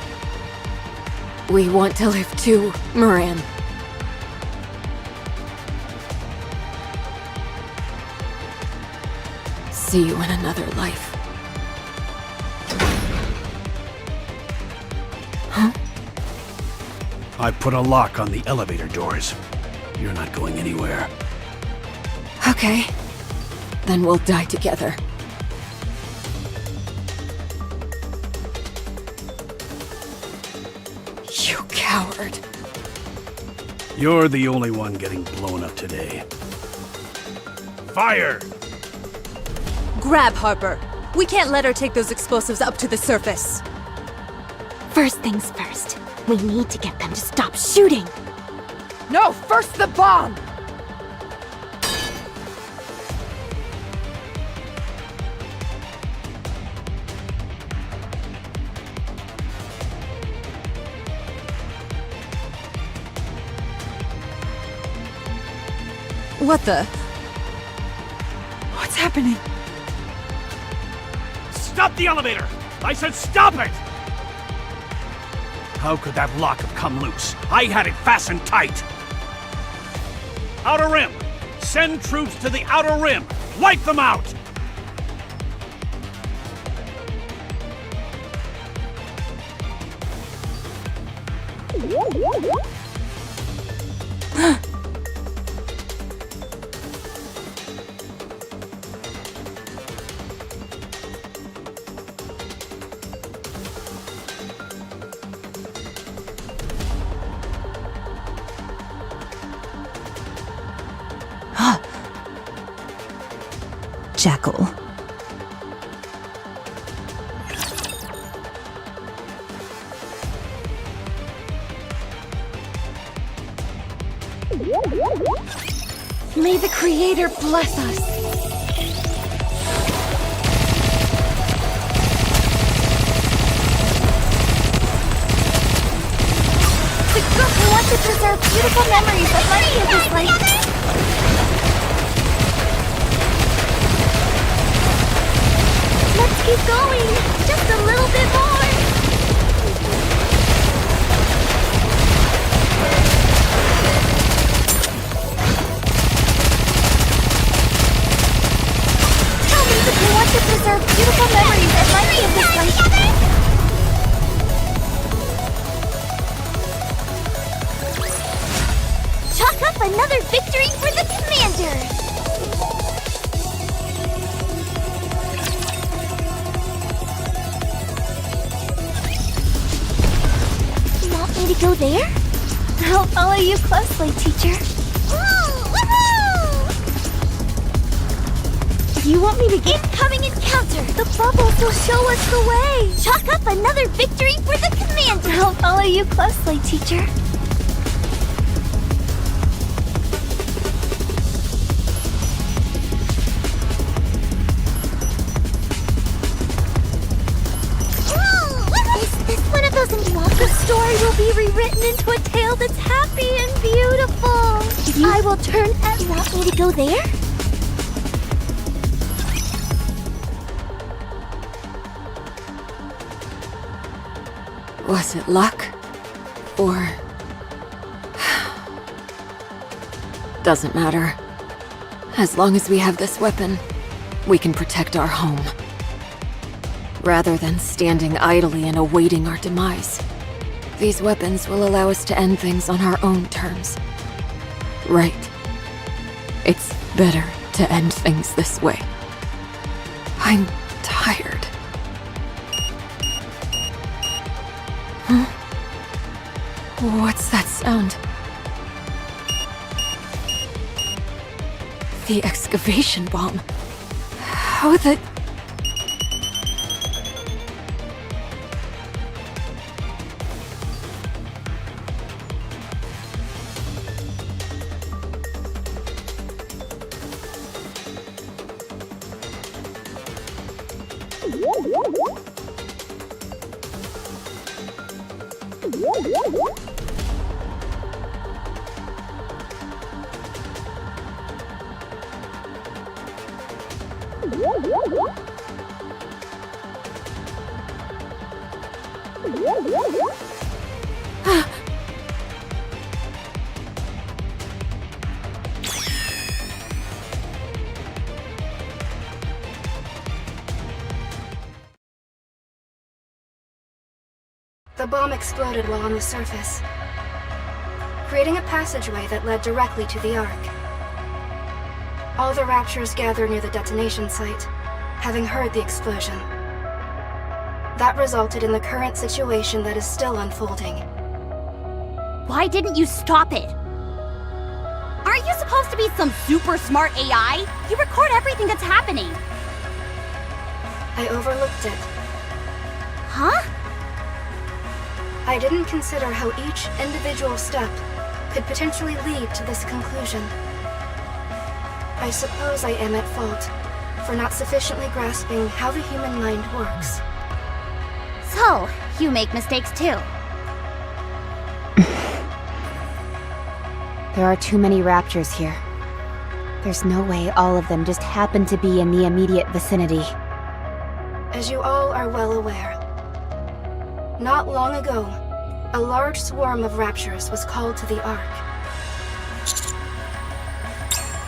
We want to live too, Moran. See you in another life. Huh? I put a lock on the elevator doors. You're not going anywhere. Okay. Then we'll die together. You coward. You're the only one getting blown up today. Fire! Grab Harper. We can't let her take those explosives up to the surface. First things first, we need to get them to stop shooting. No, first the bomb! What the? What's happening? Stop the elevator! I said stop it! How could that lock have come loose? I had it fastened tight! Outer Rim! Send troops to the Outer Rim! Wipe them out! Jackal. May the Creator bless us. The group who wants to preserve beautiful memories of many of this life. Let's keep going! Just a little bit more! Tell me that you want to preserve beautiful memories of many of this life. Chalk up another victory for the Commander! Want me to go there? I'll follow you closely, teacher. You want me to get... Incoming encounter! The bubbles will show us the way! Chalk up another victory for the Commander! I'll follow you closely, teacher. The story will be rewritten into a tale that's happy and beautiful. I will turn and want me to go there? Was it luck? Or... Doesn't matter. As long as we have this weapon, we can protect our home. Rather than standing idly and awaiting our demise. These weapons will allow us to end things on our own terms. Right. It's better to end things this way. I'm tired. Huh? What's that sound? The excavation bomb. How the... The bomb exploded while on the surface, creating a passageway that led directly to the Ark. All the Raptures gathered near the detonation site, having heard the explosion. That resulted in the current situation that is still unfolding. Why didn't you stop it? Aren't you supposed to be some super smart AI? You record everything that's happening. I overlooked it. Huh? I didn't consider how each individual step could potentially lead to this conclusion. I suppose I am at fault for not sufficiently grasping how the human mind works. So, you make mistakes too. There are too many Raptors here. There's no way all of them just happen to be in the immediate vicinity. As you all are well aware, not long ago, a large swarm of Raptures was called to the Ark.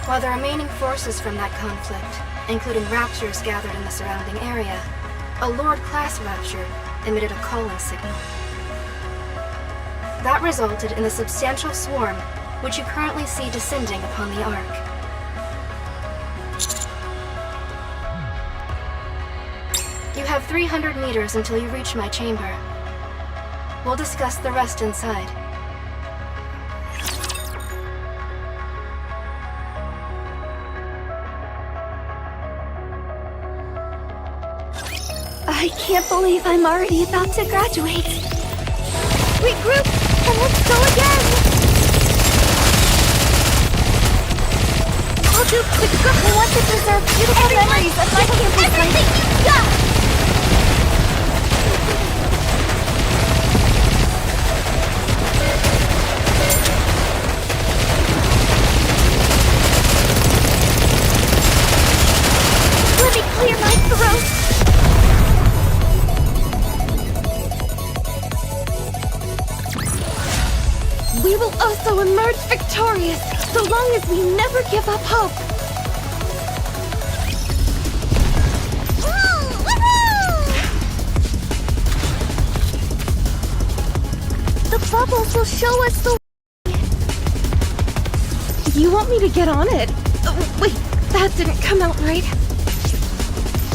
While the remaining forces from that conflict, including Raptors gathered in the surrounding area, a Lord-class Rapture emitted a calling signal. That resulted in the substantial swarm which you currently see descending upon the Ark. You have 300 meters until you reach my chamber. We'll discuss the rest inside. I can't believe I'm already about to graduate. Regroup, and let's go again! I'll do quick. I want to preserve beautiful memories of my campus life. Everything you've got! Let me clear my throat. We will also emerge victorious, so long as we never give up hope. The bubbles will show us the way. You want me to get on it? Wait, that didn't come out right.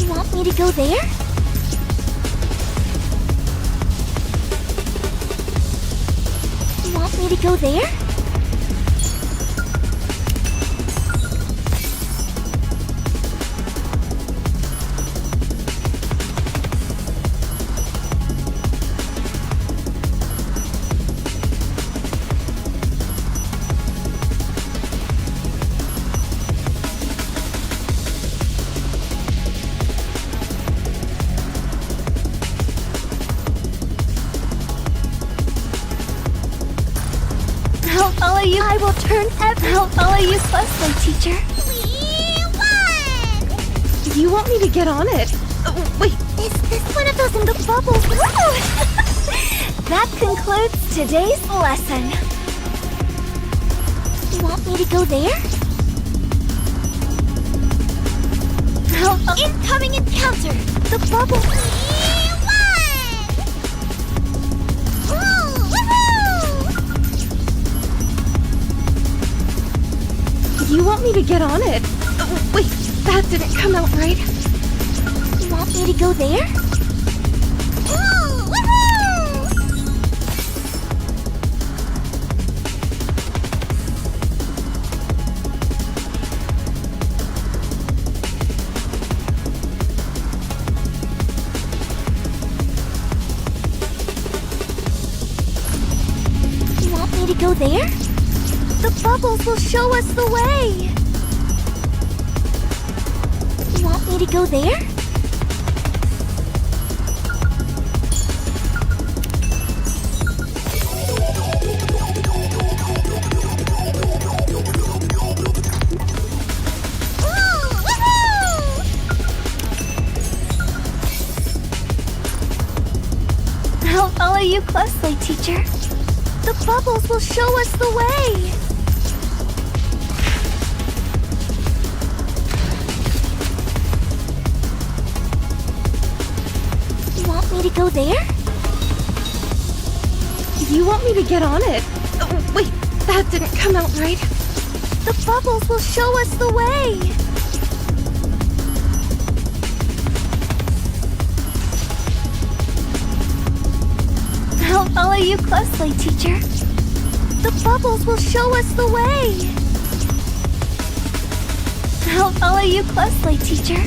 You want me to go there? You want me to go there? I'll follow you. I will turn I'll follow you closely, teacher. We won! You want me to get on it? Wait. Is this one of those in the bubbles? That concludes today's lesson. You want me to go there? Incoming encounter! The bubble! You want me to get on it? Wait, that didn't come out right. You want me to go there? You want me to go there? The bubbles will show us the way! You want me to go there? I'll follow you closely, teacher. The bubbles will show us the way! To go there? You want me to get on it? Wait, that didn't come out right. The bubbles will show us the way! I'll follow you closely, teacher. The bubbles will show us the way! I'll follow you closely, teacher.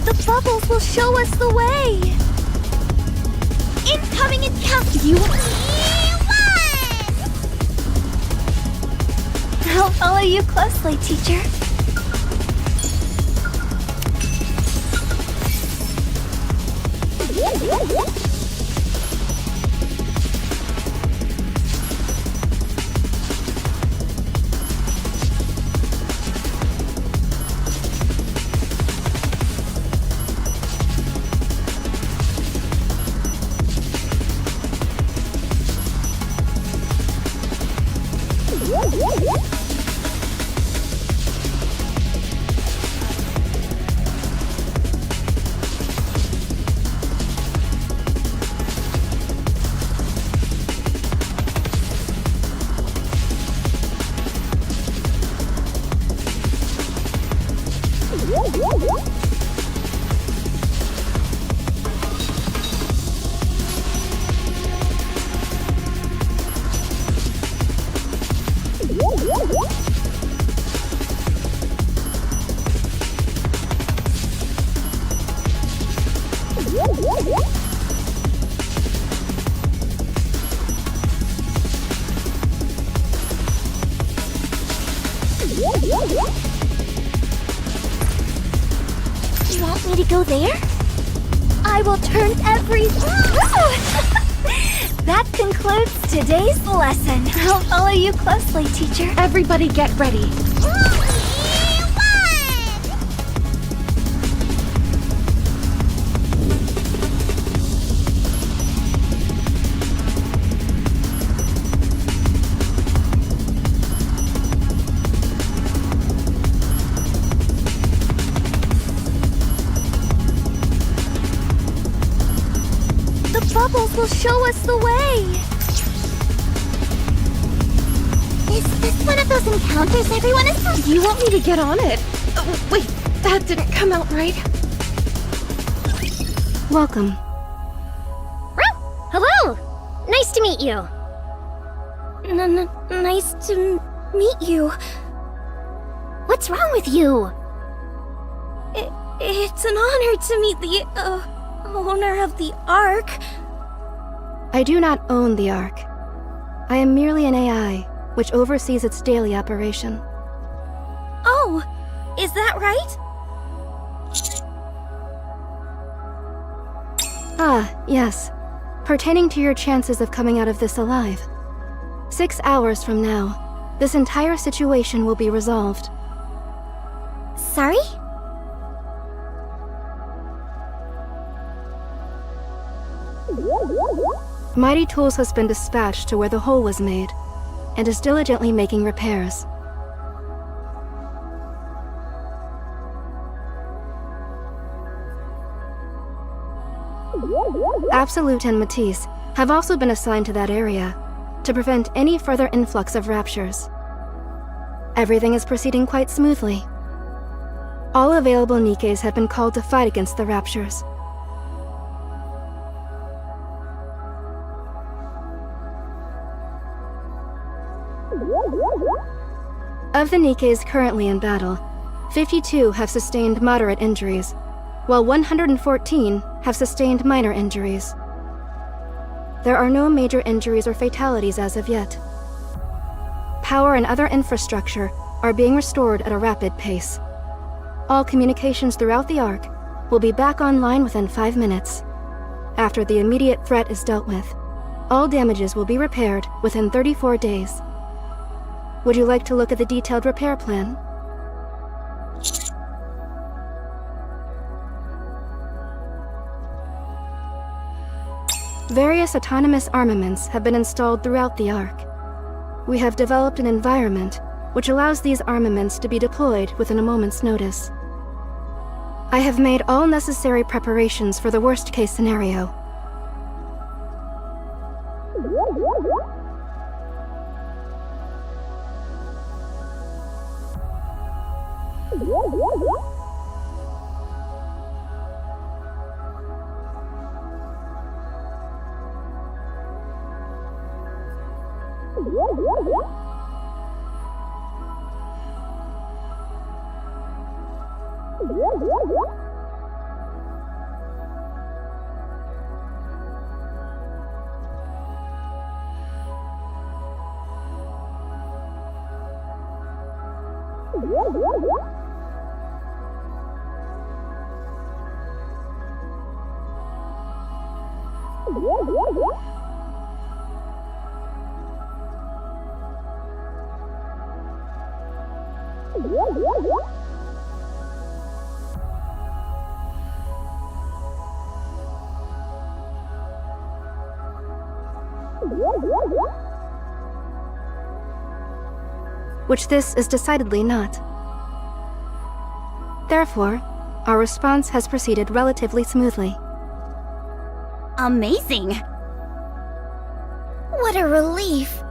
The bubbles will show us the way! Incoming encounter! You won! I'll follow you closely, teacher. there? I will turn every... That concludes today's lesson. I'll follow you closely, teacher. Everybody get ready. The bubbles will show us the way. Is this one of those encounters everyone is so... You want me to get on it? Wait, that didn't come out right. Welcome. Hello! Nice to meet you. Nice to meet you. What's wrong with you? It's an honor to meet the, owner of the Ark. I do not own the Ark. I am merely an AI, which oversees its daily operation. Oh, is that right? Ah, yes. Pertaining to your chances of coming out of this alive. 6 hours from now, this entire situation will be resolved. Sorry? Mighty Tools has been dispatched to where the hole was made, and is diligently making repairs. Absolute and Matisse have also been assigned to that area, to prevent any further influx of raptures. Everything is proceeding quite smoothly. All available Nikkes have been called to fight against the raptures. Of the Nikkes currently in battle, 52 have sustained moderate injuries, while 114 have sustained minor injuries. There are no major injuries or fatalities as of yet. Power and other infrastructure are being restored at a rapid pace. All communications throughout the Ark will be back online within 5 minutes. After the immediate threat is dealt with, all damages will be repaired within 34 days. Would you like to look at the detailed repair plan? Various autonomous armaments have been installed throughout the Ark. We have developed an environment which allows these armaments to be deployed within a moment's notice. I have made all necessary preparations for the worst-case scenario. Which this is decidedly not. Therefore, our response has proceeded relatively smoothly. Amazing! What a relief.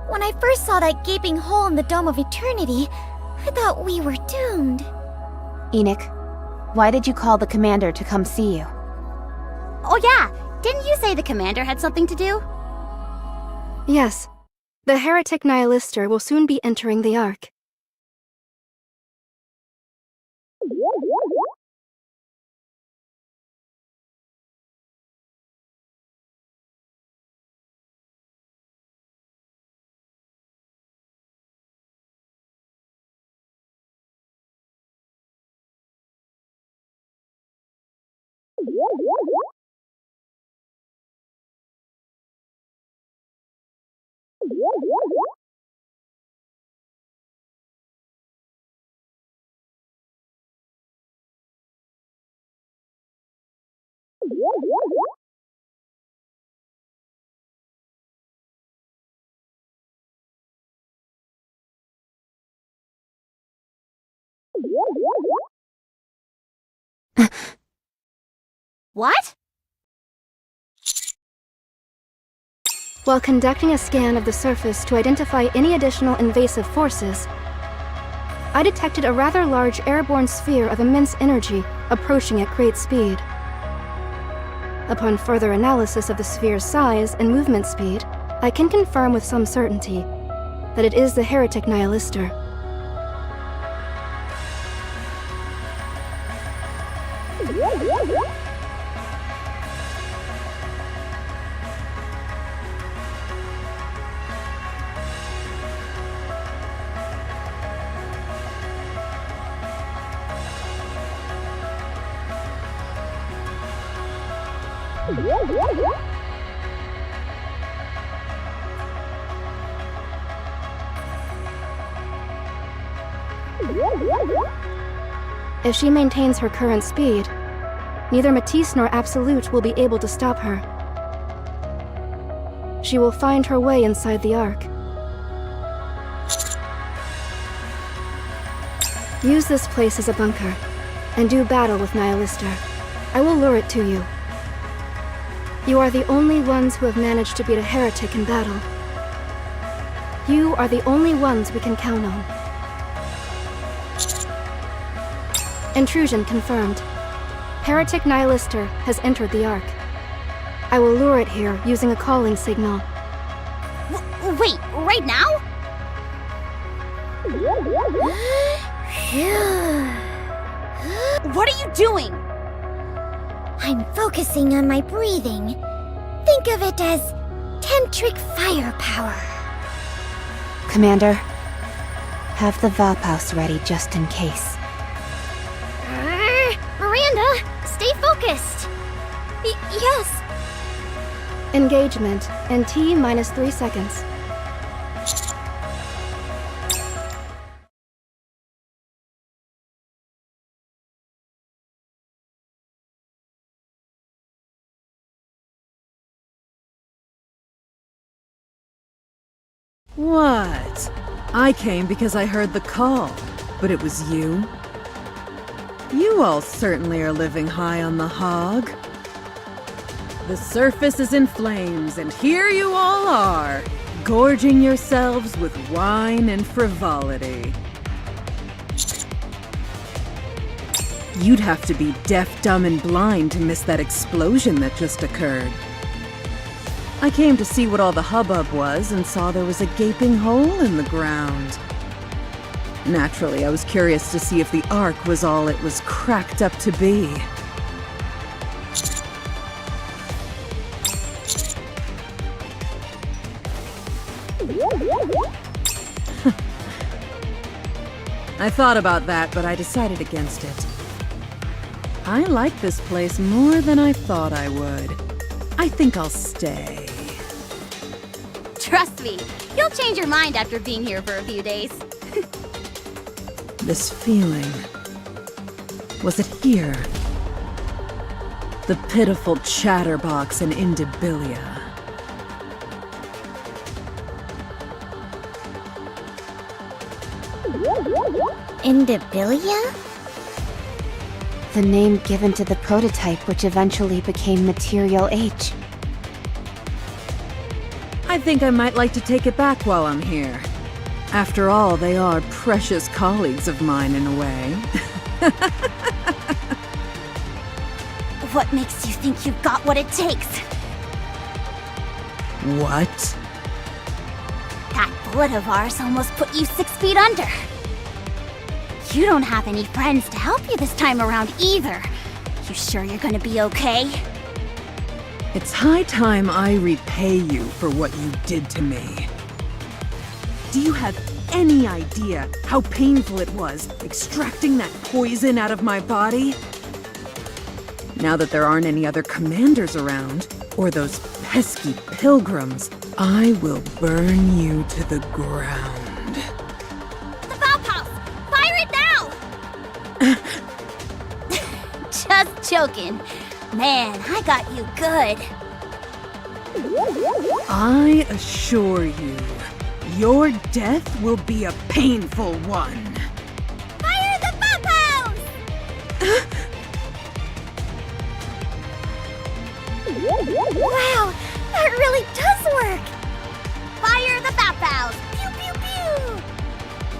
When I first saw that gaping hole in the Dome of Eternity, I thought we were doomed. Enoch, why did you call the commander to come see you? Oh yeah, didn't you say the commander had something to do? Yes. The heretic Nihilister will soon be entering the Ark. What? While conducting a scan of the surface to identify any additional invasive forces, I detected a rather large airborne sphere of immense energy approaching at great speed. Upon further analysis of the sphere's size and movement speed, I can confirm with some certainty that it is the heretic Nihilister. If she maintains her current speed, neither Matisse nor Absolute will be able to stop her. She will find her way inside the Ark. Use this place as a bunker, and do battle with Nihilister. I will lure it to you. You are the only ones who have managed to beat a heretic in battle. You are the only ones we can count on. Intrusion confirmed. Heretic Nihilister has entered the Ark. I will lure it here using a calling signal. Wait, right now? What are you doing? I'm focusing on my breathing. Think of it as tantric firepower. Commander, have the Vapaus ready just in case. Miranda, stay focused. Yes. Engagement in T-3 seconds. What? I came because I heard the call, but it was you? You all certainly are living high on the hog. The surface is in flames, and here you all are, gorging yourselves with wine and frivolity. You'd have to be deaf, dumb, and blind to miss that explosion that just occurred. I came to see what all the hubbub was and saw there was a gaping hole in the ground. Naturally, I was curious to see if the Ark was all it was cracked up to be. I thought about that, but I decided against it. I like this place more than I thought I would. I think I'll stay. Trust me, you'll change your mind after being here for a few days. This feeling. Was it here? The pitiful chatterbox in Indabilia. Indabilia? The name given to the prototype which eventually became Material H. I think I might like to take it back while I'm here. After all, they are precious colleagues of mine in a way. What makes you think you've got what it takes? What? That bullet of ours almost put you 6 feet under. You don't have any friends to help you this time around either. You sure you're gonna be okay? It's high time I repay you for what you did to me. Do you have any idea how painful it was extracting that poison out of my body? Now that there aren't any other commanders around, or those pesky pilgrims, I will burn you to the ground. The Valve House! Fire it now! Just joking. Man, I got you good. I assure you, your death will be a painful one. Fire the Valve House! Wow, that really does work! Fire the Valve House! Pew pew pew!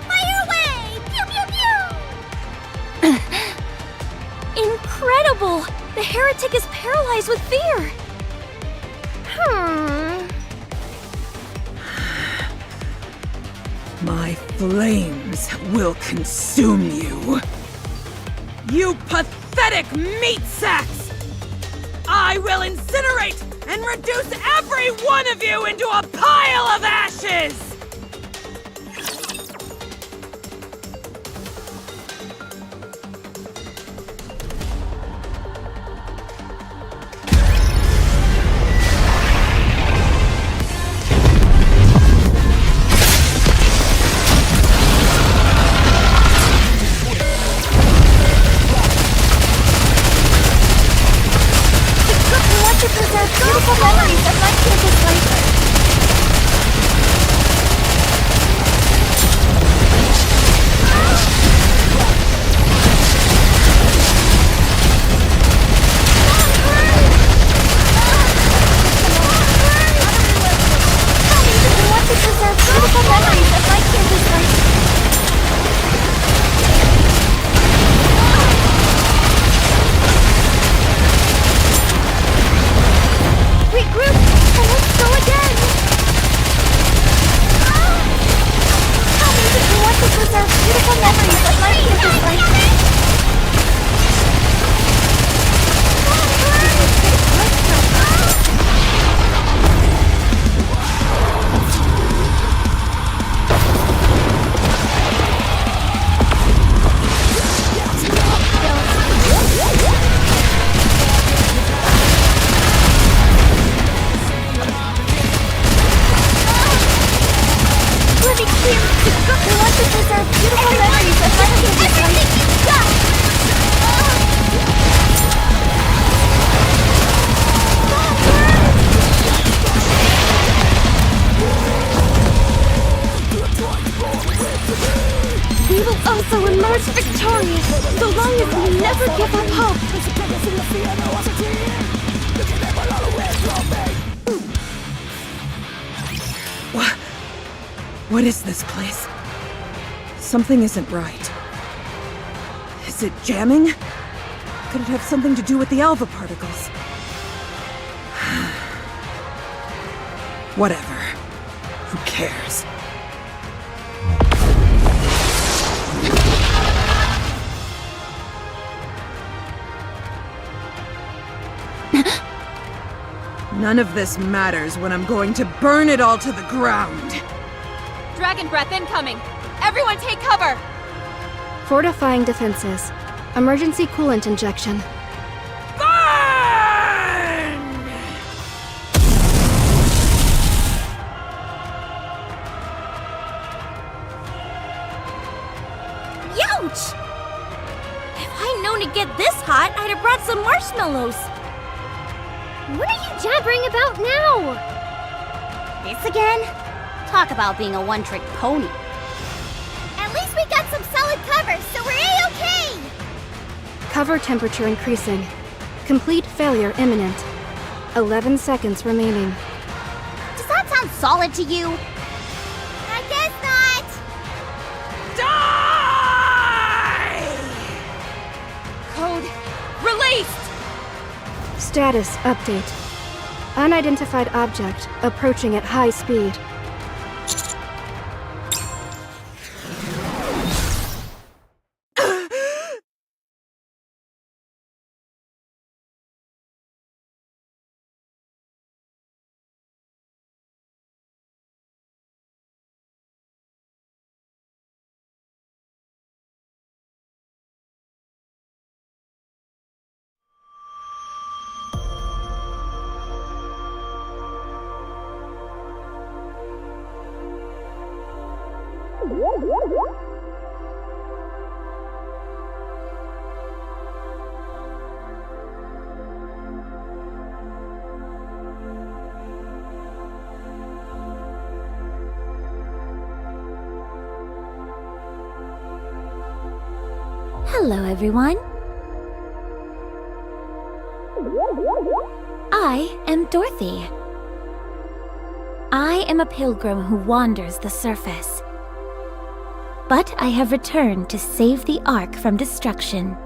Fire away! Pew pew pew! Incredible! The heretic is paralyzed with fear! My flames will consume you. You pathetic meat sacks! I will incinerate and reduce every one of you into a pile of ashes! To preserve beautiful memories of my campus life. I want to preserve beautiful memories of my campus life. Regroup, and let's go again! Tell me that you want to preserve beautiful memories of my campus life. Let me clear. We want to preserve beautiful memories of my campus life. We will also emerge victorious, so long as we never give up hope. What is this place? Something isn't right. Is it jamming? Could it have something to do with the alpha particles? Whatever. Who cares? None of this matters when I'm going to burn it all to the ground. Dragon breath incoming! Everyone take cover! Fortifying defenses. Emergency coolant injection. Youch! If I'd known to get this hot, I'd have brought some marshmallows. What are you jabbering about now? This again? Talk about being a one-trick pony. At least we got some solid cover, so we're A-okay! Cover temperature increasing. Complete failure imminent. 11 seconds remaining. Does that sound solid to you? I guess not! Code released! Status update. Unidentified object approaching at high speed. Hello, everyone. I am Dorothy. I am a pilgrim who wanders the surface. But I have returned to save the Ark from destruction.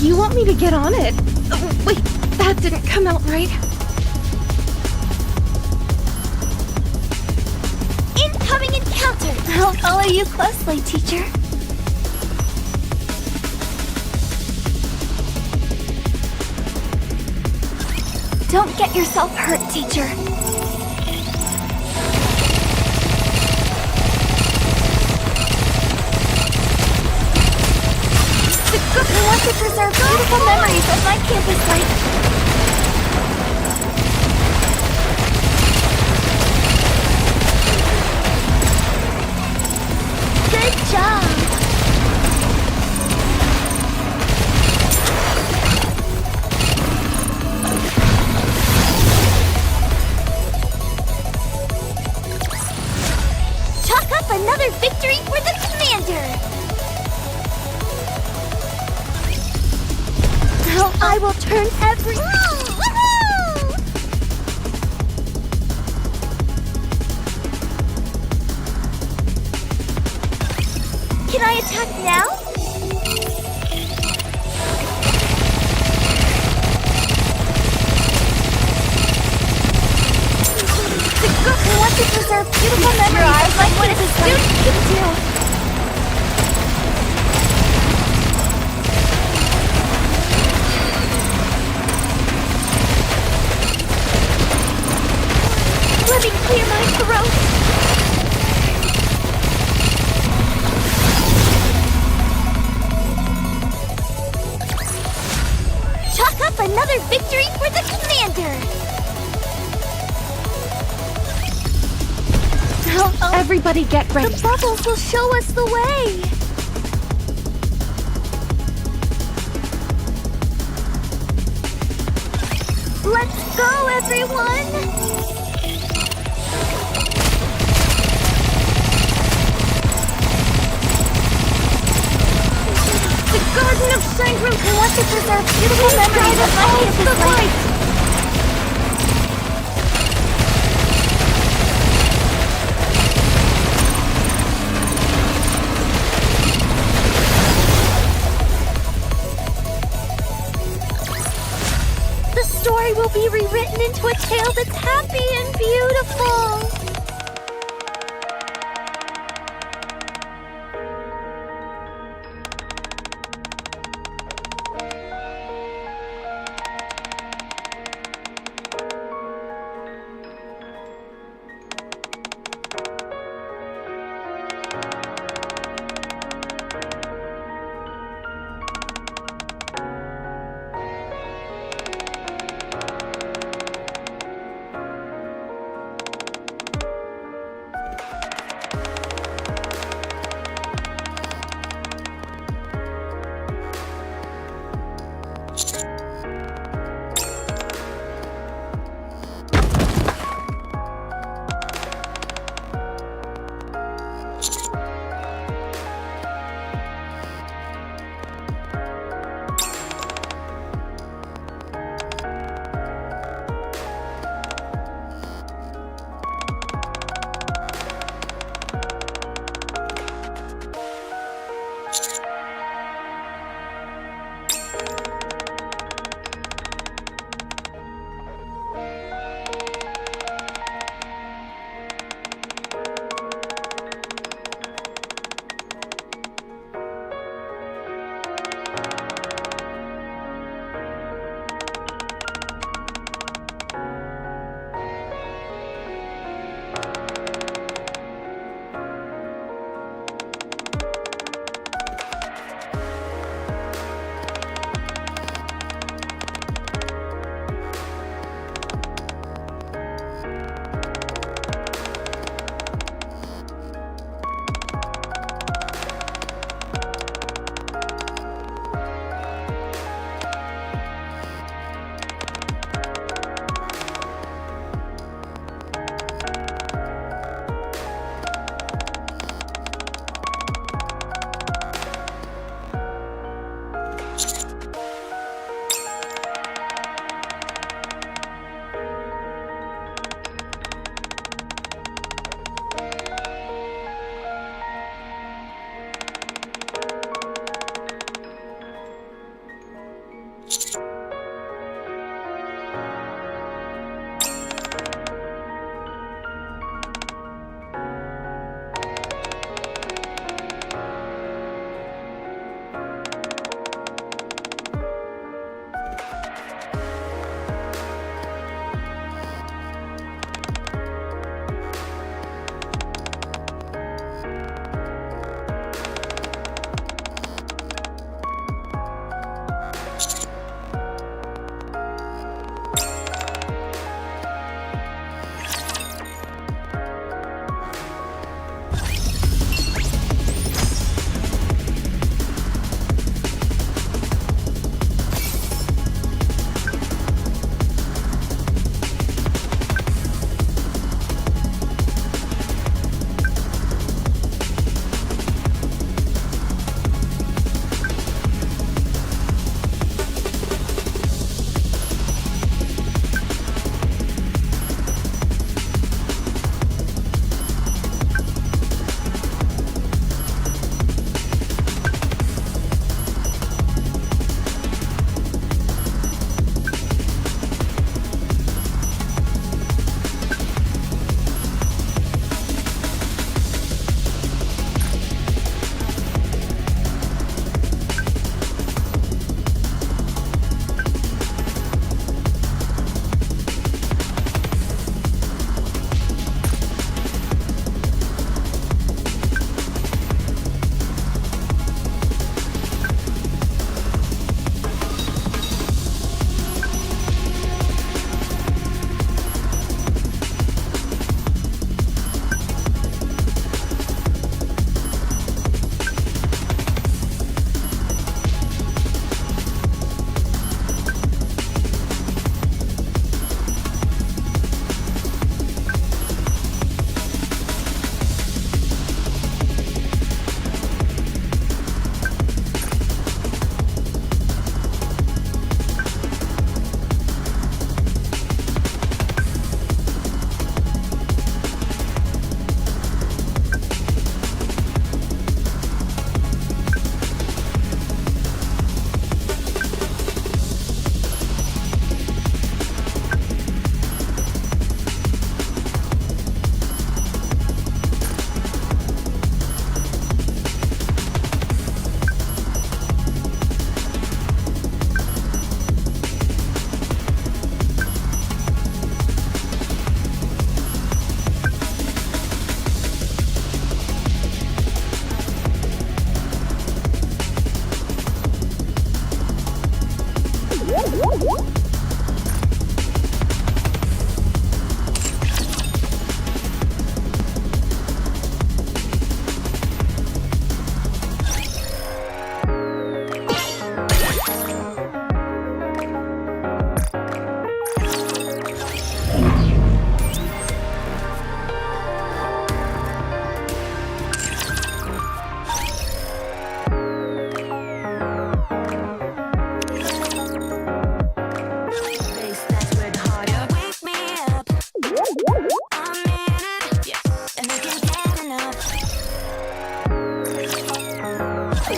You want me to get on it? Oh, wait, that didn't come out right. Incoming encounter! I'll follow you closely, teacher. Don't get yourself hurt, teacher. I want to preserve beautiful memories of my campus life. Good job! Chalk up another victory for the commander! Now I will turn every... Can I attack now? I want to preserve beautiful memories like what a student can do. another victory for the commander! Everybody get ready. The bubbles will show us the way! Let's go, everyone! The Garden of Shangri We want to preserve beautiful memories of life of this light! The story will be rewritten into a tale that's happy and beautiful!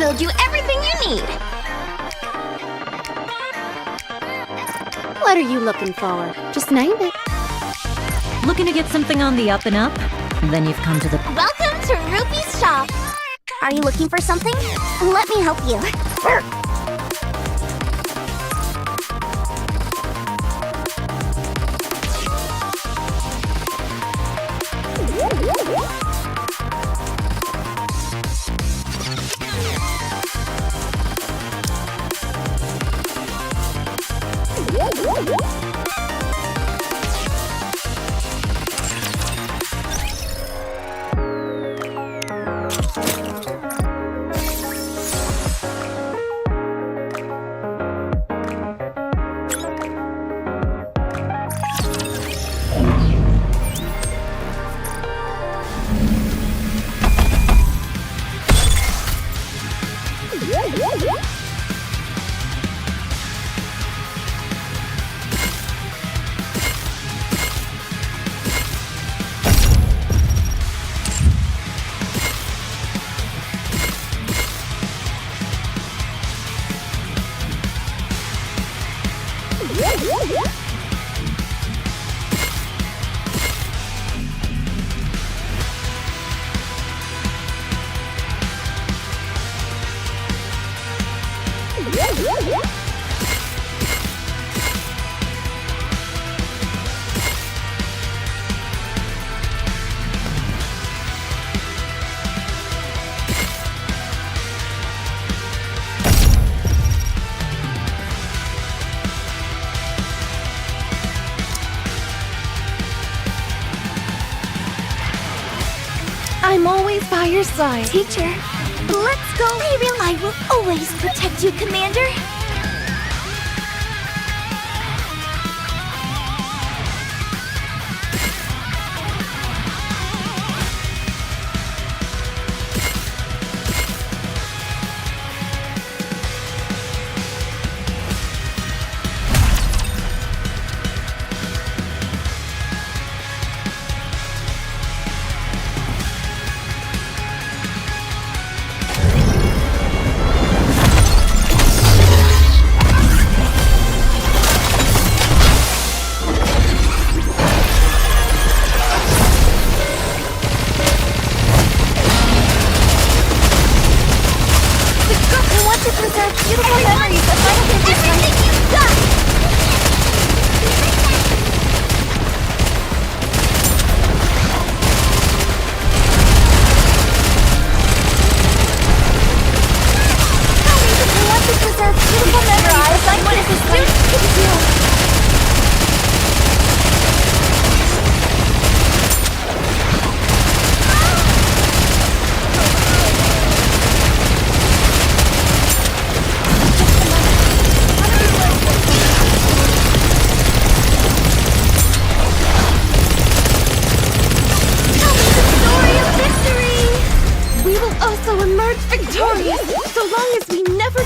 Build you everything you need. What are you looking for? Just name it. Looking to get something on the up and up? Then you've come to the... Welcome to Rupee's shop. Are you looking for something? Let me help you. I'm always by your side. Teacher, let's go. I will always protect you, Commander.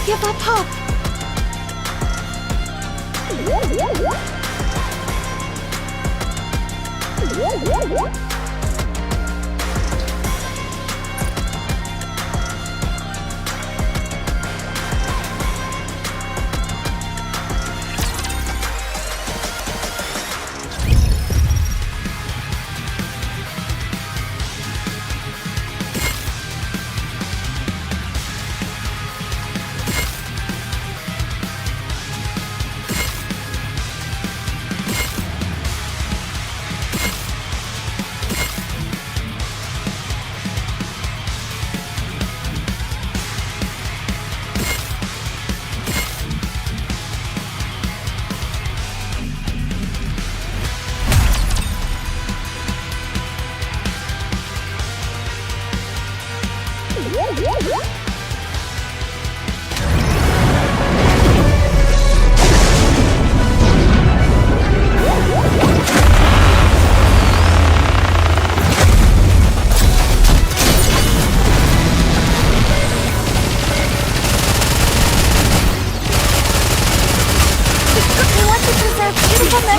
give up hope!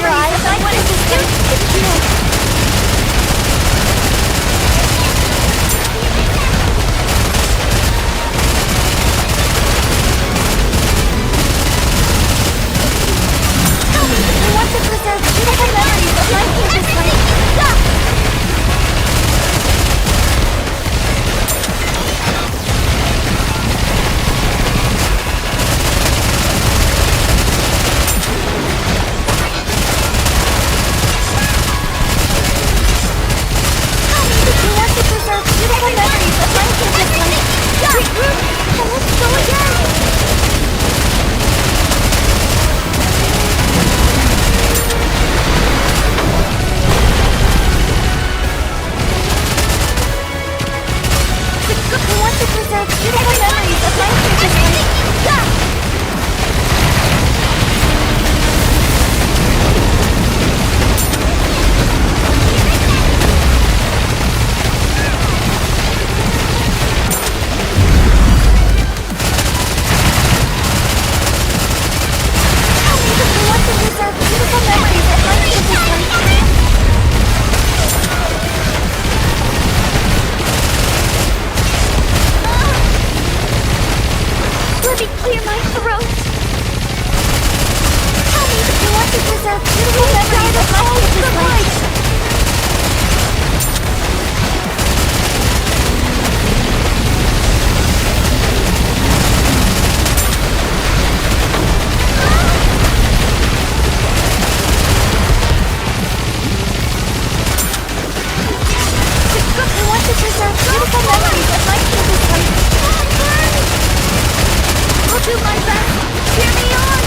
memories of my princess. I want to preserve beautiful memories of my princess life. I want to preserve beautiful memories of my princess life. Regroup, and let's go again. I want to preserve beautiful memories of my princess life. I want to preserve beautiful memories of my princess life. Let me clear my throat. Tell me that you want to preserve beautiful memories of my princess life. I want to preserve beautiful memories of my princess life. I'll do my best. Cheer me on.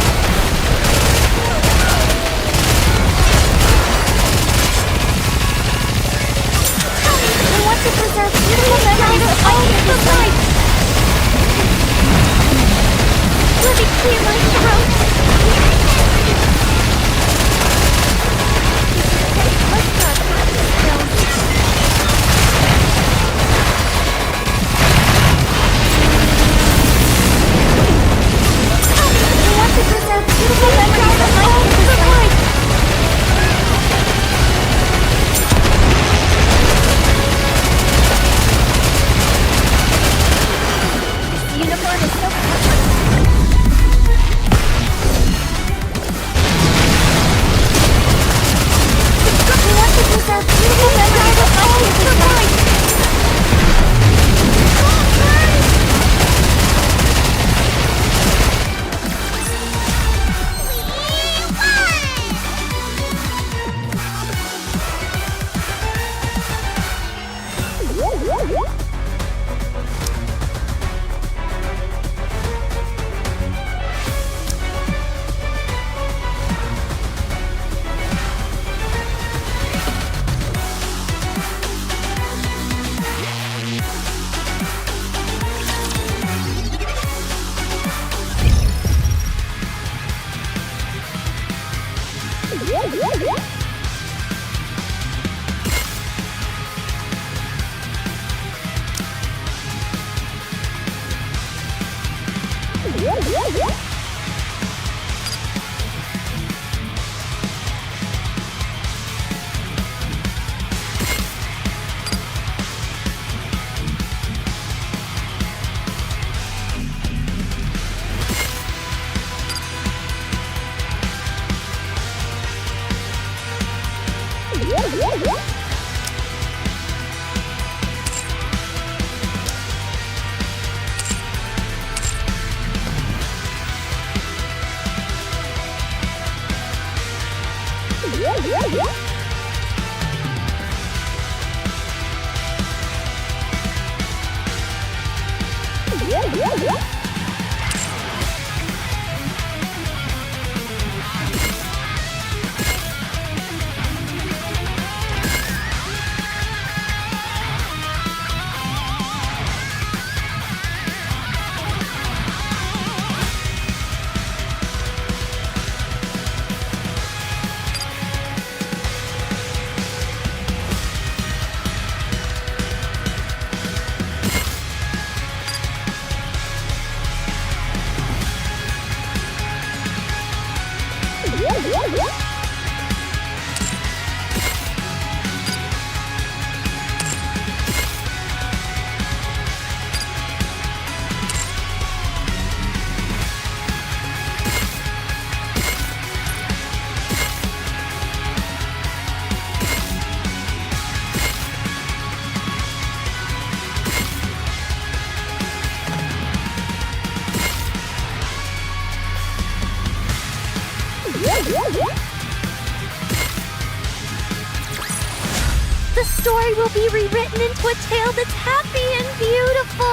I want to preserve beautiful memories of my princess life. Let me clear my throat. Let's not practice skills. I want to preserve beautiful memories of my princess life. This uniform is so comfortable. I want to preserve beautiful memories of my princess life. The story will be rewritten into a tale that's happy and beautiful.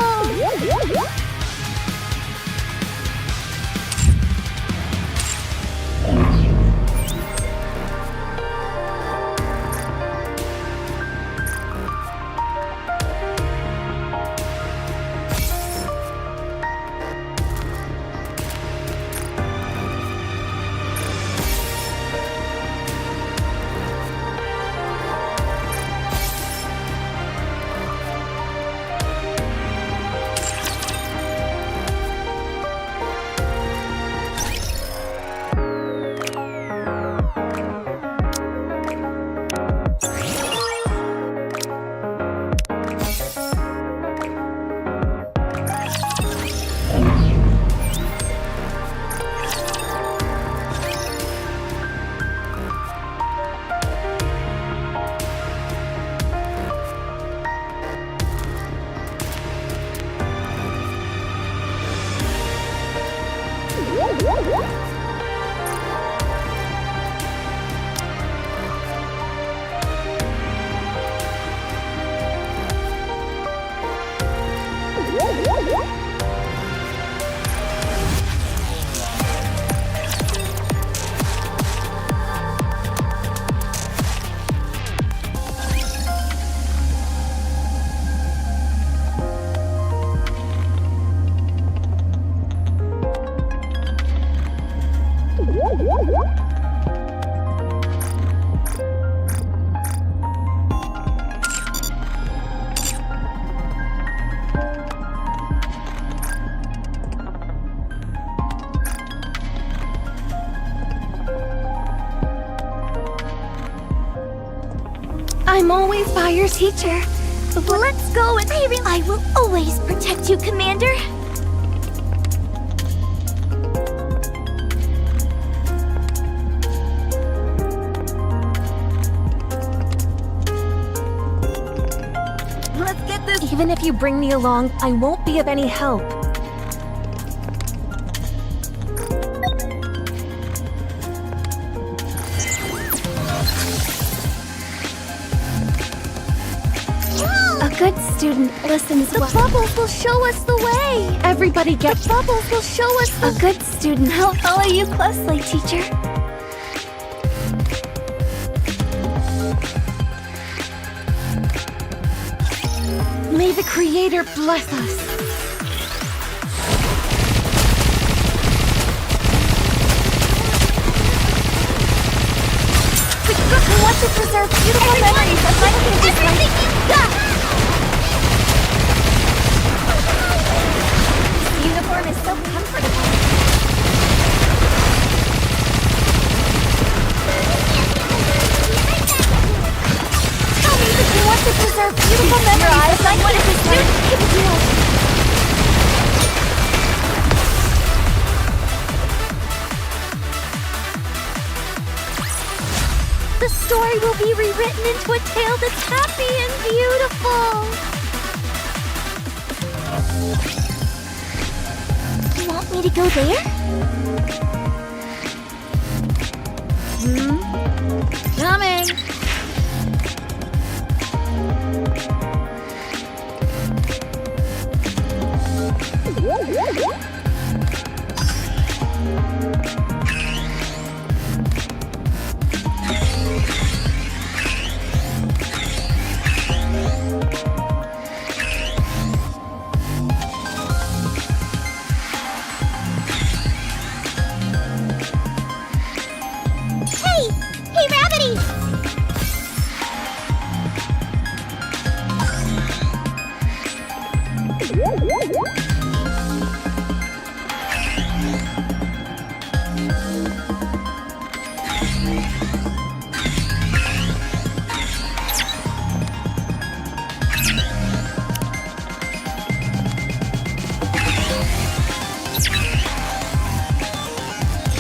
I'm always by your teacher. Let's go and I will always protect you, Commander. Let's get this. Even if you bring me along, I won't be of any help. A good student listens well. The bubbles will show us the way. Everybody get... The bubbles will show us the... A good student. I'll follow you closely, teacher. May the Creator bless us. We want to preserve beautiful memories of my everything you've got. This uniform is so comfortable. Tell me that you want to preserve beautiful memories of my what is a student can do. The story will be rewritten into a tale that's happy and beautiful. You want me to go there? Coming!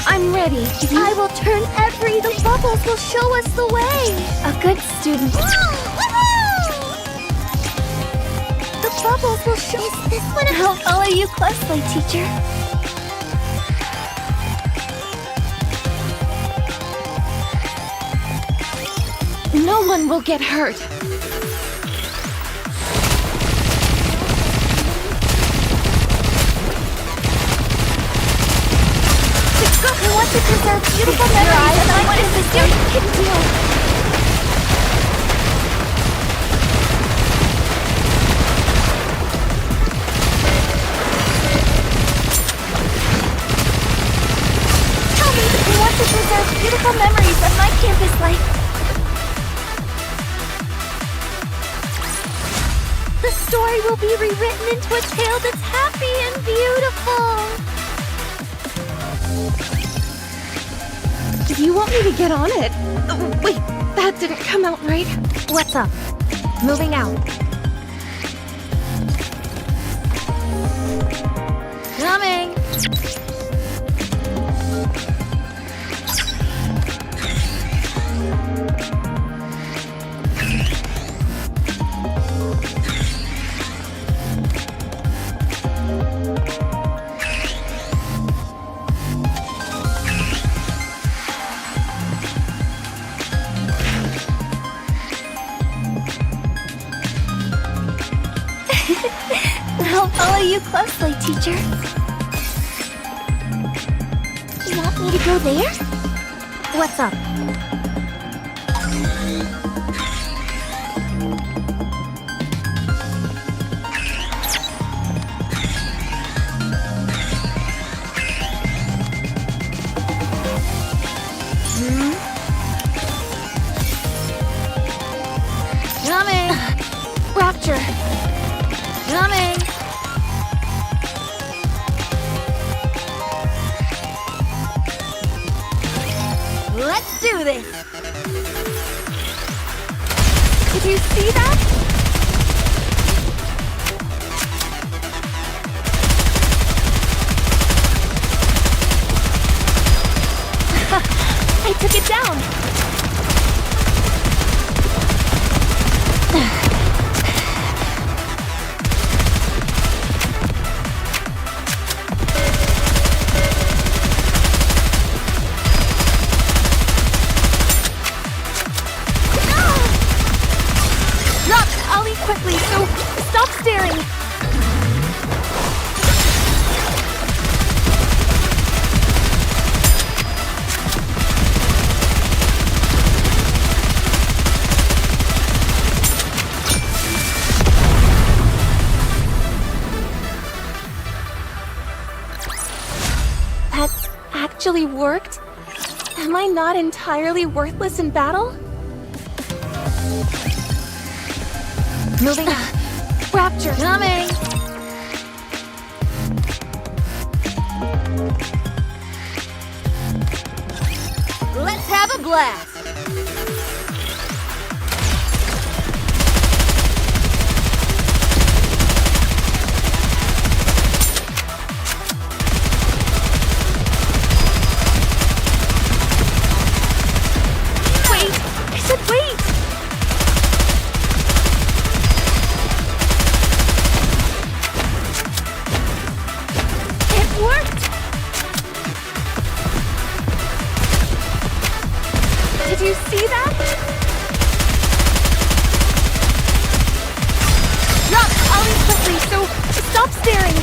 I'm ready. I will turn the bubbles will show us the way. A good student. The bubbles will show us this one. I'll follow you closely, teacher. No one will get hurt. I want to preserve beautiful memories and I want to do. Tell me that you want to preserve beautiful memories of my campus life. The story will be rewritten into a tale that's happy and beautiful. Do you want me to get on it? Oh, wait, that didn't come out right. What's up? Moving out. Coming! I'll follow you closely, teacher. You want me to go there? What's up? Coming! Rapture! Coming! Let's do this! Did you see that? I took it down! Quickly, so stop staring! That actually worked? Am I not entirely worthless in battle? Moving on. Rapture coming! Let's have a blast! Wait! I said wait! Did you see that? Drop Ollie quickly, so stop staring!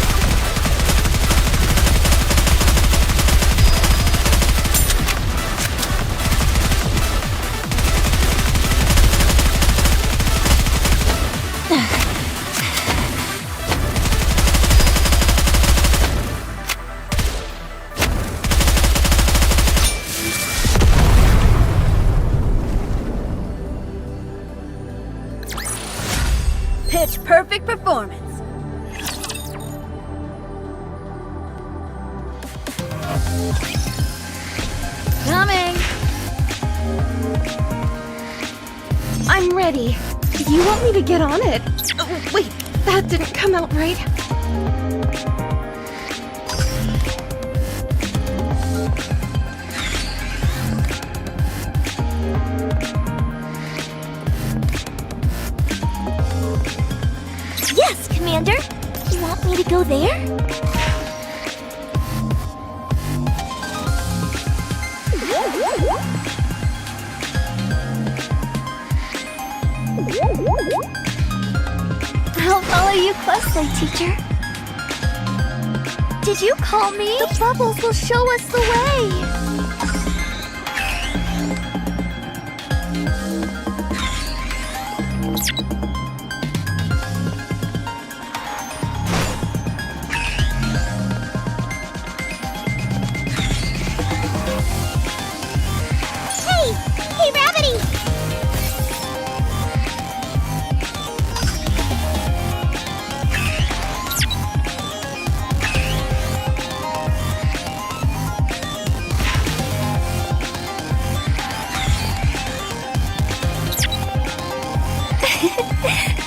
Pitch perfect performance. Coming. I'm ready. Do you want me to get on it? Oh, wait, that didn't come out right. Yes, Commander! You want me to go there? you closely, teacher. Did you call me? The bubbles will show us the way. Hey, Rabbity!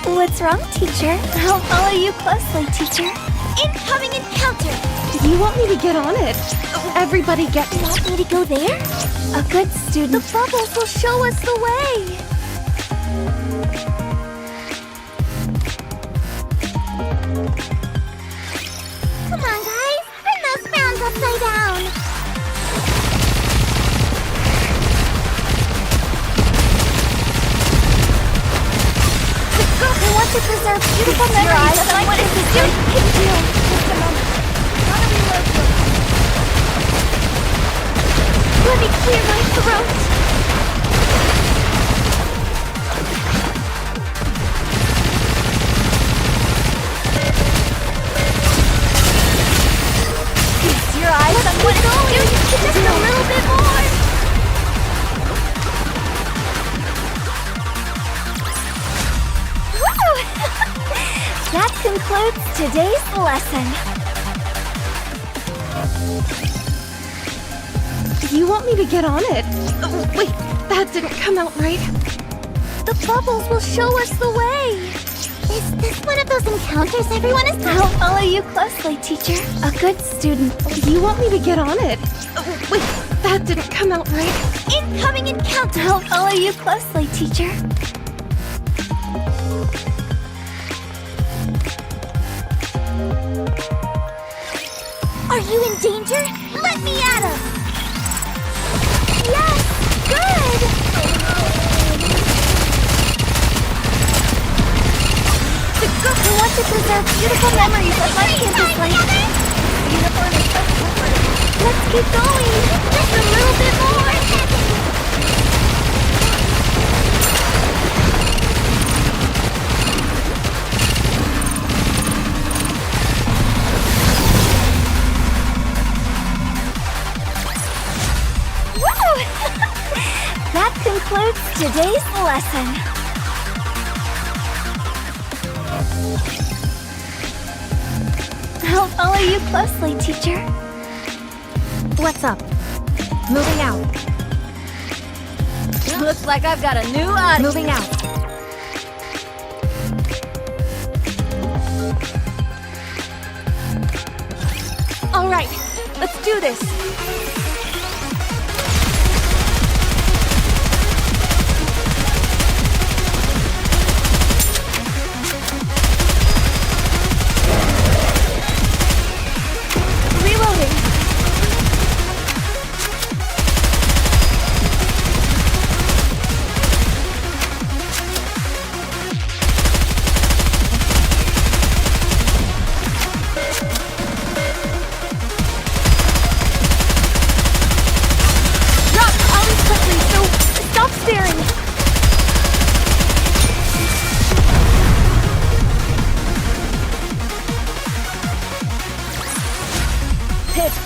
What's wrong, teacher? I'll follow you closely, teacher. Incoming encounter! You want me to get on it? Everybody get... You want me to go there? A good student. The bubbles will show us the way. Come on, guys! Turn those frowns upside down! I want to preserve beautiful memories of what is the student can do. Just a moment. Gotta reload you. Let me clear my throat. Feast your eyes on what is the student can do. Just a little bit more. That concludes today's lesson. You want me to get on it? Wait, that didn't come out right. The bubbles will show us the way. Is this one of those encounters everyone is talking? I'll follow you closely, teacher. A good student. You want me to get on it? Wait, that didn't come out right. Incoming encounter. I'll follow you closely, teacher. Are you in danger? Let me at him! Yes! Good! I want to preserve beautiful memories of my campus life. The uniform is so comfortable. Let's keep going! Just a little bit more! That concludes today's lesson. I'll follow you closely, teacher. What's up? Moving out. Looks like I've got a new audience. Moving out. All right, let's do this.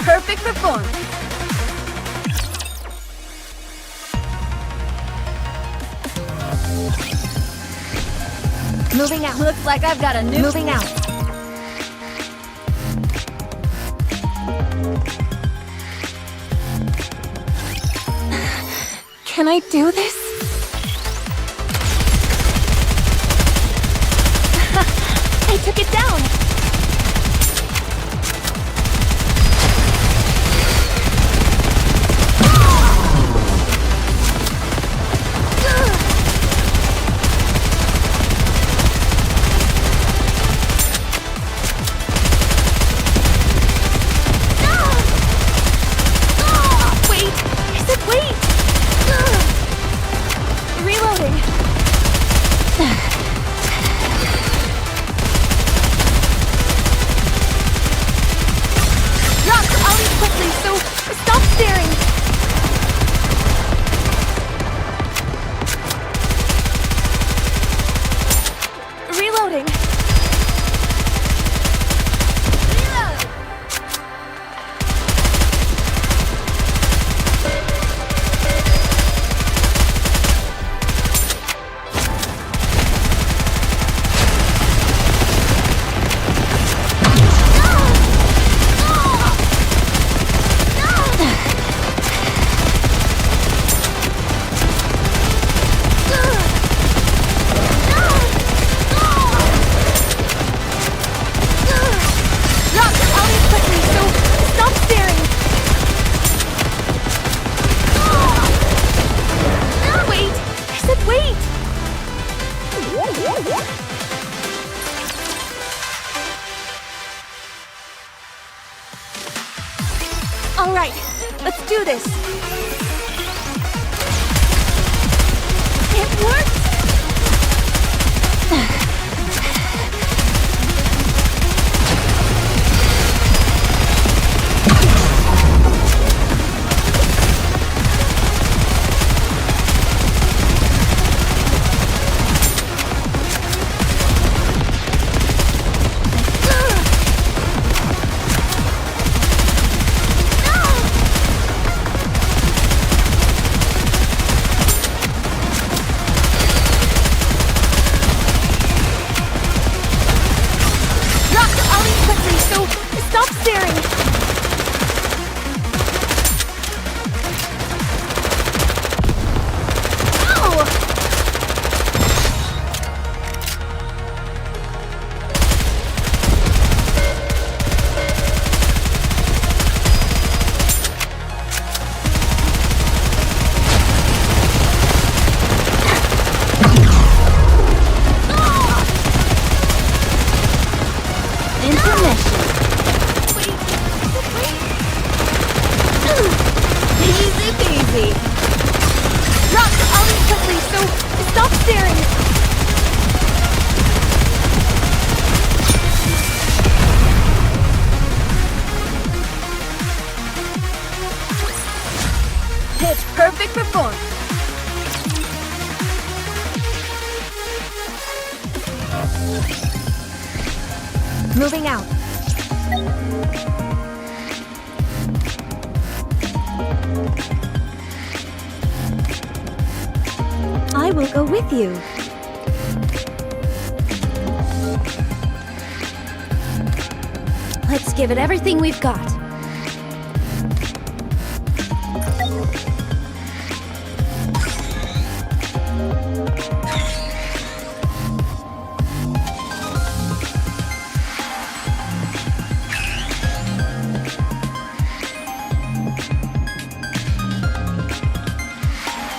Perfect performance. Moving out. Looks like I've got a new... Moving out. Can I do this? I took it down. All right, let's do this. It worked! Perfect performance. Moving out. I will go with you. Let's give it everything we've got.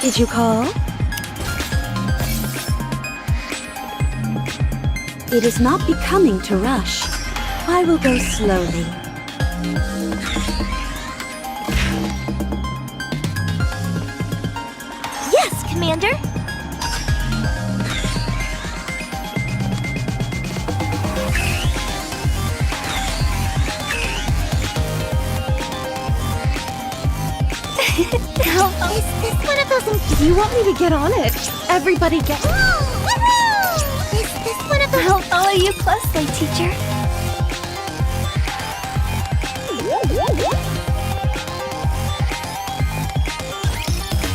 Did you call? It is not becoming to rush. I will go slowly. Yes, Commander! Is this one of those? Do you want me to get on it? Everybody get. Woohoo! Is this one of those? I'll follow you closely, teacher.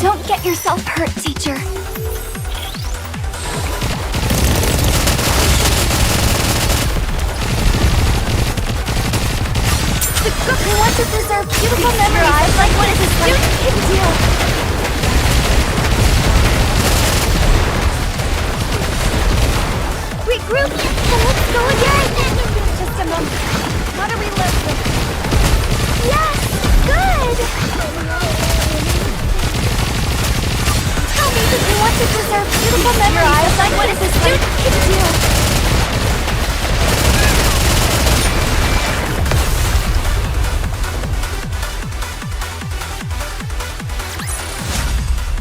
Don't get yourself hurt, teacher. We want to preserve beautiful memories like what is a student can do. Regroup and let's go again. Just a moment. What are we left with? Yes, good. Tell me that we want to preserve beautiful memories like what is a student can do.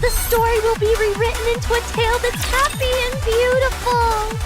The story will be rewritten into a tale that's happy and beautiful.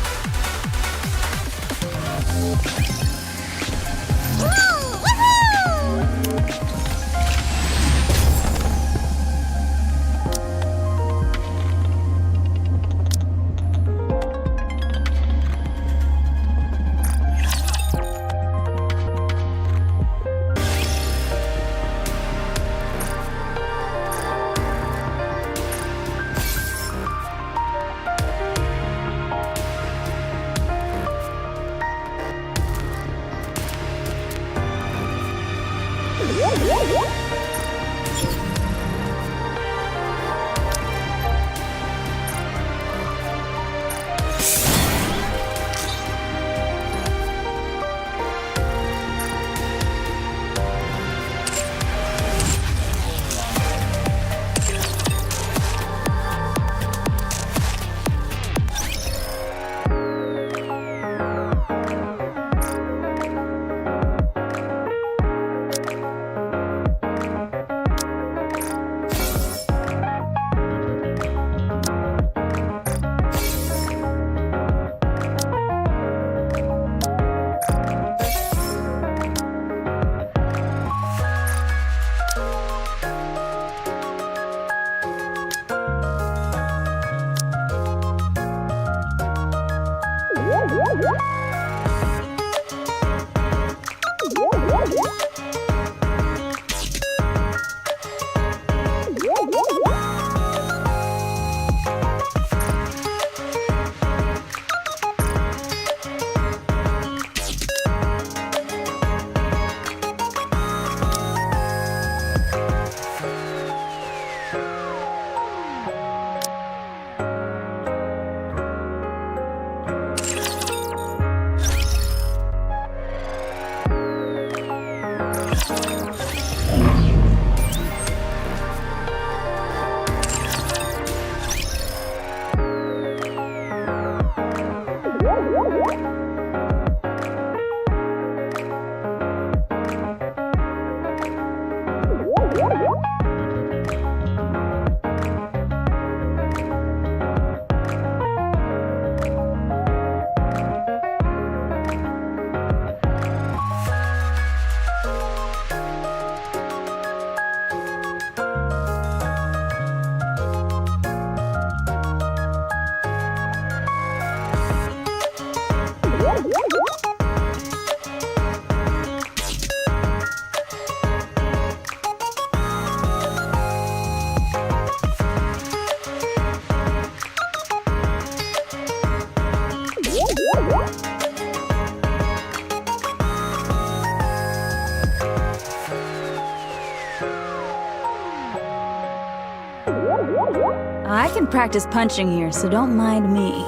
I can practice punching here, so don't mind me.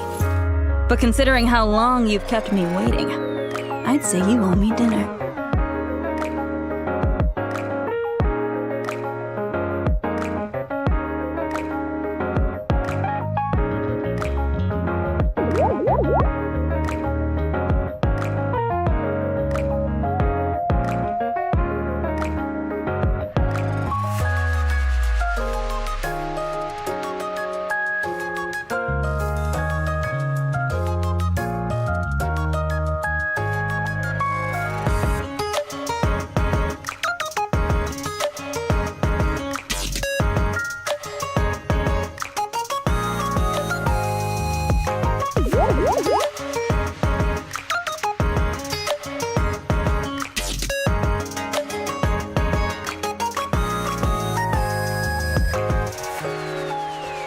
But considering how long you've kept me waiting, I'd say you owe me dinner.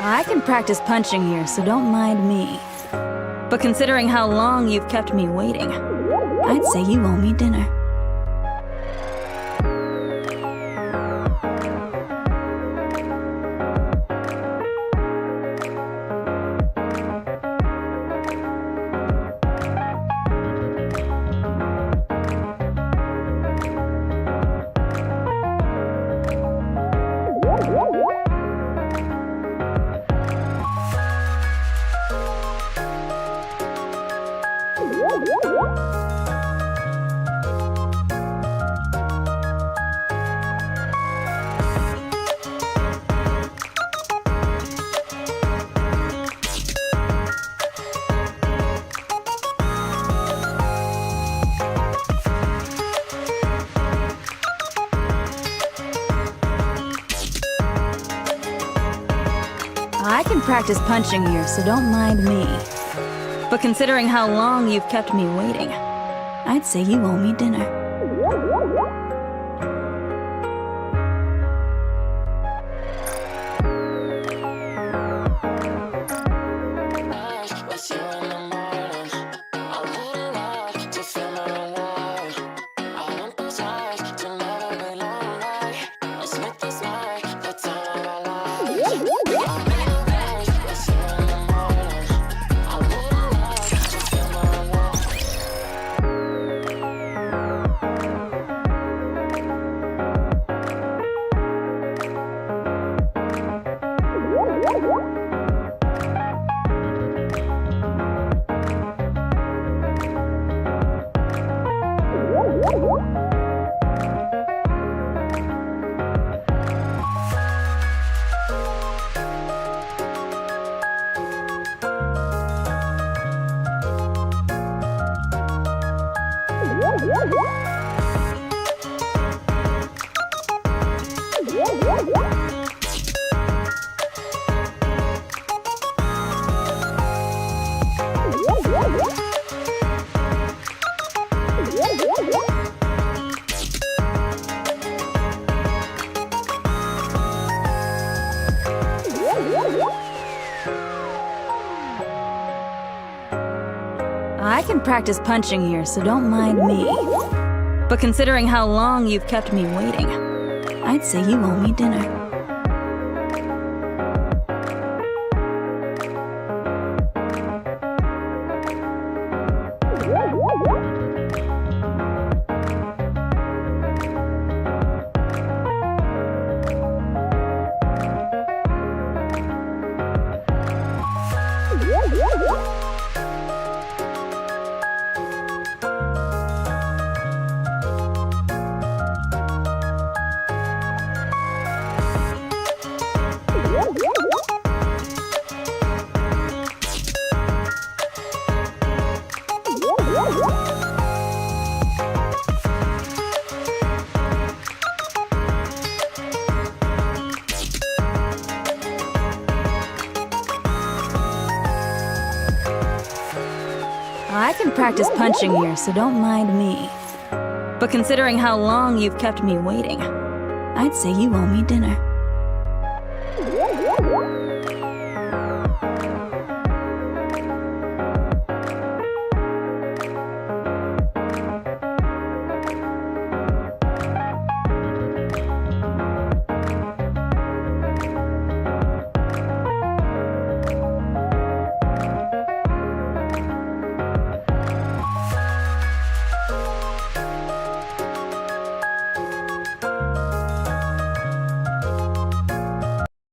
I can practice punching here, so don't mind me. But considering how long you've kept me waiting, I'd say you owe me dinner. I can practice punching here, so don't mind me. But considering how long you've kept me waiting, I'd say you owe me dinner. I can practice punching here, so don't mind me. But considering how long you've kept me waiting, I'd say you owe me dinner. I can practice punching here, so don't mind me. But considering how long you've kept me waiting, I'd say you owe me dinner.